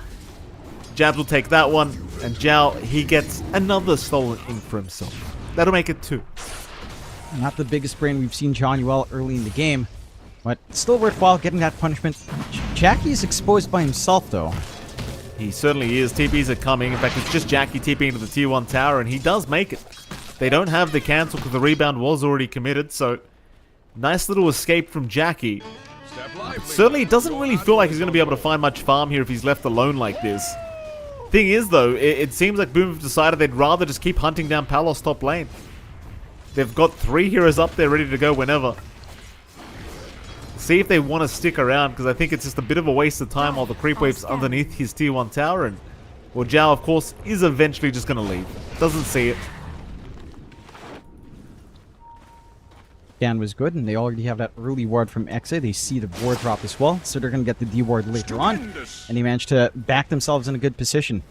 Jabs will take that one, and Zhao, he gets another stolen ink for himself. That'll make it 2. Not the biggest brain we've seen Johnny well early in the game, but still worthwhile getting that punishment. Jackie is exposed by himself, though. He certainly is. TPs are coming. In fact, it's just Jackie TPing into the tier 1 tower, and he does make it. They don't have the cancel because the rebound was already committed, so nice little escape from Jackie. Certainly, it doesn't really feel like he's going to be able to find much farm here if he's left alone like this. Thing is, though, it seems like Boom have decided they'd rather just keep hunting down Palos top lane. They've got 3 heroes up there ready to go whenever. See if they want to stick around, because I think it's just a bit of a waste of time while the creep wave's underneath his tier 1 tower. And, well, Zhao, of course, is eventually just going to leave. Doesn't see it. Dan was good, and they already have that early ward from Exa. They see the ward drop as well, so they're going to get the D ward later on. And they managed to back themselves in a good position.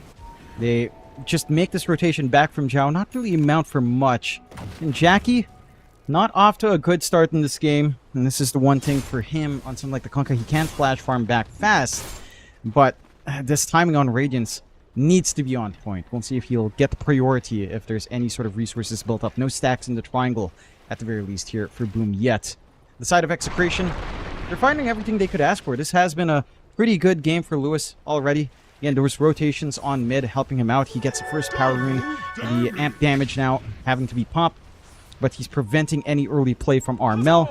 They just make this rotation back from Zhao, not really amount for much. And Jackie, not off to a good start in this game. And this is the one thing for him on something like the Kunkka. He can't flash farm back fast, but this timing on Radiance needs to be on point. We'll see if he'll get the priority if there's any sort of resources built up. No stacks in the triangle, at the very least, here for Boom yet. The side of Execration, they're finding everything they could ask for. This has been a pretty good game for Lewis already. Again, there was rotations on mid helping him out. He gets the first power rune. The amp damage now having to be popped, but he's preventing any early play from Armel.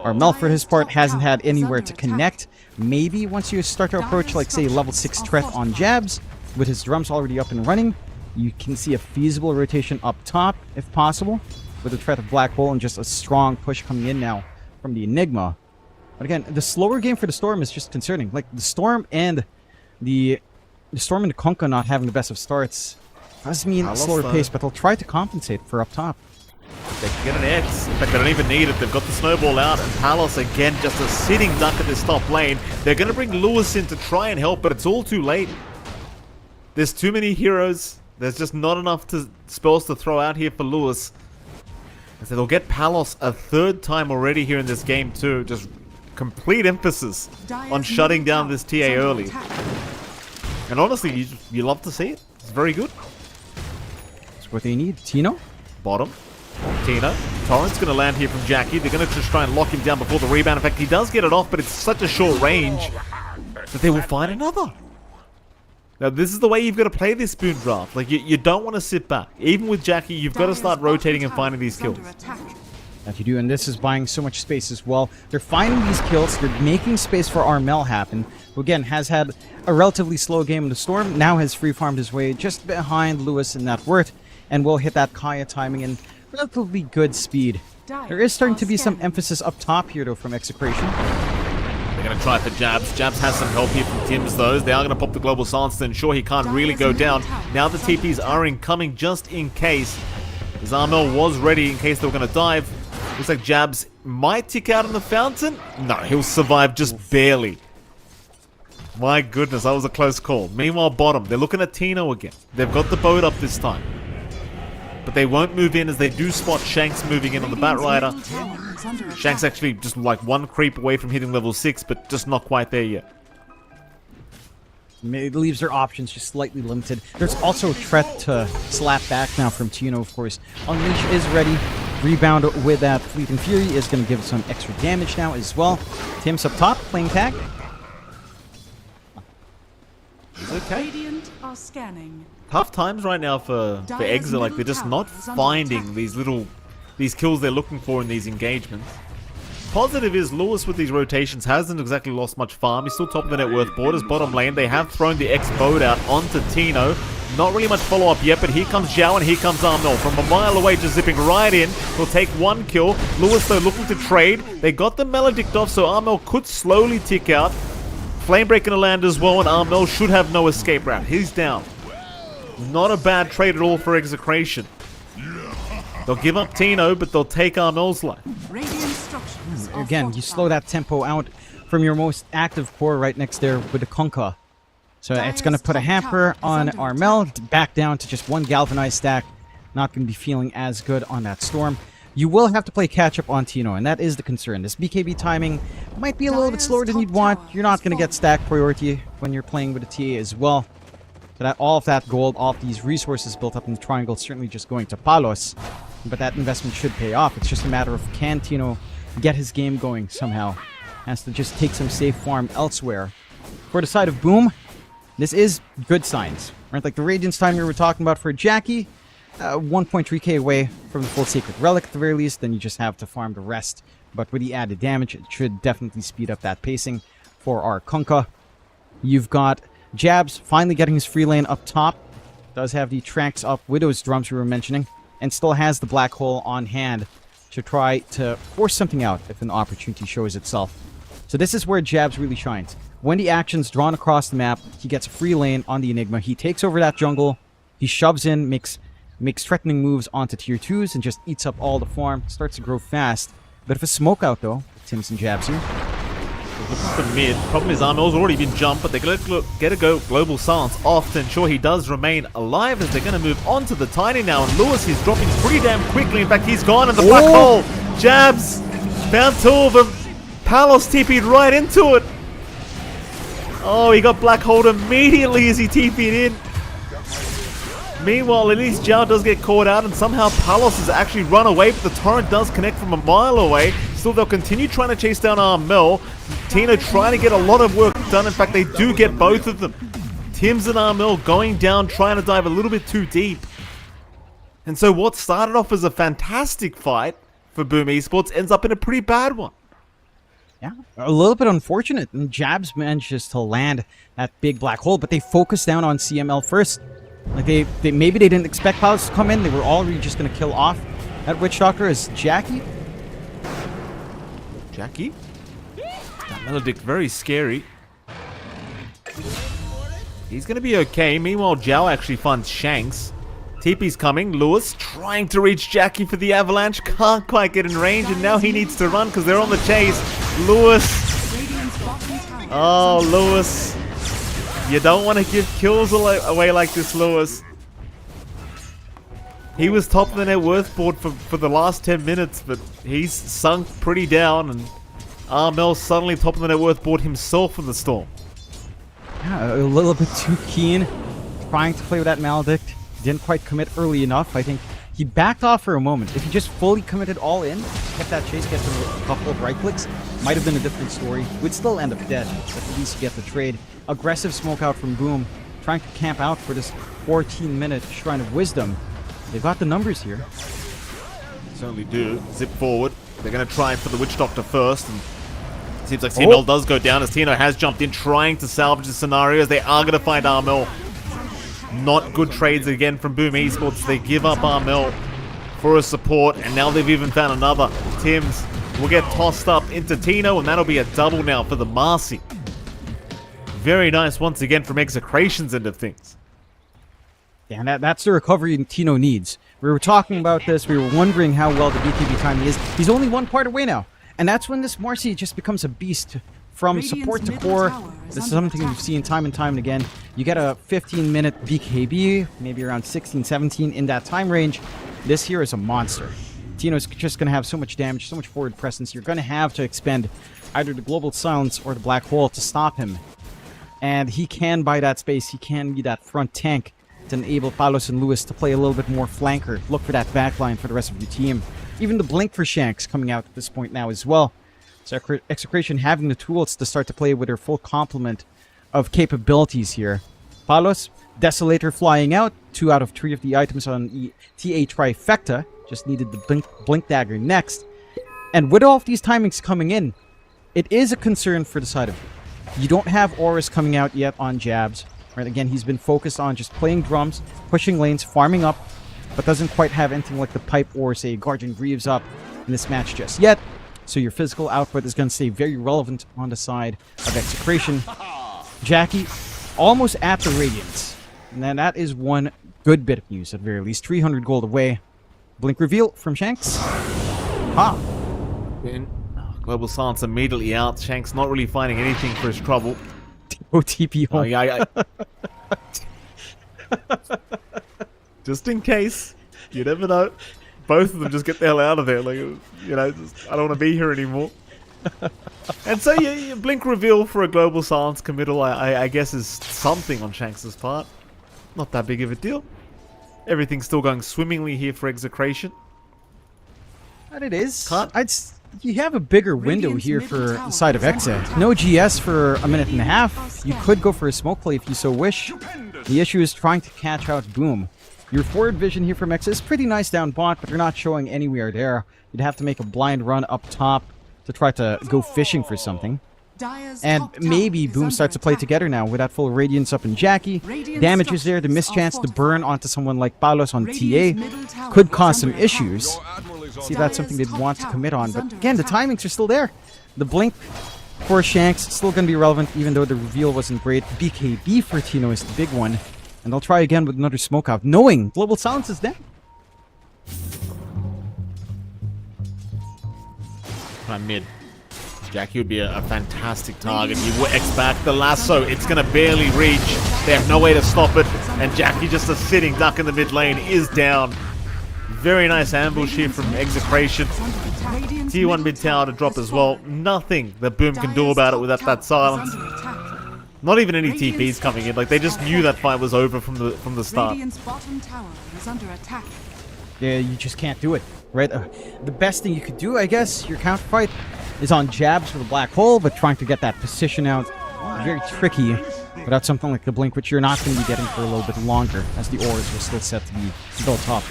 Armel, for his part, hasn't had anywhere to connect. Maybe once you start to approach, like, say, level 6 threat on Jabs, with his drums already up and running, you can see a feasible rotation up top, if possible, with the threat of Black Hole and just a strong push coming in now from the Enigma. But again, the slower game for the Storm is just concerning. Like, the Storm and the Kunkka not having the best of starts does mean a slower pace, but they'll try to compensate for up top. They can get an X. In fact, they don't even need it. They've got the snowball out, and Palos again just a sitting duck at this top lane. They're going to bring Lewis in to try and help, but it's all too late. There's too many heroes. There's just not enough spells to throw out here for Lewis. And so they'll get Palos a 3rd time already here in this game too. Just complete emphasis on shutting down this TA early. And honestly, you love to see it. It's very good. That's what they need. Tino? Bottom. Tina. Torrent's going to land here from Jackie. They're going to just try and lock him down before the rebound. In fact, he does get it off, but it's such a short range that they will find another. Now, this is the way you've got to play this Boom draft. Like, you don't want to sit back. Even with Jackie, you've got to start rotating and finding these kills. That you do, and this is buying so much space as well. They're finding these kills. They're making space for Armel happen, who again has had a relatively slow game in the Storm. Now has free farmed his way just behind Lewis in that word, and will hit that Kaya timing in relatively good speed. There is starting to be some emphasis up top here, though, from Execration. They're going to try for Jabs. Jabs has some help here from Tim's, though. They are going to pop the Global Silence to ensure he can't really go down. Now the TPs are incoming just in case. As Armel was ready in case they were going to dive. Looks like Jabs might tick out in the fountain. No, he'll survive just barely. My goodness, that was a close call. Meanwhile, bottom, they're looking at Tino again. They've got the boat up this time. But they won't move in as they do spot Shanks moving in on the Batrider. Shanks actually just like 1 creep away from hitting level 6, but just not quite there yet. It leaves their options just slightly limited. There's also a threat to slap back now from Tino, of course. Unleash is ready. Rebound with that Fleeting Fury is going to give some extra damage now as well. Tim's up top, playing tag. Okay. Radiant are scanning. Tough times right now for Exa. Like, they're just not finding these kills they're looking for in these engagements. Positive is Lewis with these rotations hasn't exactly lost much farm. He's still top of the net worth borders. Bottom lane, they have thrown the X boat out onto Tino. Not really much follow-up yet, but here comes Zhao and here comes Armel. From a mile away, just zipping right in. He'll take one kill. Lewis, though, looking to trade. They got the Maledict off, so Armel could slowly tick out. Flamebreak gonna land as well, and Armel should have no escape route. He's down. Not a bad trade at all for Execration. They'll give up Tino, but they'll take Armel's life. Radiant structures are Again, you slow that tempo out from your most active core right next there with the Kunkka. So it's going to put a hamper on Armel, back down to just one galvanized stack. Not going to be feeling as good on that Storm. You will have to play catch-up on Tino, and that is the concern. This BKB timing might be a little bit slower than you'd want. You're not going to get stack priority when you're playing with a TA as well. So that all of that gold, all of these resources built up in the triangle is certainly just going to Palos. But that investment should pay off. It's just a matter of can Tino get his game going somehow. Has to just take some safe farm elsewhere. For the side of Boom, this is good signs. Right? Like the Radiance time we were talking about for Jackie, 1.3k away from the full Sacred Relic at the very least, then you just have to farm the rest. But with the added damage, it should definitely speed up that pacing for our Kunkka. You've got Jabs finally getting his free lane up top. Does have the tracks up Widow's drums we were mentioning, and still has the Black Hole on hand to try to force something out if an opportunity shows itself. So this is where Jabs really shines. When the action's drawn across the map, he gets a free lane on the Enigma. He takes over that jungle. He shoves in, makes threatening moves onto tier 2s, and just eats up all the farm. Starts to grow fast. Bit of a smoke out though. Tims and Jabs here. Looking for mid. Problem is Armel's already been jumped, but they're going to get a global silence off to ensure he does remain alive as they're going to move on to the Tiny now. And Lewis is dropping pretty damn quickly. In fact, he's gone in the black hole. Jabs found two of them. Palos TP'd right into it. Oh, he got black holed immediately as he TP'd in. Meanwhile, at least Zhao does get caught out, and somehow Palos has actually run away, but the torrent does connect from a mile away. Still, they'll continue trying to chase down Armel. Tino trying to get a lot of work done. In fact, they do get both of them. Tims and Armel going down, trying to dive a little bit too deep. And so what started off as a fantastic fight for Boom Esports ends up in a pretty bad one. Yeah, a little bit unfortunate. And Jabs manages to land that big black hole, but they focused down on CML first. Like maybe they didn't expect Palos to come in. They were already just going to kill off that Witch Doctor as Jackie. Jackie? That Maledict very scary. He's going to be okay. Meanwhile, Zhao actually finds Shanks. TP's coming. Lewis trying to reach Jackie for the avalanche. Can't quite get in range, and now he needs to run because they're on the chase. Lewis. Oh, Lewis. You don't want to give kills away like this, Lewis. He was top of the net worth board for the last 10 minutes, but he's sunk pretty down, and Armel suddenly top of the net worth board himself for the Storm. Yeah, a little bit too keen, trying to play with that Maledict. Didn't quite commit early enough. I think he backed off for a moment. If he just fully committed all in, kept that chase, get a couple of right clicks, might have been a different story. Would still end up dead, but at least you get the trade. Aggressive smoke out from Boom, trying to camp out for this 14-minute Shrine of Wisdom. They've got the numbers here. Certainly do. Zip forward. They're going to try for the Witch Doctor first. And it seems like CML does go down as Tino has jumped in, trying to salvage the scenarios. They are going to find Armel. Not good trades again from Boom Esports. They give up Armel for a support, and now they've even found another. Tims will get tossed up into Tino, and that'll be a double now for the Marcy. Very nice once again from Execration's end of things. Yeah, and that's the recovery Tino needs. We were talking about this. We were wondering how well the BKB timing is. He's only one part away now. And that's when this Marcy just becomes a beast. From support to core, this is something we've seen time and time again. You get a 15-minute BKB, maybe around 16, 17 in that time range. This here is a monster. Tino's just going to have so much damage, so much forward presence. You're going to have to expend either the Global Silence or the Black Hole to stop him. And he can buy that space. He can be that front tank to enable Palos and Lewis to play a little bit more flanker. Look for that backline for the rest of your team. Even the Blink for Shanks coming out at this point now as well. So Execration having the tools to start to play with their full complement of capabilities here. Palos, Desolator flying out. 2 out of 3 of the items on TA Trifecta. Just needed the Blink Dagger next. And with all of these timings coming in, it is a concern for the side of you. You don't have auras coming out yet on Jabs. Right, again, he's been focused on just playing drums, pushing lanes, farming up, but doesn't quite have anything like the pipe or, say, Guardian Greaves up in this match just yet. So your physical output is going to stay very relevant on the side of Execration. Jackie, almost at the Radiance. And then that is one good bit of news, at very least. 300 gold away. Blink reveal from Shanks. Ha! Global Silence immediately out. Shanks not really finding anything for his trouble. OTP home. Oh, yeah. Just in case. You never know. Both of them just get the hell out of there. Like, you know, just, I don't want to be here anymore. And so, yeah, Blink reveal for a Global Silence committal, I guess, is something on Shanks' part. Not that big of a deal. Everything's still going swimmingly here for Execration. But it is. Can't. You have a bigger window here for the side of Exa. No GS for a minute and a half. You could go for a smoke play if you so wish. The issue is trying to catch out Boom. Your forward vision here from Exa is pretty nice down bot, but you're not showing anywhere there. You'd have to make a blind run up top to try to go fishing for something. And maybe Boom starts to play together now with that full Radiance up in Jackie. Damage is there, the mischance to burn onto someone like Palos on TA could cause some issues. See, that's something they'd want to commit on. But again, the timings are still there. The blink for Shanks still going to be relevant, even though the reveal wasn't great. BKB for Tino is the big one. And they'll try again with another smoke out, knowing Global Silence is down. Mid. Jackie would be a fantastic target. You X back the lasso. It's going to barely reach. They have no way to stop it. And Jackie, just a sitting duck in the mid lane, is down. Very nice ambush here from Execration. T1 mid tower to drop as well. Nothing that Boom can do about it without that silence. Not even any TPs coming in. Like, they just knew that fight was over from the start. Radiant's bottom tower is under attack. Yeah, you just can't do it, right? The best thing you could do, I guess, your counter fight is on jabs for the black hole, but trying to get that position out, very tricky without something like the blink, which you're not going to be getting for a little bit longer, as the auras are still set to be built up.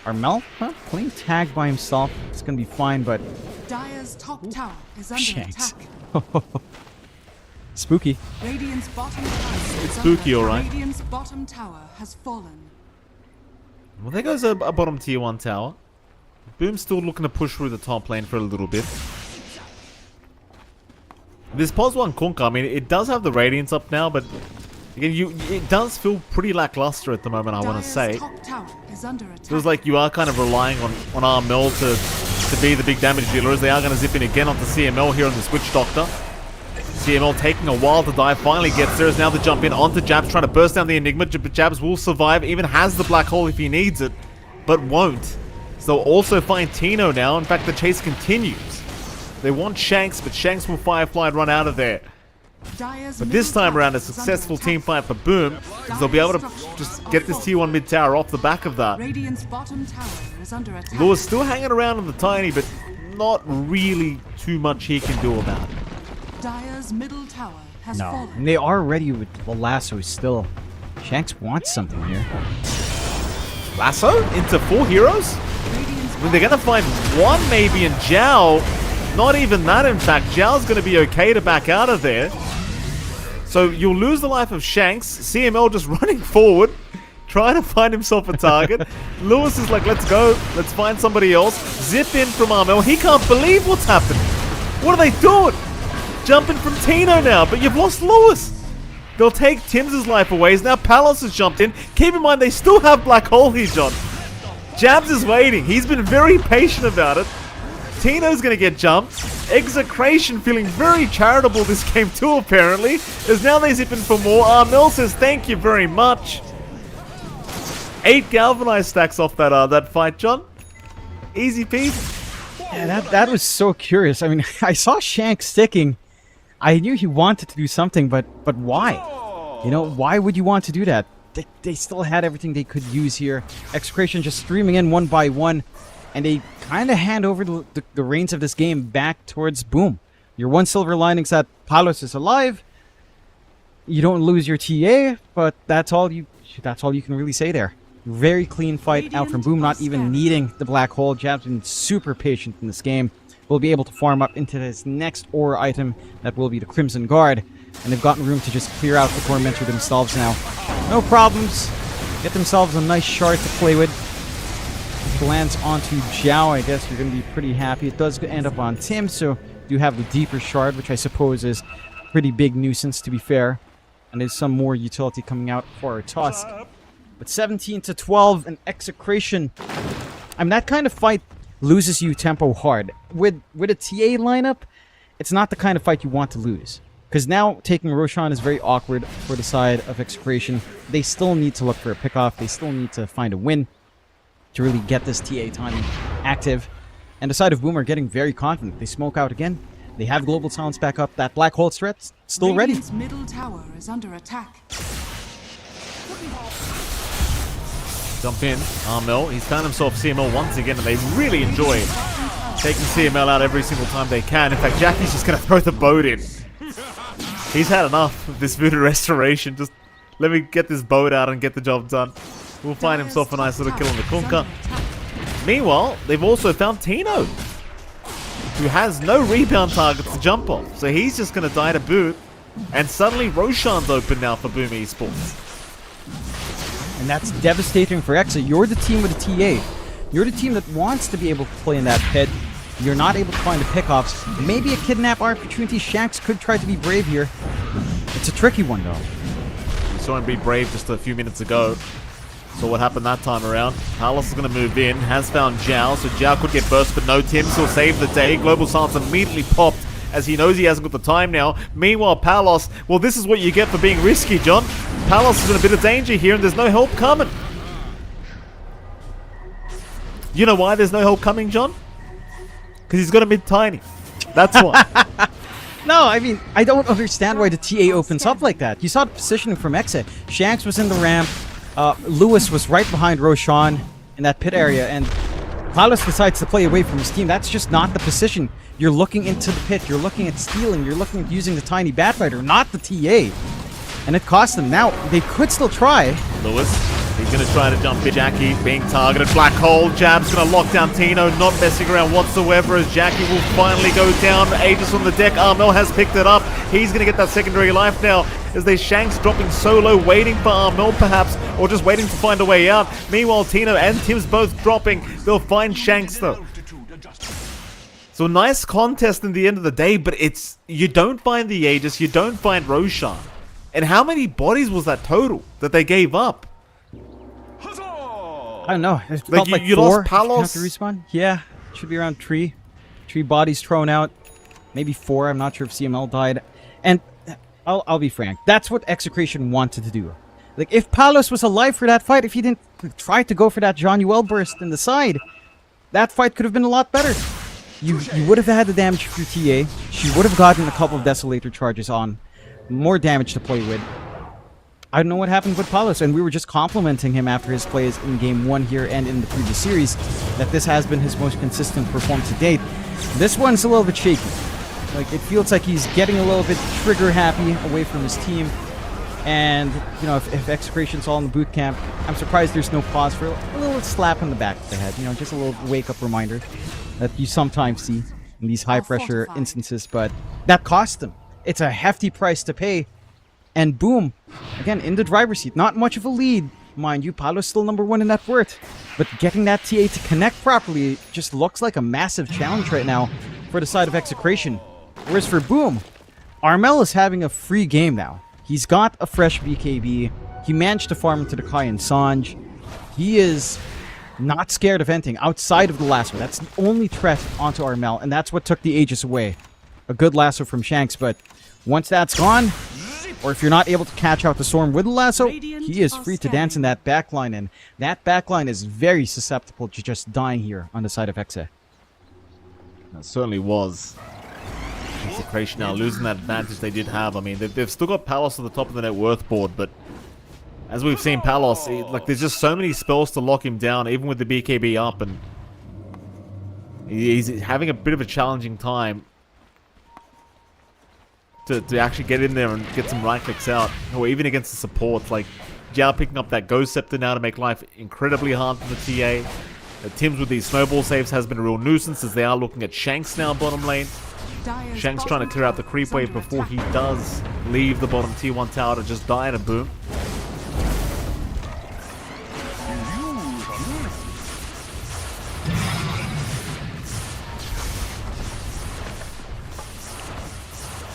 Armel, playing tagged by himself, it's going to be fine, but Dire's top tower is under Shanks. attack. Spooky. Radiant's bottom tower It's spooky, alright. Radiant's bottom tower has fallen. Well, there goes a bottom tier 1 tower. Boom's still looking to push through the top lane for a little bit. This POS 1 Kunkka, I mean, it does have the Radiance up now, but again, it does feel pretty lackluster at the moment, I want to say. Top tower is under attack. Feels like you are kind of relying on RML to be the big damage dealer, as they are going to zip in again onto CML here on the Switch Doctor. CML taking a while to die, finally gets there, is now the jump in onto Jabs, trying to burst down the Enigma. Jabs will survive, even has the black hole if he needs it, but won't. So they'll also find Tino now. In fact, the chase continues. They want Shanks, but Shanks will Firefly and run out of there. But this time around, a successful team fight for Boom, because they'll be able to just get this T1 mid tower off the back of that. Radiant's bottom tower is under attack. Lewis still hanging around on the tiny, but not really too much he can do about it. Dire's middle tower has No, fallen. and they are ready with the lasso still. Shanks wants something here. Lasso into 4 heroes? Radiant's I mean, they're going to find one maybe in Zhao. Not even that, in fact. Zhao's going to be okay to back out of there. So you'll lose the life of Shanks. CML just running forward, trying to find himself a target. Lewis is like, let's go. Let's find somebody else. Zip in from Armel. He can't believe what's happened. What are they doing? Jumping from Tino now, but you've lost Lewis. They'll take Tim's life away. Now Palos has jumped in. Keep in mind, they still have Black Hole here, John. Jabs is waiting. He's been very patient about it. Tino's going to get jumped. Execration feeling very charitable this game too, apparently. As now they zip in for more. Armel says thank you very much. 8 galvanized stacks off that fight, John. Easy peasy. Yeah, that was so curious. I mean, I saw Shanks sticking. I knew he wanted to do something, but why? You know, why would you want to do that? They still had everything they could use here. Execration just streaming in one by one, and they kind of hand over the reins of this game back towards Boom. Your one silver lining is that Palos is alive. You don't lose your TA, but that's all you can really say there. Very clean fight out from Boom, not even needing the black hole. Jab's been super patient in this game. Will be able to farm up into this next aura item that will be the Crimson Guard. and they've gotten room to just clear out the tormentor themselves now. No problems. Get themselves a nice shard to play with. If it lands onto Zhao, I guess you're going to be pretty happy. It does end up on Tim, so you have the deeper shard, which I suppose is a pretty big nuisance, to be fair. And there's some more utility coming out for our Tusk. But 17-12 and Execration. I mean, that kind of fight loses you tempo hard. With a TA lineup, it's not the kind of fight you want to lose. Because now taking Roshan is very awkward for the side of Execration. They still need to look for a pickoff. They still need to find a win to really get this TA timing active. And the side of Boom are getting very confident. They smoke out again. They have Global Silence back up. That Black Hole threat still ready. Radiant's middle tower is under attack. Jump in, Armel. He's found himself CML once again, and they really enjoy taking CML out every single time they can. In fact, Jackie's just going to throw the boat in. He's had enough of this voodoo restoration. Just let me get this boat out and get the job done. We'll find himself a nice little kill on the Kunkka. Meanwhile, they've also found Tino, who has no rebound targets to jump off. So he's just going to die to boot. And suddenly Roshan's open now for Boom Esports. And that's devastating for Exa. You're the team with a TA. You're the team that wants to be able to play in that pit. You're not able to find the pickoffs. Maybe a kidnap opportunity. Shanks could try to be brave here. It's a tricky one, though. We saw him be brave just a few minutes ago. So what happened that time around? Palos is going to move in. Has found Zhao. So Zhao could get burst, but no Tim. So save the day. Global Silence immediately popped, as he knows he hasn't got the time now. Meanwhile, Palos, well, this is what you get for being risky, John. Palos is in a bit of danger here, and there's no help coming. You know why there's no help coming, John? Because he's got a mid-tiny. That's why. No, I mean, I don't understand why the TA opens up like that. You saw the positioning from Exa. Shanks was in the ramp. Lewis was right behind Roshan in that pit area, and Palos decides to play away from his team. That's just not the position. You're looking into the pit. You're looking at stealing. You're looking at using the tiny Batfighter, not the TA. And it cost them. Now, they could still try. Lewis, he's going to try to jump in. Jackie being targeted. Black hole. Jab's going to lock down Tino. Not messing around whatsoever, as Jackie will finally go down. Aegis on the deck. Armel has picked it up. He's going to get that secondary life now, as they Shanks dropping solo, waiting for Armel perhaps, or just waiting to find a way out. Meanwhile, Tino and Tim's both dropping. They'll find Shanks though. So nice contest in the end of the day, but it's, you don't find the Aegis, you don't find Roshan. And how many bodies was that total that they gave up? I don't know. It Like felt like you four lost Palos. after respawn. Yeah, should be around three. Three bodies thrown out. Maybe four. I'm not sure if CML died. And I'll be frank. That's what Execration wanted to do. Like, if Palos was alive for that fight, if he didn't try to go for that John Uel burst in the side, that fight could have been a lot better. You would have had the damage for TA. She would have gotten a couple of Desolator charges on. More damage to play with. I don't know what happened with Palos, and we were just complimenting him after his plays in Game 1 here and in the previous series, that this has been his most consistent performance to date. This one's a little bit shaky. Like, it feels like he's getting a little bit trigger happy away from his team. And, you know, if Execration's all in the boot camp, I'm surprised there's no pause for a little slap on the back of the head. You know, just a little wake-up reminder that you sometimes see in these high-pressure instances, but that cost them. It's a hefty price to pay. And Boom, again, in the driver's seat. Not much of a lead, mind you. Paolo's still #1 in net worth. But getting that TA to connect properly just looks like a massive challenge right now for the side of Execration. Whereas for Boom, Armel is having a free game now. He's got a fresh BKB. He managed to farm into the Kai and Sanj. He is not scared of anything outside of the lasso. That's the only threat onto Armel, and that's what took the Aegis away. A good lasso from Shanks, but once that's gone, or if you're not able to catch out the Storm with the lasso, he is free to dance in that backline, and that backline is very susceptible to just dying here on the side of Exe. That certainly was. Execration now losing that advantage they did have. I mean, they've still got Palos at the top of the net worth board, but as we've seen Palos, like, there's just so many spells to lock him down, even with the BKB up, and he's having a bit of a challenging time to actually get in there and get some right clicks out, or even against the supports. Like, Zhao picking up that Ghost Scepter now to make life incredibly hard for the TA. Tim's with these snowball saves has been a real nuisance, as they are looking at Shanks now bottom lane. Dire's Shanks trying to bottom clear out the tower creep is wave under before he attack. does leave the bottom T1 tower to just die in a boom.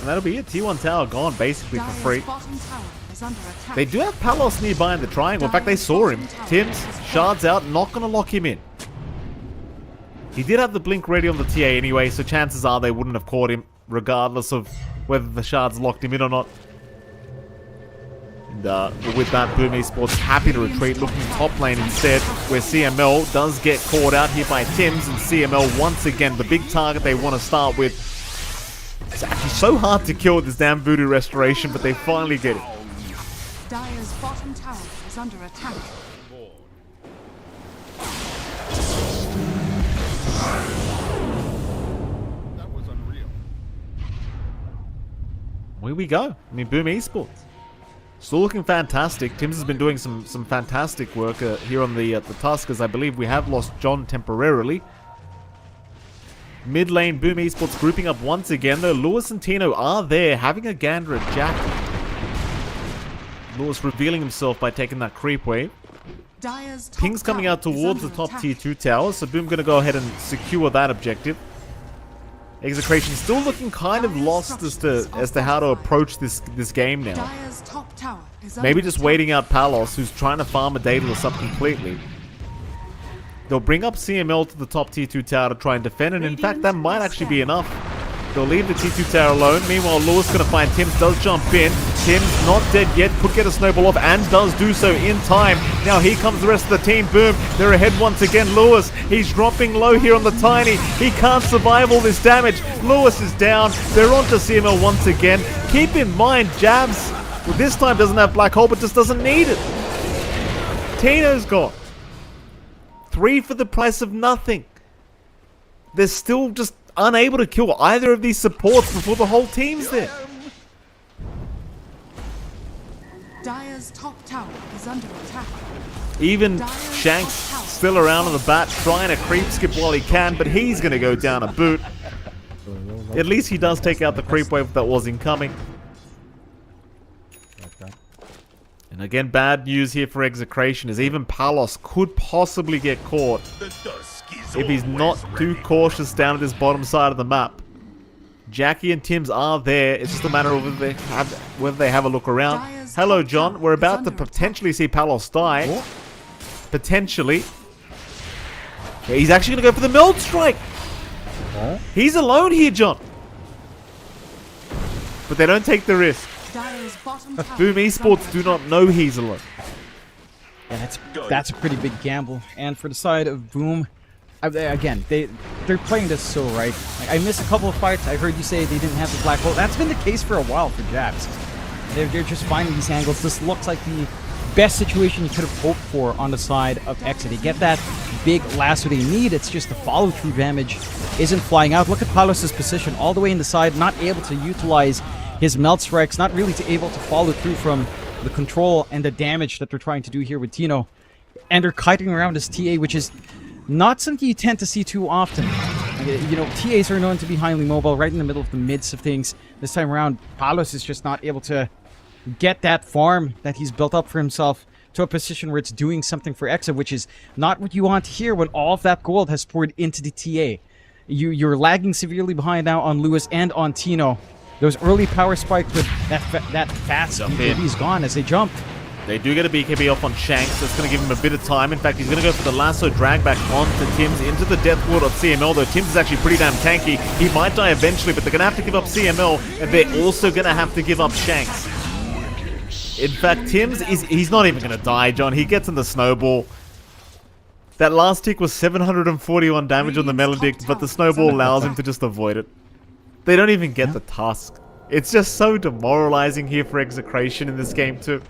And that'll be it. T1 tower gone basically for Dire's free. bottom tower is under attack. They do have Palos nearby in the triangle. In fact, they saw him. Tim's, shards out, not going to lock him in. He did have the blink ready on the TA anyway, so chances are they wouldn't have caught him, regardless of whether the shards locked him in or not. And with that, Boom Esports happy to retreat, looking top lane instead, where CML does get caught out here by Tims, and CML once again, the big target they want to start with. It's actually so hard to kill with this damn voodoo restoration, but they finally get it. Dire's bottom tower is under attack. That was unreal. Here we go. I mean, Boom Esports still looking fantastic. Tims has been doing some fantastic work here on the Tuskers. I believe we have lost John temporarily. Mid lane, Boom Esports grouping up once again, though. Lewis and Tino are there, having a gander at Jack. Lewis revealing himself by taking that creep wave. Dire's top Ping's coming tower out is towards the under top attack. tier 2 tower, so Boom going to go ahead and secure that objective. Execration still looking kind of lost as to how to approach this game now. Dire's top tower is Maybe under just attack. waiting out Palos, who's trying to farm a Daedalus up completely. They'll bring up CML to the top tier 2 tower to try and defend, and in fact that might actually be enough. They'll leave the tier 2 tower alone. Meanwhile, Lewis going to find Tims, does jump in. Tims not dead yet, could get a snowball off, and does do so in time. Now here comes the rest of the team. Boom, they're ahead once again. Lewis, he's dropping low here on the Tiny. He can't survive all this damage. Lewis is down. They're on to CML once again. Keep in mind, Jabs, well, this time doesn't have Black Hole, but just doesn't need it. Tino's gone. 3 for the price of nothing. They're still just unable to kill either of these supports before the whole team's there. Dire's top tower is under attack. Even Shanks still around on the bat, trying to creep skip while he can, but he's going to go down a boot. At least he does take out the creep wave that was incoming. And again, bad news here for Execration is even Palos could possibly get caught The dusk is if he's not always too ready. cautious down at this bottom side of the map. Jackie and Tims are there. It's just a matter of whether they have a look around. Dire's Hello, top John. tower We're is about to under attack. potentially see Palos die. Potentially. Yeah, he's actually going to go for the Meld Strike. He's alone here, John. But they don't take the risk. Dire's bottom tower Boom is under Esports do attack. not know he's alone. Yeah, that's a pretty big gamble. And for the side of Boom, again, they're playing this so right. Like, I missed a couple of fights. I heard you say they didn't have the black hole. That's been the case for a while for Jabs. They're just finding these angles. This looks like the best situation you could have hoped for on the side of Exa. They get that big lasso they need. It's just the follow-through damage isn't flying out. Look at Palos' position all the way in the side, not able to utilize his melt strikes, not really able to follow through from the control and the damage that they're trying to do here with Tino. And they're kiting around his TA, which is not something you tend to see too often. You know, TAs are known to be highly mobile, right in the middle of the midst of things. This time around, Palos is just not able to get that farm that he's built up for himself to a position where it's doing something for Exa, which is not what you want to hear when all of that gold has poured into the TA. You're lagging severely behind now on Lewis and on Tino. Those early power spikes with that fast BKB's gone as they jump. They do get a BKB off on Shanks. That's going to give him a bit of time. In fact, he's going to go for the lasso drag back onto Tims into the death ward of CML, though Tims is actually pretty damn tanky. He might die eventually, but they're going to have to give up CML, and they're also going to have to give up Shanks. In fact, Tims, he's not even going to die, John. He gets in the snowball. That last tick was 741 damage on the Melodict, but the snowball allows him to just avoid it. They don't even get the task. It's just so demoralizing here for Execration in this game too.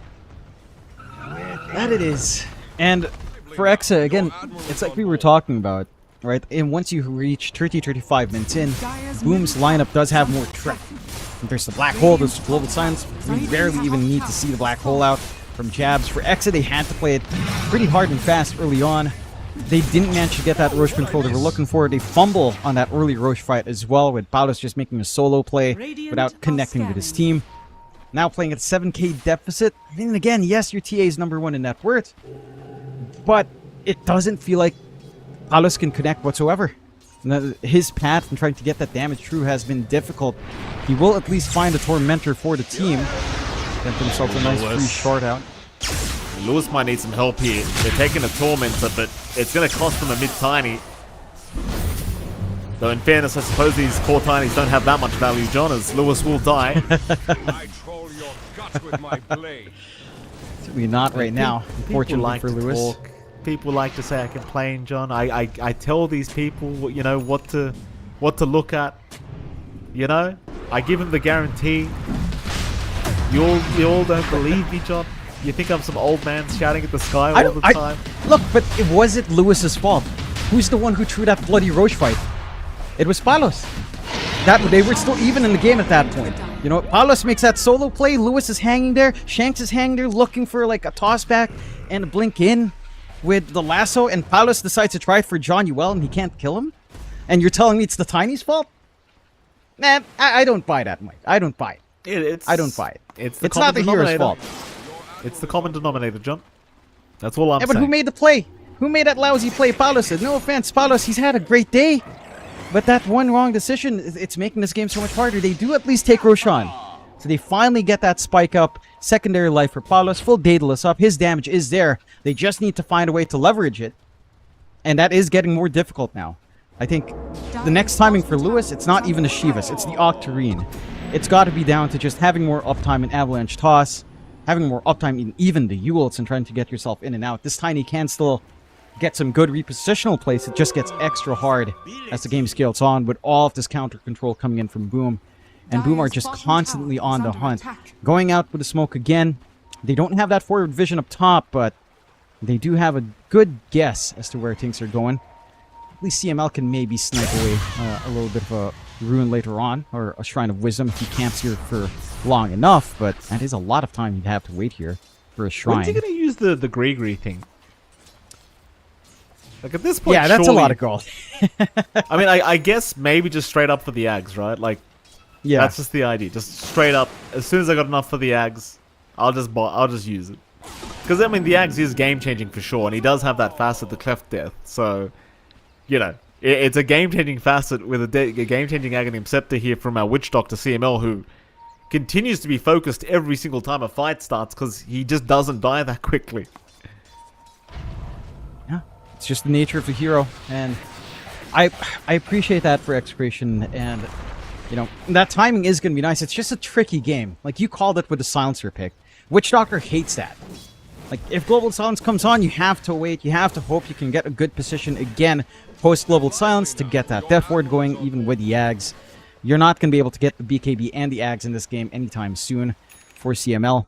That it is. And for Exa, again, it's like we were talking about, right? And once you reach 30-35 minutes in, Boom's lineup does have more trap. There's the black hole, there's global silence. We barely even need to see the black hole out from Jabs. For Exa, they had to play it pretty hard and fast early on. They didn't manage to get that Roche control they were looking for. They fumble on that early Roche fight as well, with Paulus just making a solo play without connecting with his team. Now playing at 7k deficit. I mean, again, yes, your TA is number 1 in net worth, but it doesn't feel like Paulus can connect whatsoever. His path in trying to get that damage through has been difficult. He will at least find a Tormentor for the team. Get himself a nice free short out. Lewis might need some help here. They're taking a Tormentor, but it's going to cost them a mid-tiny. Though in fairness, I suppose these core tinies don't have that much value, John, as Lewis will die. I troll your guts with my blade. Certainly not right now, unfortunately like for to Lewis. talk. People like to say I complain, John. I tell these people, you know, what to look at. You know, I give them the guarantee. You all don't believe me, John. You think I'm some old man shouting at the sky all the time? Look, but it wasn't Lewis's fault. Who's the one who threw that bloody Roche fight? It was Palos. They were still even in the game at that point. You know, Palos makes that solo play. Lewis is hanging there. Shanks is hanging there looking for like a toss back and a blink in with the lasso, and Paulus decides to try it for John Uel and he can't kill him? And you're telling me it's the Tiny's fault? Man, I don't buy that, Mike. I don't buy it. I don't buy it. It's not the hero's fault. It's the common denominator, John. That's all I'm saying. But who made the play? Who made that lousy play? Paulus did. No offense, Paulus, he's had a great day. But that one wrong decision, it's making this game so much harder. They do at least take Roshan. So they finally get that spike up. Secondary life for Paulus. Full Daedalus up. His damage is there. They just need to find a way to leverage it. And that is getting more difficult now. I think the next timing for Lewis, it's not even a Shivas. It's the Octarine. It's got to be down to just having more uptime in Avalanche Toss. Having more uptime in even the Yules and trying to get yourself in and out. This Tiny can still get some good repositional plays. It just gets extra hard as the game scales on with all of this counter control coming in from Boom. And Boom are just constantly on the hunt. Going out with the smoke again. They don't have that forward vision up top, but they do have a good guess as to where things are going. At least CML can maybe snipe away a little bit of a ruin later on, or a Shrine of Wisdom if he camps here for long enough, but that is a lot of time you'd have to wait here for a shrine. When's he going to use the Gree thing? Like at this point, yeah, that's surely, a lot of gold. I mean, I guess maybe just straight up for the Ags, right? Like, yeah, that's just the idea. Just straight up. As soon as I got enough for the Ags, I'll just use it. Because I mean, the Ags is game changing for sure, and he does have that facet, the Cleft Death. So, you know, it's a game changing facet with a game changing Aghanim Scepter here from our Witch Doctor CML, who continues to be focused every single time a fight starts because he just doesn't die that quickly. Yeah, it's just the nature of the hero, and I appreciate that for Execration, and you know, that timing is going to be nice. It's just a tricky game. Like, you called it with the Silencer pick. Witch Doctor hates that. Like, if Global Silence comes on, you have to wait. You have to hope you can get a good position again post-Global Silence to get that Death Ward going, even with the Ags. You're not going to be able to get the BKB and the Ags in this game anytime soon for CML.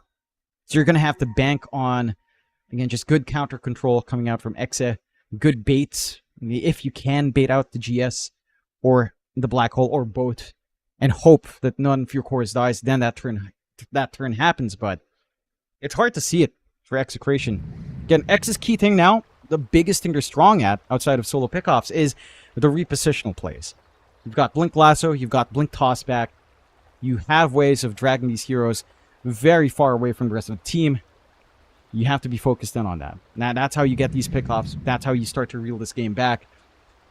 So you're going to have to bank on, again, just good counter control coming out from Exe. Good baits, if you can bait out the GS or the Black Hole or both, and hope that none of your cores dies. Then that turn happens, but it's hard to see it for Execration. Again, X's key thing now, the biggest thing they're strong at, outside of solo pickoffs, is the repositional plays. You've got Blink Lasso, you've got Blink Tossback. You have ways of dragging these heroes very far away from the rest of the team. You have to be focused in on that. Now, that's how you get these pickoffs. That's how you start to reel this game back.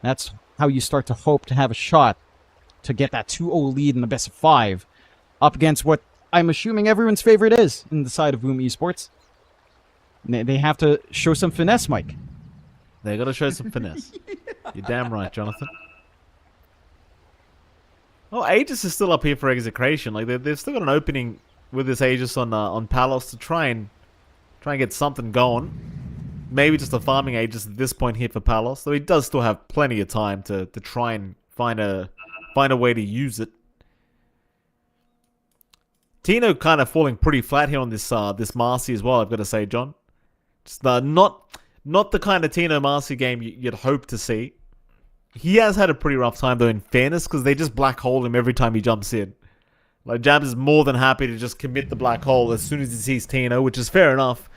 That's how you start to hope to have a shot to get that 2-0 lead in the best of 5 up against what I'm assuming everyone's favorite is in the side of Boom Esports. They have to show some finesse, Mike. They got to show some finesse. You're damn right, Jonathan. Oh, Aegis is still up here for Execration. Like they've still got an opening with this Aegis on Palos to try and get something going. Maybe just a farming Aegis at this point here for Palos, though he does still have plenty of time to try and find a way to use it. Tino kind of falling pretty flat here on this Marcy as well, I've got to say, John. Just not the kind of Tino Marcy game you'd hope to see. He has had a pretty rough time, though, in fairness, because they just black hole him every time he jumps in. Like, Jabs is more than happy to just commit the black hole as soon as he sees Tino, which is fair enough,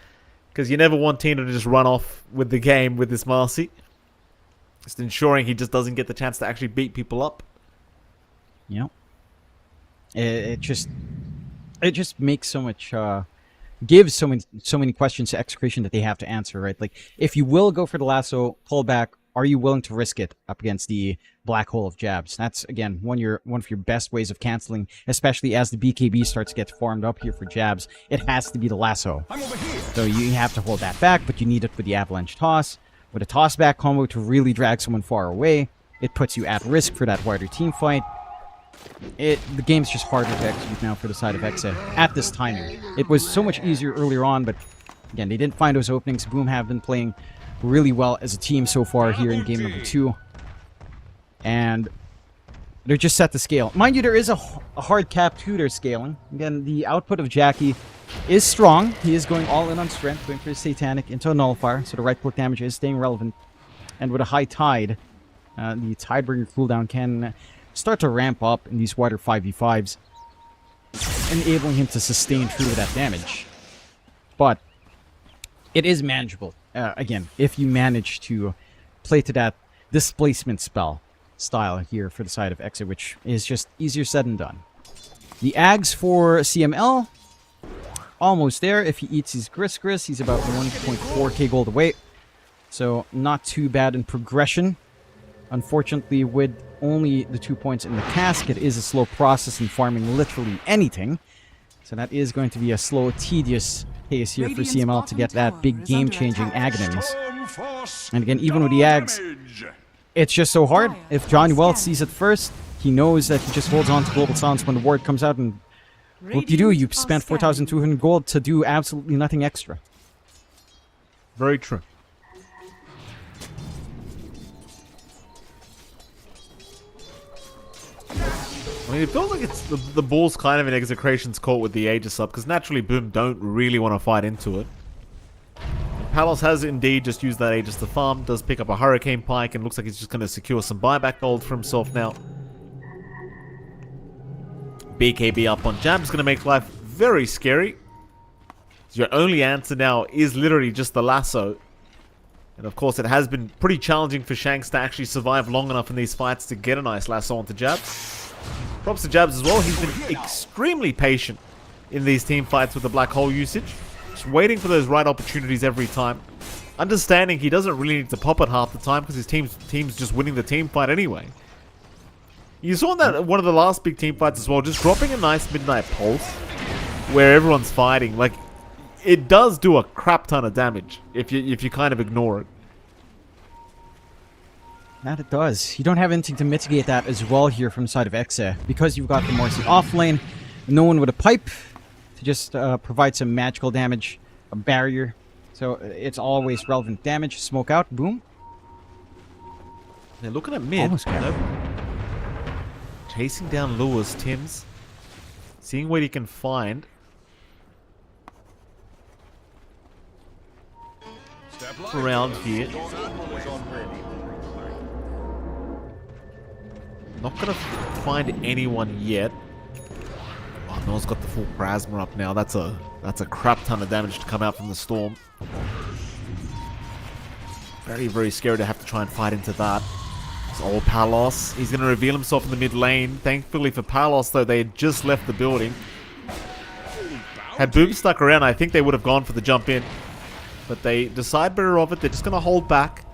because you never want Tino to just run off with the game with this Marcy. Just ensuring he just doesn't get the chance to actually beat people up. Yeah. It just makes so much gives so many questions to Execration that they have to answer, right? Like, if you will go for the lasso, pull back, are you willing to risk it up against the black hole of jabs? That's, again, one of your best ways of canceling, especially as the BKB starts to get formed up here for jabs. It has to be the lasso. So you have to hold that back, but you need it with the avalanche toss. With a toss back combo to really drag someone far away, it puts you at risk for that wider team fight. The game's just harder to execute now for the side of Exa at this timing. It was so much easier earlier on, but again, they didn't find those openings. Boom have been playing really well as a team so far here in game number 2. And they're just set to scale. Mind you, there is a hard cap to their scaling. Again, the output of Jackie is strong. He is going all in on strength, going for his Satanic into a nullifier, so the right click damage is staying relevant. And with a high tide, the Tidebringer cooldown can start to ramp up in these wider 5v5s, enabling him to sustain through that damage. But it is manageable, again, if you manage to play to that displacement spell style here for the side of Exa, which is just easier said than done. The Ags for CML, almost there. If he eats his Gris, he's about 1.4k gold away. So not too bad in progression. Unfortunately, with only the 2 points in the cask, it is a slow process in farming literally anything. So that is going to be a slow, tedious pace here for CML to get that big game-changing Agonins. And again, even with the Ags, it's just so hard. If Johnny Wells sees it first, he knows that he just holds on to Global Silence when the ward comes out, and what you do, you spent 4,200 gold to do absolutely nothing extra. Very true. I mean, it feels like it's the ball's kind of in Execration's court with the Aegis up, because naturally Boom don't really want to fight into it. Palos has indeed just used that Aegis to farm, does pick up a Hurricane Pike, and looks like he's just going to secure some buyback gold for himself now. BKB up on Jab is going to make life very scary. Your only answer now is literally just the lasso. And of course, it has been pretty challenging for Shanks to actually survive long enough in these fights to get a nice lasso onto Jabs. Props to Jabs as well. He's been extremely patient in these team fights with the black hole usage. Just waiting for those right opportunities every time. Understanding he doesn't really need to pop it half the time because his team's just winning the team fight anyway. You saw that one of the last big team fights as well, just dropping a nice Midnight Pulse where everyone's fighting. Like, it does do a crap ton of damage if you kind of ignore it. That it does. You don't have anything to mitigate that as well here from the side of Exa. Because you've got the Morrissey off lane, no one with a pipe to just provide some magical damage, a barrier. So it's always relevant damage. Smoke out, boom. They're looking at mid. Almost got it. Chasing down Lewis, Tims. Seeing what he can find. Around here. Not gonna find anyone yet. Oh, Noah's got the full Plasma up now. That's a crap ton of damage to come out from the storm. Very, very scary to have to try and fight into that. It's old Palos. He's gonna reveal himself in the mid lane. Thankfully for Palos, though, they had just left the building. Had Boom stuck around, I think they would have gone for the jump in. But they decide better of it. They're just gonna hold back.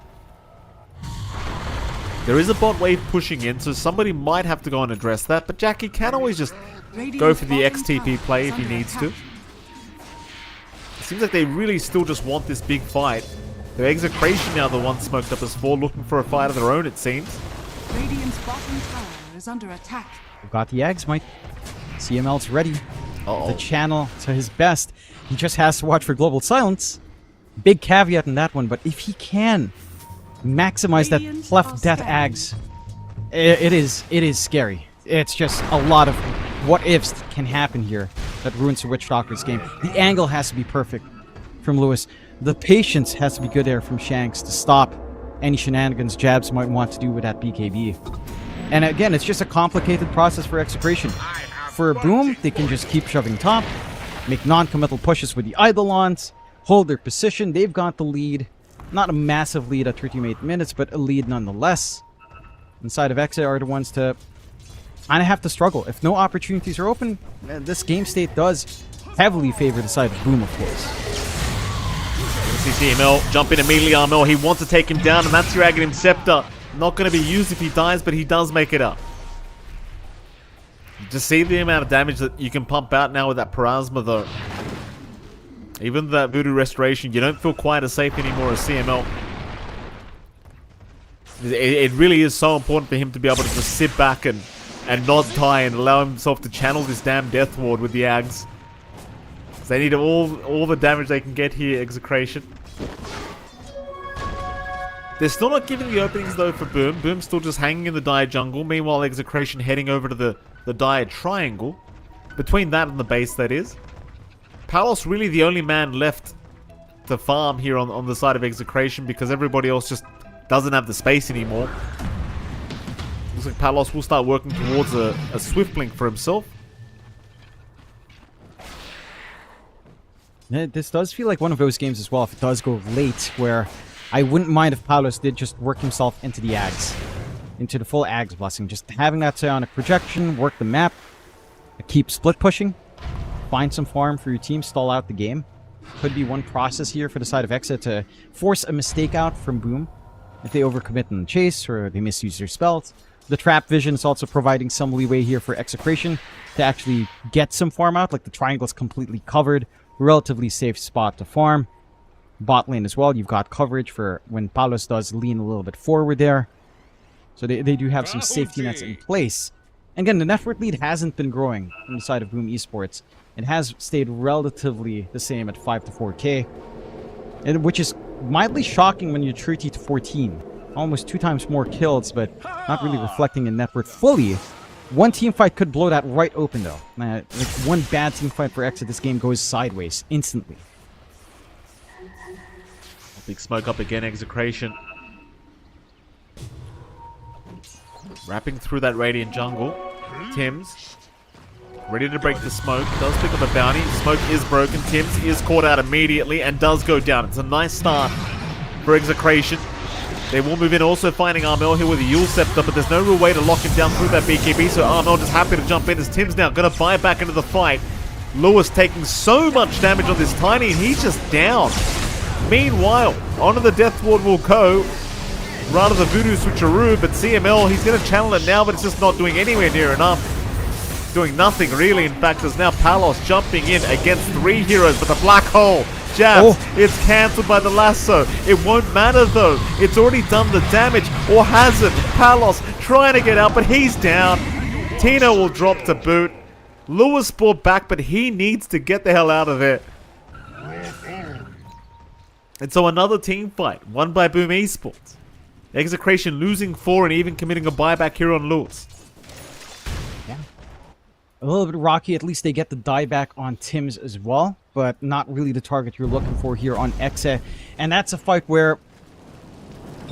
There is a bot wave pushing in, so somebody might have to go and address that. But Jackie can always just go for the XTP play if he needs to. It seems like they really still just want this big fight. Their Execration now the one smoked up as 4, looking for a fight of their own, it seems. Radiant's bottom tower is under attack. We've got the Ags, Mike. CML's ready. Uh-oh. The channel to his best. He just has to watch for Global Silence. Big caveat in that one, but if he can maximize that cleft death Ags, it is scary. It's just a lot of what ifs can happen here that ruins the Witch Doctor's game. The angle has to be perfect from Lewis. The patience has to be good there from Shanks to stop any shenanigans Jabs might want to do with that BKB. And again, it's just a complicated process for Execration. For Boom, they can just keep shoving top, make non-committal pushes with the Eidolons, hold their position. They've got the lead. Not a massive lead at 38 minutes, but a lead nonetheless. Inside of Exa are the ones to kind of have to struggle. If no opportunities are open, this game state does heavily favor the side of Boom, of course. You see TML jump in immediately. Armel, he wants to take him down, and that's your Aghanim Scepter. Not going to be used if he dies, but he does make it up. Just see the amount of damage that you can pump out now with that Parasma, though. Even that Voodoo Restoration, you don't feel quite as safe anymore as CML. It really is so important for him to be able to just sit back and not die and allow himself to channel this damn Death Ward with the Ags. They need all the damage they can get here, Execration. They're still not giving the openings though for Boom. Boom's still just hanging in the Dire jungle. Meanwhile, Execration heading over to the Dire triangle. Between that and the base, that is. Palos really the only man left to farm here on the side of Execration because everybody else just doesn't have the space anymore. Looks like Palos will start working towards a Swift Blink for himself. This does feel like one of those games as well, if it does go late, where I wouldn't mind if Palos did just work himself into the Ags. Into the full Ags blessing. Just having that psionic projection, work the map, keep split pushing, find some farm for your team, stall out the game. Could be one process here for the side of Exa to force a mistake out from Boom. If they overcommit in the chase or they misuse their spells. The trap vision is also providing some leeway here for Execration to actually get some farm out. Like the triangle is completely covered. Relatively safe spot to farm. Bot lane as well. You've got coverage for when Palos does lean a little bit forward there. So they do have some safety nets in place. And again, the network lead hasn't been growing on the side of Boom Esports. It has stayed relatively the same at 5 to 4K. And which is mildly shocking when you're 30 to 14. Almost 2 times more kills, but not really reflecting in network fully. One team fight could blow that right open, though. Like one bad team fight for Exa, this game goes sideways instantly. Big smoke up again, Execration. Wrapping through that Radiant jungle. Tims, ready to break the smoke. Does pick up a bounty. Smoke is broken. Tims is caught out immediately and does go down. It's a nice start for Execration. They will move in, also finding Armel here with a Yule Scepter, but there's no real way to lock him down through that BKB, so Armel just happy to jump in as Tim's now going to buy back into the fight. Lewis taking so much damage on this Tiny, and he's just down. Meanwhile, onto the Death Ward will go. Rather the Voodoo Switcheroo, but CML, he's going to channel it now, but it's just not doing anywhere near enough. Doing nothing, really. In fact, there's now Palos jumping in against 3 heroes, but the Black Hole jabs. It's cancelled by the lasso. It won't matter, though. It's already done the damage, or has it? Palos trying to get out, but he's down. Tino will drop to boot. Lewis brought back, but he needs to get the hell out of there. And so another team fight, won by Boom Esports. Execration losing 4 and even committing a buyback here on Lewis. Yeah. A little bit rocky. At least they get the dieback on Tims as well, but not really the target you're looking for here on Exa. And that's a fight where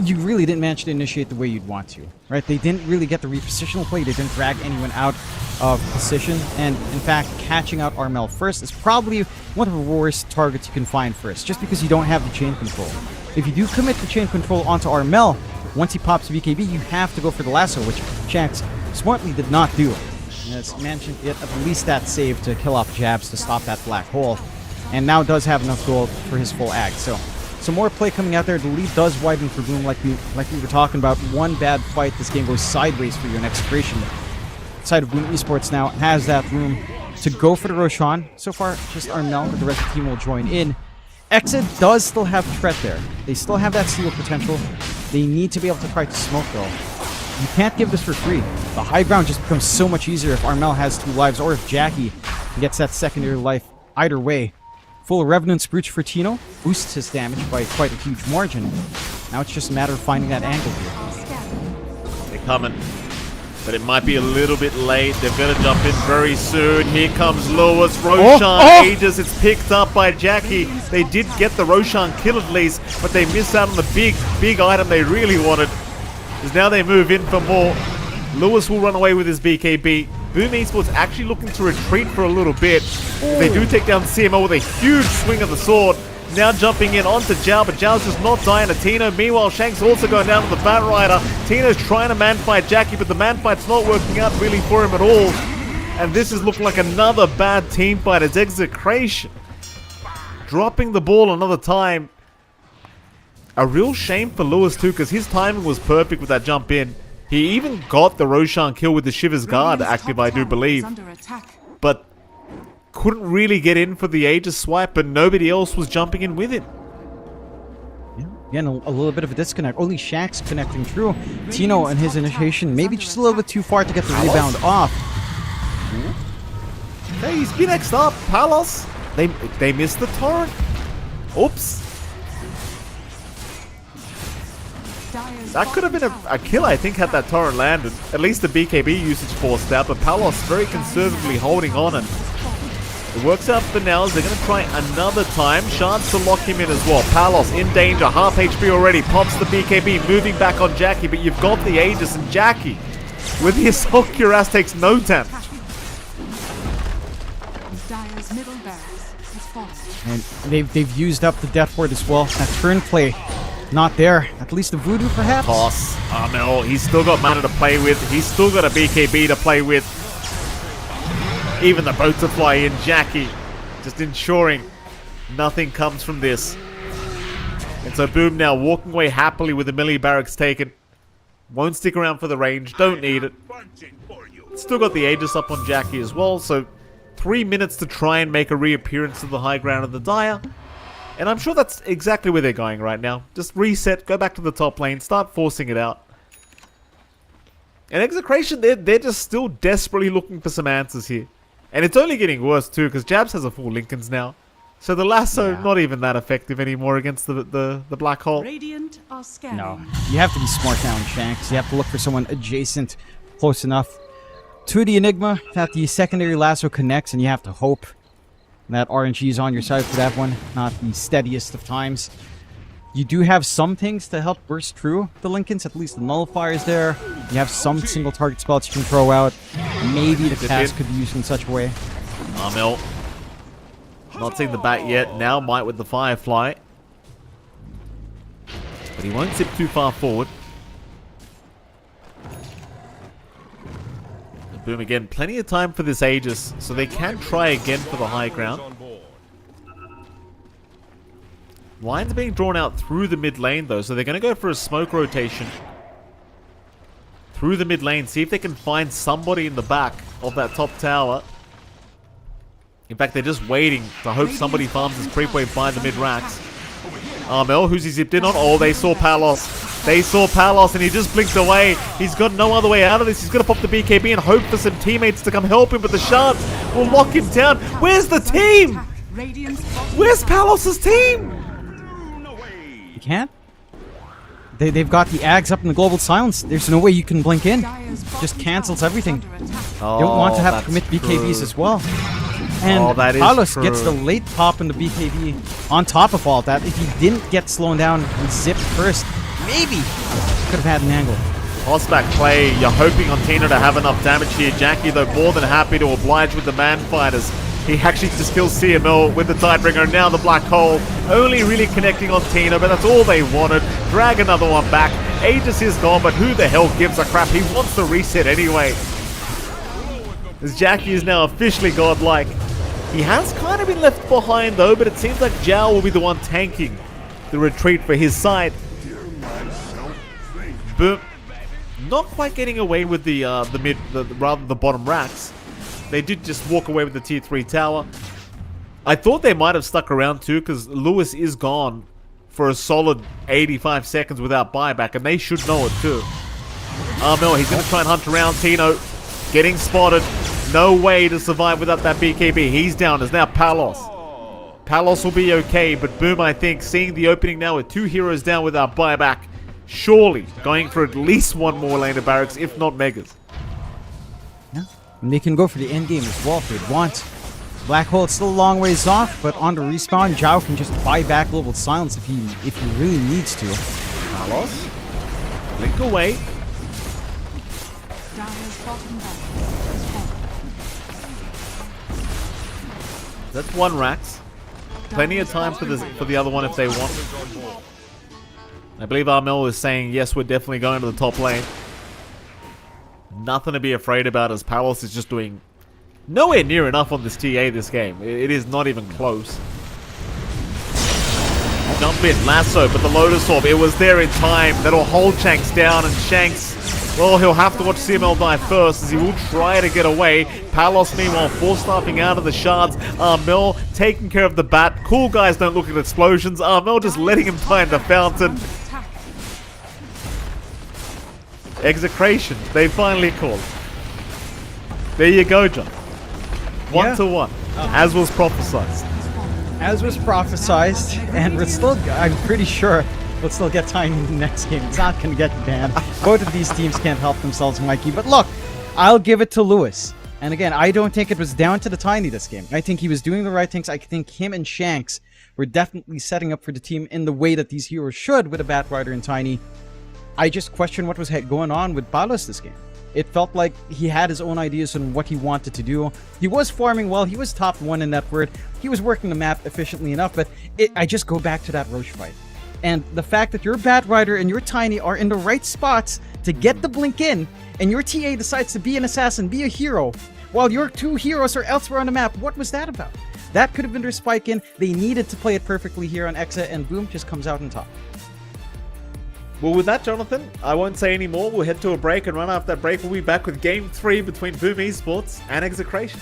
you really didn't manage to initiate the way you'd want to, right? They didn't really get the repositional play. They didn't drag anyone out of position. And in fact, catching out Armel first is probably one of the worst targets you can find first, just because you don't have the chain control. If you do commit the chain control onto Armel, once he pops BKB, you have to go for the lasso, which Shanks smartly did not do. As mentioned, it at least that save to kill off jabs to stop that black hole. And now does have enough gold for his full ag. So some more play coming out there. The lead does widen for Boom like we were talking about. One bad fight, this game goes sideways for you in Execration. Side of Boom Esports now has that room to go for the Roshan. So far, just Armel, but the rest of the team will join in. Exa does still have threat there. They still have that steal potential. They need to be able to try to smoke, though. You can't give this for free. The high ground just becomes so much easier if Armel has 2 lives or if Jackie gets that secondary life. Either way, full Revenant's Brooch for Tino boosts his damage by quite a huge margin. Now it's just a matter of finding that angle here. They're coming, but it might be a little bit late. They're going to jump in very soon. Here comes Lewis. Roshan ages. It's picked up by Jackie. They did get the Roshan kill at least, but they miss out on the big item they really wanted. Because now they move in for more. Lewis will run away with his BKB. Boom Esports actually looking to retreat for a little bit. They do take down CMO with a huge swing of the sword. Now jumping in onto Zhao, but Zhao's just not dying to Tino. Meanwhile, Shank's also going down to the Bat Rider. Tino's trying to man fight Jackie, but the man fight's not working out really for him at all. And this is looking like another bad team fight. It's Execration dropping the ball another time. A real shame for Lewis too, because his timing was perfect with that jump in. He even got the Roshan kill with the Shiver's Guard active, I do believe. Under attack. But couldn't really get in for the Aegis swipe, and nobody else was jumping in with it. Yeah, again, a little bit of a disconnect. Only Shaq's connecting through. Tino and his initiation maybe just a little bit too far to get the rebound off. Hey, he's been next up. Palos. They missed the torrent. Oops. That could have been a kill, I think, had that torrent landed. At least the BKB usage forced out, but Palos very conservatively holding on, and it works out for now as they're going to try another time. Chance to lock him in as well. Palos in danger, half HP already, pops the BKB, moving back on Jackie, but you've got the Aegis, and Jackie, with the Assault Cuirass, takes no damage. Dire's middle barracks has fallen. And they've used up the death ward as well. That turn play, not there. At least the voodoo, perhaps. Toss. No, he's still got mana to play with. He's still got a BKB to play with. Even the boat to fly in. Jackie just ensuring nothing comes from this. And so Boom now walking away happily with the melee barracks taken. Won't stick around for the range. Don't need it. Still got the Aegis up on Jackie as well. So 3 minutes to try and make a reappearance to the high ground of the Dire. And I'm sure that's exactly where they're going right now. Just reset, go back to the top lane, start forcing it out. And Execration, they're just still desperately looking for some answers here. And it's only getting worse too, because Jabs has a full Lincolns now. So the lasso, not even that effective anymore against the black hole. Radiant are scanning. No, you have to be smart now in Shanks. You have to look for someone adjacent, close enough to the Enigma that the secondary lasso connects, and you have to hope that RNG is on your side for that one. Not the steadiest of times. You do have some things to help burst through the Lincolns, at least the nullifier is there. You have some single target spells you can throw out. Maybe the cast could be used in such a way. Armel. Not seeing the bat yet. Now Might with the Firefly. But he won't zip too far forward. Boom again. Plenty of time for this Aegis, so they can try again for the high ground. Lines being drawn out through the mid lane though, so they're going to go for a smoke rotation through the mid lane. See if they can find somebody in the back of that top tower. In fact, they're just waiting to hope somebody farms this creep wave by the mid racks. Armel, who's he zipped in on? Oh, they saw Palos. They saw Palos and he just blinked away. He's got no other way out of this. He's going to pop the BKB and hope for some teammates to come help him, but the shards will lock him down. Where's the team? Where's Palos' team? You can't? They've got the Ags up in the global silence. There's no way you can blink in. Just cancels everything. Oh, You don't want to have to commit BKBs as well. And Palos gets the late pop in the BKB on top of all that. If he didn't get slowed down and zipped first, maybe could have had an angle. Horseback play. You're hoping on Tino to have enough damage here. Jackie, though, more than happy to oblige with the man fighters. He actually just kills CML with the Tidebringer, and now the Black Hole. Only really connecting on Tino, but that's all they wanted. Drag another one back. Aegis is gone, but who the hell gives a crap? He wants the reset anyway. As Jackie is now officially godlike. He has kind of been left behind though, but it seems like Zhao will be the one tanking the retreat for his side. Boom. Not quite getting away with the bottom racks. They did just walk away with the tier 3 tower. I thought they might have stuck around too, because Lewis is gone for a solid 85 seconds without buyback, and they should know it too. Armel, he's going to try and hunt around Tino. Getting spotted. No way to survive without that BKB. He's down. There's now Palos. Palos will be okay, but Boom, I think, seeing the opening now with 2 heroes down without buyback, surely going for at least one more lane of barracks, if not megas. Yeah, and they can go for the end game as well if they want. Black Hole, it's still a long ways off, but on the respawn, Zhao can just buy back Global Silence if he really needs to. Palos, blink away. Dire's bottom barracks has fallen. That's one Rax. Plenty of time for the other one if they want. I believe Armel is saying, yes, we're definitely going to the top lane. Nothing to be afraid about as Palos is just doing nowhere near enough on this TA this game. It is not even close. Jump in, lasso, but the Lotus Orb, it was there in time. That'll hold Shanks down, and Shanks, well, he'll have to watch CML die first as he will try to get away. Palos, meanwhile, force-staffing out of the shards. Armel taking care of the bat. Cool guys don't look at explosions. Armel just letting him die in the fountain. Attack. Execration, they finally called. There you go, John. 1-1, as was prophesized. As was prophesized, and we're still, I'm pretty sure we'll still get Tiny in the next game. It's not going to get banned. Both of these teams can't help themselves, Mikey. But look, I'll give it to Lewis. And again, I don't think it was down to the Tiny this game. I think he was doing the right things. I think him and Shanks were definitely setting up for the team in the way that these heroes should with a Batrider and Tiny. I just question what was going on with Palos this game. It felt like he had his own ideas on what he wanted to do. He was farming well. He was top 1 in that word. He was working the map efficiently enough, but I just go back to that Roche fight. And the fact that your Batrider and your Tiny are in the right spots to get the blink in, and your TA decides to be an assassin, be a hero, while your 2 heroes are elsewhere on the map, what was that about? That could have been their spike in. They needed to play it perfectly here on Exa, and boom, just comes out on top. Well, with that, Jonathan, I won't say any more. We'll head to a break, and right after that break, we'll be back with Game 3 between Boom Esports and Execration.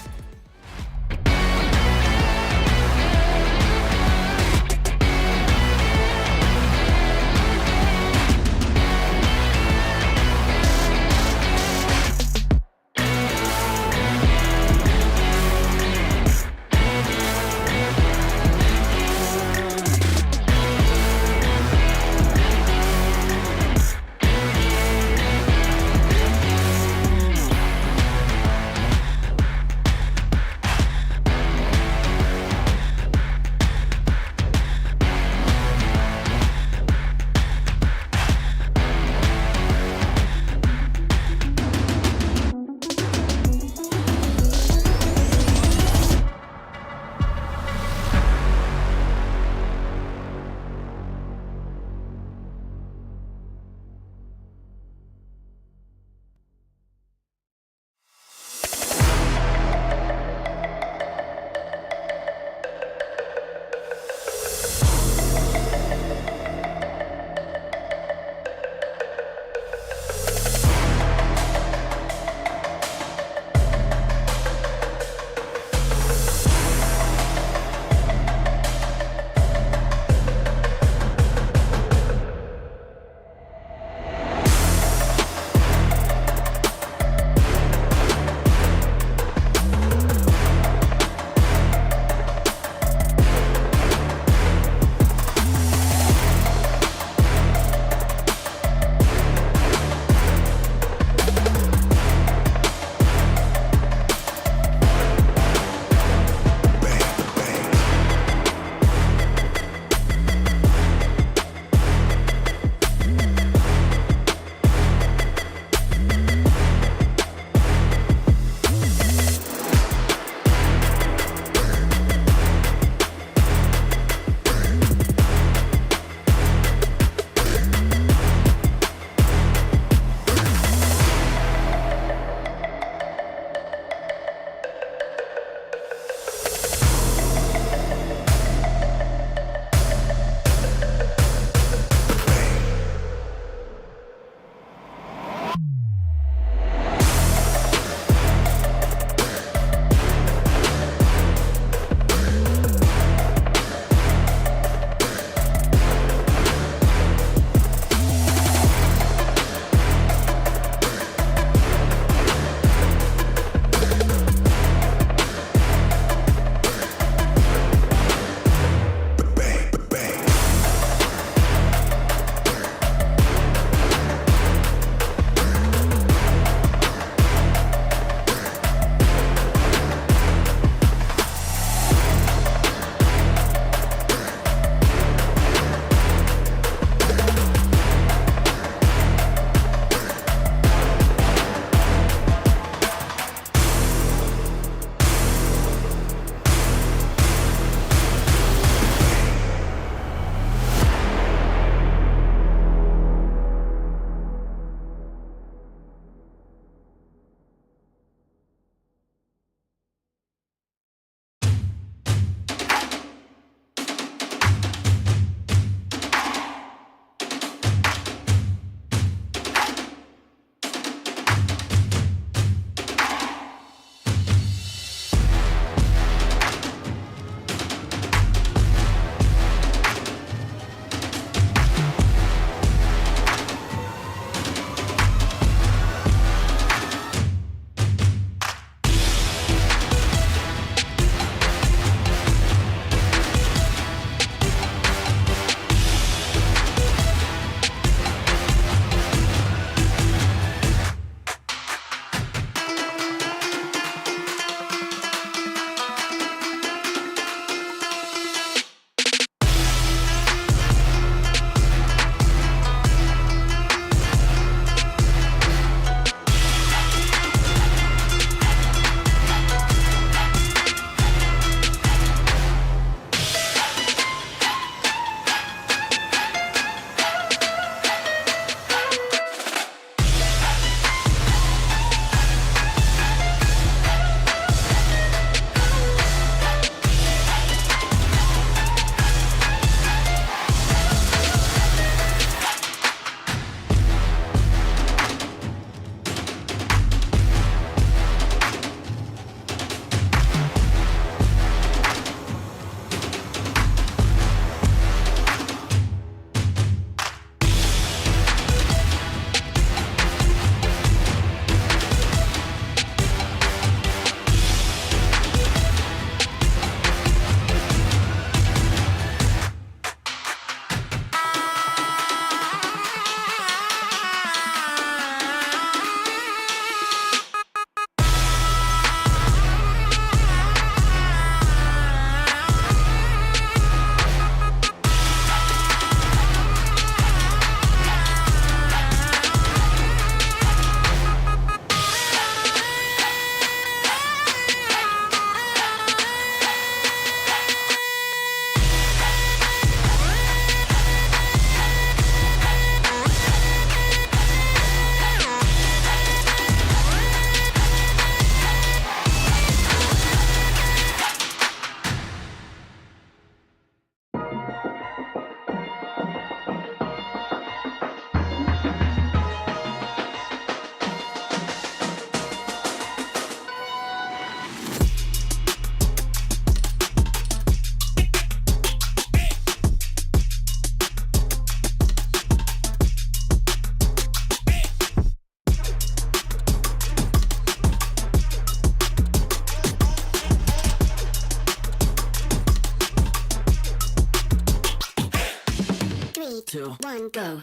go.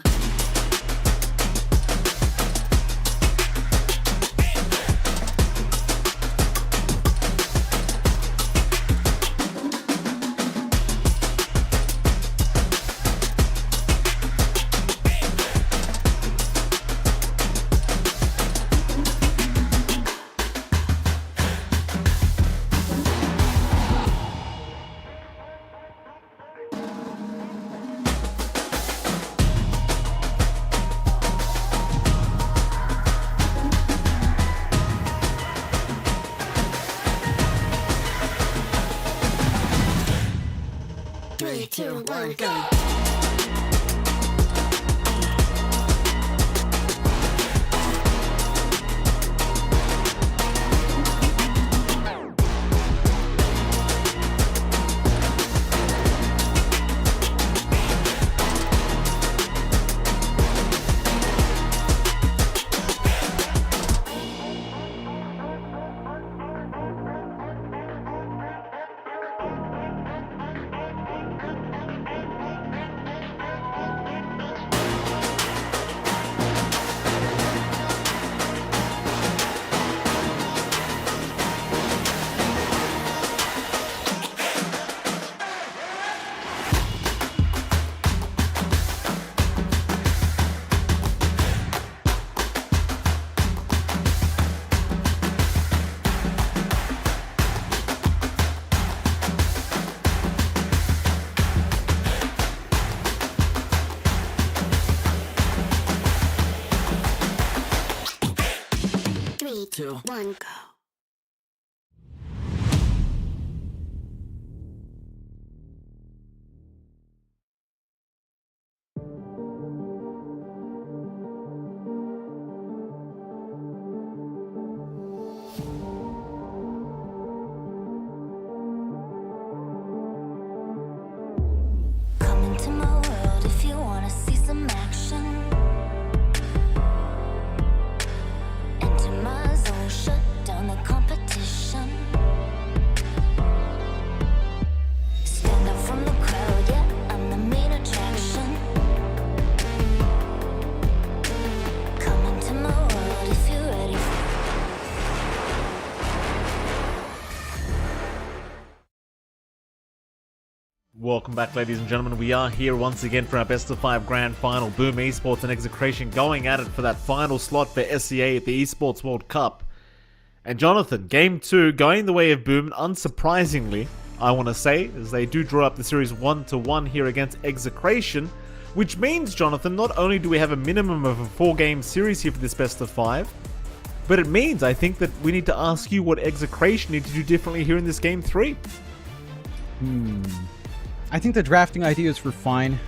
3, 2, 1, go. Three, two, 1, go. Come into my world if you wanna see some action. Enter my zone, shut down the competition. Stand out from the crowd, yeah, I'm the main attraction. Come into my world if you're ready. Welcome back, ladies and gentlemen. We are here once again for our best of 5 grand final. Boom Esports and Execration going at it for that final slot for SEA at the Esports World Cup. And Jonathan, game 2 going the way of Boom, unsurprisingly, I want to say, as they do draw up the series 1-1 here against Execration, which means, Jonathan, not only do we have a minimum of a 4-game series here for this best of 5, but it means, I think, that we need to ask you what Execration need to do differently here in this game 3. I think the drafting ideas were fine.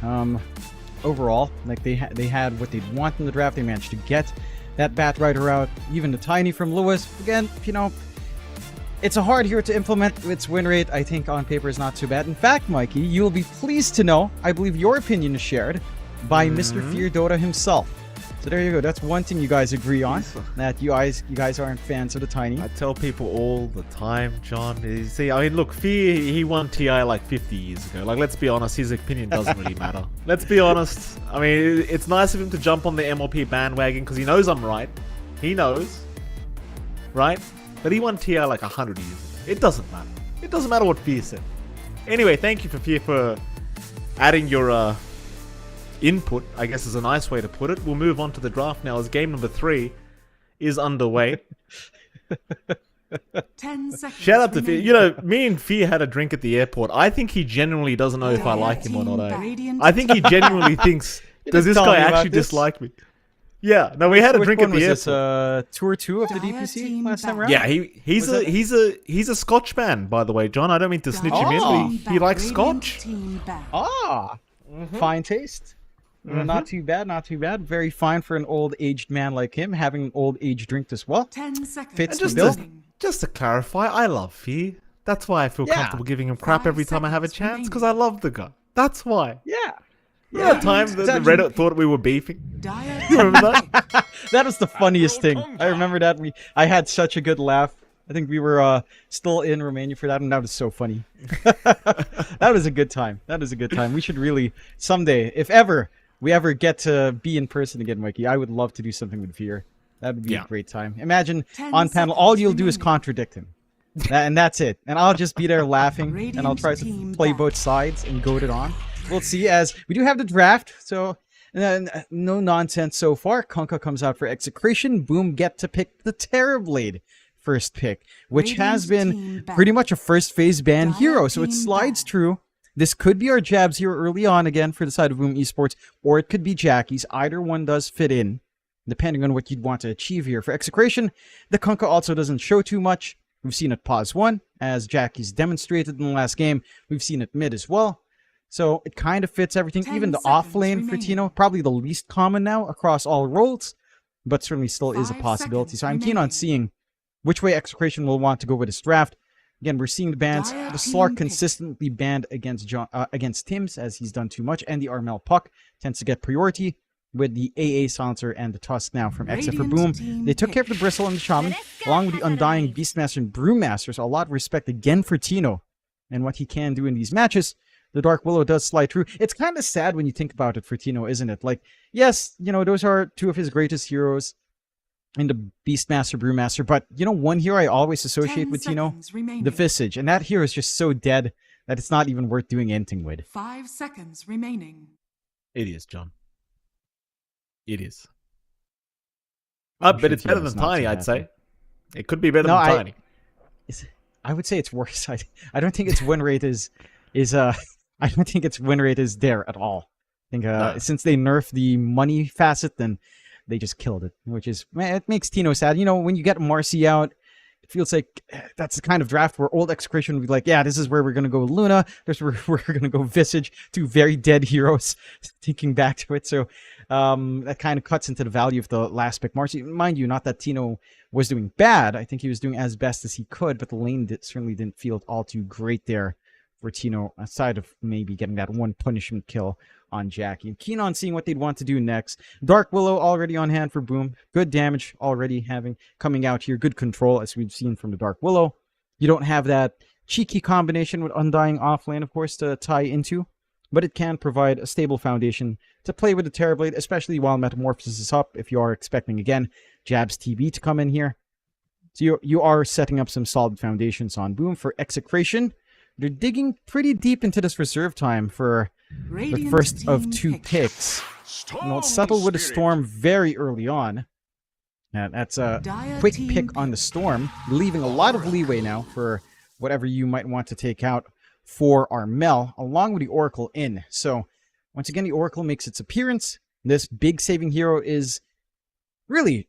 Overall, like they had what they'd want in the draft. They managed to get that Bat Rider out, even the Tiny from Lewis. Again, you know, it's a hard hero to implement. Its win rate, I think, on paper is not too bad. In fact, Mikey, you'll be pleased to know, I believe your opinion is shared by Mr. Fear Dota himself. So there you go. That's one thing you guys agree on, that you guys aren't fans of the Tiny. I tell people all the time, John. You see, I mean, look, Fear, he won TI like 50 years ago. Like, let's be honest, his opinion doesn't really matter. Let's be honest. I mean, it's nice of him to jump on the MLP bandwagon because he knows I'm right. He knows. Right? But he won TI like 100 years ago. It doesn't matter. It doesn't matter what Fear said. Anyway, thank you for Fear for adding your input, I guess is a nice way to put it. We'll move on to the draft now as game number 3 is underway. 10 seconds. Shout out to Fear. remaining. You know, me and Fear had a drink at the airport. I think he genuinely doesn't know if I like him or not. I think he genuinely thinks, does this tell guy me about actually this. dislike me? Yeah, no, we had a Which drink one at the was airport. this? Tour 2 of the Dire DPC team last time back. around? Yeah, he's Was a Scotch man, by the way, John. I don't mean to snitch him in, Oh. but he likes Scotch. Ah, fine taste. Not too bad, not too bad. Very fine for an old aged man like him, having an old age drink as well. 10 seconds. Fits Just the bill. to, just to clarify, I love Fear. That's why I feel Yeah. comfortable giving him crap 5 every time I have a seconds chance, because I love the guy. That's why. Yeah. Yeah, time that the actually- Reddit thought we were beefing. Dire Remember that? That was the funniest thing. I remember that. I had such a good laugh. I think we were still in Romania for that, and that was so funny. That was a good time. That was a good time. We should really, someday, if ever, we ever get to be in person again, Mikey, I would love to do something with Veer. That would be a great time. Imagine 10 on panel, all seconds you'll do is remaining. contradict him. And that's it. And I'll just be there laughing, and I'll try to Radiant play team both sides and goad it on. We'll see, as we do have the draft, so no nonsense so far. Kunkka comes out for Execration. Boom get to pick the Terrorblade first pick, which has Radiant been team back. pretty much a first phase ban Dire hero, so it team slides back. through. This could be our Jabs here early on again for the side of Boom Esports, or it could be Jackie's. Either one does fit in, depending on what you'd want to achieve here. For Execration, the Kunkka also doesn't show too much. We've seen it pause 1, as Jackie's demonstrated in the last game. We've seen it mid as well. So it kind of fits everything. 10 Even the off seconds lane for remaining. Tino, probably the least common now across all roles, but certainly still is a 5 possibility. seconds So I'm keen on remaining. seeing which way Execration will want to go with his draft. Again, we're seeing the bans. Dire The team Slark pick. consistently banned against Tim's, as he's done too much, and the Armel Puck tends to get priority with the AA Silencer and the Tusk now from Exa for Radiant Boom. team They took care of the pick. Bristle and the Shaman, along with the Undying Beastmaster and Brewmaster, so a lot of respect again for Tino and what he can do in these matches. The Dark Willow does slide through. It's kind of sad when you think about it for Tino, isn't it? Like, yes, those are two of his greatest heroes in the Beastmaster, Brewmaster, but one hero I always associate 10 with Tino, seconds remaining. the Visage, and that hero is just so dead that it's not even worth doing anything with. 5 seconds remaining. It is, John. It is. I'm But sure it's better Tino's than not Tiny, too I'd say. happy. It could be better No, than I- Tiny. I would say it's worse. I don't think its win rate is I don't think its win rate is there at all. I think No. since they nerfed the money facet, then they just killed it, which is, man, it makes Tino sad. When you get Marcy out, it feels like that's the kind of draft where old Execration would be like, yeah, this is where we're going to go with Luna. This is where we're going to go Visage, two very dead heroes, thinking back to it. So that kind of cuts into the value of the last pick. Marcy, mind you, not that Tino was doing bad. I think he was doing as best as he could, but the lane certainly didn't feel all too great there for Tino, aside of maybe getting that one punishment kill on Jackie. I'm keen on seeing what they'd want to do next. Dark Willow already on hand for Boom. Good damage already coming out here. Good control, as we've seen from the Dark Willow. You don't have that cheeky combination with Undying offlane, of course, to tie into, but it can provide a stable foundation to play with the Terrorblade, especially while Metamorphosis is up, if you are expecting, again, Jabs TB to come in here. So you are setting up some solid foundations on Boom. For Execration, they're digging pretty deep into this reserve time for the Radiant first of team 2 pick. picks. Storm Well, settle with a spirit. Storm very early on. That's a Dire quick team pick on the Storm, leaving a lot of leeway now for whatever you might want to take out for Armel, along with the Oracle in. So, once again, the Oracle makes its appearance. This big saving hero is really,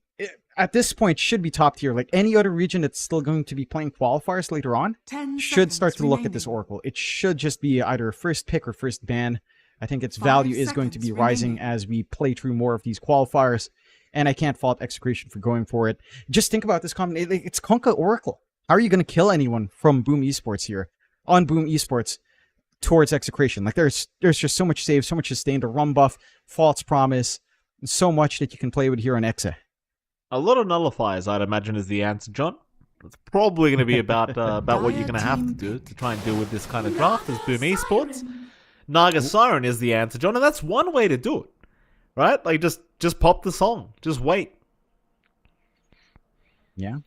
at this point, should be top tier. Like any other region that's still going to be playing qualifiers later on, 10 should start to seconds look at this remaining. Oracle. It should just be either first pick or first ban. I think its 5 value is going to be seconds rising remaining. as we play through more of these qualifiers, and I can't fault Execration for going for it. Just think about this combination. It's Kunkka Oracle. How are you going to kill anyone from Boom Esports here, on Boom Esports, towards Execration? Like, there's just so much save, so much sustain, the run buff, false promise, so much that you can play with here on Exa. A lot of nullifiers, I'd imagine, is the answer, John. It's probably going to be about what you're going to have to do to try and deal with this kind of draft as Boom Esports. Naga Siren is the answer, John, and that's one way to do it, right? Like, just pop the song. Just wait. Yeah.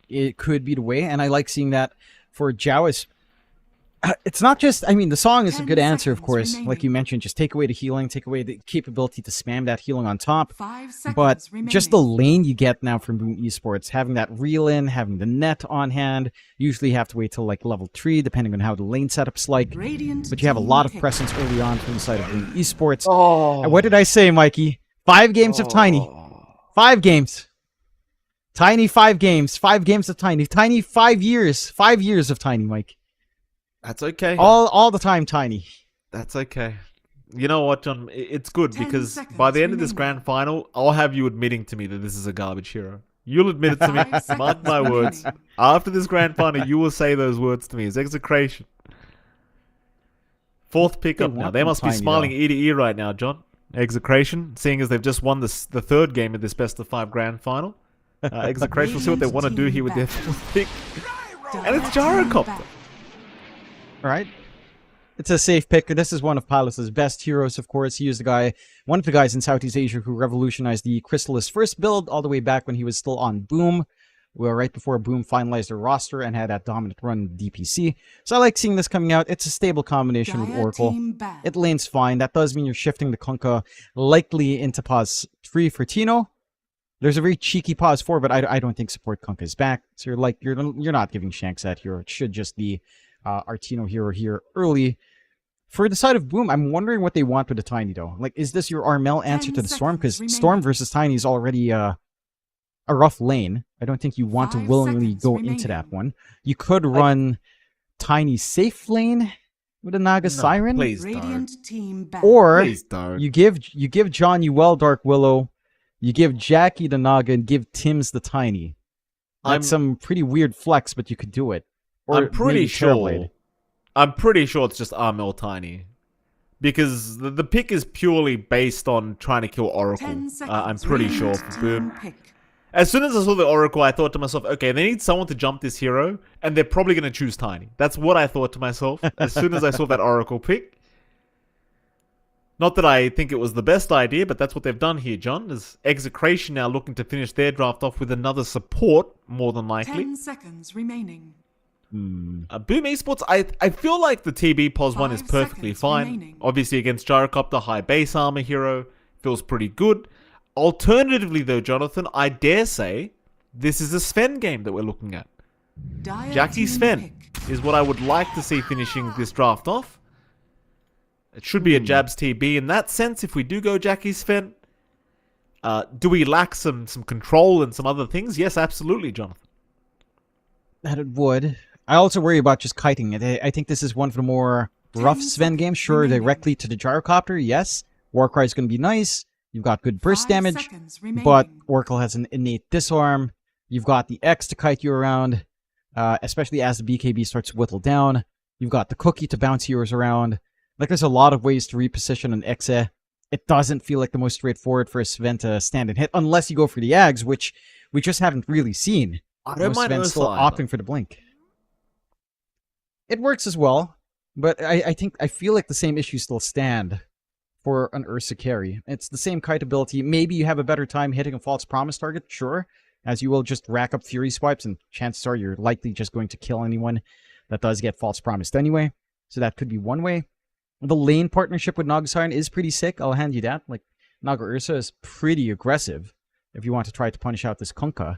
It could be the way, and I like seeing that for Jawas. It's not just, the song is a 10 good answer, of seconds course. remaining. Like you mentioned, just take away the healing, take away the capability to spam that healing on top. 5 seconds But remaining. just the lane you get now from Boom Esports, having that reel in, having the net on hand, usually you have to wait till like level 3, depending on how the lane setup's like. Radiant But you have a team lot of pick. presence early on from the side of Boom Esports. Oh. And what did I say, Mikey? 5 games of Tiny. 5 games. Tiny 5 games. 5 games of Tiny. Tiny 5 years. 5 years of Tiny, Mike. That's okay. All the time, Tiny. That's okay. You know what, John? It's good 10 because seconds by the end of this remaining. grand final, I'll have you admitting to me that this is a garbage hero. You'll admit it to me. 5 Mark my seconds words. remaining. After this grand final, you will say those words to me. It's Execration. 4th pickup They now. want They them must be tiny, smiling though. ear to ear right now, John. Execration, seeing as they've just won the 3rd game of this best of 5 grand final. Execration will see what they want to do here with their 4th pick. And it's Dire team Gyrocopter. back. All right. It's a safe pick. This is one of Palus's best heroes, of course. He was one of the guys in Southeast Asia who revolutionized the Crystallis first build all the way back when he was still on Boom. Well, right before Boom finalized their roster and had that dominant run in DPC. So I like seeing this coming out. It's a stable combination with Dire Oracle. team banned. It lanes fine. That does mean you're shifting the Kunkka likely into pause 3 for Tino. There's a very cheeky pause 4, but I don't think support Kunkka is back. So you're not giving Shanks that hero. It should just be our Tino hero here early. For the side of Boom, I'm wondering what they want with the Tiny though. Like, is this your Armel answer 10 to the Storm? Because seconds Storm remaining. versus Tiny is already a rough lane. I don't think you want to 5 willingly seconds go remaining. into that one. You could run Tiny safe lane with a Naga Siren, Please Radiant don't. team banned. or Please don't. you give John Uel Dark Willow, you give Jackie the Naga, and give Tim's the Tiny. I'm- That's some pretty weird flex, but you could do it. Or I'm pretty maybe sure. Terrorblade. I'm pretty sure it's just Armel Tiny, because the pick is purely based on trying to kill Oracle. 10 seconds. I'm pretty sure. Radiant For Boom. team pick. As soon as I saw the Oracle, I thought to myself, okay, they need someone to jump this hero, and they're probably going to choose Tiny. That's what I thought to myself as soon as I saw that Oracle pick. Not that I think it was the best idea, but that's what they've done here, John. Is Execration now looking to finish their draft off with another support, more than likely. 10 seconds remaining. Boom Esports, I feel like the TB POS 1 is 5 perfectly seconds fine. remaining. Obviously against Gyrocopter, high base armor hero, feels pretty good. Alternatively though, Jonathan, I dare say, this is a Sven game that we're looking at. Dire Jackie team Sven pick. is what I would like to see finishing this draft off. It should be a Jabs TB in that sense if we do go Jackie Sven. Do we lack some control and some other things? Yes, absolutely, Jonathan. That it would. I also worry about just kiting it. I think this is one of the more rough 10 Sven games. Sure, remaining. directly to the Gyrocopter, yes. Warcry is going to be nice. You've got good burst 5 damage, seconds remaining. but Oracle has an innate disarm. You've got the X to kite you around, especially as the BKB starts to whittle down. You've got the Cookie to bounce heroes around. Like, there's a lot of ways to reposition an Exe. It doesn't feel like the most straightforward for a Sven to stand and hit, unless you go for the Ags, which we just haven't really seen. I don't Most mind Sven still Ursa either. opting for the Blink. It works as well, but I feel like the same issues still stand for an Ursa carry. It's the same kite ability. Maybe you have a better time hitting a false promise target, sure, as you will just rack up Fury swipes, and chances are you're likely just going to kill anyone that does get false promised anyway. So that could be one way. The lane partnership with Naga Siren is pretty sick, I'll hand you that. Like, Naga Ursa is pretty aggressive if you want to try to punish out this Kunkka.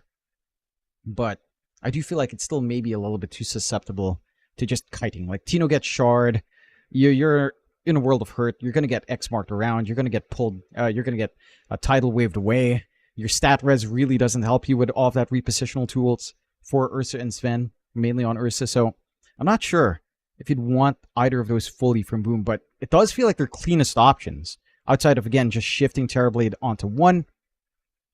But I do feel like it's still maybe a little bit too susceptible to just kiting. Like, Tino gets shard, you're in a world of hurt, you're going to get X marked around, you're going to get pulled, you're going to get tidal waved away. Your stat res really doesn't help you with all of that repositional tools for Ursa and Sven, mainly on Ursa. So I'm not sure if you'd want either of those fully from Boom, but it does feel like they're cleanest options, outside of, again, just shifting Terrorblade onto 1,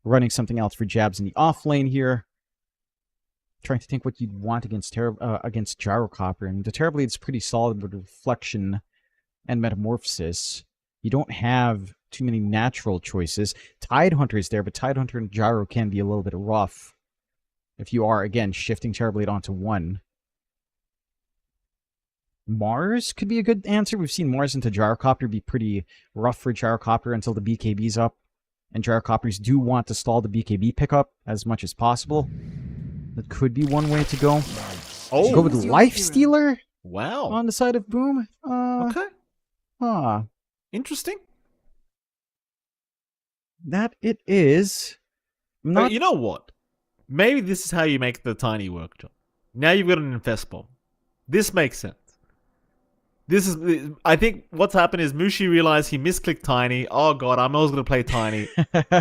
running something else for jabs in the off lane here. Trying to think what you'd want against Gyrocopter, and the Terrorblade is pretty solid with Reflection and Metamorphosis. You don't have too many natural choices. Tidehunter is there, but Tidehunter and Gyro can be a little bit rough if you are, again, shifting Terrorblade onto 1. Mars could be a good answer. We've seen Mars into Gyrocopter be pretty rough for Gyrocopter until the BKB's up. And Gyrocopters do want to stall the BKB pickup as much as possible. That could be one way to go. Oh, Go with Choose your Life hero. Stealer wow. on the side of Boom. Okay, interesting. That it is. I'm But not you know what? Maybe this is how you make the Tiny work, John. Now you've got an Infest Bomb. This makes sense. I think what's happened is Mushi realized he misclicked Tiny. Oh god, I'm always going to play Tiny.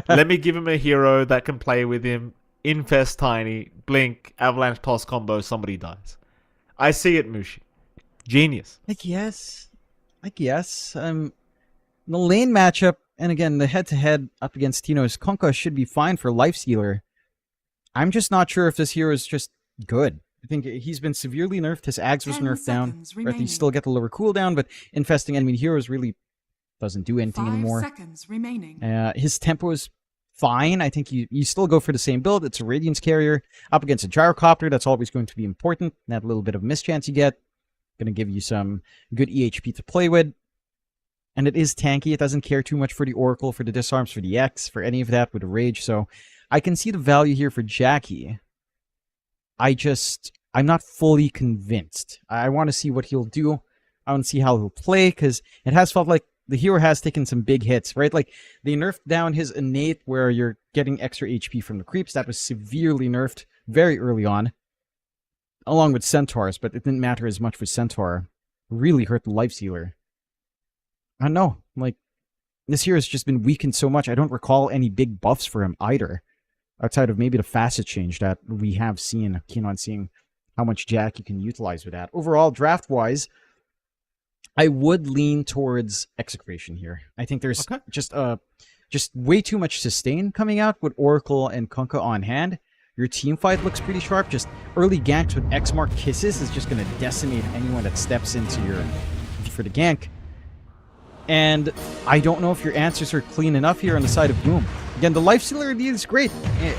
Let me give him a hero that can play with him. Infest Tiny, Blink, Avalanche Toss combo, somebody dies. I see it, Mushi. Genius. I guess. The lane matchup, and again, the head-to-head up against Tino's Kunkka should be fine for Lifestealer. I'm just not sure if this hero is just good. I think he's been severely nerfed. His Ags was 10 nerfed down. seconds Right, you remaining. still get the lower cooldown, but infesting enemy heroes really doesn't do anything 5 anymore. seconds remaining. His tempo is fine. I think you still go for the same build. It's a Radiance carrier up against a Gyrocopter. That's always going to be important. That little bit of mischance you get. Going to give you some good EHP to play with. And it is tanky. It doesn't care too much for the Oracle, for the disarms, for the X, for any of that with the Rage. So I can see the value here for Jackie. I'm not fully convinced. I want to see what he'll do. I want to see how he'll play, because it has felt like the hero has taken some big hits, right? Like, they nerfed down his innate, where you're getting extra HP from the creeps. That was severely nerfed very early on, along with Centaurs, but it didn't matter as much for Centaur. Really hurt the Life Sealer. I don't know. Like, this hero has just been weakened so much. I don't recall any big buffs for him either, outside of maybe the facet change that we have seen. Keen on seeing how much Jack you can utilize with that. Overall, draft-wise, I would lean towards Execration here. I think there's just way too much sustain coming out with Oracle and Kunkka on hand. Your team fight looks pretty sharp. Just early ganks with X-Mark Kisses is just going to decimate anyone that steps into your for the gank. And I don't know if your answers are clean enough here on the side of Doom. Again, the Life Sealer idea is great.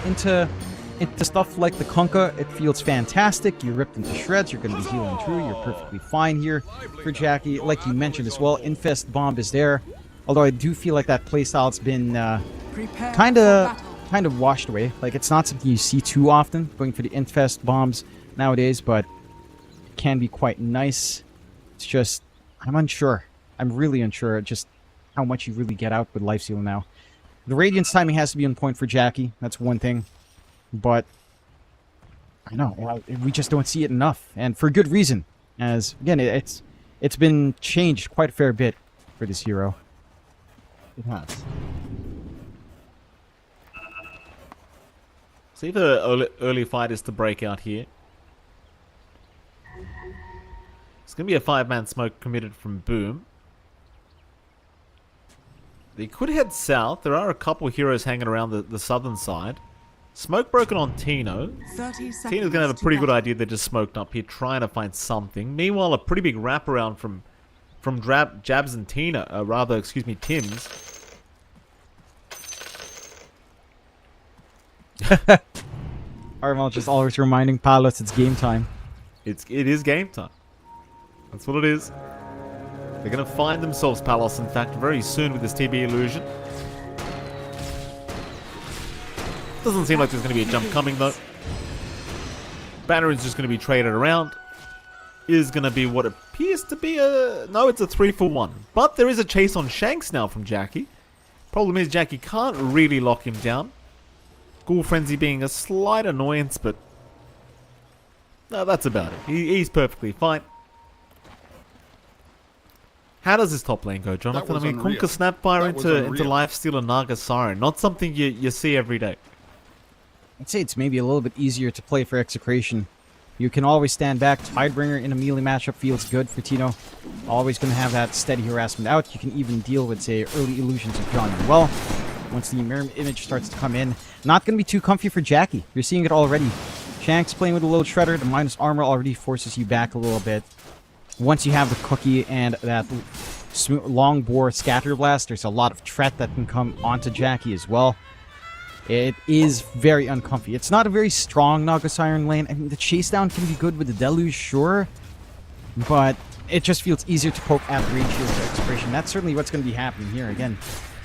Into stuff like the Kunkka, it feels fantastic. You're ripped into shreds. You're going to be healing through. You're perfectly fine here for Jackie. Like you mentioned as well, Infest Bomb is there. Although I do feel like that playstyle's been kind of washed away. Like, it's not something you see too often, going for the Infest Bombs nowadays, but it can be quite nice. It's just, I'm unsure. I'm really unsure just how much you really get out with Life Steal now. The Radiance timing has to be on point for Jackie. That's one thing. But I know we just don't see it enough, and for good reason. As again, it's been changed quite a fair bit for this hero. It has. See if the early fight is to break out here. It's going to be a 5-man smoke committed from Boom. They could head south. There are a couple heroes hanging around the southern side. Smoke broken on Tino. 30 seconds. Tino's going to have a pretty good idea. They're just smoked up here, trying to find something. Meanwhile, a pretty big wraparound from Jabs and Tina. Tims. Armel just always reminding Palos it's game time. It is game time. That's what it is. They're going to find themselves Palos, in fact, very soon with this TB illusion. Doesn't seem like there's going to be a jump coming, though. Bannering's just going to be traded around. Is going to be what appears to be a... No, it's a 3-for-1. But there is a chase on Shanks now from Jackie. Problem is, Jackie can't really lock him down. Ghoul Frenzy being a slight annoyance, but... No, that's about it. He's perfectly fine. How does this top lane go, Jonathan? I mean, Kunkka Snapfire into Lifesteal and Naga Siren. Not something you see every day. I'd say it's maybe a little bit easier to play for Execration. You can always stand back. Tidebringer in a melee matchup feels good for Tino. Always going to have that steady harassment out. You can even deal with, say, early illusions of Johnny well. Once the mirror image starts to come in. Not going to be too comfy for Jackie. You're seeing it already. Shanks playing with a little Shredder. The minus armor already forces you back a little bit. Once you have the cookie and that long bore scatter blast, there's a lot of threat that can come onto Jackie as well. It is very uncomfy. It's not a very strong Naga Siren lane. I mean, the chase down can be good with the Deluge, sure, but it just feels easier to poke at range here with Expiration. That's certainly what's going to be happening here. Again,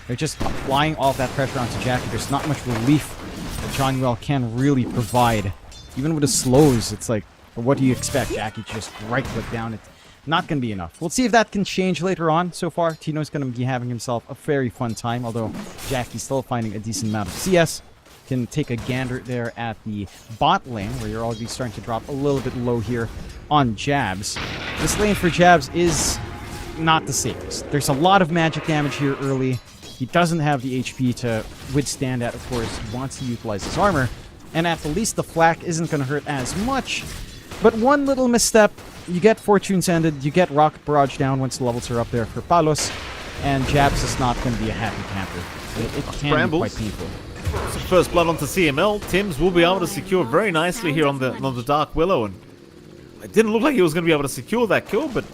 they're just applying all of that pressure onto Jackie. There's not much relief that Johnny Well can really provide. Even with the slows, it's like, what do you expect? Jackie just right-click down. It's not going to be enough. We'll see if that can change later on. So far, Tino's going to be having himself a very fun time, although Jackie's still finding a decent amount of CS. Can take a gander there at the bot lane, where you're already starting to drop a little bit low here on Jabs. This lane for Jabs is not the safest. There's a lot of magic damage here early. He doesn't have the HP to withstand that, of course. He wants to utilize his armor. And at the least, the flak isn't going to hurt as much. But one little misstep, you get Fortune's Ended, you get Rocket Barrage down once the levels are up there for Palos, and Jabs is not going to be a happy camper. It can be quite painful. So first blood onto CML. Tims will be able to secure very nicely here on the Dark Willow, and it didn't look like he was going to be able to secure that kill, but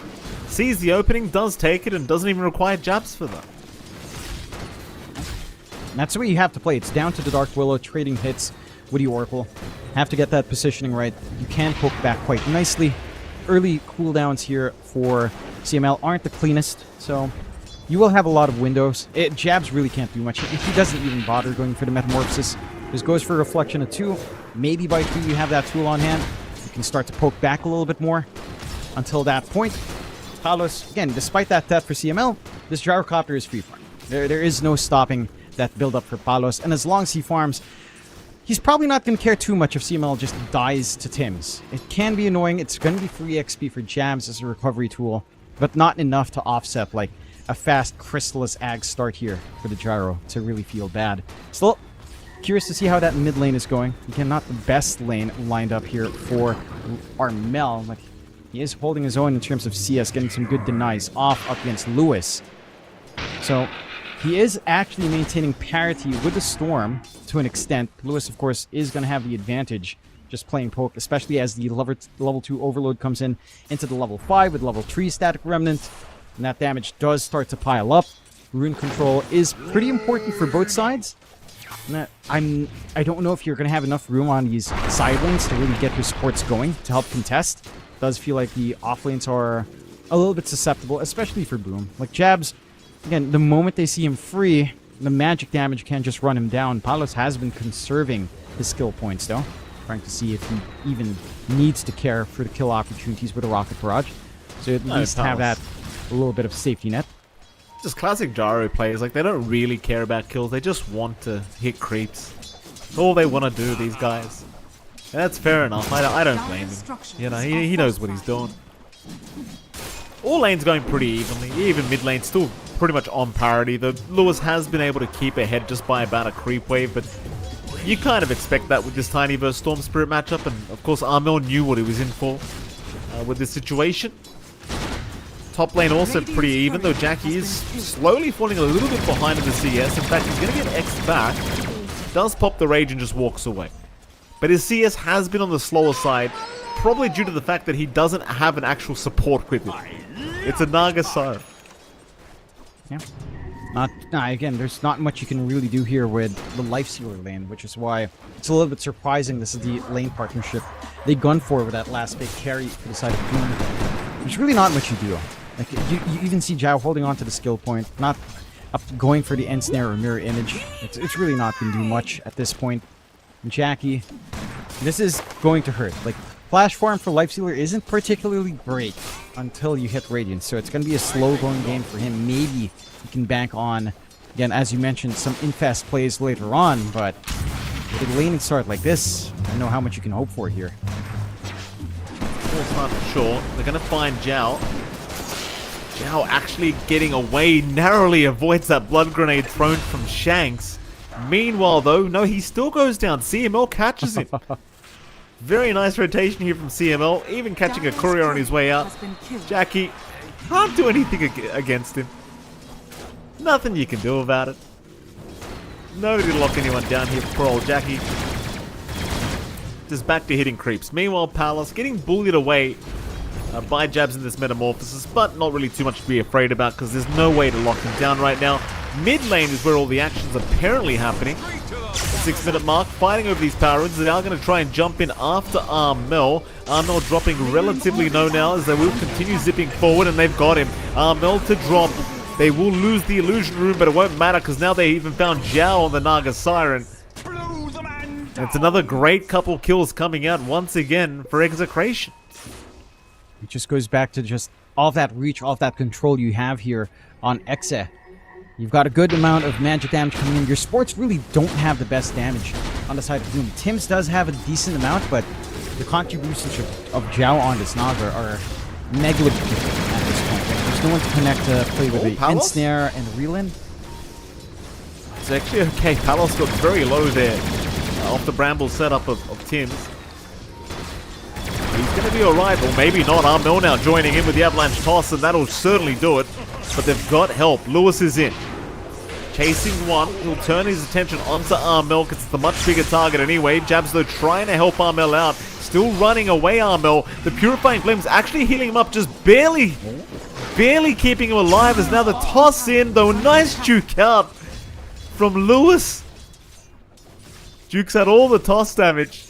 sees the opening, does take it, and doesn't even require Jabs for that. And that's the way you have to play. It's down to the Dark Willow, trading hits with the Oracle. Have to get that positioning right. You can poke back quite nicely. early cooldowns here for CML aren't the cleanest, so you will have a lot of windows. Jabs really can't do much. He doesn't even bother going for the Metamorphosis. Just goes for Reflection of 2. Maybe by 3 you have that tool on hand. You can start to poke back a little bit more. Until that point, Palos, again, despite that death for CML, this Gyrocopter is free farm. There is no stopping that build-up for Palos, and as long as he farms, he's probably not going to care too much if CML just dies to Tims. It can be annoying. It's going to be free XP for Jabs as a recovery tool, but not enough to offset like a fast Chrysalis Ag start here for the Gyro to really feel bad. Still, curious to see how that mid lane is going. Again, not the best lane lined up here for Armel. Like, he is holding his own in terms of CS, getting some good denies off up against Lewis. So he is actually maintaining parity with the Storm to an extent. Lewis, of course, is going to have the advantage just playing poke, especially as the level 2 overload comes in into the level 5 with level 3 static remnant. And that damage does start to pile up. Rune control is pretty important for both sides. And I don't know if you're going to have enough room on these side lanes to really get your supports going to help contest. It does feel like the off lanes are a little bit susceptible, especially for Boom. Like Jabs, again, the moment they see him free, the magic damage can just run him down. Palos has been conserving his skill points, though. Trying to see if he even needs to care for the kill opportunities with a Rocket Barrage. So at least have that a little bit of safety net. Just classic Gyro players, like they don't really care about kills, they just want to hit creeps. That's all they want to do, these guys. And that's fair enough, I don't blame him. You know, he knows what he's doing. All lanes going pretty evenly, even mid lane still pretty much on parity, though Lewis has been able to keep ahead just by about a creep wave, but you kind of expect that with this Tiny vs Storm Spirit matchup, and of course Armel knew what he was in for with this situation. Top lane also pretty even, though Jackie is slowly falling a little bit behind in the CS. In fact, he's going to get X back. Does pop the Rage and just walks away. But his CS has been on the slower side, probably due to the fact that he doesn't have an actual support with him. It's a Naga Siren. Yeah. Again, there's not much you can really do here with the Lifestealer lane, which is why it's a little bit surprising this is the lane partnership they gun for with that last big carry for the side of Boom. There's really not much you do. Like, you even see Zhao holding on to the skill point, not up going for the end snare or mirror image. It's really not going to do much at this point. And Jackie, this is going to hurt. Like, Flash Farm for Lifestealer isn't particularly great until you hit Radiance, so it's going to be a slow-going game for him. Maybe he can bank on, again, as you mentioned, some infast plays later on, but with a laning start like this, I don't know how much you can hope for here. Not sure. They're going to find Zhao. Zhao actually getting away, narrowly avoids that blood grenade thrown from Shanks. Meanwhile, though, no, he still goes down. CML catches him. Very nice rotation here from CML, even catching a courier on his way out. Jackie can't do anything against him. Nothing you can do about it. Nobody to lock anyone down here for old Jackie. Just back to hitting creeps. Meanwhile, Palos getting bullied away by Jabs in this Metamorphosis, but not really too much to be afraid about because there's no way to lock him down right now. Mid lane is where all the action's apparently happening. The 6-minute mark, fighting over these power runes. They are going to try and jump in after Armel. Armel dropping relatively low now as they will continue zipping forward, and they've got him. Armel to drop. They will lose the illusion room, but it won't matter because now they even found Zhao on the Naga Siren. And it's another great couple kills coming out once again for Execration. It just goes back to just all that reach, all that control you have here on Exe. You've got a good amount of magic damage coming in. Your sports really don't have the best damage on the side of Doom. Tim's does have a decent amount, but the contributions of Zhao on this Naga are negligible at this point. Like, there's no one to connect to play with the Ensnare and Relin. It's actually okay. Palos got very low there off the Bramble setup of Tim's. He's going to be alright, or maybe not. Armel now joining in with the Avalanche Toss, and that'll certainly do it. But they've got help. Lewis is in. Chasing one. He'll turn his attention onto Armel because it's the much bigger target anyway. Jabs, though, trying to help Armel out. Still running away, Armel. The Purifying Flame's actually healing him up, just barely keeping him alive. As now the toss in, though. Nice juke out from Lewis. Duke's had all the toss damage.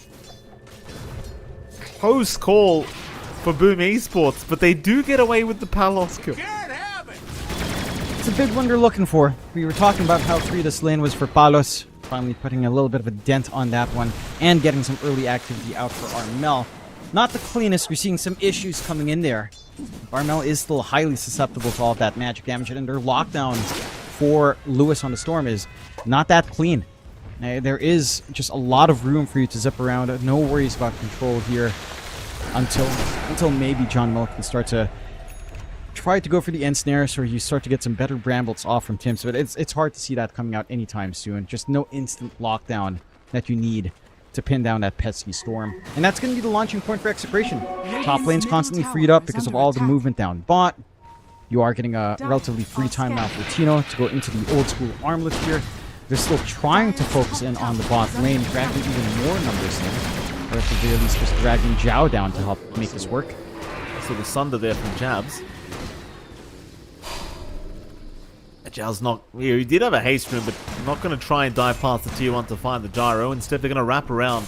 Close call for Boom Esports, but they do get away with the Palos kill. Can't have it. It's a big one they're looking for. We were talking about how free this lane was for Palos. Finally putting a little bit of a dent on that one and getting some early activity out for Armel. Not the cleanest. We're seeing some issues coming in there. Armel is still highly susceptible to all of that magic damage, and their lockdown for Lewis on the Storm is not that clean. There is just a lot of room for you to zip around. No worries about control here until maybe John Mill can start to try to go for the end snare, so you start to get some better brambles off from Tim's, but it's hard to see that coming out anytime soon. Just no instant lockdown that you need to pin down that pesky Storm. And that's going to be the launching point for Execration. Top lane's constantly freed up because of all the movement down bot. You are getting a relatively free time now for Tino to go into the old school armlet here. They're still trying to focus in on the bot lane, dragging even more numbers in. Or at the very least just dragging Zhao down to help make this work. So the Sunder there from Jabs. Zhao's not... He did have a haste room, but not going to try and dive past the tier 1 to find the gyro. Instead, they're going to wrap around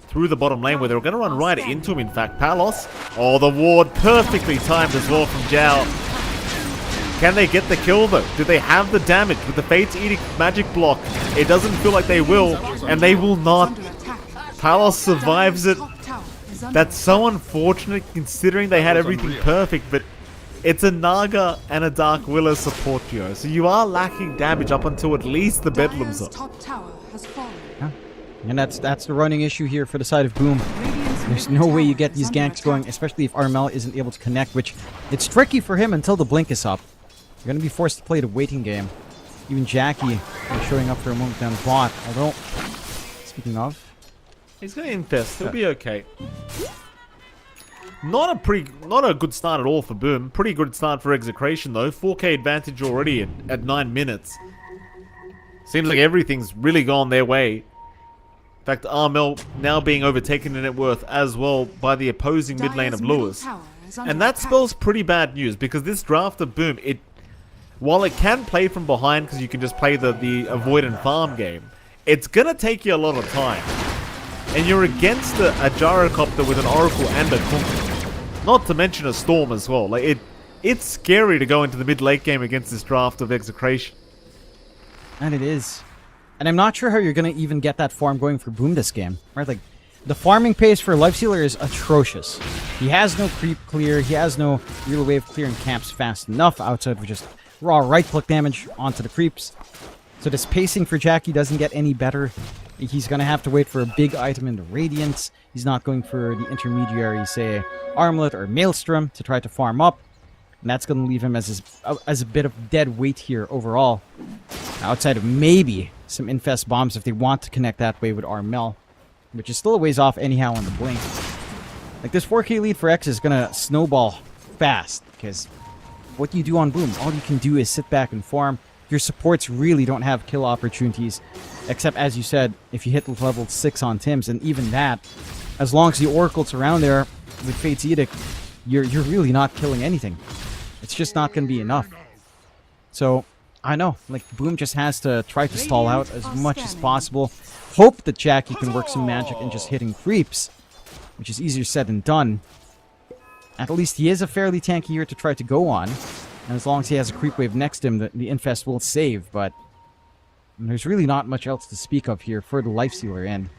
through the bottom lane, where they're going to run right into him, in fact. Palos. Oh, the ward perfectly timed as well from Zhao. Can they get the kill, though? Do they have the damage with the Fate's Edict magic block? It doesn't feel like they will, and they will not. Palos survives it. That's so unfortunate, considering they had everything perfect, but it's a Naga and a Dark Willow support duo, so you are lacking damage up until at least the Bedlams are. Top tower has fallen. Yeah. And that's the running issue here for the side of Boom. There's no way you get these ganks going, especially if Armel isn't able to connect, which it's tricky for him until the blink is up. You're going to be forced to play the waiting game. Even Jackie is showing up for a moment down the bot, although, speaking of... He's going to infest, he'll be okay. Not a good start at all for Boom. Pretty good start for Execration though. 4k advantage already at 9 minutes. Seems like everything's really gone their way. In fact, Armel now being overtaken in net worth as well by the opposing mid lane of Lewis. And that spells pretty bad news, because this draft of Boom, while it can play from behind because you can just play the avoid and farm game, it's gonna take you a lot of time. And you're against a gyrocopter with an Oracle and a Conqueror. Not to mention a Storm as well. Like it's scary to go into the mid-late game against this draft of Execration. And it is. And I'm not sure how you're going to even get that farm going for Boom this game. Right? Like, the farming pace for Lifestealer is atrocious. He has no creep clear. He has no real way of clearing camps fast enough outside of just raw right-click damage onto the creeps. So this pacing for Jackie doesn't get any better. He's going to have to wait for a big item in the Radiance. He's not going for the intermediary, say, Armlet or Maelstrom to try to farm up. And that's going to leave him as a bit of dead weight here overall. Outside of maybe some Infest bombs if they want to connect that way with Armel. Which is still a ways off anyhow on the blink. Like, this 4k lead for X is going to snowball fast. Because what you do on Boom, all you can do is sit back and farm. Your supports really don't have kill opportunities, except, as you said, if you hit level 6 on Tim's, and even that, as long as the Oracle's around there with Fate's Edict, you're really not killing anything. It's just not going to be enough. So, I know, like, Boom just has to try to stall out as much as possible, hope that Jackie can work some magic and just hitting creeps, which is easier said than done. At least he is a fairly tanky here to try to go on. And as long as he has a creep wave next to him, the Infest will save, but there's really not much else to speak of here for the Lifestealer end.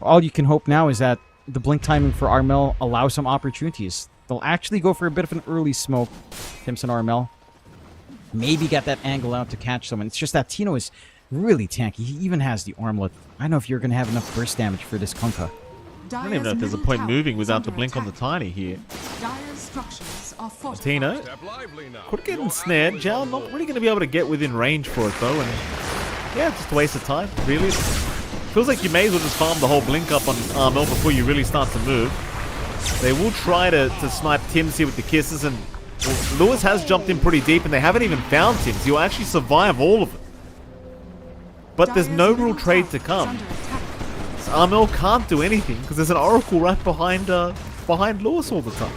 All you can hope now is that the blink timing for Armel allows some opportunities. They'll actually go for a bit of an early smoke, Timson Armel. Maybe get that angle out to catch someone. It's just that Tino is really tanky. He even has the armlet. I don't know if you're going to have enough burst damage for this Kunkka. I don't even know if there's a point moving without the blink on the Tiny here. Tino could get ensnared. Zhao not really going to be able to get within range for it though, and yeah, just a waste of time, really. Feels like you may as well just farm the whole blink up on Armel before you really start to move. They will try to snipe Tims here with the kisses, and well, Lewis has jumped in pretty deep and they haven't even found Tims. He'll actually survive all of it. But there's no real trade to come. So Armel can't do anything because there's an Oracle right behind Lewis all the time.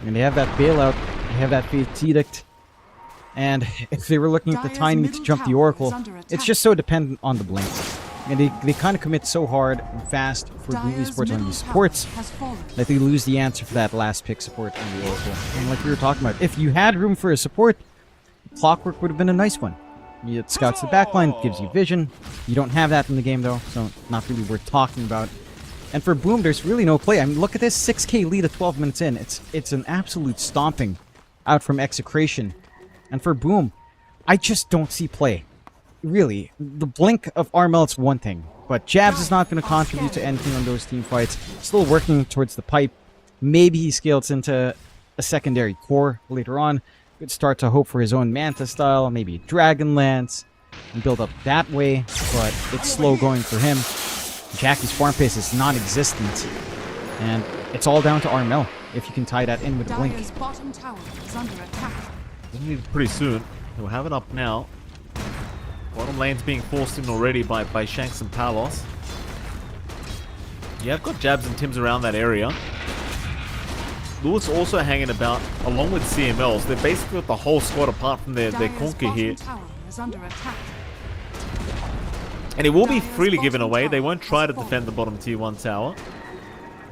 And they have that bailout, they have that Fate's Edict. And if they were looking at the Tiny to jump the Oracle, it's just so dependent on the blink. And they kind of commit so hard and fast for Boom Dire's Esports on middle these tower supports has fallen. that they lose the answer for that last pick support on the Oracle. And like we were talking about, if you had room for a support, Clockwork would have been a nice one. It scouts the backline, gives you vision. You don't have that in the game though, so not really worth talking about. And for Boom, there's really no play. I mean, look at this 6k lead at 12 minutes in. It's an absolute stomping out from Execration. And for Boom, I just don't see play. Really, the blink of Armel's one thing, but Jabs is not going to contribute to anything on those team fights. Still working towards the pipe. Maybe he scales into a secondary core later on. Could start to hope for his own Manta style, maybe Dragonlance, and build up that way, but it's slow going for him. Jackie's farm pace is non-existent, and it's all down to Armel, if you can tie that in with the blink. Dire's bottom tower is under attack. Doesn't need it pretty soon. We'll have it up now. Bottom lane's being forced in already by Shanks and Palos. Yeah, I've got Jabs and Tims around that area. Lewis also hanging about along with CMLs. They're basically got the whole squad apart from their Dire's Conquer here. bottom tower is under attack. And it will be freely given away. They won't try to defend the bottom tier 1 tower.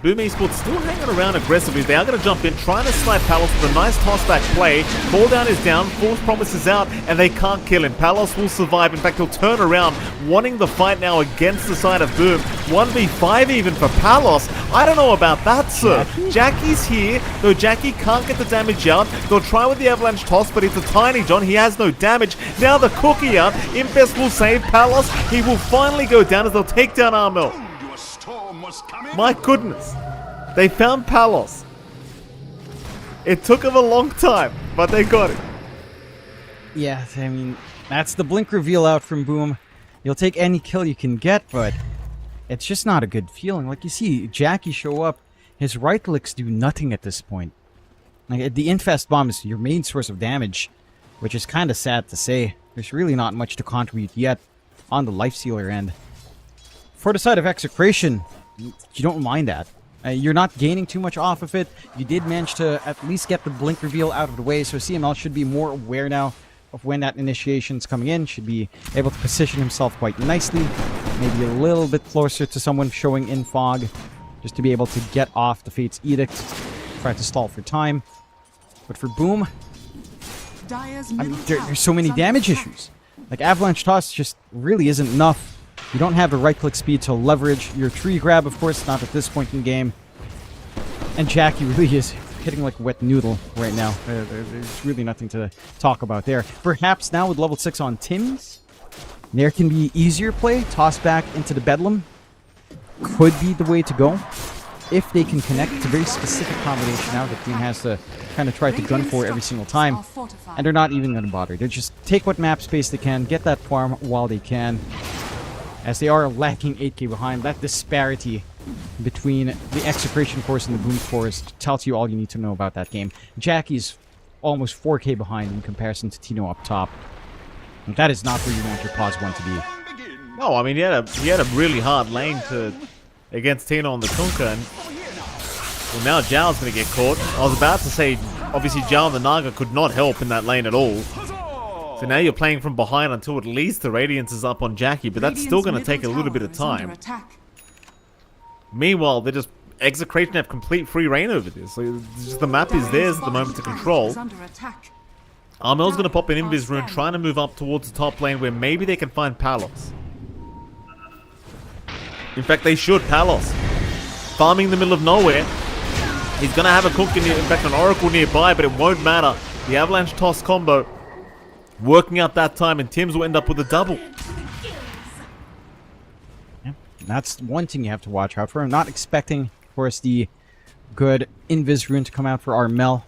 Boom Esports still hanging around aggressively. They are going to jump in, trying to snipe Palos with a nice toss-back play. Ball down is down, Force Promise is out, and they can't kill him. Palos will survive. In fact, he'll turn around, wanting the fight now against the side of Boom. 1v5 even for Palos. I don't know about that, sir. Jackie's here, though Jackie can't get the damage out. They'll try with the Avalanche Toss, but it's a tiny John. He has no damage. Now the cookie out. Impest will save Palos. He will finally go down as they'll take down Armel. My goodness. They found Palos. It took them a long time, but they got it. Yeah, I mean, that's the blink reveal out from Boom. You'll take any kill you can get, but it's just not a good feeling. Like you see Jackie show up, his right clicks do nothing at this point. Like, the Infest Bomb is your main source of damage, which is kind of sad to say. There's really not much to contribute yet on the Life Sealer end. For the side of Execration, you don't mind that. You're not gaining too much off of it. You did manage to at least get the blink reveal out of the way, so CML should be more aware now of when that initiation's coming in. Should be able to position himself quite nicely. Maybe a little bit closer to someone showing in fog, just to be able to get off the Fate's Edict. Try to stall for time. But for Boom, Dire's I mean, middle there's tower so many is under damage attack. issues. Like, Avalanche Toss just really isn't enough. You don't have the right-click speed to leverage your tree grab, of course, not at this point in the game. And Jackie really is hitting like a wet noodle right now. There's really nothing to talk about there. Perhaps now with level 6 on Tims, there can be easier play. Toss back into the Bedlam could be the way to go. If they can connect, it's a very specific combination now that the team has to kind of try to gun for every single time. Are fortified. And they're not even going to bother. They just take what map space they can, get that farm while they can. As they are lacking 8k behind, that disparity between the Execration Force and the Boom Force tells you all you need to know about that game. Jackie's almost 4k behind in comparison to Tino up top. And that is not where you want your pause 1 to be. No, I mean, he had a really hard lane against Tino on the Kunkka, and well, now Zhao's going to get caught. I was about to say, obviously, Zhao and the Naga could not help in that lane at all. So now you're playing from behind until at least the Radiance is up on Jackie, but that's still going to take a little bit of time. Meanwhile, they're just Execration have complete free reign over this. So just the map is theirs at the moment to control. Armel's going to pop an Invis rune, trying to move up towards the top lane where maybe they can find Palos. In fact, they should. Palos farming in the middle of nowhere. He's going to have a cook, in fact, an Oracle nearby, but it won't matter. The Avalanche Toss combo working out that time, and Tims will end up with a double. Yeah, that's one thing you have to watch out for. I'm not expecting, of course, the good Invis rune to come out for Armel.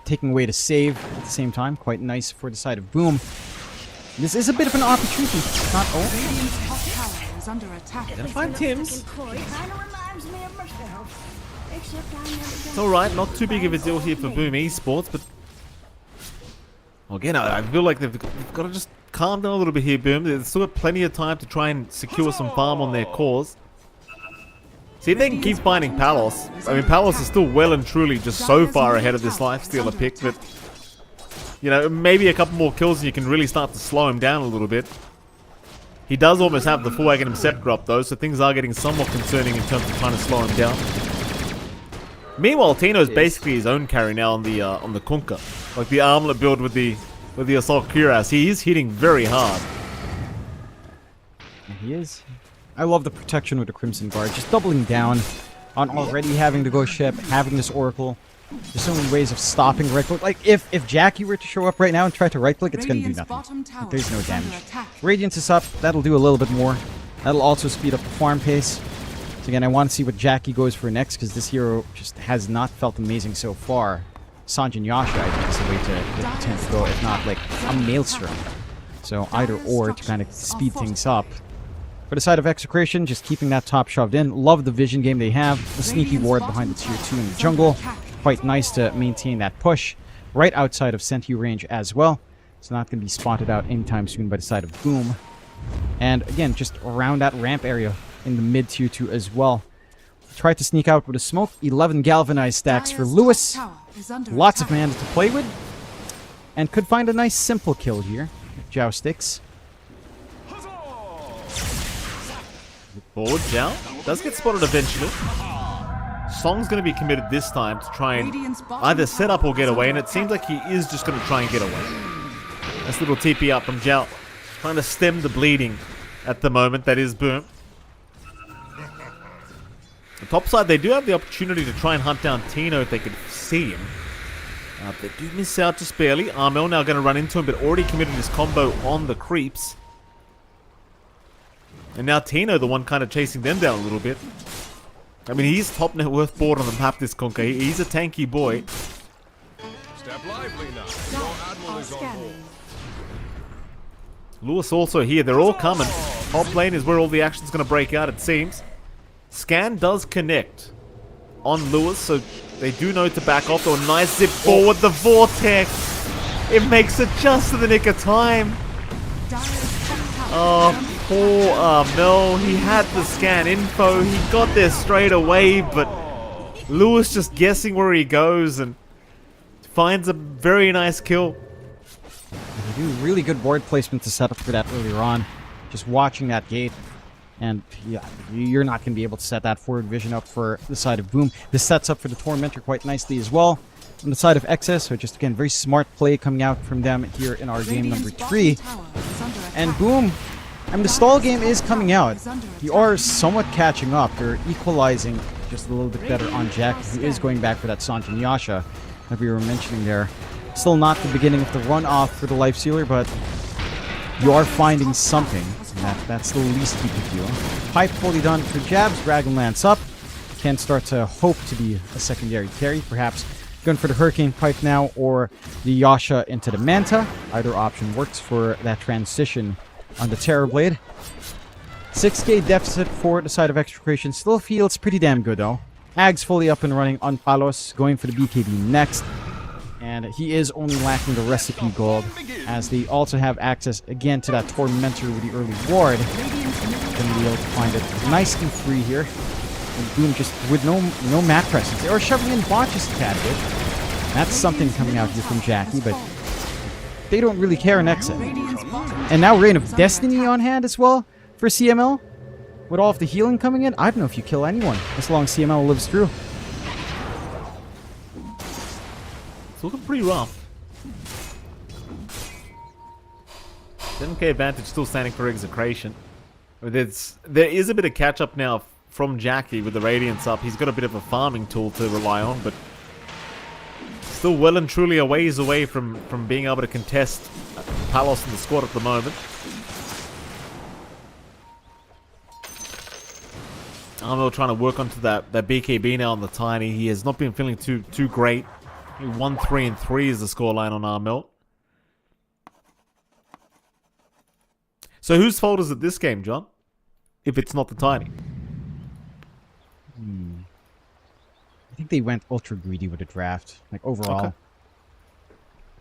Taking away to save at the same time. Quite nice for the side of Boom. This is a bit of an opportunity. It's not over. Radiant's top tower is under attack. Gonna find Tims. Kinda reminds me of myself. Except I never It's alright, not too big of a deal here for Boom Esports, but again, I feel like they've got to just calm down a little bit here, Boom. They've still got plenty of time to try and secure some farm on their cause. See if they can keep finding Palos. I mean, Palos is still well and truly just so far ahead of this Lifestealer pick, but you know, maybe a couple more kills and you can really start to slow him down a little bit. He does almost have the full Aghanim Scepter up though, so things are getting somewhat concerning in terms of trying to slow him down. Meanwhile, Tino's basically his own carry now on the Kunkka. Like the armlet build with the Assault Cuirass. He is hitting very hard. He is. I love the protection with the Crimson Guard. Just doubling down on already having to go ship, having this Oracle. There's so many ways of stopping right click. Like, if Jackie were to show up right now and try to right click, it's going to do Radiant's nothing. bottom tower Like, there's no is under damage. attack. Radiance is up. That'll do a little bit more. That'll also speed up the farm pace. So again, I want to see what Jackie goes for next, because this hero just has not felt amazing so far. Sanjin Yasha, I think, is the way to tend to go, if not like a Maelstrom. So either or to kind of speed things up. For the side of Execration, just keeping that top shoved in. Love the vision game they have. The sneaky ward behind the tier 2 in the jungle. Quite nice to maintain that push. Right outside of Sentry range as well. It's not going to be spotted out anytime soon by the side of Boom. And again, just around that ramp area in the mid tier 2 as well. Tried to sneak out with a smoke. 11 galvanized stacks for Dire's Lewis. top tower is under Lots of attack. mana to play with. And could find a nice simple kill here. With Jousticks. Forward, Zhao. Does get spotted eventually. Song's going to be committed this time to try and Radiant's bottom either set up or tower get is away, under and it seems attack. like he is just going to try and get away. Nice little TP up from Zhao. Trying to stem the bleeding at the moment. That is Boom. The top side, they do have the opportunity to try and hunt down Tino if they could see him. They do miss out just barely. Armel now going to run into him, but already committed his combo on the creeps. And now Tino, the one kind of chasing them down a little bit. I mean, he's top net worth board on the map, this Kunkka. He's a tanky boy. Step lively now. Your admiral is on board. Lewis also here. They're all coming. Top lane is where all the action's going to break out, it seems. Scan does connect on Lewis, so they do know to back off. Though a nice zip forward. The Vortex. It makes it just in the nick of time. Dire's top tower Oh, is under poor Armel. He had the scan info. He got there straight away, but Lewis just guessing where he goes and finds a very nice kill. They do really good ward placement to set up for that earlier on. Just watching that gate. And yeah, you're not going to be able to set that forward vision up for the side of Boom. This sets up for the Tormentor quite nicely as well. On the side of Excess, so just again, very smart play coming out from them here in our game number Radiant's 3. bottom tower is under And attack. Boom, I mean, the stall game is coming out. You are somewhat catching up. You're equalizing just a little bit better on Jack, who is going back for that Sanjin Yasha that we were mentioning there. Still not the beginning of the run-off for the Life Sealer, but you are finding something. And that's the least you could do. Pipe fully done for Jabs. Dragonlance up. Can start to hope to be a secondary carry. Perhaps going for the Hurricane Pipe now or the Yasha into the Manta. Either option works for that transition on the Terror Blade. 6k deficit for the side of Execration. Still feels pretty damn good though. Ag's fully up and running on Palos. Going for the BKB next. And he is only lacking the recipe gold, as they also have access again to that Tormentor with the early ward. Gonna be able to find it nice and free here. And Boom just with no map presence. They are shoving in botches a tad bit. That's something coming out here from Jackie, but they don't really care in exit. Radiant's bottom And now tower Reign of is under Destiny attack. on hand as well for CML. With all of the healing coming in, I don't know if you kill anyone as long as CML lives through. It's looking pretty rough. 7k advantage still standing for Execration. There is a bit of catch up now from Jackie with the Radiance up. He's got a bit of a farming tool to rely on, but still well and truly a ways away from being able to contest Palos in the squad at the moment. Armel trying to work onto that BKB now on the Tiny. He has not been feeling too great. 1-3-3 is the scoreline on Armel. So whose fault is it this game, John? If it's not the Tiny. I think they went ultra greedy with the draft, like overall. Okay.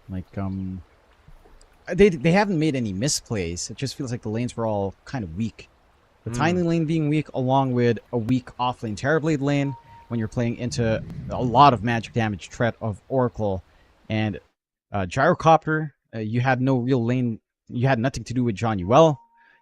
Like they haven't made any misplays. It just feels like the lanes were all kind of weak. The Tiny lane being weak, along with a weak offlane Terrorblade lane, when you're playing into a lot of magic damage threat of Oracle and Gyrocopter. You had no real lane. You had nothing to do with John Uel.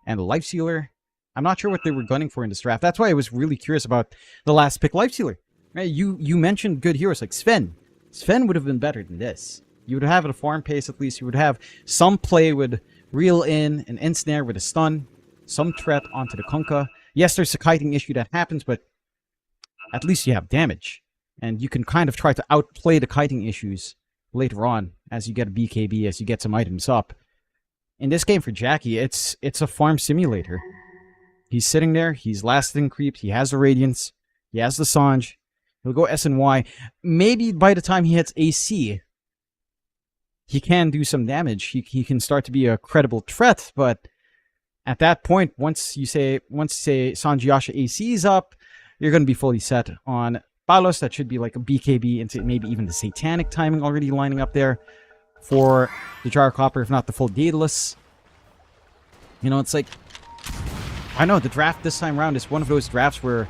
and the Life Sealer. I'm not sure what they were gunning for in this draft. That's why I was really curious about the last pick, Life Sealer. Right? You mentioned good heroes like Sven. Sven would have been better than this. You would have at a farm pace at least. You would have some play with reel in an ensnare with a stun, some threat onto the Kunkka. Yes, there's a kiting issue that happens, but at least you have damage. And you can kind of try to outplay the kiting issues later on as you get a BKB, as you get some items up. In this game for Jackie, it's a farm simulator. He's sitting there, he's lasting creep, he has the Radiance, he has the Sange, he'll go S and Y. Maybe by the time he hits AC, he can do some damage. He can start to be a credible threat, but at that point, once you say Sange Yasha AC is up, you're going to be fully set on Palos. That should be like a BKB into maybe even the Satanic timing already lining up there for the Gyrocopter, if not the full Daedalus. You know, it's like, I know the draft this time around is one of those drafts where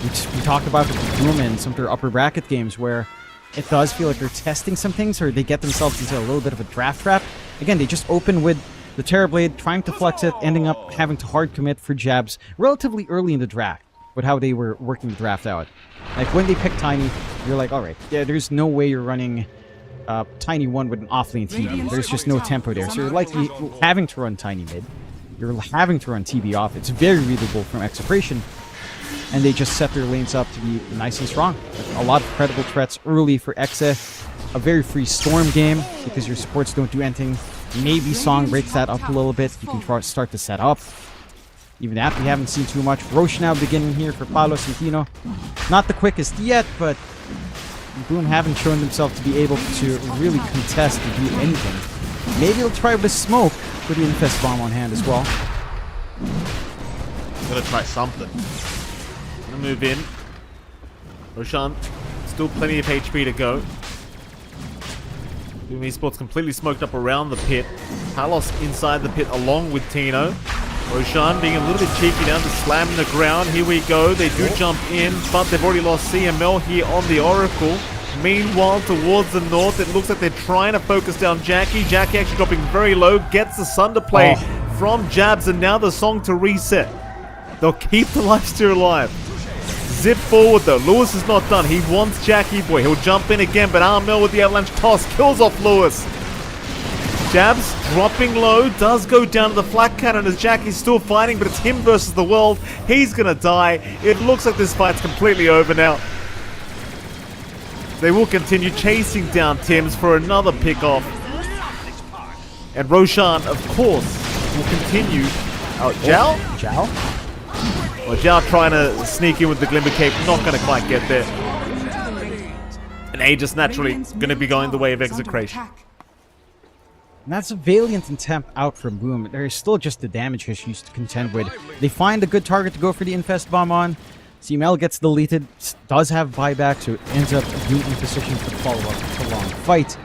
we talked about it with Boom and some of their upper bracket games where it does feel like they're testing some things or they get themselves into a little bit of a draft trap. Again, they just open with the Terrorblade, trying to flex it, ending up having to hard commit for jabs relatively early in the draft with how they were working the draft out. Like when they pick Tiny, you're like, alright, yeah, there's no way you're running Tiny 1 with an offlane TB. There's just no tempo there. So you're likely having to run Tiny mid. You're having to run TB off. It's very readable from Execration. And they just set their lanes up to be nice and strong. A lot of credible threats early for Exe. A very free Storm game because your supports don't do anything. Maybe Song breaks that up a little bit. You can start to set up. Even that we haven't seen too much. Roche now beginning here for Palos and Tino. Not the quickest yet, but Boom haven't shown themselves to be able to really contest and do anything. Maybe they'll try with smoke with the Infest Bomb on hand as well. Gotta try something. Gonna move in. Roshan, still plenty of HP to go. Boom Esports completely smoked up around the pit. Palos inside the pit along with Tino. Roshan being a little bit cheeky down to slamming the ground. Here we go. They do jump in, but they've already lost CML here on the Oracle. Meanwhile, towards the north, it looks like they're trying to focus down Jackie. Jackie actually dropping very low, gets the Sunder play from Jabs, and now the Song to reset. They'll keep the lifesteal alive. Zip forward though. Lewis is not done. He wants Jackie Boy. He'll jump in again, but Armel with the avalanche toss kills off Lewis. Jabs dropping low, does go down to the flat cannon as Jackie's still fighting, but it's him versus the world. He's gonna die. It looks like this fight's completely over now. They will continue chasing down Tims for another pick-off. And Roshan, of course, will continue. Oh, Zhao? Zhao? Well, Zhao trying to sneak in with the Glimmer Cape, not gonna quite get there. And Aegis naturally gonna be going the way of Execration. And that's a Valiant and Temp out from Boom. There's still just the damage issues to contend with. They find a good target to go for the Infest Bomb on. CML gets deleted, does have buyback, so it ends up being in position for the follow-up prolonged fight.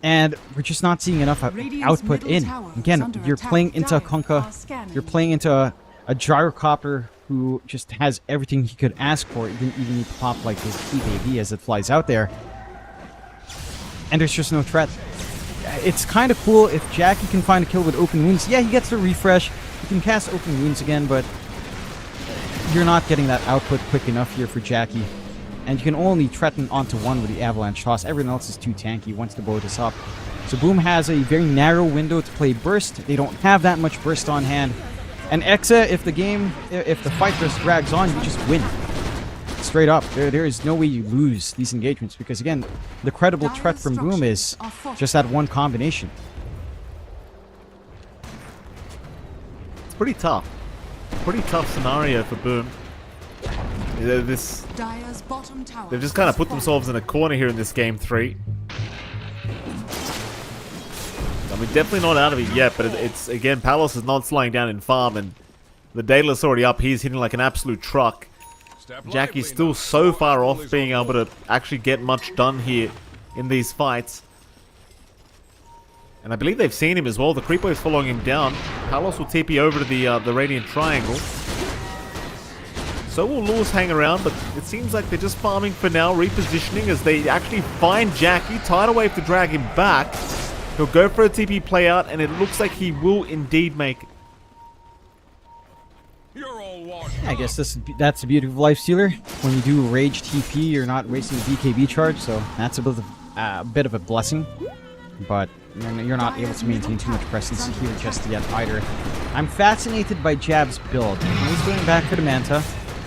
And we're just not seeing enough output in. Again, you're playing into a Kunkka, you're playing into a Gyrocopter who just has everything he could ask for. He didn't even need to pop like his EKB as it flies out there. And there's just no threat. It's kind of cool if Jackie can find a kill with Open Wounds. Yeah, he gets the refresh. He can cast Open Wounds again, but you're not getting that output quick enough here for Jackie. And you can only threaten onto one with the Avalanche Toss. Everyone else is too tanky once the boat is up. So Boom has a very narrow window to play Burst. They don't have that much Burst on hand. And Exa, if the fight just drags on, you just win. Straight up. There is no way you lose these engagements because, again, the credible threat from Boom is just that one combination. It's pretty tough. Pretty tough scenario for Boom. They've just kind of put themselves in a corner here in this game 3. I mean, definitely not out of it yet, but it's again, Palos is not slowing down in farm, and the Daedalus already up. He's hitting like an absolute truck. Jackie's still so far off being able to actually get much done here in these fights. And I believe they've seen him as well. The Creepo is following him down. Palos will TP over to the Radiant Triangle. So will Lewis hang around, but it seems like they're just farming for now, repositioning as they actually find Jackie. Tidal Wave to drag him back. He'll go for a TP play out, and it looks like he will indeed make it. I guess that's the beauty of Lifestealer. When you do Rage TP, you're not wasting a BKB charge, so that's a bit of a blessing. But you're not able to maintain too much presence here just yet either. I'm fascinated by Jab's build. He's going back for the Manta.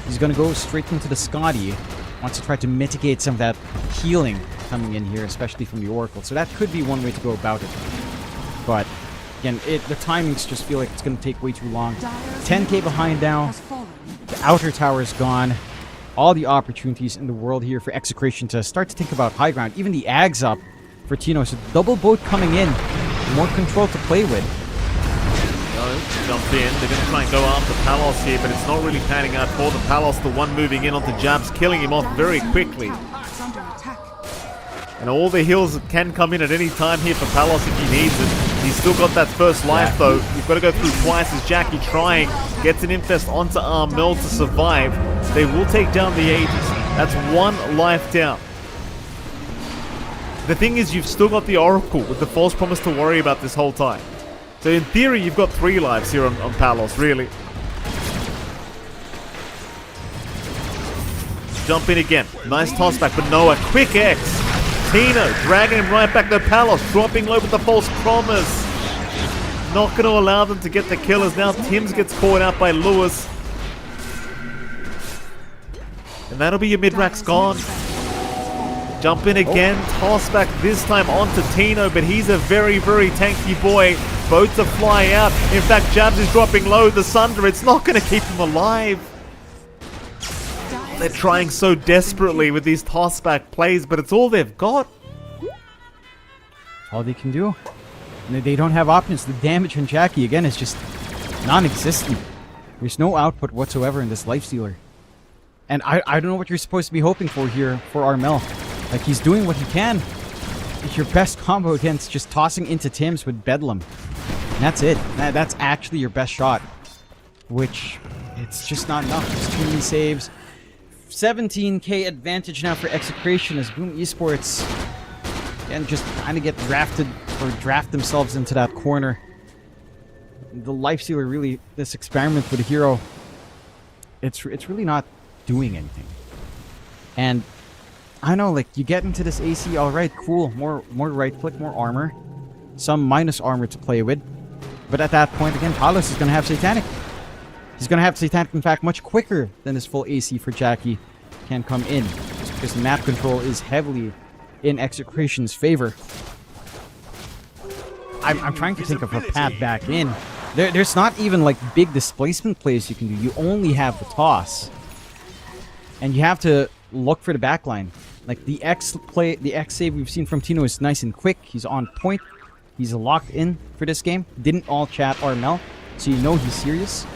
He's going to go straight into the Scotty. Wants to try to mitigate some of that healing coming in here, especially from the Oracle. So that could be one way to go about it. But again, the timings just feel like it's going to take way too long. 10k behind now. The outer tower is gone. All the opportunities in the world here for Execration to start to think about high ground. Even the Ags up for Tino. So double boat coming in. More control to play with. Jump in. They're going to try and go after Palos here, but it's not really panning out for the Palos. The one moving in onto Jabs, killing him off very quickly. It's under attack. And all the heals can come in at any time here for Palos if he needs it. He's still got that first life though. You've got to go through twice as Jackie trying. Gets an infest onto Armel to survive. They will take down the Aegis. That's one life down. The thing is, you've still got the Oracle with the false promise to worry about this whole time. So in theory, you've got 3 lives here on Palos, really. Jump in again. Nice toss back, but no, a quick X. Tino dragging him right back to Palos, dropping low with the false promise. Not going to allow them to get the killers. Now Tim's gets caught out by Lewis. And that'll be your mid-racks gone. Jump in again, toss back this time onto Tino, but he's a very, very tanky boy. Boats are flying out. In fact, Jabs is dropping low. The Sunder, it's not going to keep him alive. They're trying so desperately with these toss-back plays, but it's all they've got. All they can do. They don't have options. The damage on Jackie, again, is just non-existent. There's no output whatsoever in this Lifestealer. And I don't know what you're supposed to be hoping for here for Armel. Like, he's doing what he can. Your best combo against just tossing into Tims with Bedlam. And that's it. That's actually your best shot. Which, it's just not enough. There's too many saves. 17k advantage now for Execration as Boom Esports again just kind of get drafted or draft themselves into that corner. The Lifestealer really, this experiment with a hero, it's really not doing anything. And I know, like, you get into this AC, alright, cool, more right click, more armor, some minus armor to play with, but at that point again, Palos is going to have Satanic. He's going to have Satanic, in fact, much quicker than his full AC for Jackie can come in. Just because map control is heavily in Execration's favor. I'm trying to think of a path back in. There's not even, like, big displacement plays you can do. You only have the toss. And you have to look for the backline. Like, the X save we've seen from Tino is nice and quick. He's on point. He's locked in for this game. Didn't all chat Armel, so you know he's serious.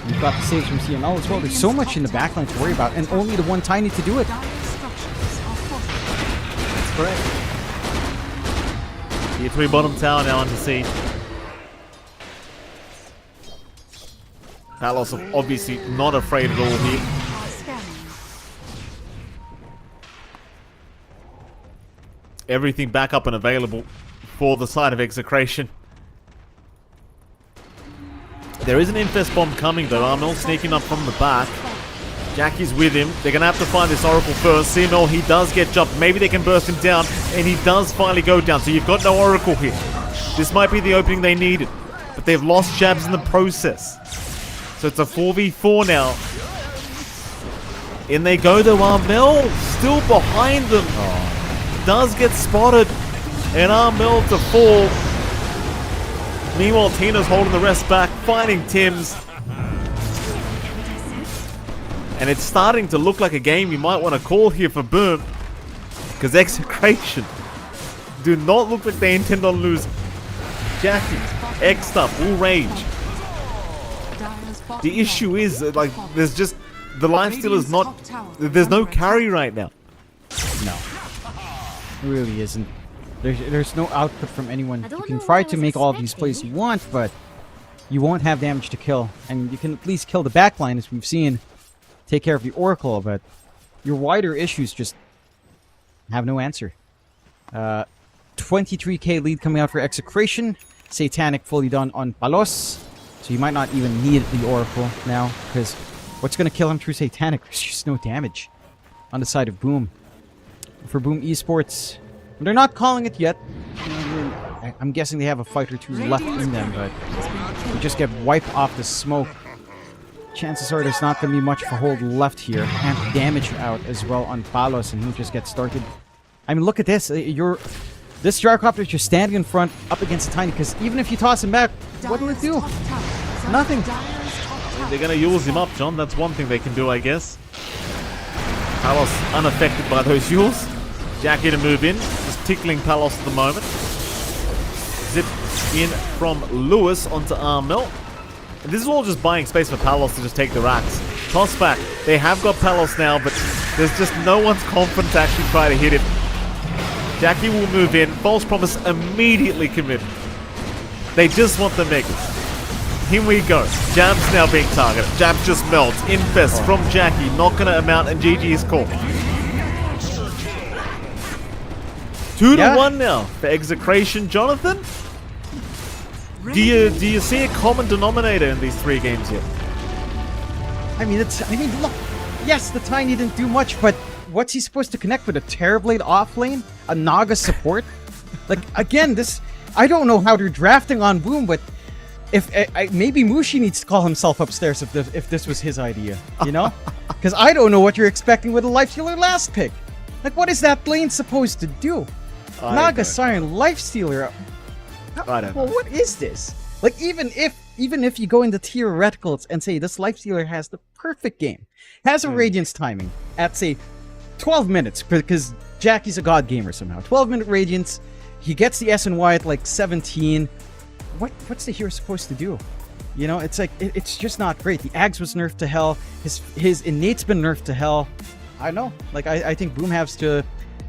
You've got the saves from CML as well. There's so much in the backline to worry about, and only the one Tiny to do it. That's correct. Tier 3 bottom tower now under siege. Palos are obviously not afraid at all here. Everything back up and available for the side of Execration. There is an infest bomb coming though. Armel sneaking up from the back. Jackie's with him. They're going to have to find this Oracle first. CML, he does get jumped. Maybe they can burst him down. And he does finally go down. So you've got no Oracle here. This might be the opening they needed. But they've lost Jabs in the process. So it's a 4v4 now. In they go though. Armel still behind them. Does get spotted. And Armel to fall. Meanwhile, Tina's holding the rest back, finding Tims. And it's starting to look like a game you might want to call here for Boom. Because Execration do not look like they intend on losing. Jackie, X'd up, will rage. The issue is, like, there's just, the lifesteal is not, there's no carry right now. No. It really isn't. There's no output from anyone. You can try to make all of these plays you want, but you won't have damage to kill. And you can at least kill the backline, as we've seen. Take care of the Oracle, but your wider issues just have no answer. 23k lead coming out for Execration. Satanic fully done on Palos. So you might not even need the Oracle now, because What's going to kill him through Satanic? There's just no damage on the side of Boom. For Boom Esports, they're not calling it yet. I'm guessing they have a fight or two left in them, but we just get wiped off the smoke. Chances are there's not going to be much of a hold left here. And damage out as well on Palos, and he'll just get started. I mean, look at this. This gyrocopter is just standing in front up against the Tiny, because even if you toss him back, what will it do? Nothing. They're going to use him up, John. That's one thing they can do, I guess. Palos unaffected by those yules. Jackie to move in. Just tickling Palos at the moment. Zip in from Lewis onto Armel. And this is all just buying space for Palos to just take the racks. Toss back. They have got Palos now, but there's just no one's confident to actually try to hit him. Jackie will move in. False Promise immediately committed. They just want the Megas. Here we go. Jab's now being targeted. Jab just melts. Infest from Jackie. Not going to amount, and GG's call. 2-1 now for Execration. Jonathan? Do you see a common denominator in these 3 games yet? I mean, look. Yes, the Tiny didn't do much, but what's he supposed to connect with? A Terrorblade off lane? A Naga support? Like, again, I don't know how they're drafting on Boom, but if maybe Mushi needs to call himself upstairs if this was his idea, you know? Because I don't know what you're expecting with a Lifestealer last pick. Like, what is that lane supposed to do? Naga Siren Lifestealer. I don't know. Well, what is this? Like, even if you go into theoreticals and say this Lifestealer has the perfect game, has a Radiance timing at, say, 12 minutes, because Jackie's a god gamer somehow. 12-minute Radiance, he gets the SNY at like 17. What's the hero supposed to do? You know, it's like, it's just not great. The Ags was nerfed to hell. His Innate's been nerfed to hell. I know. Like, I think Boom has to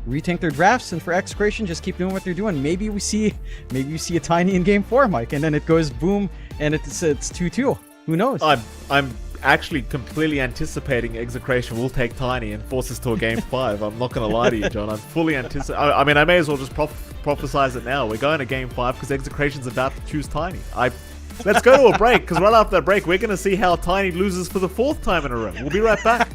rethink their drafts, and for Execration, just keep doing what they're doing. Maybe you see a Tiny in game 4, Mike, and then it goes Boom, and it's 2-2. Who knows? I'm actually completely anticipating Execration will take Tiny and force us to a game 5. I'm not going to lie to you, John. I'm fully anticipating. I mean, I may as well just prophesize it now. We're going to game 5 because Execration's about to choose Tiny. Let's go to a break, because right after that break, we're going to see how Tiny loses for the 4th time in a row. We'll be right back.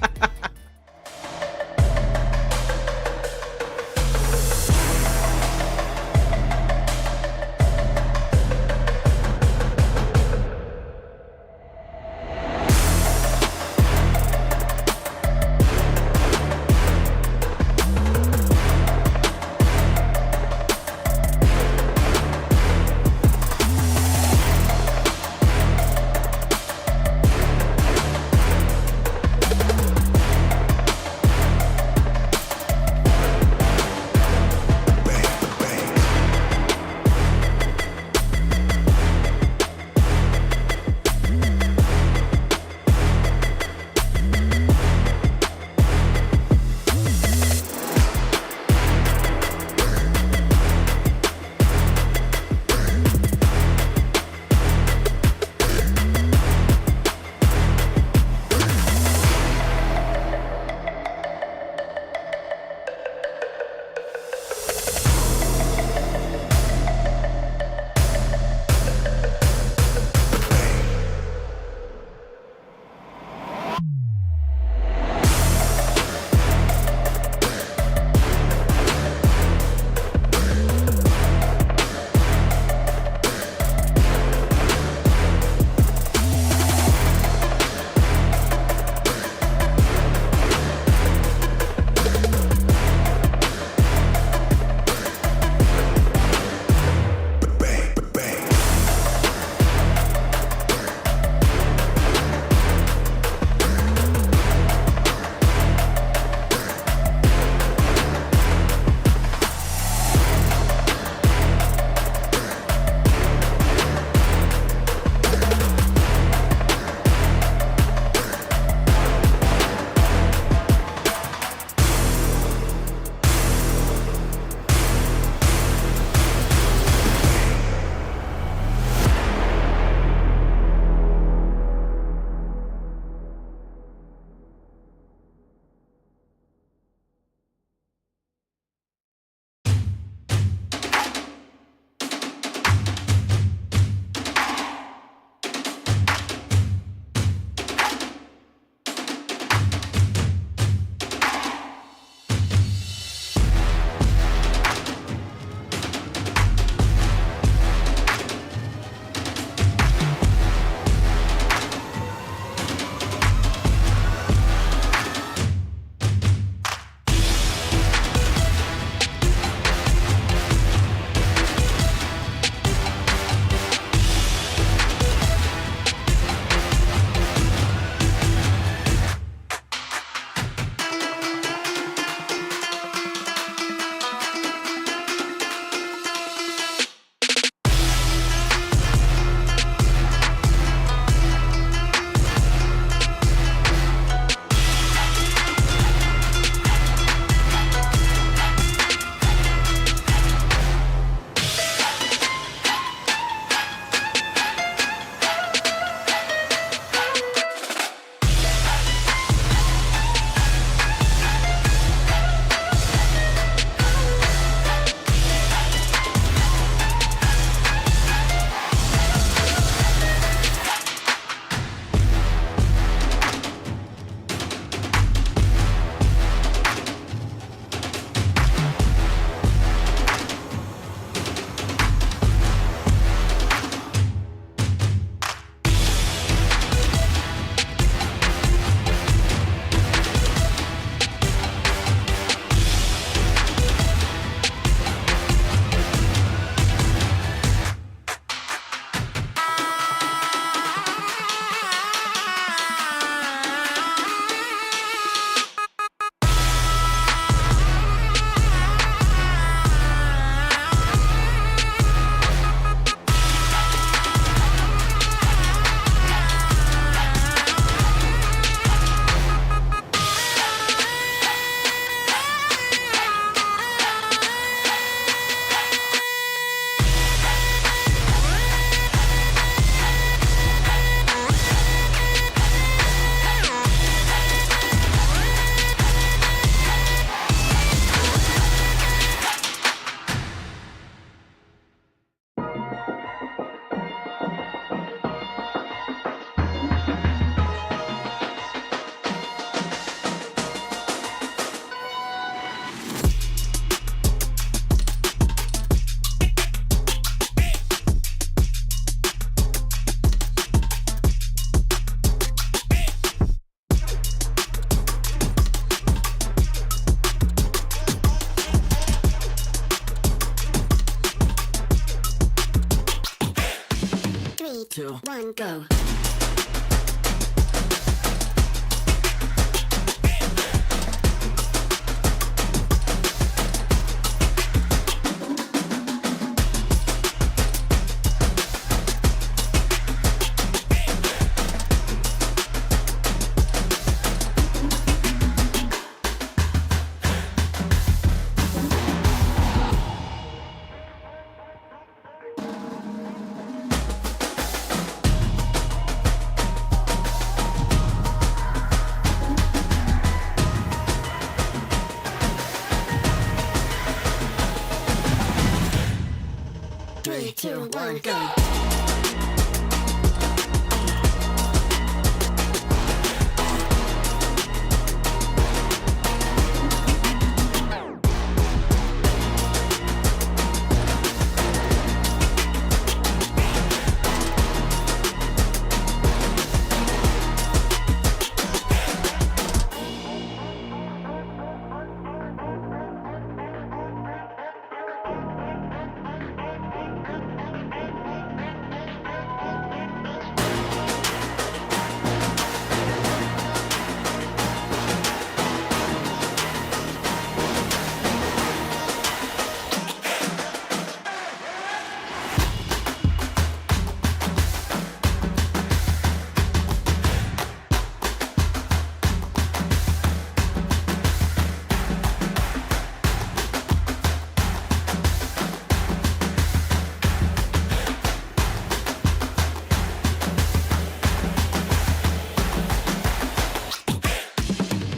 1, go.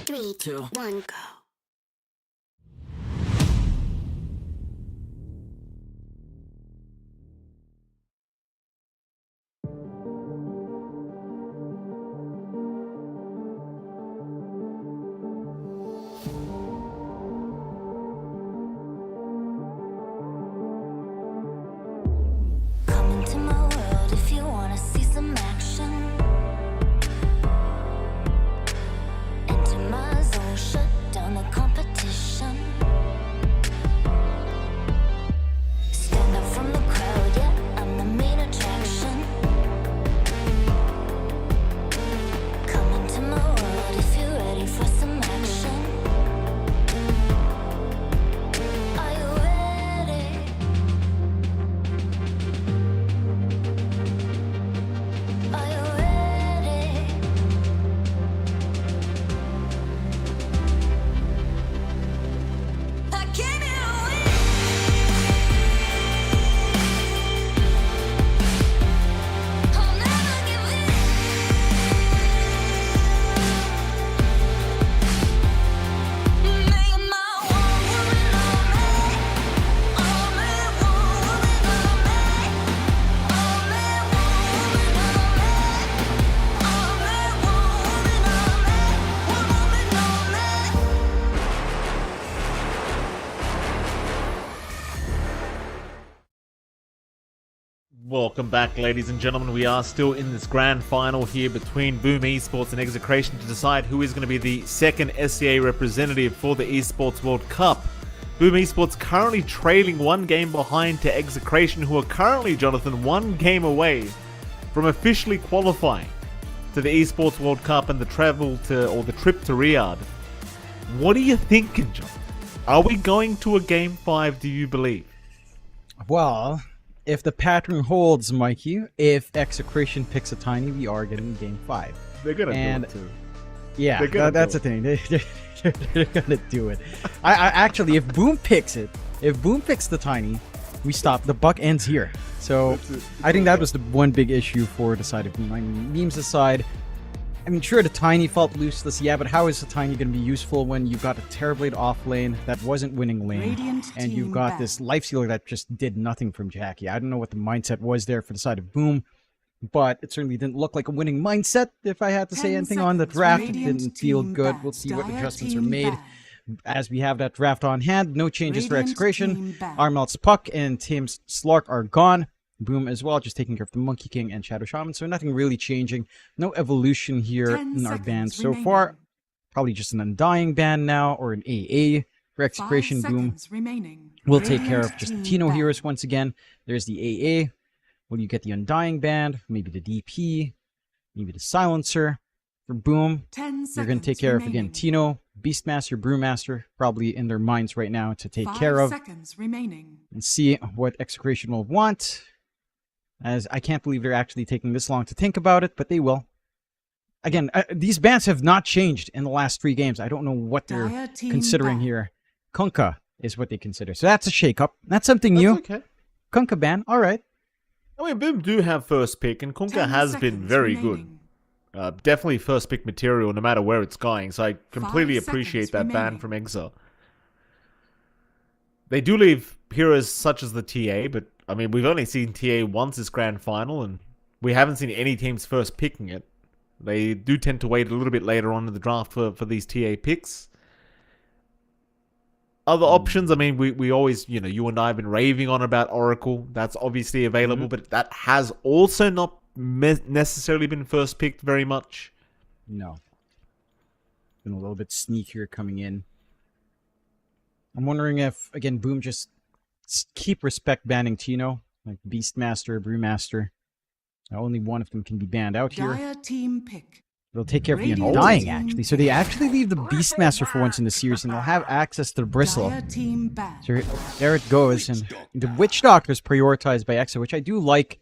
Three, 2, 1, go. Come into my world if you wanna see some action. Enter my zone, shut down the competition. Stand out from the crowd, yeah, I'm the main attraction. Come into my world if you're ready for some action. Are you ready? Are you ready? I came here to win. I'll never give in. Make my one woman on me. Only one woman on me. Only one woman on me. Only one woman on me. One woman on me. Welcome back, ladies and gentlemen. We are still in this grand final here between Boom Esports and Execration to decide who is going to be the second SCA representative for the Esports World Cup. Boom Esports currently trailing one game behind to Execration, who are currently, Jonathan, one game away from officially qualifying to the Esports World Cup and the travel to, or the trip to Riyadh. What are you thinking, John? Are we going to a Game 5, do you believe? Well, if the pattern holds, Mikey, if Execration picks a Tiny, we are getting Game 5. They're going to And- do it too. Yeah, They're gonna that's do the thing. They're gonna do it. I actually, if Boom picks it, if Boom picks the Tiny, we stop. The buck ends here. So I think that was the one big issue for the side of Boom. I mean, memes aside, I mean, sure, the Tiny felt useless, yeah, but how is the Tiny going to be useful when you've got a Terrorblade off lane that wasn't winning lane, Radiant and you've team got back. this Life Stealer that just did nothing from Jackie? I don't know what the mindset was there for the side of Boom, but it certainly didn't look like a winning mindset, if I had to say 10 anything on the seconds. draft. It Radiant didn't feel team good. banned. We'll see what Dire adjustments are team made. banned. As we have that draft on hand, no changes for Radiant Execration. team banned. Armelt's Puck and Tim Slark are gone. Boom as well, just taking care of the Monkey King and Shadow Shaman. So nothing really changing. No evolution here 10 in our band seconds so remaining. far. Probably just an Undying band now, or an AA for 5 Execration. Boom. seconds remaining. We'll take care Radiant of just team Tino banned. heroes once again. There's the AA. Will you get the Undying band? Maybe the DP. Maybe the Silencer. For Boom, 10 seconds you're going to take care of, again, remaining. Tino, Beastmaster, Brewmaster, probably in their minds right now to take 5 care of. seconds remaining. And see what Execration will want. As I can't believe they're actually taking this long to think about it, but they will. Again, these bans have not changed in the last 3 games. I don't know what they're Dire team considering ban. here. Kunkka is what they consider. So that's a shakeup. That's something new. That's okay. Kunkka ban, all right. I mean, Boom do have first pick, and Kunkka 10 has been seconds very remaining. good. Definitely first pick material, no matter where it's going. So I completely 5 appreciate seconds that ban remaining. from Exa. They do leave heroes such as the TA, but I mean, we've only seen TA once this grand final, and we haven't seen any teams first picking it. They do tend to wait a little bit later on in the draft for these TA picks. Other options, I mean, we always, you and I have been raving on about Oracle. That's obviously available, but that has also not necessarily been first picked very much. No. Been a little bit sneakier coming in. I'm wondering if, again, Boom just keep respect banning Tino, like Beastmaster, Brewmaster. Only one of them can be banned out here. Dire team pick. They'll take care of the Radiant Undying, team actually. So they actually leave the Beastmaster for once in the series, and they'll have access to the Bristle. Dire team ban. So there it goes, and the Witch Doctor is prioritized by Exa, which I do like.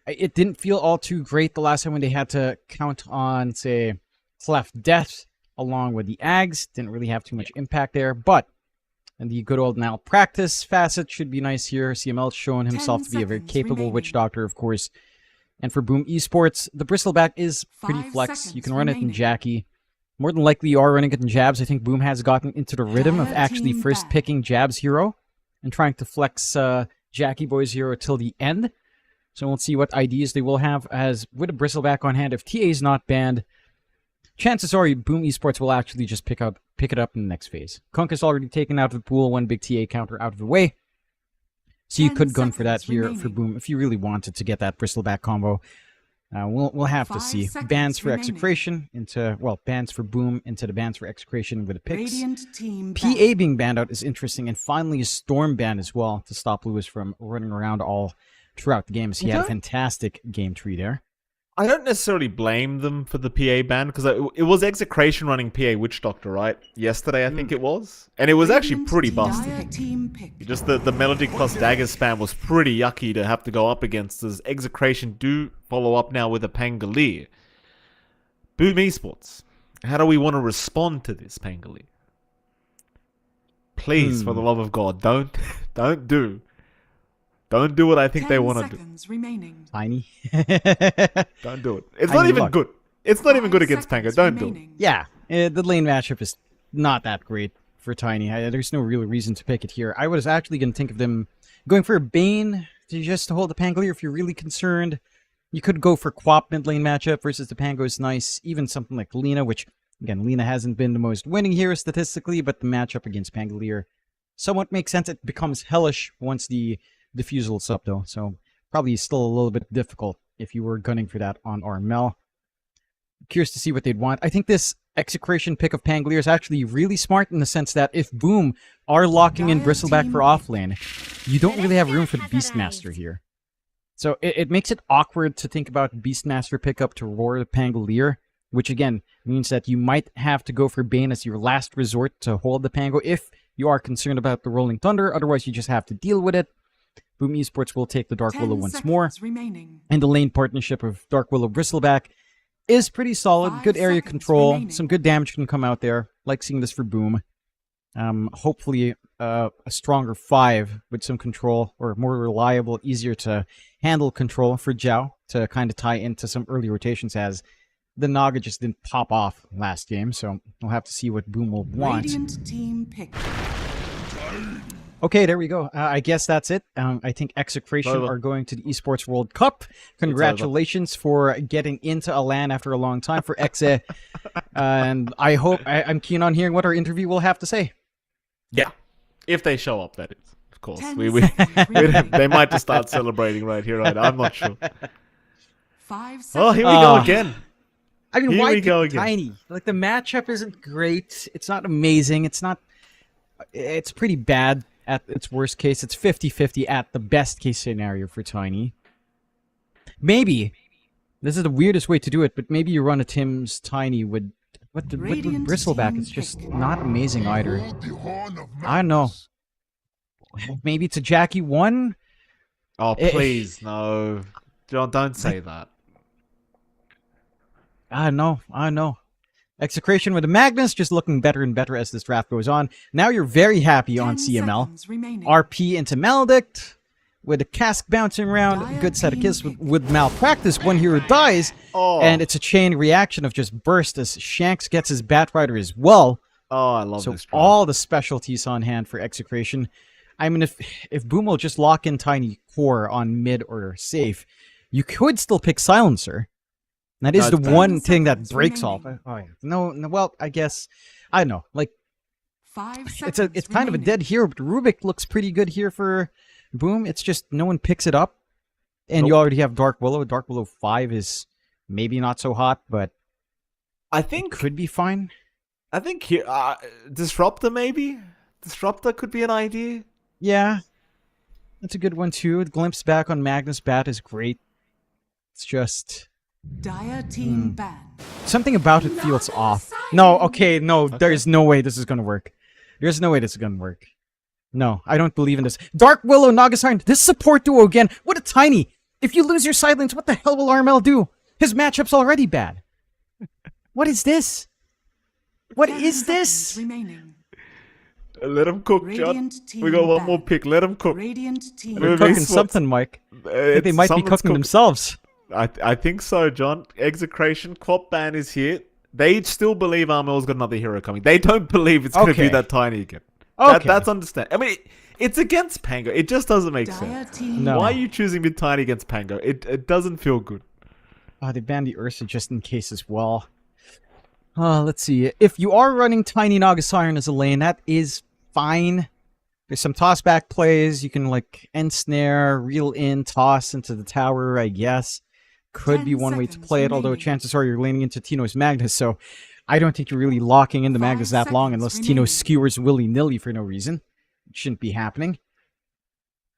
It didn't feel all too great the last time when they had to count on, say, Cleft Death along with the Ags. Didn't really have too much impact there, but and the good old malpractice facet should be nice here. CML shown himself to be a very capable Witch Doctor, of course. And for Boom Esports, the Bristleback is pretty 5 flex. seconds You can run it in remaining. Jackie. More than likely you are running it in Jabs. I think Boom has gotten into the rhythm of Dire actually team first back. picking Jabs hero and trying to flex Jackie Boy's hero till the end. So we'll see what ideas they will have, as with a Bristleback on hand, if TA is not banned, chances are Boom Esports will actually just pick it up in the next phase. Kunk is already taken out of the pool, one big TA counter out of the way. So you 10 could gun for that seconds here remaining. for Boom if you really wanted to get that Bristleback combo. We'll have to 5 see. seconds Bans for remaining. Execration into, well, bans for Boom into the bans for Execration with the picks. Radiant team PA ban. being banned out is interesting, and finally a Storm ban as well to stop Lewis from running around all throughout the game. So he had a fantastic game tree there. I don't necessarily blame them for the PA ban, because it was Execration running PA Witch Doctor, right? Yesterday, I think it was. And it was actually Radiant pretty team busted. Dire team pick. Just the Melodic plus Dagger spam was pretty yucky to have to go up against, as Execration do follow up now with a Pangolier. Boom Esports, how do we want to respond to this, Pangolier? Please, for the love of God, don't do what I think 10 they want to do. seconds remaining. Tiny. Don't do it. It's I not mean, even look. good. It's not even 5 good against Pango. seconds Don't do it. remaining. Yeah, the lane matchup is not that great for Tiny. There's no real reason to pick it here. I was actually going to think of them going for a Bane to hold the Pangolier if you're really concerned. You could go for Quap mid lane matchup versus the Pango is nice. Even something like Lina, which, again, Lina hasn't been the most winning hero statistically, but the matchup against Pangolier somewhat makes sense. It becomes hellish once the Diffusal is up, though, so probably still a little bit difficult if you were gunning for that on Armel. Curious to see what they'd want. I think this Execration pick of Pangolier is actually really smart in the sense that if Boom are locking in Dire Bristleback team for offlane, you don't really have room for the Beastmaster here. So it makes it awkward to think about Beastmaster pickup to roar the Pangolier, which again means that you might have to go for Bane as your last resort to hold the Pango if you are concerned about the Rolling Thunder. Otherwise, you just have to deal with it. Boom Esports will take the Dark 10 Willow once more. seconds remaining. And the lane partnership of Dark Willow Bristleback is pretty solid. 5 Good area seconds control. remaining. Some good damage can come out there. Like seeing this for Boom. Hopefully a stronger 5 with some control, or more reliable, easier to handle control for Zhao to kind of tie into some early rotations, as the Naga just didn't pop off last game. So we'll have to see what Boom will want. Radiant team pick. Okay, there we go. I guess that's it. I think Execration Over. are going to the Esports World Cup. Congratulations for getting into a LAN after a long time for Exe. And I hope, I'm keen on hearing what our interview will have to say. Yeah. If they show up, that is. Of course. 10 We seconds remaining. they might just start celebrating right here. Right? I'm not sure. 5 seconds. Oh, here we go again. I mean, Here why we go pick again. Tiny? Like, the matchup isn't great. It's not amazing. It's pretty bad at its worst case. It's 50-50 at the best case scenario for Tiny. Maybe, this is the weirdest way to do it, but maybe you run a Tim's Tiny with Radiant Bristleback. team It's just pick. not amazing either. I don't know. Maybe it's a Jackie 1? Oh, please, no. John, don't say that. I don't know. Execration with the Magnus just looking better and better as this draft goes on. Now you're very happy on 10 CML. seconds remaining. RP into Maledict with a cask bouncing around. Dire Good set of team kills pick. with Malpractice. One hero dies, Oh, and it's a chain reaction of just burst as Shanks gets his Batrider as well. oh, I love So this. Draft. all the specialties on hand for Execration. I mean, if Boom will just lock in Tiny Core on mid or safe, you could still pick Silencer. That is No, the it's one thing that seconds breaks off. remaining. Oh, yeah. No, well, I guess, I don't know. Like, 5 seconds it's kind of a remaining. dead hero, but Rubik looks pretty good here for Boom. It's just no one picks it up. And you Nope. already have Dark Willow. Dark Willow 5 is maybe not so hot, but I think could be fine. here Disruptor maybe. Disruptor could be an idea. Yeah. That's a good one too. Glimpse back on Magnus Bat is great. It's just Dire team ban. something about it feels off. No, okay, no, there's no way this is gonna work. There's no way this is gonna work. No, I don't believe in this. Dark Willow, Nagasiren, this support duo again. What a tiny. If you lose your sidelines, what the hell will Armel do? His matchup's already bad. What is this? What 10 is seconds this? Remaining. Let him cook, John. Radiant team We got one ban. more pick. Let him cook. Radiant team. They're They're Maybe cooking Esports- something, Mike. I think they might be someone's cooking themselves. I think so, John. Execration, Quap Ban is here. They still believe Armel's got another hero coming. They don't believe it's going to be Okay. that tiny again. Okay. That's understand. I mean, it's against Pango. It just doesn't make Dire sense. team. No. Why are you choosing mid tiny against Pango? It doesn't feel good. They banned the Ursa just in case as well. Let's see. If you are running Tiny Nagasiren as a lane, that is fine. There's some toss back plays. You can like end snare, reel in, toss into the tower, I guess. Could 10 be one way to seconds play it, although remaining. chances are you're leaning into Tino's Magnus, so I don't think you're really locking into 5 Magnus that long seconds unless Tino remaining. skewers willy-nilly for no reason. It shouldn't be happening.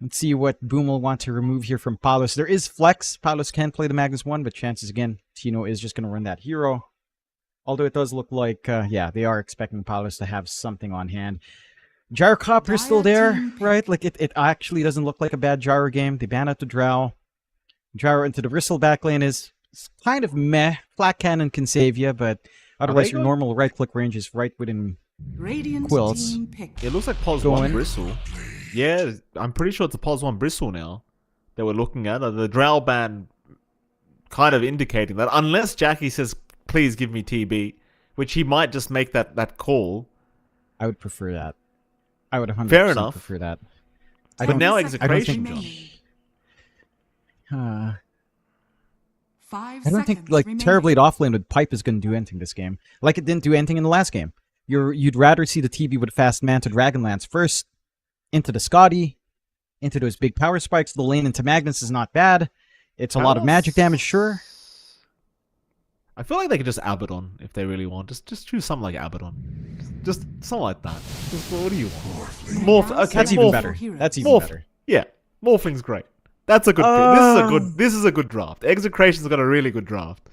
Let's see what Boom will want to remove here from Palos. There is flex. Palos can play the Magnus 1, but chances again, Tino is just going to run that hero. Although it does look like, yeah, they are expecting Palos to have something on hand. Gyrocopter is still Dire there, team pick. right? Like, it actually doesn't look like a bad Gyro game. They ban out the Drow. Gyro into the Bristle back lane is kind of meh. Flat Cannon can save you, but otherwise your good? normal right-click range is right within... Radiant Quills. team pick. It looks like Pos Go 1 in. Bristle. Yeah, I'm pretty sure it's a Pos 1 Bristle now that we're looking at. The Drow ban kind of indicating that unless Jackie says, please give me TB, which he might just make that call. I would prefer that. I would 100% Fair enough. prefer that. But now 10 seconds execration, remaining. John. 5 I don't think seconds like remaining. Terrorblade offlane with Pipe is going to do anything this game. Like it didn't do anything in the last game. You'd rather see the TB with Fast Man to Dragonlance first, into the Scotty, into those big power spikes. The lane into Magnus is not bad. It's a lot of magic damage, sure. I feel like they could just Abaddon if they really want. Just choose something like Abaddon. Just something like that. Just, what do you want? Morph. Okay, That's even morph. better. That's even Morph. better. Yeah, morphing's great. That's a good pick. This is a good draft. Execration's got a really good draft.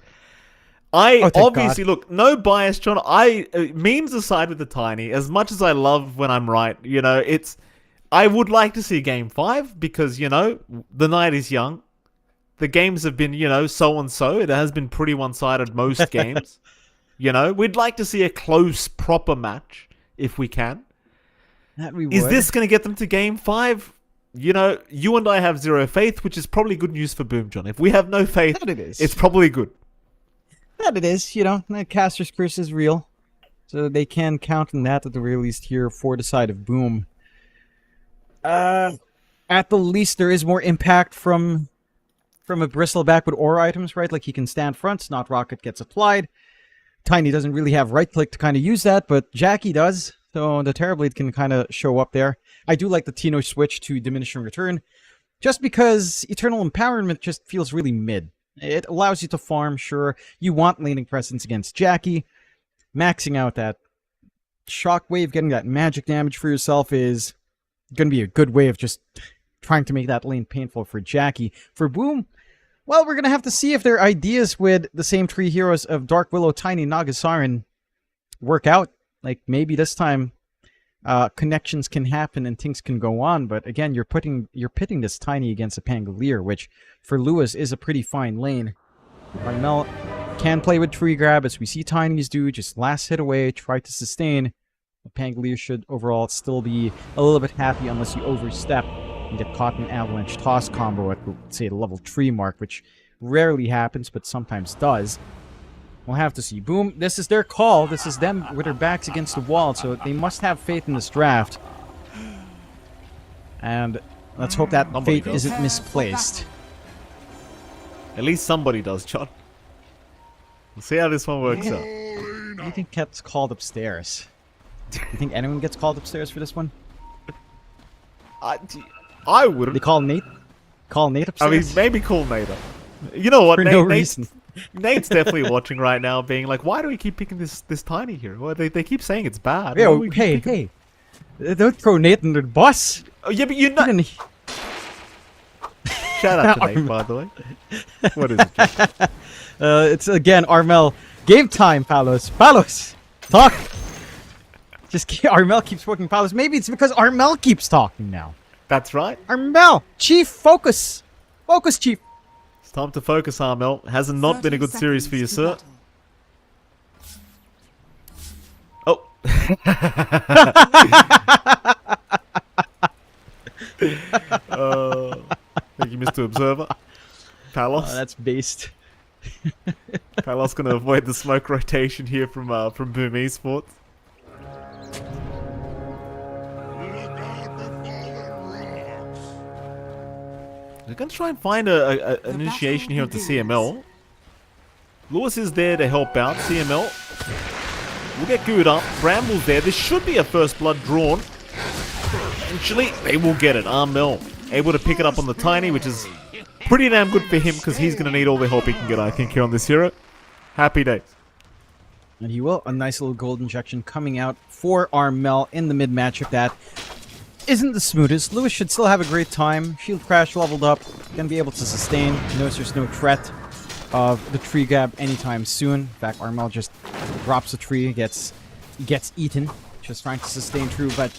I Oh, thank obviously look, no bias, John. Memes aside with the tiny, as much as I love when I'm right, you know, I would like to see game 5 because, you know, the night is young. The games have been, you know, so and so. It has been pretty one-sided most games. You know, we'd like to see a close, proper match if we can. That we Is would. this going to get them to game 5? You know, you and I have zero faith, which is probably good news for Boom, John. If we have no faith, That it is. it's probably good. That it is, you know, the Caster's Curse is real. So they can count on that at the very least here for the side of Boom. At the least, there is more impact from a Bristleback with aura items, right? Like he can stand front, Not Rocket gets applied. Tiny doesn't really have right click to kind of use that, but Jackie does. So the Terrorblade can kind of show up there. I do like the Tino switch to Diminishing Return, just because Eternal Empowerment just feels really mid. It allows you to farm, sure. You want laning presence against Jackie. Maxing out that Shockwave, getting that magic damage for yourself is going to be a good way of just trying to make that lane painful for Jackie. For Boom, well, we're going to have to see if their ideas with the same three heroes of Dark Willow, Tiny, Nagasiren work out. Like, maybe this time connections can happen and things can go on, but again, you're pitting this Tiny against a Pangolier, which for Lewis is a pretty fine lane. Armel can play with Tree Grab, as we see Tinies do, just last hit away, try to sustain. The Pangolier should overall still be a little bit happy unless you overstep and get caught in an Avalanche Toss combo at, say, the level 3 mark, which rarely happens, but sometimes does. We'll have to see. Boom, this is their call. This is them with their backs against the wall, so they must have faith in this draft. And let's hope that Somebody fate does. isn't misplaced. At least somebody does, John. We'll see how this one works out. Who do you think gets called upstairs? Do you think anyone gets called upstairs for this one? I wouldn't. They call Nate? Call Nate I mean, upstairs? maybe call Nate up. You know what? For no reason. Nate's definitely watching right now, being like, "Why do we keep picking this tiny here? Well, they keep saying it's bad. Why do Yo, we keep hey, picking-" hey. Don't throw Nate under the bus. Oh, yeah, but you're not. Shout out to Nate, by the way. What is it? John? It's again Armel. Game time, Palos. Palos, talk. Armel keeps working Palos. Maybe it's because Armel keeps talking now. That's right. Armel, Chief, focus. Focus, Chief. It's time to focus, Armel. Has not been a good series for you, sir. Oh. Thank you, Mr. Observer. Palos. That's based. Palos gonna avoid the smoke rotation here from Boom Esports. We're gonna try and find an initiation here at the CML. Lewis is there to help out. CML will get good up. Bramble's there. There should be a first blood drawn. Eventually, they will get it. Armel able to pick it up on the tiny, which is pretty damn good for him because he's going to need all the help he can get, I think, here on this hero. Happy days. And he will. A nice little gold injection coming out for Armel in the mid matchup that isn't the smoothest. Lewis should still have a great time. Shield crash leveled up. Gonna be able to sustain. Knows there's no threat of the tree grab anytime soon. In fact, Armel just drops the tree, gets eaten. Just trying to sustain true, but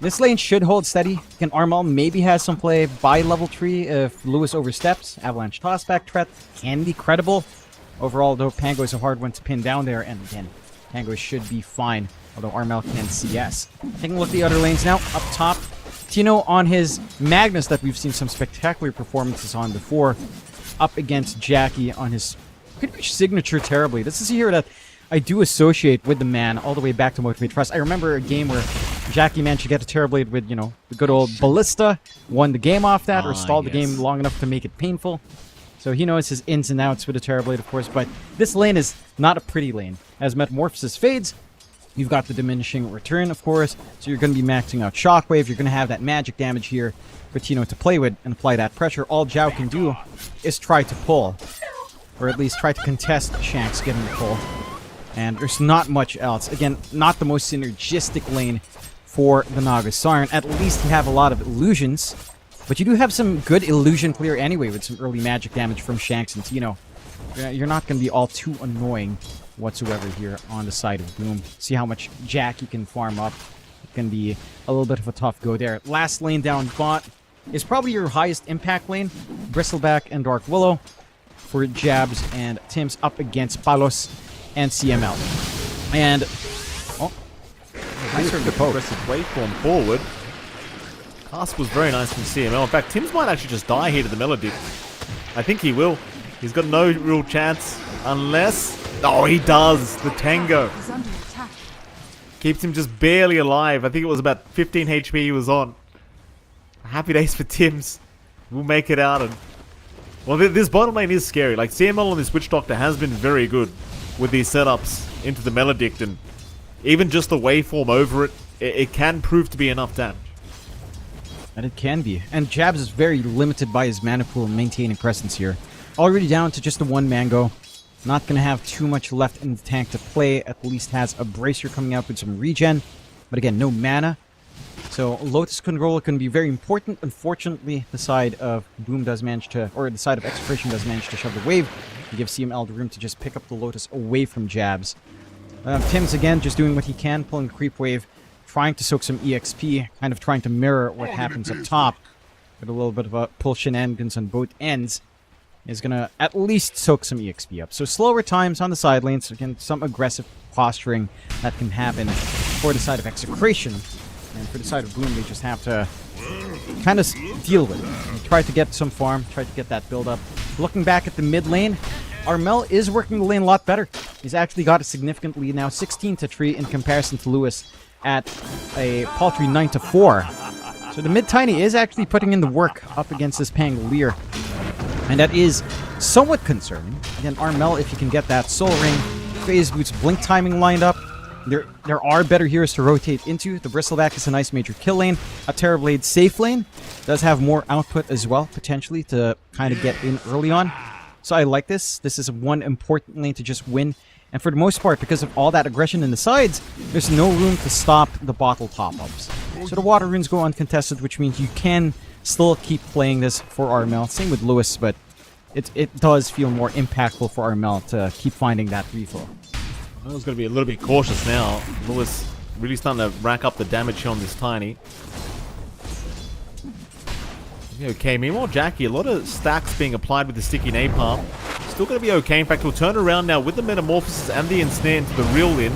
this lane should hold steady. Again, Armel maybe has some play by level 3 if Lewis oversteps. Avalanche tossback threat can be credible. Overall, though, Pango is a hard one to pin down there, and again, Pango should be fine, although Armel can CS. Taking a look at the other lanes now. Up top, Tino on his Magnus that we've seen some spectacular performances on before, up against Jackie on his pretty much signature terribly. This is a hero that I do associate with the man all the way back to Motivate Trust. I remember a game where Jackie managed to get a Terrorblade with, you know, the good old Ballista, won the game off that, or stalled the game long enough to make it painful. So he knows his ins and outs with the Terrorblade, of course, but this lane is not a pretty lane. As Metamorphosis fades, you've got the diminishing return, of course, so you're going to be maxing out Shockwave. You're going to have that magic damage here for Tino to play with and apply that pressure. All Zhao can do is try to pull, or at least try to contest Shanks getting the pull. And there's not much else. Again, not the most synergistic lane for the Naga Siren. At least you have a lot of illusions, but you do have some good illusion clear anyway with some early magic damage from Shanks and Tino. You're not going to be all too annoying whatsoever here on the side of Boom. See how much Jackie can farm up. It can be a little bit of a tough go there. Last lane down bot is probably your highest impact lane. Bristleback and Dark Willow for Jabs and Tim's up against Palos and CML. And nice the poke. Aggressive waveform forward. Cast was very nice from CML. In fact, Tim's might actually just die here to the Melody. I think he will. He's got no real chance unless... Oh, he does! The Tango. Is under attack. Keeps him just barely alive. I think it was about 15 HP he was on. Happy days for Tim's. We'll make it out. And well, this bottom lane is scary. Like, CML on this Witch Doctor has been very good with these setups into the Melodict, and even just the waveform over it, it can prove to be enough damage. And it can be. And Jabs is very limited by his mana pool and maintaining presence here. Already down to just a one Mango. Not going to have too much left in the tank to play. At least has a Bracer coming out with some regen. But again, no mana. So Lotus Control can be very important. Unfortunately, the side of Boom does manage to, or the side of Execration does manage to shove the wave. And give CML the room to just pick up the Lotus away from Jabs. Tim's again just doing what he can, pulling the creep wave, trying to soak some EXP, kind of trying to mirror what happens up top. With a little bit of a pull shenanigans on both ends. Is going to at least soak some EXP up. So slower times on the side lanes, again, some aggressive posturing that can happen for the side of Execration. And for the side of Boom, they just have to kind of deal with it. And try to get some farm, try to get that build up. Looking back at the mid lane, Armel is working the lane a lot better. He's actually got a significant lead now, 16-3 in comparison to Lewis at a paltry 9-4. So So the mid-tiny is actually putting in the work up against this Pangolier. And that is somewhat concerning. Again, Armel, if you can get that Soul Ring, Phase Boots, Blink timing lined up, there are better heroes to rotate into. The Bristleback is a nice major kill lane. A Terrorblade safe lane does have more output as well, potentially, to kind of get in early on. So I like this. This is one important lane to just win. And for the most part, because of all that aggression in the sides, there's no room to stop the bottle top-ups. So the water runes go uncontested, which means you can still keep playing this for Armel. Same with Lewis, but it does feel more impactful for Armel to keep finding that refill. I was going to be a little bit cautious now. Lewis really starting to rack up the damage here on this Tiny. Okay, meanwhile, Jackie, a lot of stacks being applied with the sticky napalm. Still going to be okay. In fact, he'll turn around now with the Metamorphosis and the Ensnare into the real Lin.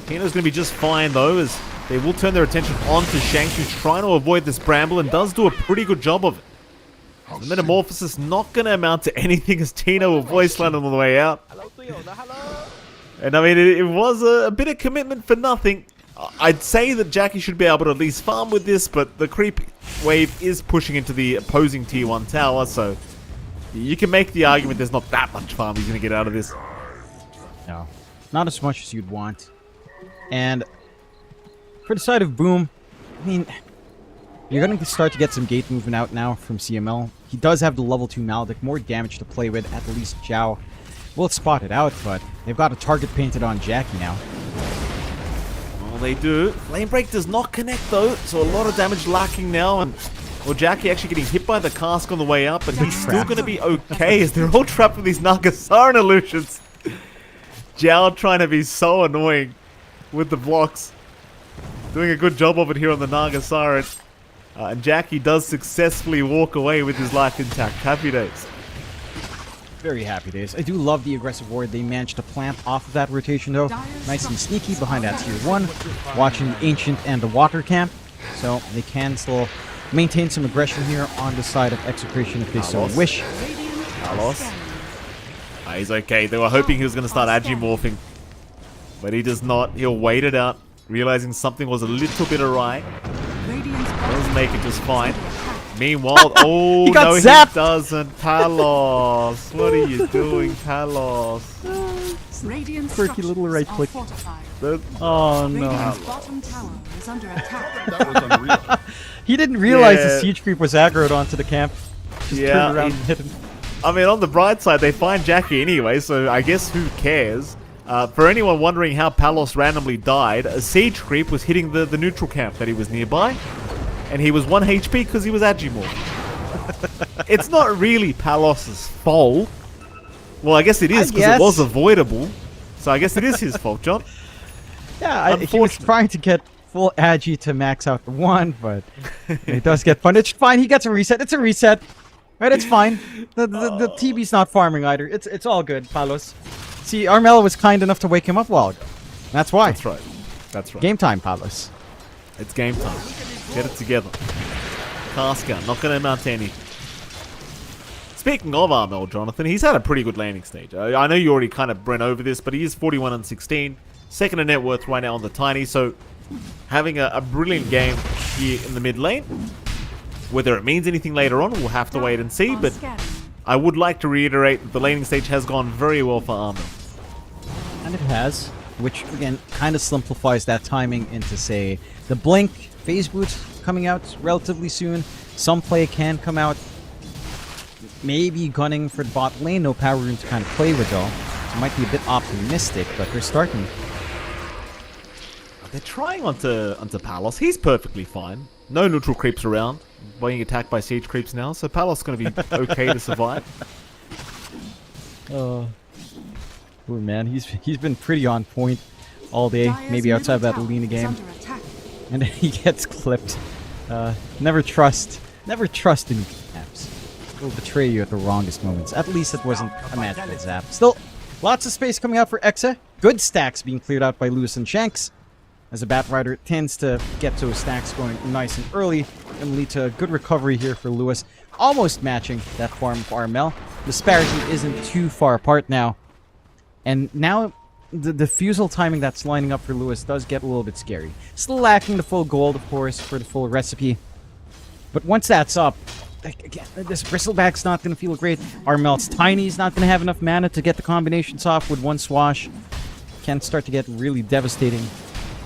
Tino's going to be just fine, though, as they will turn their attention onto Shanks, who's trying to avoid this Bramble and does do a pretty good job of it. The Metamorphosis not going to amount to anything as Tino will voice land on the way out. And I mean, it was a bit of commitment for nothing. I'd say that Jackie should be able to at least farm with this, but the creep wave is pushing into the opposing tier 1 tower, so you can make the argument there's not that much farm he's going to get out of this. No, not as much as you'd want. And for the side of Boom, I mean, you're going to start to get some gate movement out now from CML. He does have the level 2 Maledict, more damage to play with, at least Zhao will spot it out, but they've got a target painted on Jackie now. Well, they do. Flame Break does not connect, though, so a lot of damage lacking now, and well, Jackie actually getting hit by the cask on the way up, but he's still going to be okay, as they're all trapped with these Nagasaran illusions. Zhao trying to be so annoying with the blocks. Doing a good job of it here on the Nagasaran. And Jackie does successfully walk away with his life intact. Happy days. Very happy days. I do love the aggressive ward they managed to plant off of that rotation, though. Nice and sneaky behind that tier 1. Watching the Ancient and the Water Camp. So they can still maintain some aggression here on the side of Execration if they so wish. Carlos. He's okay. They were hoping he was going to start Agimorphing. But he does not. He'll wait it out, realizing something was a little bit awry. Does make it just fine. Meanwhile, oh he got no, zapped. He doesn't. Palos, what are you doing, Palos? Quirky little right click. Oh no. Bottom tower is under attack. That was unreal. He didn't realize the Yeah. siege creep was aggroed onto the camp. Just turned around and hit him. I mean, on the bright side, they find Jackie anyway, so I guess who cares? For anyone wondering how Palos randomly died, a siege creep was hitting the neutral camp that he was nearby, and he was 1 HP because he was Agimorph. It's not really Palos' fault. Well, I guess it is because it was avoidable. So I guess it is his fault, John. Yeah, he was trying to get full Agi to max out the 1, but it does get punished. Fine, he gets a reset. It's a reset. Right, it's fine. The TB's not farming either. It's all good, Palos. See, Armel was kind enough to wake him up a while ago. That's why. That's right. That's right. Game time, Palos. It's game time. Get it together. Casca, not going to amount to anything. Speaking of Armel, Jonathan, he's had a pretty good landing stage. I know you already kind of went over this, but he is 41 and 16. Second in net worth right now on the Tiny, so having a brilliant game here in the mid lane. Whether it means anything later on, we'll have to wait and see, but I would like to reiterate that the laning stage has gone very well for Armel. And it has, which again kind of simplifies that timing into, say, the Blink, Phase Boots coming out relatively soon. Some play can come out. Maybe gunning for the bot lane, no power room to kind of play with though. So it might be a bit optimistic, but they're starting. They're trying onto Palos. He's perfectly fine. No neutral creeps around. Being attacked by siege creeps now, so Palos is going to be okay to survive. Oh, poor man. He's been pretty on point all day. Maybe outside of that Alina game, and then he gets clipped. Never trust any apps. Will betray you at the wrongest moments. At least it wasn't a magical zap. Still, lots of space coming out for Exa. Good stacks being cleared out by Lewis and Shanks. As a Bat Rider tends to get those stacks going nice and early and lead to a good recovery here for Lewis. Almost matching that farm of Armel. Disparity isn't too far apart now. And now the fusel timing that's lining up for Lewis does get a little bit scary. Still lacking the full gold, of course, for the full recipe. But once that's up, again, this Bristleback's not going to feel great. Armel's Tiny's not going to have enough mana to get the combinations off with one swash. Can start to get really devastating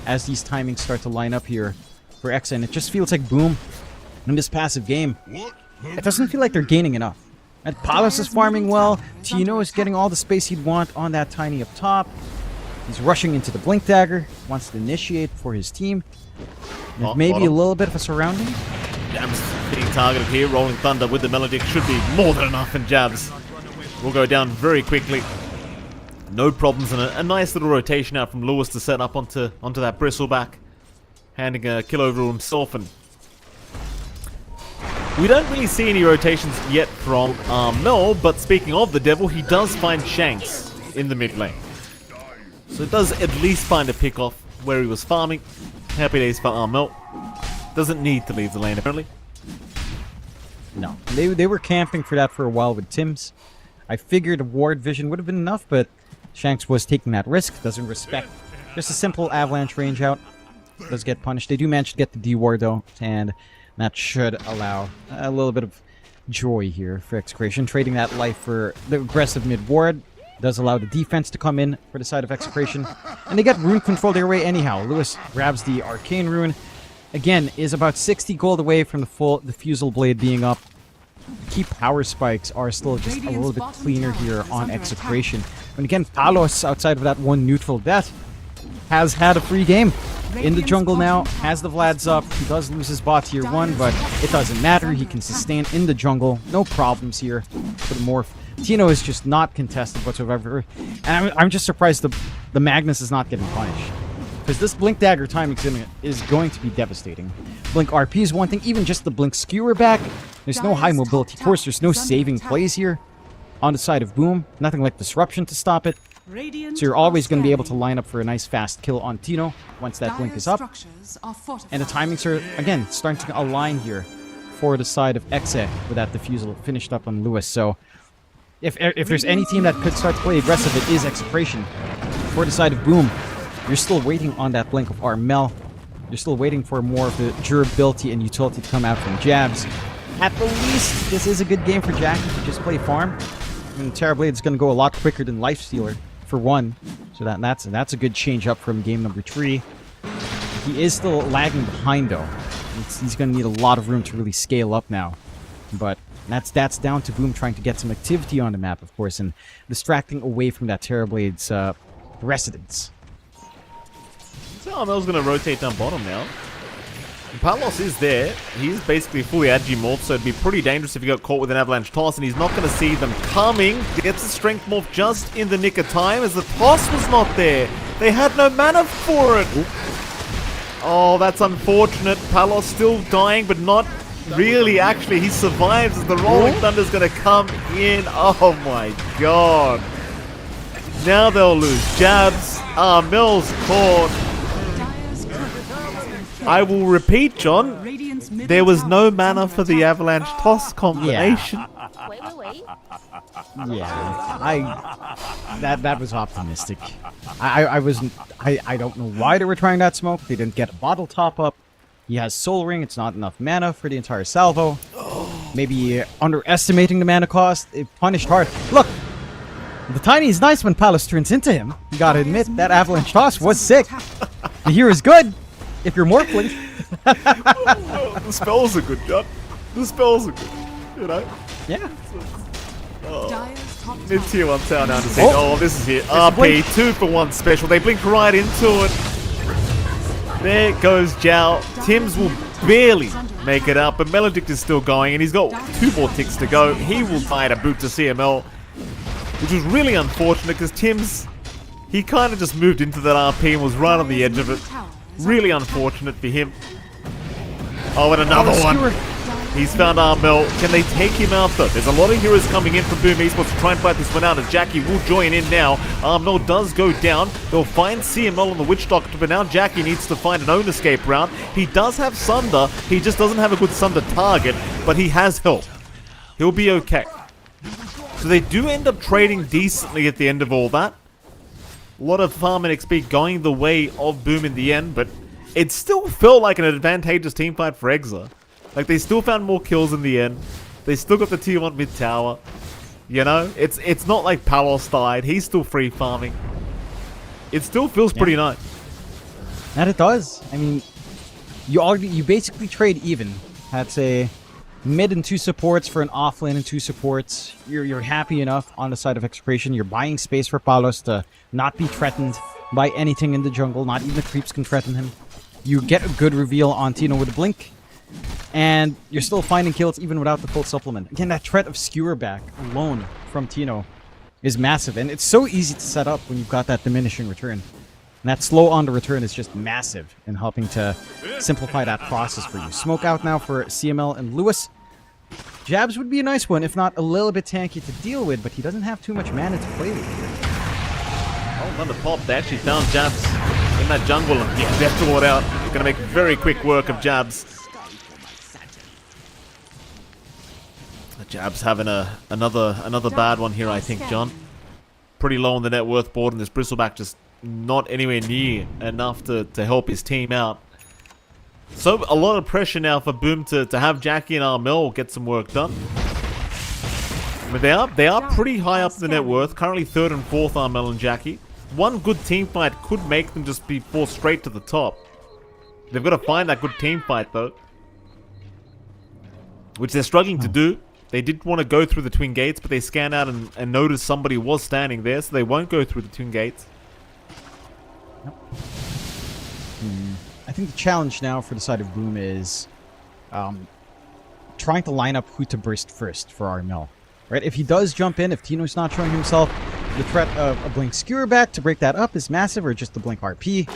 as these timings start to line up here for Exa, and it just feels like Boom in this passive game. It doesn't feel like they're gaining enough. And Palos is farming well. Tino is getting all the space he'd want on that Tiny up top. He's rushing into the Blink Dagger, wants to initiate for his team. There's maybe a little bit of a surrounding. Jabs being targeted here. Rolling Thunder with the Melodic should be more than enough, and Jabs will go down very quickly. No problems, and a nice little rotation out from Lewis to set up onto that Bristleback. Handing a kill over to himself, and we don't really see any rotations yet from Mel, but speaking of the Devil, he does find Shanks in the mid lane. So it does at least find a pick off where he was farming. Happy days for Armel. Doesn't need to leave the lane apparently. No, they were camping for that for a while with Tim's. I figured a ward vision would have been enough, but Shanks was taking that risk, doesn't respect. Just a simple avalanche range out. Does get punished. They do manage to get the D-ward though, and that should allow a little bit of joy here for Execration. Trading that life for the aggressive mid-ward does allow the defense to come in for the side of Execration. And they get rune control their way anyhow. Lewis grabs the Arcane Rune. Again, is about 60 gold away from the full Diffusal Blade being up. Key power spikes are still just a little bit cleaner here on Execration. And again, Palos, outside of that one neutral death, has had a free game. In the jungle now, has the Vlad's up. He does lose his bot tier 1, but it doesn't matter. He can sustain in the jungle. No problems here for the Morph. Tino is just not contested whatsoever. And I'm just surprised the Magnus is not getting punished. Because this Blink Dagger timing is going to be devastating. Blink RP is one thing. Even just the Blink Skewer back. There's no high mobility. Of course, there's no saving plays here on the side of Boom. Nothing like Disruption to stop it. So you're always going to be able to line up for a nice fast kill on Tino once that Blink is up. And the timings are, again, starting to align here for the side of Exe with that Diffusal finished up on Lewis. So if there's any team that could start to play aggressive, it is Execration. For the side of Boom, you're still waiting on that Blink of Armel. You're still waiting for more of the durability and utility to come out from Jabs. At the least, this is a good game for Jack to just play farm. I mean, Terrorblade is going to go a lot quicker than Lifestealer, for one. So that's a good change up from game number 3. He is still lagging behind, though. He's going to need a lot of room to really scale up now. But that's down to Boom trying to get some activity on the map, of course, and distracting away from that Terrorblade's residence. So Armel's going to rotate down bottom now. And Palos is there. He's basically fully agi morph, so it'd be pretty dangerous if he got caught with an avalanche toss, and he's not going to see them coming. Gets a strength morph just in the nick of time as the toss was not there. They had no mana for it. Oh, that's unfortunate. Palos still dying, but not really actually. He survives as the Rolling Thunder's going to come in. Oh my god. Now they'll lose. Jabs. Mills caught. I will repeat, John. There was no mana for the avalanche toss combination. Wait. Yeah, that was optimistic. I don't know why they were trying that smoke. They didn't get a bottle top up. He has Soul Ring. It's not enough mana for the entire salvo. Maybe underestimating the mana cost. It punished hard. Look, the Tiny is nice when Palos turns into him. You gotta admit, that avalanche toss was sick. The hero is good if you're morphling. The spells are good, John. The spells are good. You know? Yeah. Mid-tier 1 town down to say, oh, this is it. RP, 2-for-1 special. They blink right into it. There goes Jao. Tim's will barely make it up, but Melodic is still going, and he's got 2 more ticks to go. He will find a boot to CML, which was really unfortunate because Tim's, he kind of just moved into that RP and was right on the edge of it. Really unfortunate for him. Oh, and another one. He's found Armel. Can they take him out though? There's a lot of heroes coming in from Boom Esports to try and fight this one out, as Jackie will join in now. Armel does go down. They'll find CML on the Witch Doctor, but now Jackie needs to find an own escape route. He does have Sunder. He just doesn't have a good Sunder target, but he has help. He'll be okay. So they do end up trading decently at the end of all that. A lot of farm and XP going the way of Boom in the end, but it still felt like an advantageous teamfight for Exa. Like, they still found more kills in the end. They still got the tier 1 mid tower. You know, it's not like Palos died. He's still free farming. It still feels pretty nice. And it does. I mean, you basically trade even. I'd say mid and 2 supports for an offlane and 2 supports. You're happy enough on the side of Execration. You're buying space for Palos to not be threatened by anything in the jungle. Not even the creeps can threaten him. You get a good reveal on Tino with a blink. And you're still finding kills even without the full supplement. Again, that threat of skewer back alone from Tino is massive. And it's so easy to set up when you've got that diminishing return. And that slow on the return is just massive in helping to simplify that process for you. Smoke out now for CML and Lewis. Jabs would be a nice one, if not a little bit tanky to deal with, but he doesn't have too much mana to play with here. Oh, on the pop, they actually found Jabs in that jungle and death to it out. They're going to make very quick work of Jabs. Jabs having another bad one here, I think, John. Pretty low on the net worth board, and this Bristleback just not anywhere near enough to help his team out. So a lot of pressure now for Boom to have Jackie and Armel get some work done. But they are pretty high up in the net worth. Currently 3rd and 4th, Armel and Jackie. One good team fight could make them just be forced straight to the top. They've got to find that good team fight though, which they're struggling to do. They did want to go through the twin gates, but they scan out and notice somebody was standing there, so they won't go through the twin gates. Yep. I think the challenge now for the side of Boom is trying to line up who to burst first for Armel. Right? If he does jump in, if Tino's not showing himself, the threat of a Blink Skewer back to break that up is massive, or just the Blink RP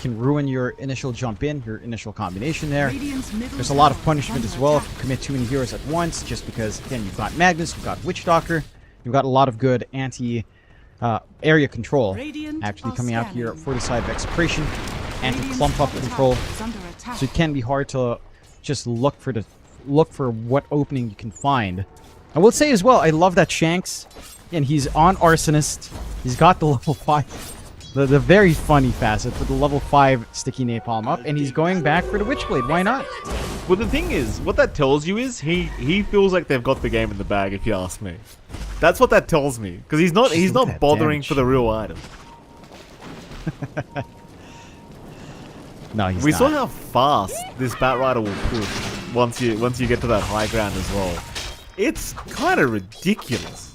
can ruin your initial jump in, your initial combination there. There's a lot of punishment as well if you commit too many heroes at once, just because, again, you've got Magnus, you've got Witch Doctor, you've got a lot of good anti-area control actually coming out here for the side of Execration, anti-clump up control, so it can be hard to just look for what opening you can find. I will say as well, I love that Shanks. Again, he's on Arsonist. He's got the level 5, the very funny facet with the level 5 sticky napalm up, and he's going back for the Witchblade. Why not? Well, the thing is, what that tells you is he feels like they've got the game in the bag. If you ask me, that's what that tells me, because he's not bothering for the real item. No, he's We not. saw how fast this Batrider will push once you get to that high ground as well. It's kind of ridiculous.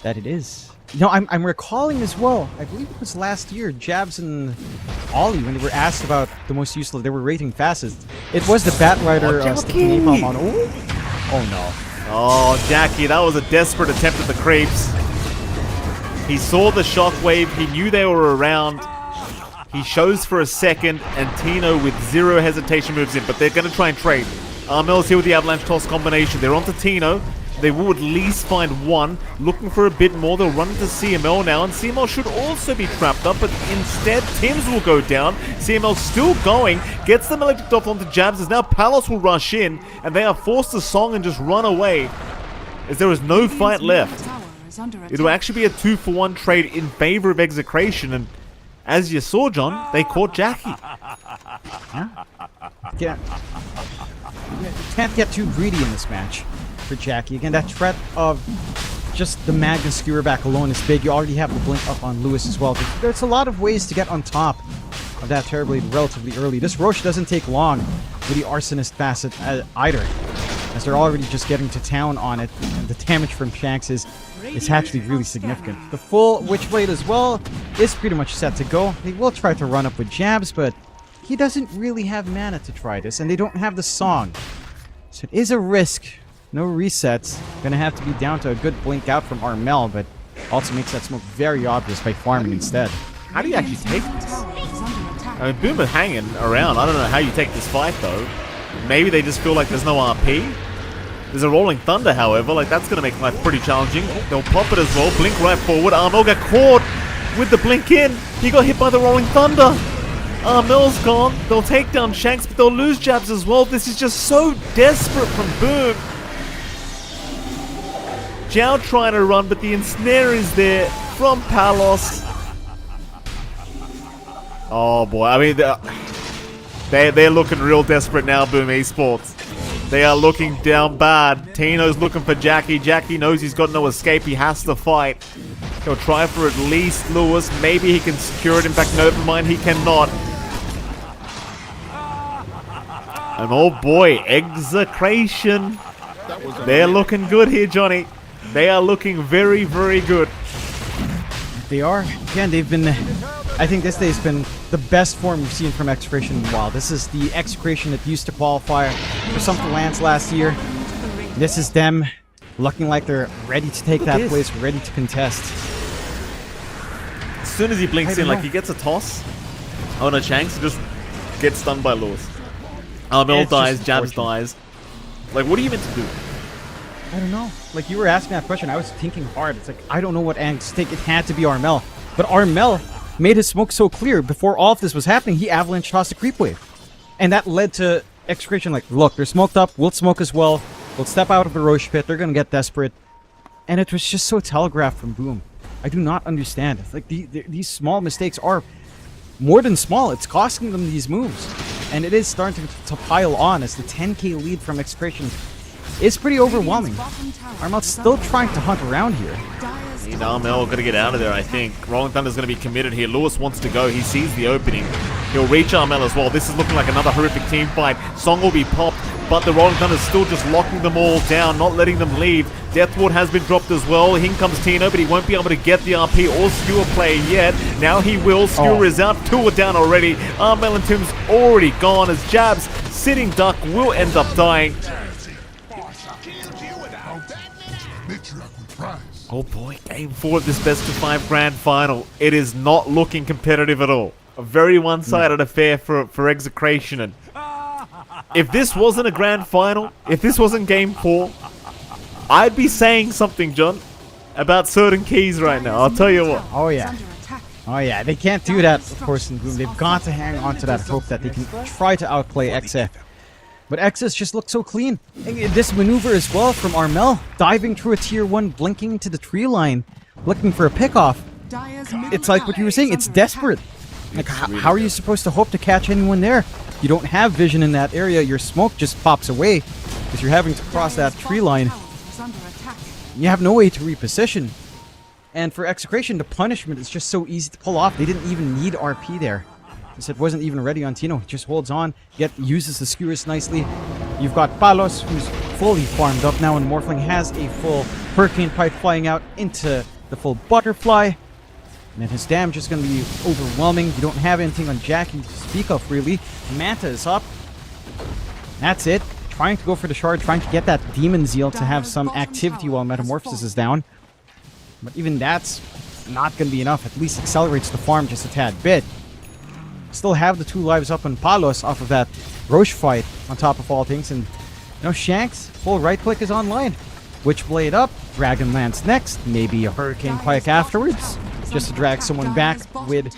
That it is. You know, I'm recalling as well, I believe it was last year, Jabs and Ollie, when they were asked about the most useful, they were rating fastest. It was the Batrider sticky napalm on. Oh no. Oh, Jackie, that was a desperate attempt at the creeps. He saw the shockwave, he knew they were around. He shows for a second, and Tino with zero hesitation moves in, but they're going to try and trade. Armel's here with the Avalanche Toss combination. They're onto Tino. They will at least find one. Looking for a bit more. They'll run into CML now, and CML should also be trapped up, but instead Tim's will go down. CML still going. Gets them electric off onto Jabs, as now Palos will rush in, and they are forced to song and just run away, as there is no fight left. It will actually be a 2-for-1 trade in favor of Execration, and as you saw, John, they caught Jackie. Yeah. You can't get too greedy in this match for Jackie. Again, that threat of just the Magnus Skewer back alone is big. You already have the blink up on Lewis as well. There's a lot of ways to get on top of that Terrorblade relatively early. This Roche doesn't take long with the Arsonist facet either, as they're already just getting to town on it, and the damage from Shanks is actually really significant. The full Witchblade as well is pretty much set to go. They will try to run up with Jabs, but he doesn't really have mana to try this, and they don't have the song. So it is a risk. No resets. Gonna have to be down to a good blink out from Armel, but also makes that smoke very obvious by farming instead. How do you actually take this? I mean, Boom are hanging around. I don't know how you take this fight, though. Maybe they just feel like there's no RP. There's a Rolling Thunder, however. Like, that's gonna make life pretty challenging. They'll pop it as well. Blink right forward. Armel got caught with the blink in. He got hit by the Rolling Thunder. Armel's gone. They'll take down Shanks, but they'll lose Jabs as well. This is just so desperate from Boom. Zhao trying to run, but the ensnare is there from Palos. Oh boy, I mean, They're looking real desperate now, Boom Esports. They are looking down bad. Tino's looking for Jackie. Jackie knows he's got no escape. He has to fight. He'll try for at least Lewis. Maybe he can secure it. In fact, never mind, he cannot. And oh boy, execration. They're looking good here, Johnny. They are looking very, very good. They are. Again, they've been... I think this day's been the best form we've seen from Execration in a while. This is the Execration that used to qualify for something Lance last year. This is them looking like they're ready to take that place, ready to contest. As soon as he blinks in, like he gets a toss. Oh no, Shanks just gets stunned by Lewis. Mel dies, Jabs dies. Like, what are you meant to do? I don't know. Like, you were asking that question, I was thinking hard. It's like, I don't know what angles to take. It had to be Armel. But Armel made his smoke so clear. Before all of this was happening, he avalanche tossed a creep wave. And that led to Execration like, look, they're smoked up. We'll smoke as well. We'll step out of the Roche pit. They're going to get desperate. And it was just so telegraphed from Boom. I do not understand. Like, these small mistakes are more than small. It's costing them these moves. And it is starting to pile on as the 10k lead from Execration is pretty overwhelming. Armel's still trying to hunt around here. Armel got to get out of there, I think. Rolling Thunder's going to be committed here. Lewis wants to go. He sees the opening. He'll reach Armel as well. This is looking like another horrific team fight. Song will be popped, but the Rolling Thunder's still just locking them all down, not letting them leave. Death Ward has been dropped as well. In comes Tino, but he won't be able to get the RP or Skewer play yet. Now he will. Skewer is out. 2 are down already. Armel and Tim's already gone as Jabs, sitting duck, will end up dying. Oh boy, game 4 of this best of 5 grand final. It is not looking competitive at all. A very one-sided affair for Execration. And if this wasn't a grand final, if this wasn't game 4, I'd be saying something, John, about certain keys right now. I'll tell you what. Oh yeah. Oh yeah, they can't do that, of course, in Boom. They've got to hang on to that hope that they can try to outplay XF. But XS just looks so clean. And this maneuver as well from Armel, diving through a tier 1, blinking into the tree line, looking for a pickoff. It's like what you were saying, it's desperate. Like, how are you supposed to hope to catch anyone there? You don't have vision in that area, your smoke just pops away because you're having to cross that tree line. You have no way to reposition. And for Execration, the punishment is just so easy to pull off. They didn't even need RP there. It wasn't even ready on Tino. He just holds on, uses the skewers nicely. You've got Palos, who's fully farmed up now, and Morphling has a full Hurricane Pipe flying out into the full Butterfly. And then his damage is going to be overwhelming. You don't have anything on Jackie to speak of, really. Manta is up. That's it. Trying to go for the shard, trying to get that Demon Zeal to have some activity while Metamorphosis is down. But even that's not going to be enough. At least accelerates the farm just a tad bit. Still have the 2 lives up on Palos off of that Roche fight on top of all things. And, Shanks, full right click is online. Witchblade up, Dragonlance next, maybe a Hurricane Pike afterwards. Just to drag someone back with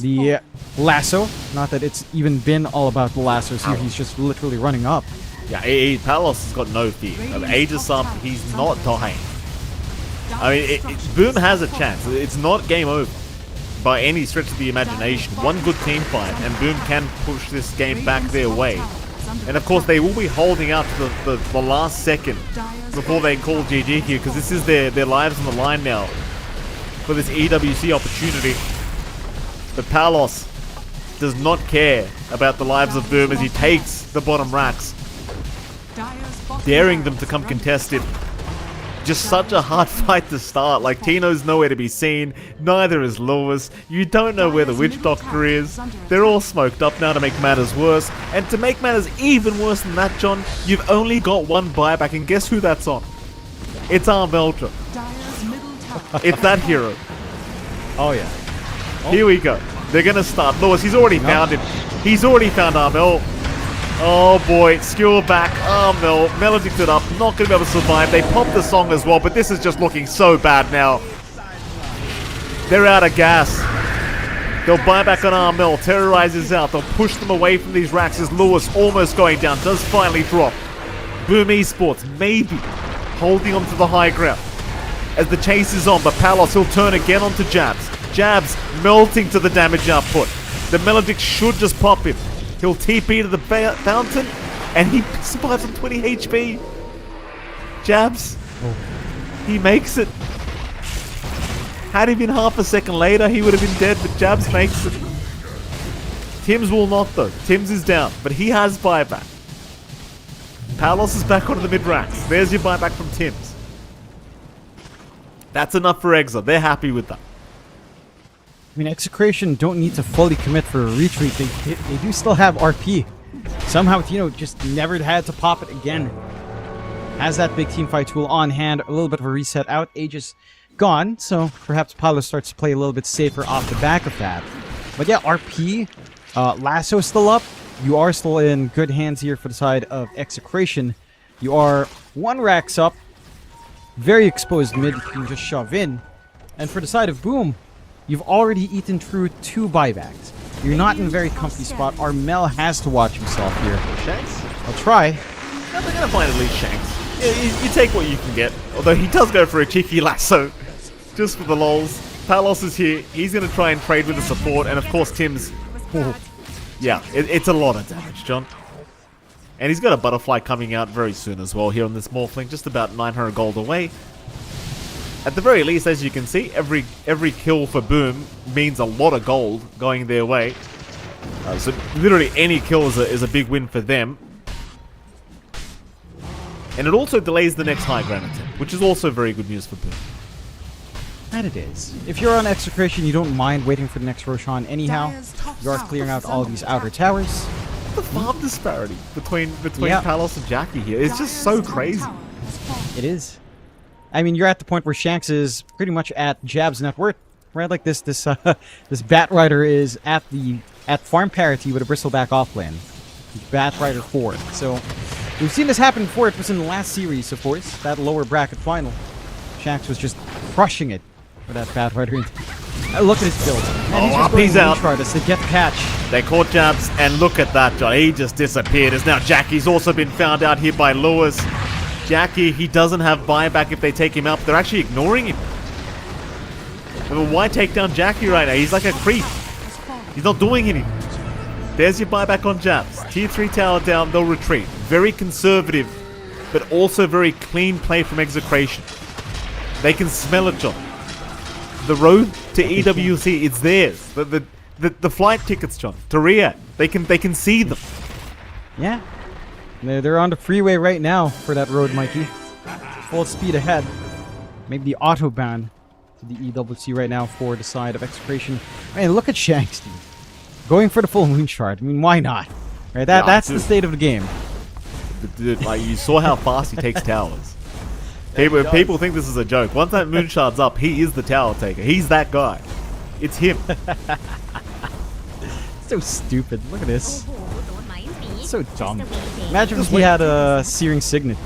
the lasso. Not that it's even been all about the lassos here, he's just literally running up. Yeah, Palos has got no fear. Aegis up, he's not dying. I mean, Boom has a chance. It's not game over by any stretch of the imagination. One good team fight, and Boom can push this game back their way. And of course, they will be holding out to the last second before they call GG here, because this is their lives on the line now for this EWC opportunity. But Palos does not care about the lives of Boom as he takes the bottom racks, daring them to come contested. Just such a hard fight to start. Like, Tino's nowhere to be seen, neither is Lewis. You don't know where the Witch Doctor is. They're all smoked up now to make matters worse. And to make matters even worse than that, John, you've only got one buyback, and guess who that's on? It's Armeltra. It's that hero. Oh yeah. Here we go. They're gonna start. Lewis, he's already found him. He's already found Armel. Oh boy, Skewer back, Armel, Melodicted up, not going to be able to survive. They popped the song as well, but this is just looking so bad now. They're out of gas. They'll buy back on Armel, terrorizes out, they'll push them away from these racks as Lewis almost going down, does finally drop. Boom Esports, maybe, holding on to the high ground. As the chase is on, but Palos will turn again onto Jabs. Jabs melting to the damage output. The Melodic should just pop him. He'll TP to the fountain, and he survives on 20 HP. Jabs. He makes it. Had he been half a second later, he would have been dead, but Jabs makes it. Tims will not, though. Tims is down, but he has buyback. Palos is back onto the mid-racks. There's your buyback from Tims. That's enough for Exa. They're happy with that. I mean, Execration don't need to fully commit for a retreat. They do still have RP. Somehow, Tino just never had to pop it again. Has that big teamfight tool on hand. A little bit of a reset out. Aegis gone, so perhaps Paolo starts to play a little bit safer off the back of that. But yeah, RP, Lasso still up. You are still in good hands here for the side of Execration. You are 1 racks up. Very exposed mid, you can just shove in. And for the side of Boom, you've already eaten through 2 buybacks. You're not in a very comfy spot. Armel has to watch himself here. Shanks? I'll try. No, they're going to find at least Shanks. You take what you can get. Although he does go for a cheeky lasso. Just for the lols. Palos is here. He's going to try and trade with the support. And of course, Tim's... Yeah, it's a lot of damage, John. And he's got a butterfly coming out very soon as well here on this Morphling. Just about 900 gold away. At the very least, as you can see, every kill for Boom means a lot of gold going their way. So literally any kill is a big win for them. And it also delays the next high ground attempt, which is also very good news for Boom. And it is. If you're on Execration, you don't mind waiting for the next Roshan anyhow. You are clearing out all these outer towers. The farm disparity between Palos and Jackie here is just so crazy. It is. I mean, you're at the point where Shanks is pretty much at Jab's net worth, right? Like this Bat Rider is at farm parity with a Bristleback offlane. Bat Rider 4. So we've seen this happen before. It was in the last series, of course, that lower bracket final. Shanks was just crushing it for that Bat Rider. Look at his build. And he's out. As they get the catch. They caught Jabs, and look at that, John. He just disappeared. As now Jackie's also been found out here by Lewis. Jackie, he doesn't have buyback if they take him out. They're actually ignoring him. But why take down Jackie right now? He's like a creep. He's not doing anything. There's your buyback on Jabs. Tier 3 tower down, they'll retreat. Very conservative, but also very clean play from Execration. They can smell it, John. The road to EWC, it's theirs. The flight tickets, John, to Riyadh. They can see them. Yeah. They're on the freeway right now for that road, Mikey. Full speed ahead. Maybe the autobahn to the EWC right now for the side of Execration. Man, look at Shanks, dude. Going for the full moon shard. I mean, why not? Right? That's the state of the game. Dude, like, you saw how fast he takes towers. People think this is a joke. Once that moon shard's up, he is the tower taker. He's that guy. It's him. So stupid. Look at this. So dumb. Imagine if he had a Searing Signet.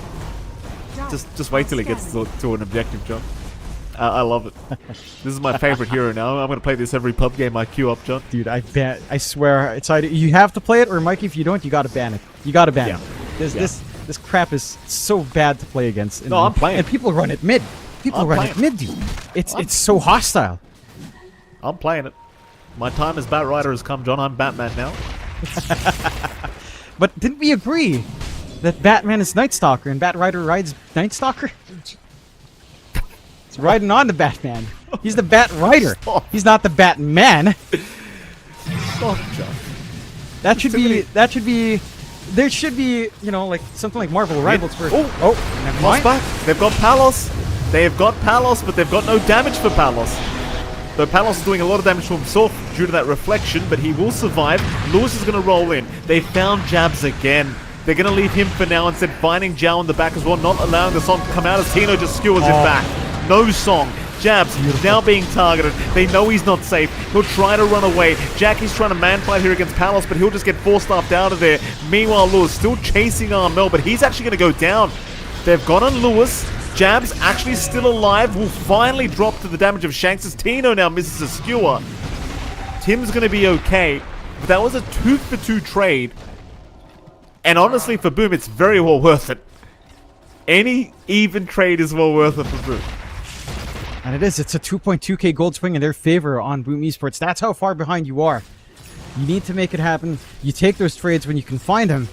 Just wait till he gets to an objective, John. I love it. This is my favorite hero now. I'm going to play this every pub game I queue up, John. Dude, I swear, it's either you have to play it, or Mikey, if you don't, you got to ban it. You got to ban it. This crap is so bad to play against. No, I'm playing. And people run it mid. People run it mid, dude. It's so hostile. I'm playing it. My time as Bat Rider has come, John. I'm Batman now. But didn't we agree that Batman is Night Stalker and Bat Rider rides Night Stalker? He's riding on the Batman. He's the Bat Rider. He's not the Batman. Stop, John. There should be, you know, like something like Marvel Rivals for... Oh, never mind. Back. They've got Palos. They have got Palos, but they've got no damage for Palos. Though Palos is doing a lot of damage to himself due to that reflection, but he will survive. Lewis is going to roll in. They found Jabs again. They're going to leave him for now, instead finding Jao in the back as well, not allowing the song to come out as Tino just skewers him back. No song. Jabs now being targeted. They know he's not safe. He'll try to run away. Jackie's trying to man fight here against Palos, but he'll just get force-staffed out of there. Meanwhile, Lewis still chasing Armel, but he's actually going to go down. They've got on Lewis. Jabs actually still alive. Will finally drop to the damage of Shanks as Tino now misses a skewer. Tim's going to be okay, but that was a 2-for-2 trade. And honestly, for Boom, it's very well worth it. Any even trade is well worth it for Boom. And it is. It's a 2.2k gold swing in their favor on Boom Esports. That's how far behind you are. You need to make it happen. You take those trades when you can find them.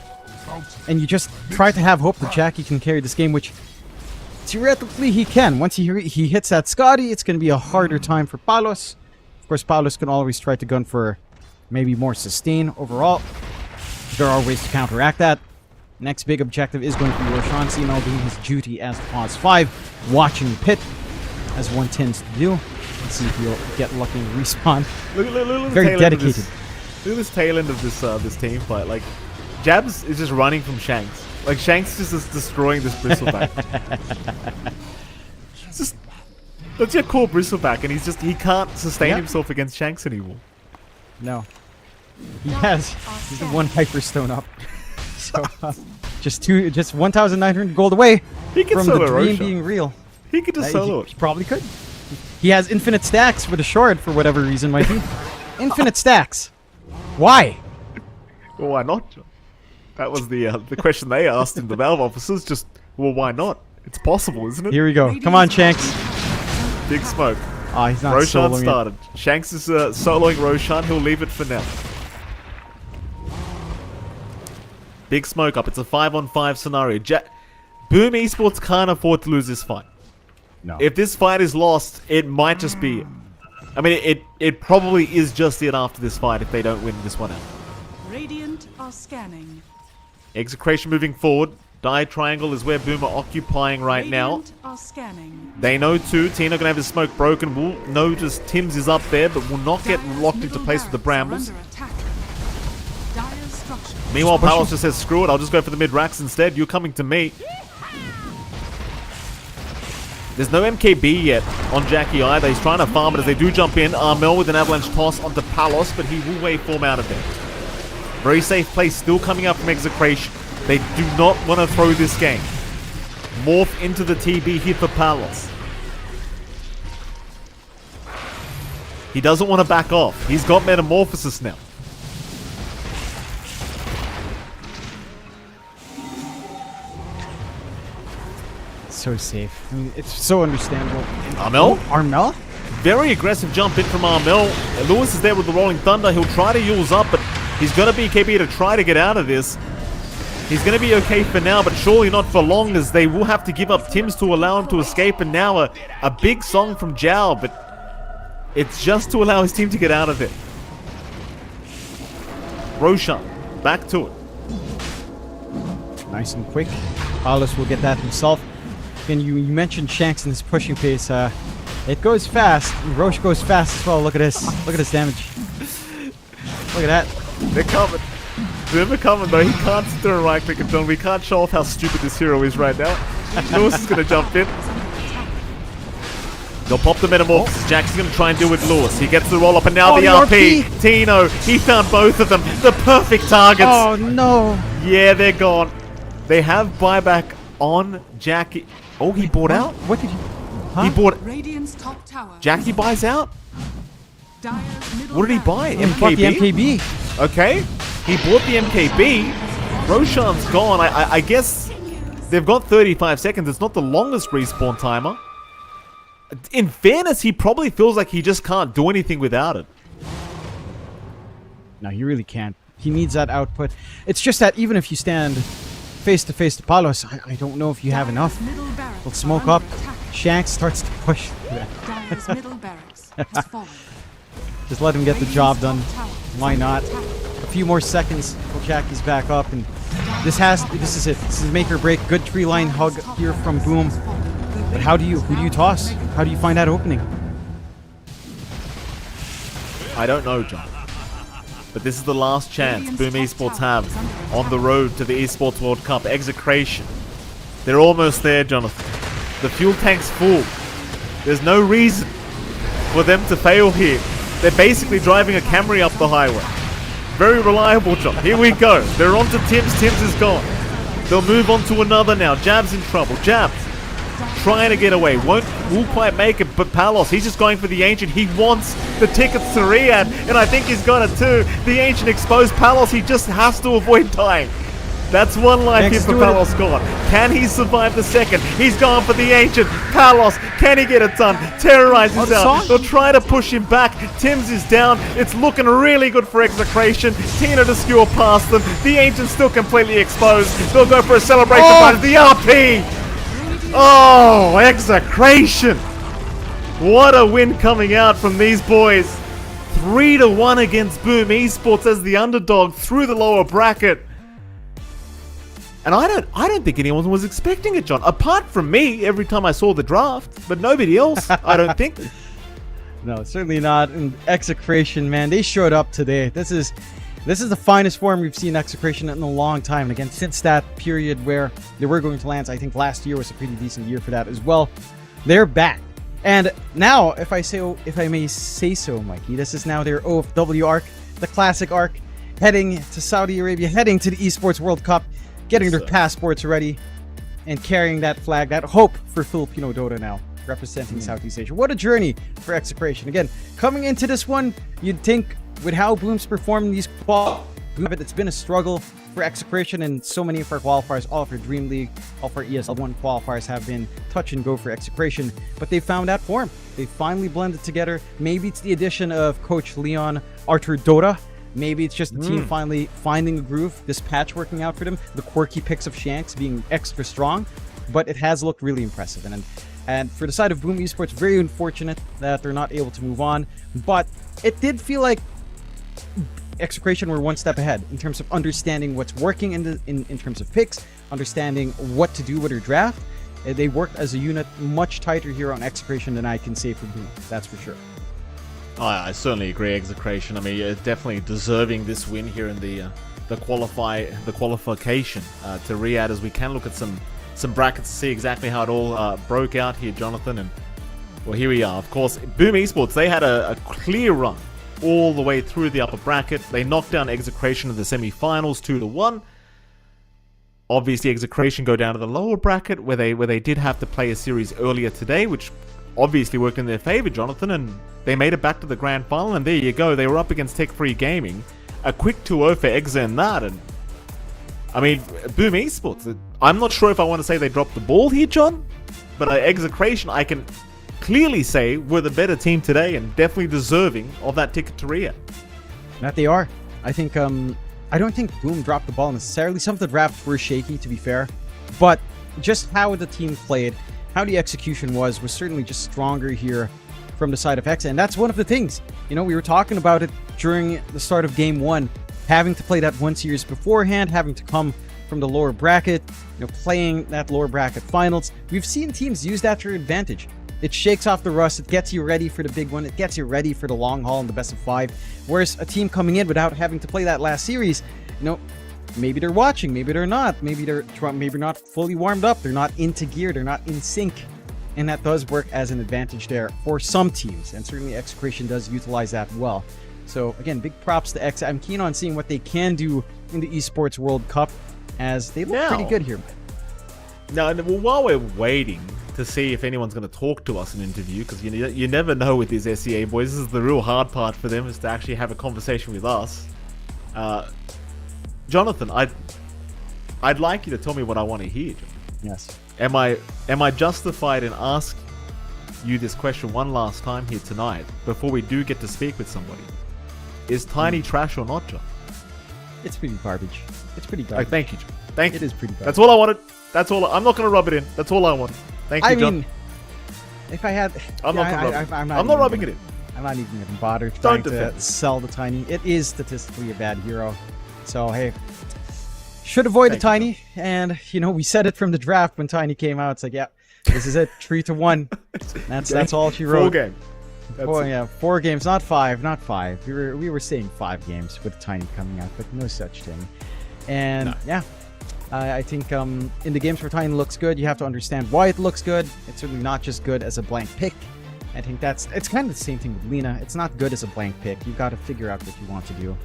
And you just try to have hope that Jackie can carry this game, which theoretically he can. Once he hits that Scotty, it's going to be a harder time for Palos. Of course, Palos can always try to gun for maybe more sustain overall. There are ways to counteract that. Next big objective is going to be Roshan CML doing his duty as pause 5, watching the pit, as one tends to do. Let's see if he'll get lucky and respawn. Look Very dedicated. Look at this tail end of this team fight. Like, Jabs is just running from Shanks. Like, Shanks just is destroying this bristleback. It's just, that's your core bristleback, and he can't sustain himself against Shanks anymore. No. He's the one Hyperstone up. So, just 1,900 gold away He can from the solo dream Roshan. being real. He could just solo it. He probably could. He has infinite stacks with a shard for whatever reason, might be. Infinite stacks. Why? Well, why not, John? That was the question they asked in the Valve offices. Just, well, why not? It's possible, isn't it? Here we go. Come on, Shanks. Big smoke. Ah, he's not Roshan soloing it. started. Shanks is soloing Roshan. He'll leave it for now. Big smoke up. It's a 5-on-5 scenario. Boom Esports can't afford to lose this fight. No. If this fight is lost, it might just be... I mean, it probably is just it after this fight if they don't win this one out. Radiant are scanning. Execration moving forward. Die triangle is where Boom are occupying right now. Radiant are scanning. They know too. Tina gonna have his smoke broken. We'll notice Tim's is up there, but will not get Dire's locked into middle place with the barracks are brambles. under attack. Dire's structure. Meanwhile, Palos just says, screw it, I'll just go for the mid-racks instead. You're coming to me. There's no MKB yet on Jackie either. He's trying to farm it as they do jump in. Armel with an avalanche toss onto Palos, but he will waveform out of there. Very safe play still coming up from Execration. They do not want to throw this game. Morph into the TB here for Palos. He doesn't want to back off. He's got Metamorphosis now. So safe. I mean, it's so understandable. Armel? Armel? Very aggressive jump in from Armel. Lewis is there with the Rolling Thunder. He'll try to use up, but he's going to be KB to try to get out of this. He's going to be okay for now, but surely not for long, as they will have to give up Tims to allow him to escape. And now a big song from Zhao, but it's just to allow his team to get out of it. Roshan, back to it. Nice and quick. Palos will get that himself. And you mentioned Shanks and his pushing pace. It goes fast. Roche goes fast as well. Look at this. Look at this damage. Look at that. They're coming. They're coming, though. He can't sit there and right click and John. We can't show off how stupid this hero is right now. Lewis is going to jump in. They'll pop the Metamorphosis. Jack's going to try and deal with Lewis. He gets the roll up, and now the RP. Tino, he found both of them. The perfect targets. Oh, no. Yeah, they're gone. They have buyback on Jackie. Oh, he bought out? What did you... Huh? He bought... Radiant's top tower. Jackie buys out? Dire's middle What did he buy? He bought the MKB? MKB. Okay. He bought the MKB. Roshan's gone. I guess they've got 35 seconds. It's not the longest respawn timer. In fairness, he probably feels like he just can't do anything without it. No, he really can't. He needs that output. It's just that even if you stand face to face to Palos, I don't know if you have enough. We'll smoke up. Shanks starts to push. Dire's middle barracks has fallen. Just let him get the job done. Why not? A few more seconds till Jackie's back up, and this is it. This is make or break. Good tree line hug here from Boom. But who do you toss? How do you find that opening? I don't know, John. But this is the last chance Boom Esports have on the road to the Esports World Cup. Execration. They're almost there, Jonathan. The fuel tank's full. There's no reason for them to fail here. They're basically driving a Camry up the highway. Very reliable, John. Here we go. They're on to Tims. Tims is gone. They'll move on to another now. Jab's in trouble. Jab's trying to get away. Won't quite make it, but Palos, he's just going for the Ancient. He wants the tickets to Riyadh, and I think he's got it too. The Ancient exposed Palos. He just has to avoid dying. That's one life Thanks, here for doing it. Palos Scott. Can he survive the second? He's gone for the Ancient. Palos, can he get it done? Terrorizes Oh, the out. song? They'll try to push him back. Tim's is down. It's looking really good for Execration. Tina to skewer past them. The Ancient's still completely exposed. They'll go for a celebration party. The RP! Oh, Execration! What a win coming out from these boys. 3-1 against Boom Esports as the underdog through the lower bracket. And I don't think anyone was expecting it, John. Apart from me, every time I saw the draft, but nobody else, I don't think. No, certainly not. And Execration, man, they showed up today. This is the finest form we've seen Execration in a long time. And again, since that period where they were going to Lance, I think last year was a pretty decent year for that as well. They're back. And now, if I may say so, Mikey, this is now their OFW arc, the classic arc, heading to Saudi Arabia, heading to the Esports World Cup, getting their passports ready, and carrying that flag, that hope for Filipino Dota now, representing Southeast Asia. What a journey for Execration. Again, coming into this one, you'd think with how Boom's performed in these it's been a struggle for Execration, and so many of our qualifiers, all of our Dream League, all of our ESL1 qualifiers have been touch and go for Execration, but they found that form. They finally blended together. Maybe it's the addition of Coach Leon Arthur Dota. Maybe it's just the team finally finding a groove, this patch working out for them, the quirky picks of Shanks being extra strong, but it has looked really impressive. And for the side of Boom Esports, very unfortunate that they're not able to move on, but it did feel like Execration were one step ahead in terms of understanding what's working in terms of picks, understanding what to do with their draft. They worked as a unit much tighter here on Execration than I can say for Boom, that's for sure. I certainly agree, Execration. I mean, definitely deserving this win here in the qualification to Riyadh, as we can look at some brackets to see exactly how it all broke out here, Jonathan. And well, here we are. Of course, Boom Esports, they had a clear run all the way through the upper bracket. They knocked down Execration in the semi-finals 2-1. Obviously, Execration go down to the lower bracket where they did have to play a series earlier today, which obviously worked in their favor, Jonathan, and they made it back to the grand final, and there you go. They were up against Tech Free Gaming. A quick 2-0 for Exa in that, and I mean, Boom Esports, I'm not sure if I want to say they dropped the ball here, John, but Execration, I can clearly say, were the better team today and definitely deserving of that ticket to Riyadh. That they are. I think, I don't think Boom dropped the ball necessarily. Some of the drafts were shaky, to be fair, but just how the team played, how the execution was certainly just stronger here from the side of Hexa. And that's one of the things, you know, we were talking about it during the start of game one, having to play that one series beforehand, having to come from the lower bracket, you know, playing that lower bracket finals. We've seen teams use that to their advantage. It shakes off the rust, it gets you ready for the big one, it gets you ready for the long haul in the best of 5. Whereas a team coming in without having to play that last series, you know, maybe they're watching, maybe they're not, maybe they're not fully warmed up, they're not into gear, they're not in sync. And that does work as an advantage there for some teams, and certainly Execration does utilize that well. So again, big props to X. I'm keen on seeing what they can do in the Esports World Cup, as they look pretty good here. Now, while we're waiting to see if anyone's going to talk to us in an interview, because you never know with these SEA boys. This is the real hard part for them, is to actually have a conversation with us. Jonathan, I'd like you to tell me what I want to hear, Jonathan. Yes. Am I justified in asking you this question one last time here tonight before we do get to speak with somebody? Is Tiny trash or not, John? It's pretty garbage. It's pretty Oh, garbage. thank you, John. Thank you. It is pretty garbage. That's all I wanted. I'm not going to rub it in. That's all I wanted. Thank you, John. I mean, if I had... I'm not rubbing it in. I'm not even going to bother Don't trying defend to it. sell the Tiny. It is statistically a bad hero. So, hey, should avoid the Thank you, Tiny. And, you know, we said it from the draft when Tiny came out. It's like, yeah, this is it. 3-1. That's all she wrote. 4 games. Yeah, 4 games, not 5, not 5. We were saying 5 games with Tiny coming out, but no such thing. And No. yeah, I think in the games where Tiny looks good, you have to understand why it looks good. It's certainly not just good as a blank pick. I think it's kind of the same thing with Lena. It's not good as a blank pick. You've got to figure out what you want to do.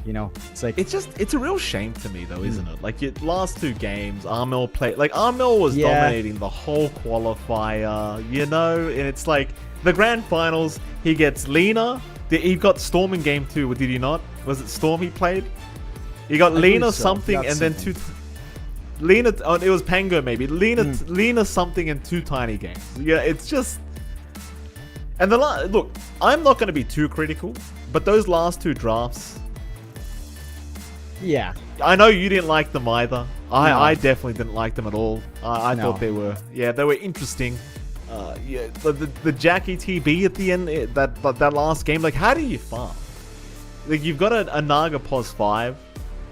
You know, it's like It's a real shame to me, though, isn't it? Like, your last 2 games, Armel played... Like, Armel was dominating the whole qualifier, you know? And it's like, the grand finals, he gets Lena. He got Storm in game 2, did he not? Was it Storm he played? He got I believe Lena so. something, Got and then something. Lena, oh, it was Pango maybe. Lena something in 2 tiny games. Yeah, it's just. And look, I'm not going to be too critical, but those last 2 drafts, Yeah. I know you didn't like them either. I definitely didn't like them at all. I No. thought they were interesting. Yeah, the Jackie TB at the end, that last game, like, how do you farm? Like, you've got a Naga pos 5,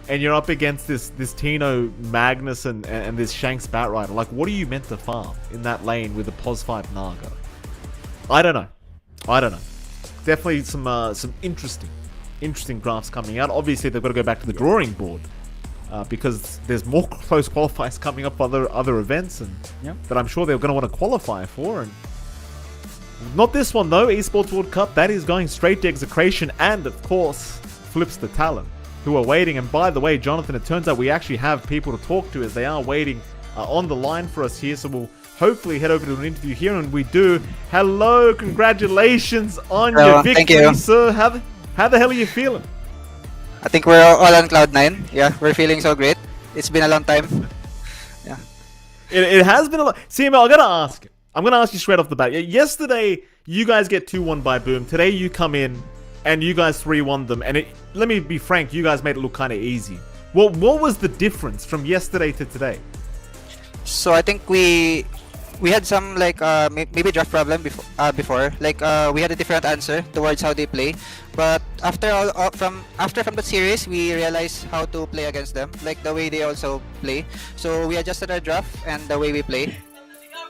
and you're up against this Tino Magnus and this Shanks Batrider. Like, what are you meant to farm in that lane with a pos 5 Naga? I don't know. Definitely some interesting drafts coming out. Obviously, they've got to go back to the drawing board because there's more close qualifiers coming up for other events and that I'm sure they're going to want to qualify for. And not this one though, Esports World Cup. That is going straight to execration, and of course, flips the talent who are waiting. And by the way, Jonathan, it turns out we actually have people to talk to as they are waiting on the line for us here. So we'll hopefully head over to an interview here, and we do. Hello, congratulations on your victory, thank you. sir. How the hell are you feeling? I think we're all on cloud 9. Yeah, we're feeling so great. It's been a long time. Yeah. It has been a lot. CML, I'm gonna ask you straight off the bat. Yesterday, you guys get 2-1 by Boom. Today, you come in and you guys 3-1 them. And let me be frank, you guys made it look kind of easy. What was the difference from yesterday to today? So I think we had some like maybe draft problem before. Like we had a different answer towards how they play. But after from the series, we realized how to play against them, like the way they also play. So we adjusted our draft and the way we play.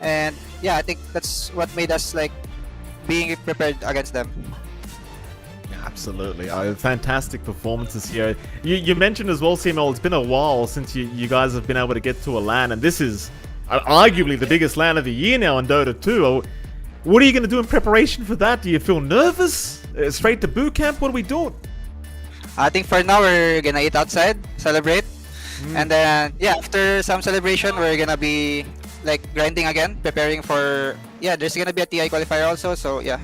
And yeah, I think that's what made us like being prepared against them. Absolutely. Fantastic performances here. You mentioned as well, CML, it's been a while since you guys have been able to get to a LAN, and this is arguably the biggest LAN of the year now in Dota 2. What are you going to do in preparation for that? Do you feel nervous? Straight to boot camp? What are we doing? I think for now we're gonna eat outside, celebrate, and then yeah, after some celebration, we're gonna be like grinding again, preparing for there's gonna be a TI qualifier also. So yeah,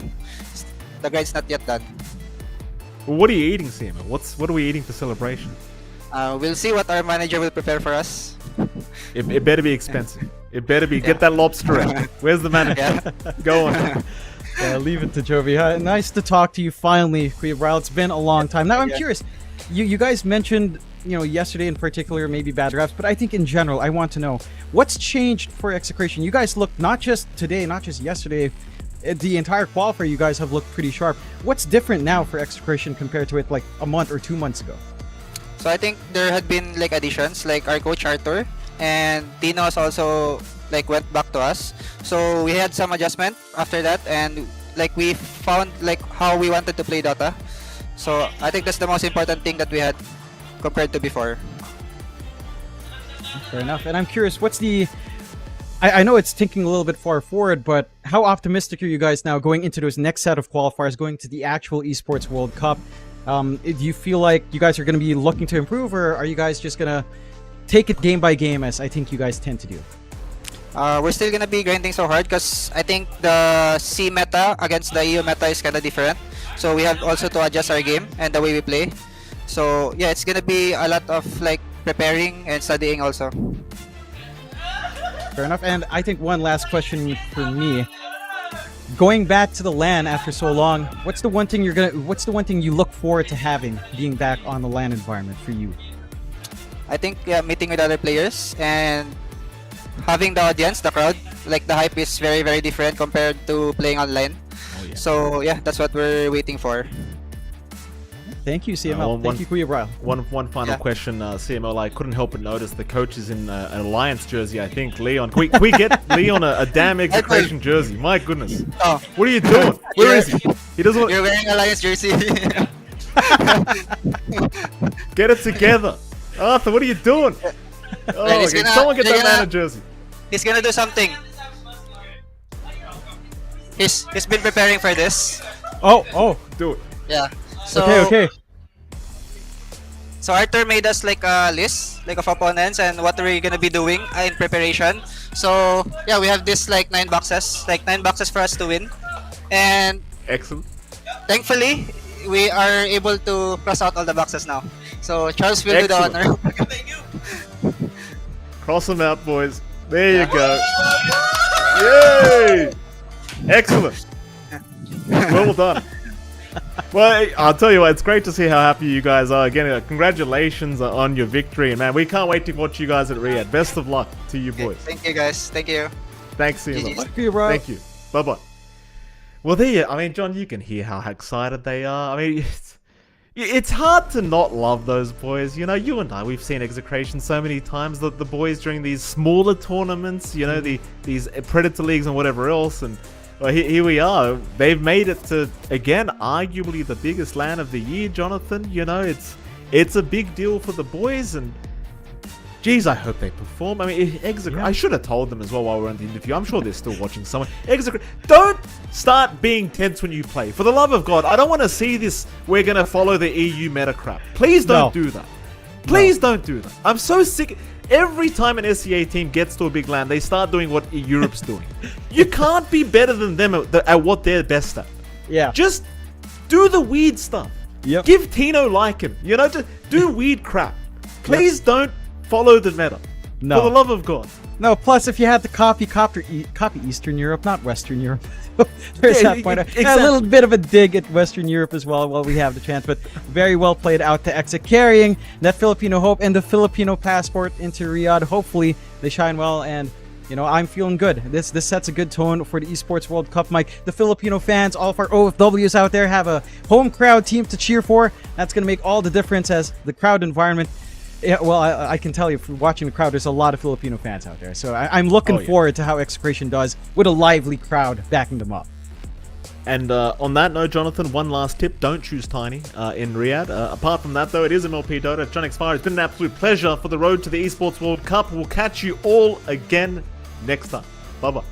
the grind's not yet done. Well, what are you eating, CML? What are we eating for celebration? We'll see what our manager will prepare for us. It better be expensive. It better be. Get that lobster out. Where's the manager? Go on. Leave it to Jovi. Nice to talk to you finally, Qualifier. It's been a long time. Now I'm curious. You guys mentioned, yesterday in particular, maybe bad drafts, but I think in general, I want to know what's changed for Execration. You guys look not just today, not just yesterday. The entire qualifier, you guys have looked pretty sharp. What's different now for Execration compared to it like a month or 2 months ago? So I think there had been like additions, like our coach Arthur and Tino's also like went back to us. So we had some adjustment after that, and like we found like how we wanted to play Dota. So I think that's the most important thing that we had compared to before. Fair enough. And I'm curious, what's the... I know it's thinking a little bit far forward, but how optimistic are you guys now going into those next set of qualifiers, going to the actual Esports World Cup? Do you feel like you guys are going to be looking to improve, or are you guys just going to take it game by game, as I think you guys tend to do? We're still gonna be grinding so hard because I think the C meta against the EU meta is kind of different. So we have also to adjust our game and the way we play. So yeah, it's gonna be a lot of like preparing and studying also. Fair enough. And I think one last question for me. Going back to the LAN after so long, what's the one thing you look forward to having being back on the LAN environment for you? I think meeting with other players and having the audience, the crowd, like the hype is very, very different compared to playing online. Oh, yeah. So yeah, that's what we're waiting for. Thank you, CML. Thank you, Qualifier. One final question, CML. I couldn't help but notice the coach is in an Alliance jersey, I think. Leon, can we get Leon a damn Execration jersey? My goodness. Oh, What are you doing? Where is he? He doesn't want... you're wearing Alliance jersey. Get it together. Arthur, what are you doing? Oh, Well, he's okay. gonna- Someone get they're that gonna- man a jersey. He's gonna do something. He's been preparing for this. Oh. Do it. Yeah. So, Okay. So Arthur made us like a list like of opponents and what we're gonna be doing in preparation. So yeah, we have this like 9 boxes for us to win, and Excellent. thankfully we are able to cross out all the boxes now. So Charles will do the Excellent. honor. Cross them out, boys. There you go. Yay! Excellent. Well done. Well, I'll tell you what, it's great to see how happy you guys are. Again, congratulations on your victory. And man, we can't wait to watch you guys at Riyadh. Best of luck to you boys. Thank you, guys. Thank you. Thanks, Ian. Thank you, bro. Thank you. Bye-bye. Well, there you, I mean, John, you can hear how excited they are. I mean, it's hard to not love those boys. You know, you and I, we've seen Execration so many times. The boys during these smaller tournaments, you know, these Predator Leagues and whatever else. And well, here we are. They've made it to, again, arguably the biggest LAN of the year, Jonathan. You know, it's a big deal for the boys. And geez, I hope they perform. I mean, I should have told them as well while we were on the interview. I'm sure they're still watching someone. Don't start being tense when you play. For the love of God, I don't want to see this. We're going to follow the EU meta crap. Please don't do that. Please don't do that. I'm so sick. Every time an SEA team gets to a big LAN, they start doing what Europe's doing. You can't be better than them at what they're best at. Yeah. Just do the weird stuff. Yep. Give Tino like him. You know, just do weird crap. Please don't follow the meta. No. For the love of God. No, plus if you had to copy Eastern Europe, not Western Europe. There's Yeah, that point. exactly. A little bit of a dig at Western Europe as well while we have the chance, but very well played out to Exit, carrying that Filipino hope and the Filipino passport into Riyadh. Hopefully they shine well, and you know, I'm feeling good. This sets a good tone for the Esports World Cup, Mike. The Filipino fans, all of our OFWs out there, have a home crowd team to cheer for. That's going to make all the difference as the crowd environment. Yeah, well, I can tell you from watching the crowd, there's a lot of Filipino fans out there. So I'm looking forward to how Execration does with a lively crowd backing them up. And on that note, Jonathan, one last tip. Don't choose Tiny in Riyadh. Apart from that, though, it is MLP Dota. John Xfire, it's been an absolute pleasure for the road to the Esports World Cup. We'll catch you all again next time. Bye-bye.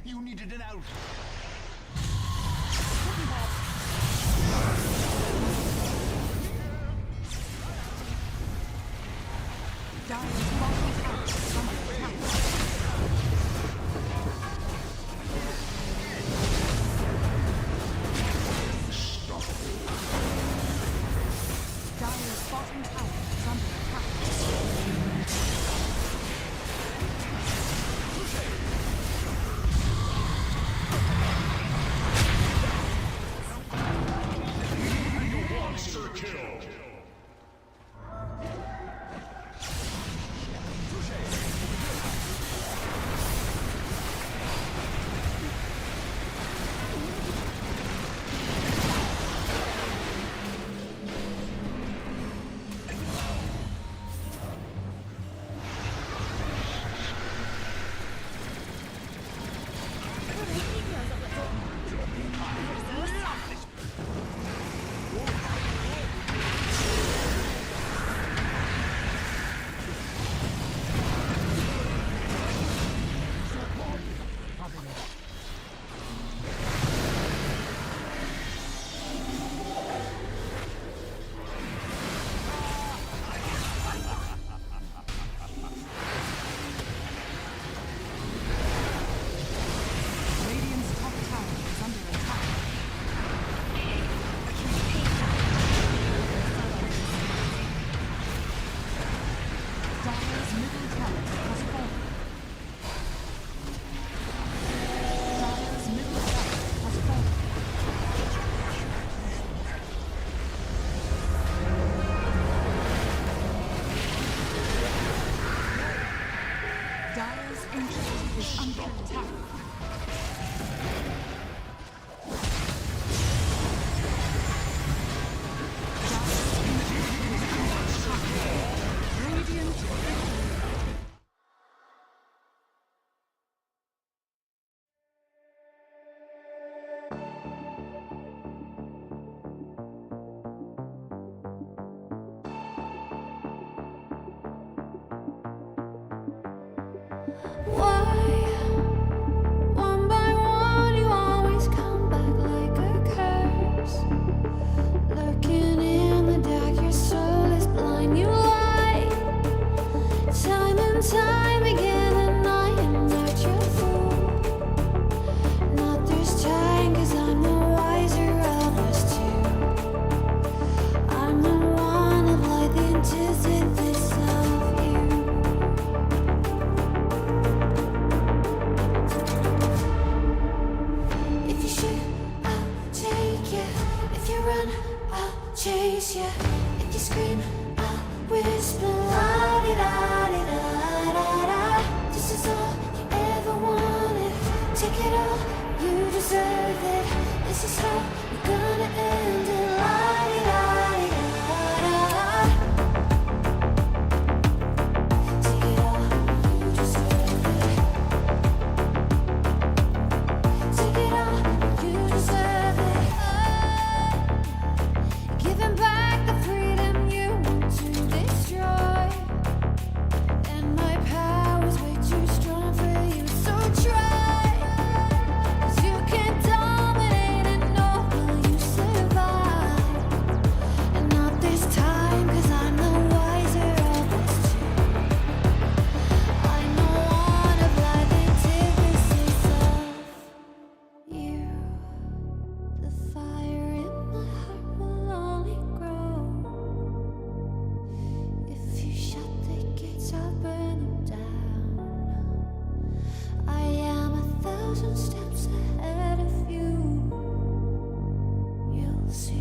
You needed an out. Dire's bottom tower is under attack. Dire's bottom tower is under attack. run, I'll chase you. If you scream, I'll whisper. La-di-da-di-da-da-da. This is all you ever wanted. Take it all, you deserve it. This is how we're gonna end it. La-di-da-di-da-da-da. Take it all, you deserve it. Take it all, you deserve it. Giving back the freedom you want to destroy. And my power's way too strong for you, so try. 'Cause you can dominate and know will you survive. And not this time, 'cause I'm the wiser of us two. I know one of life antithesis of you. The fire in my heart will only grow. If you shut the gates, I'll burn them down. I am 1,000 steps ahead of you. You'll see.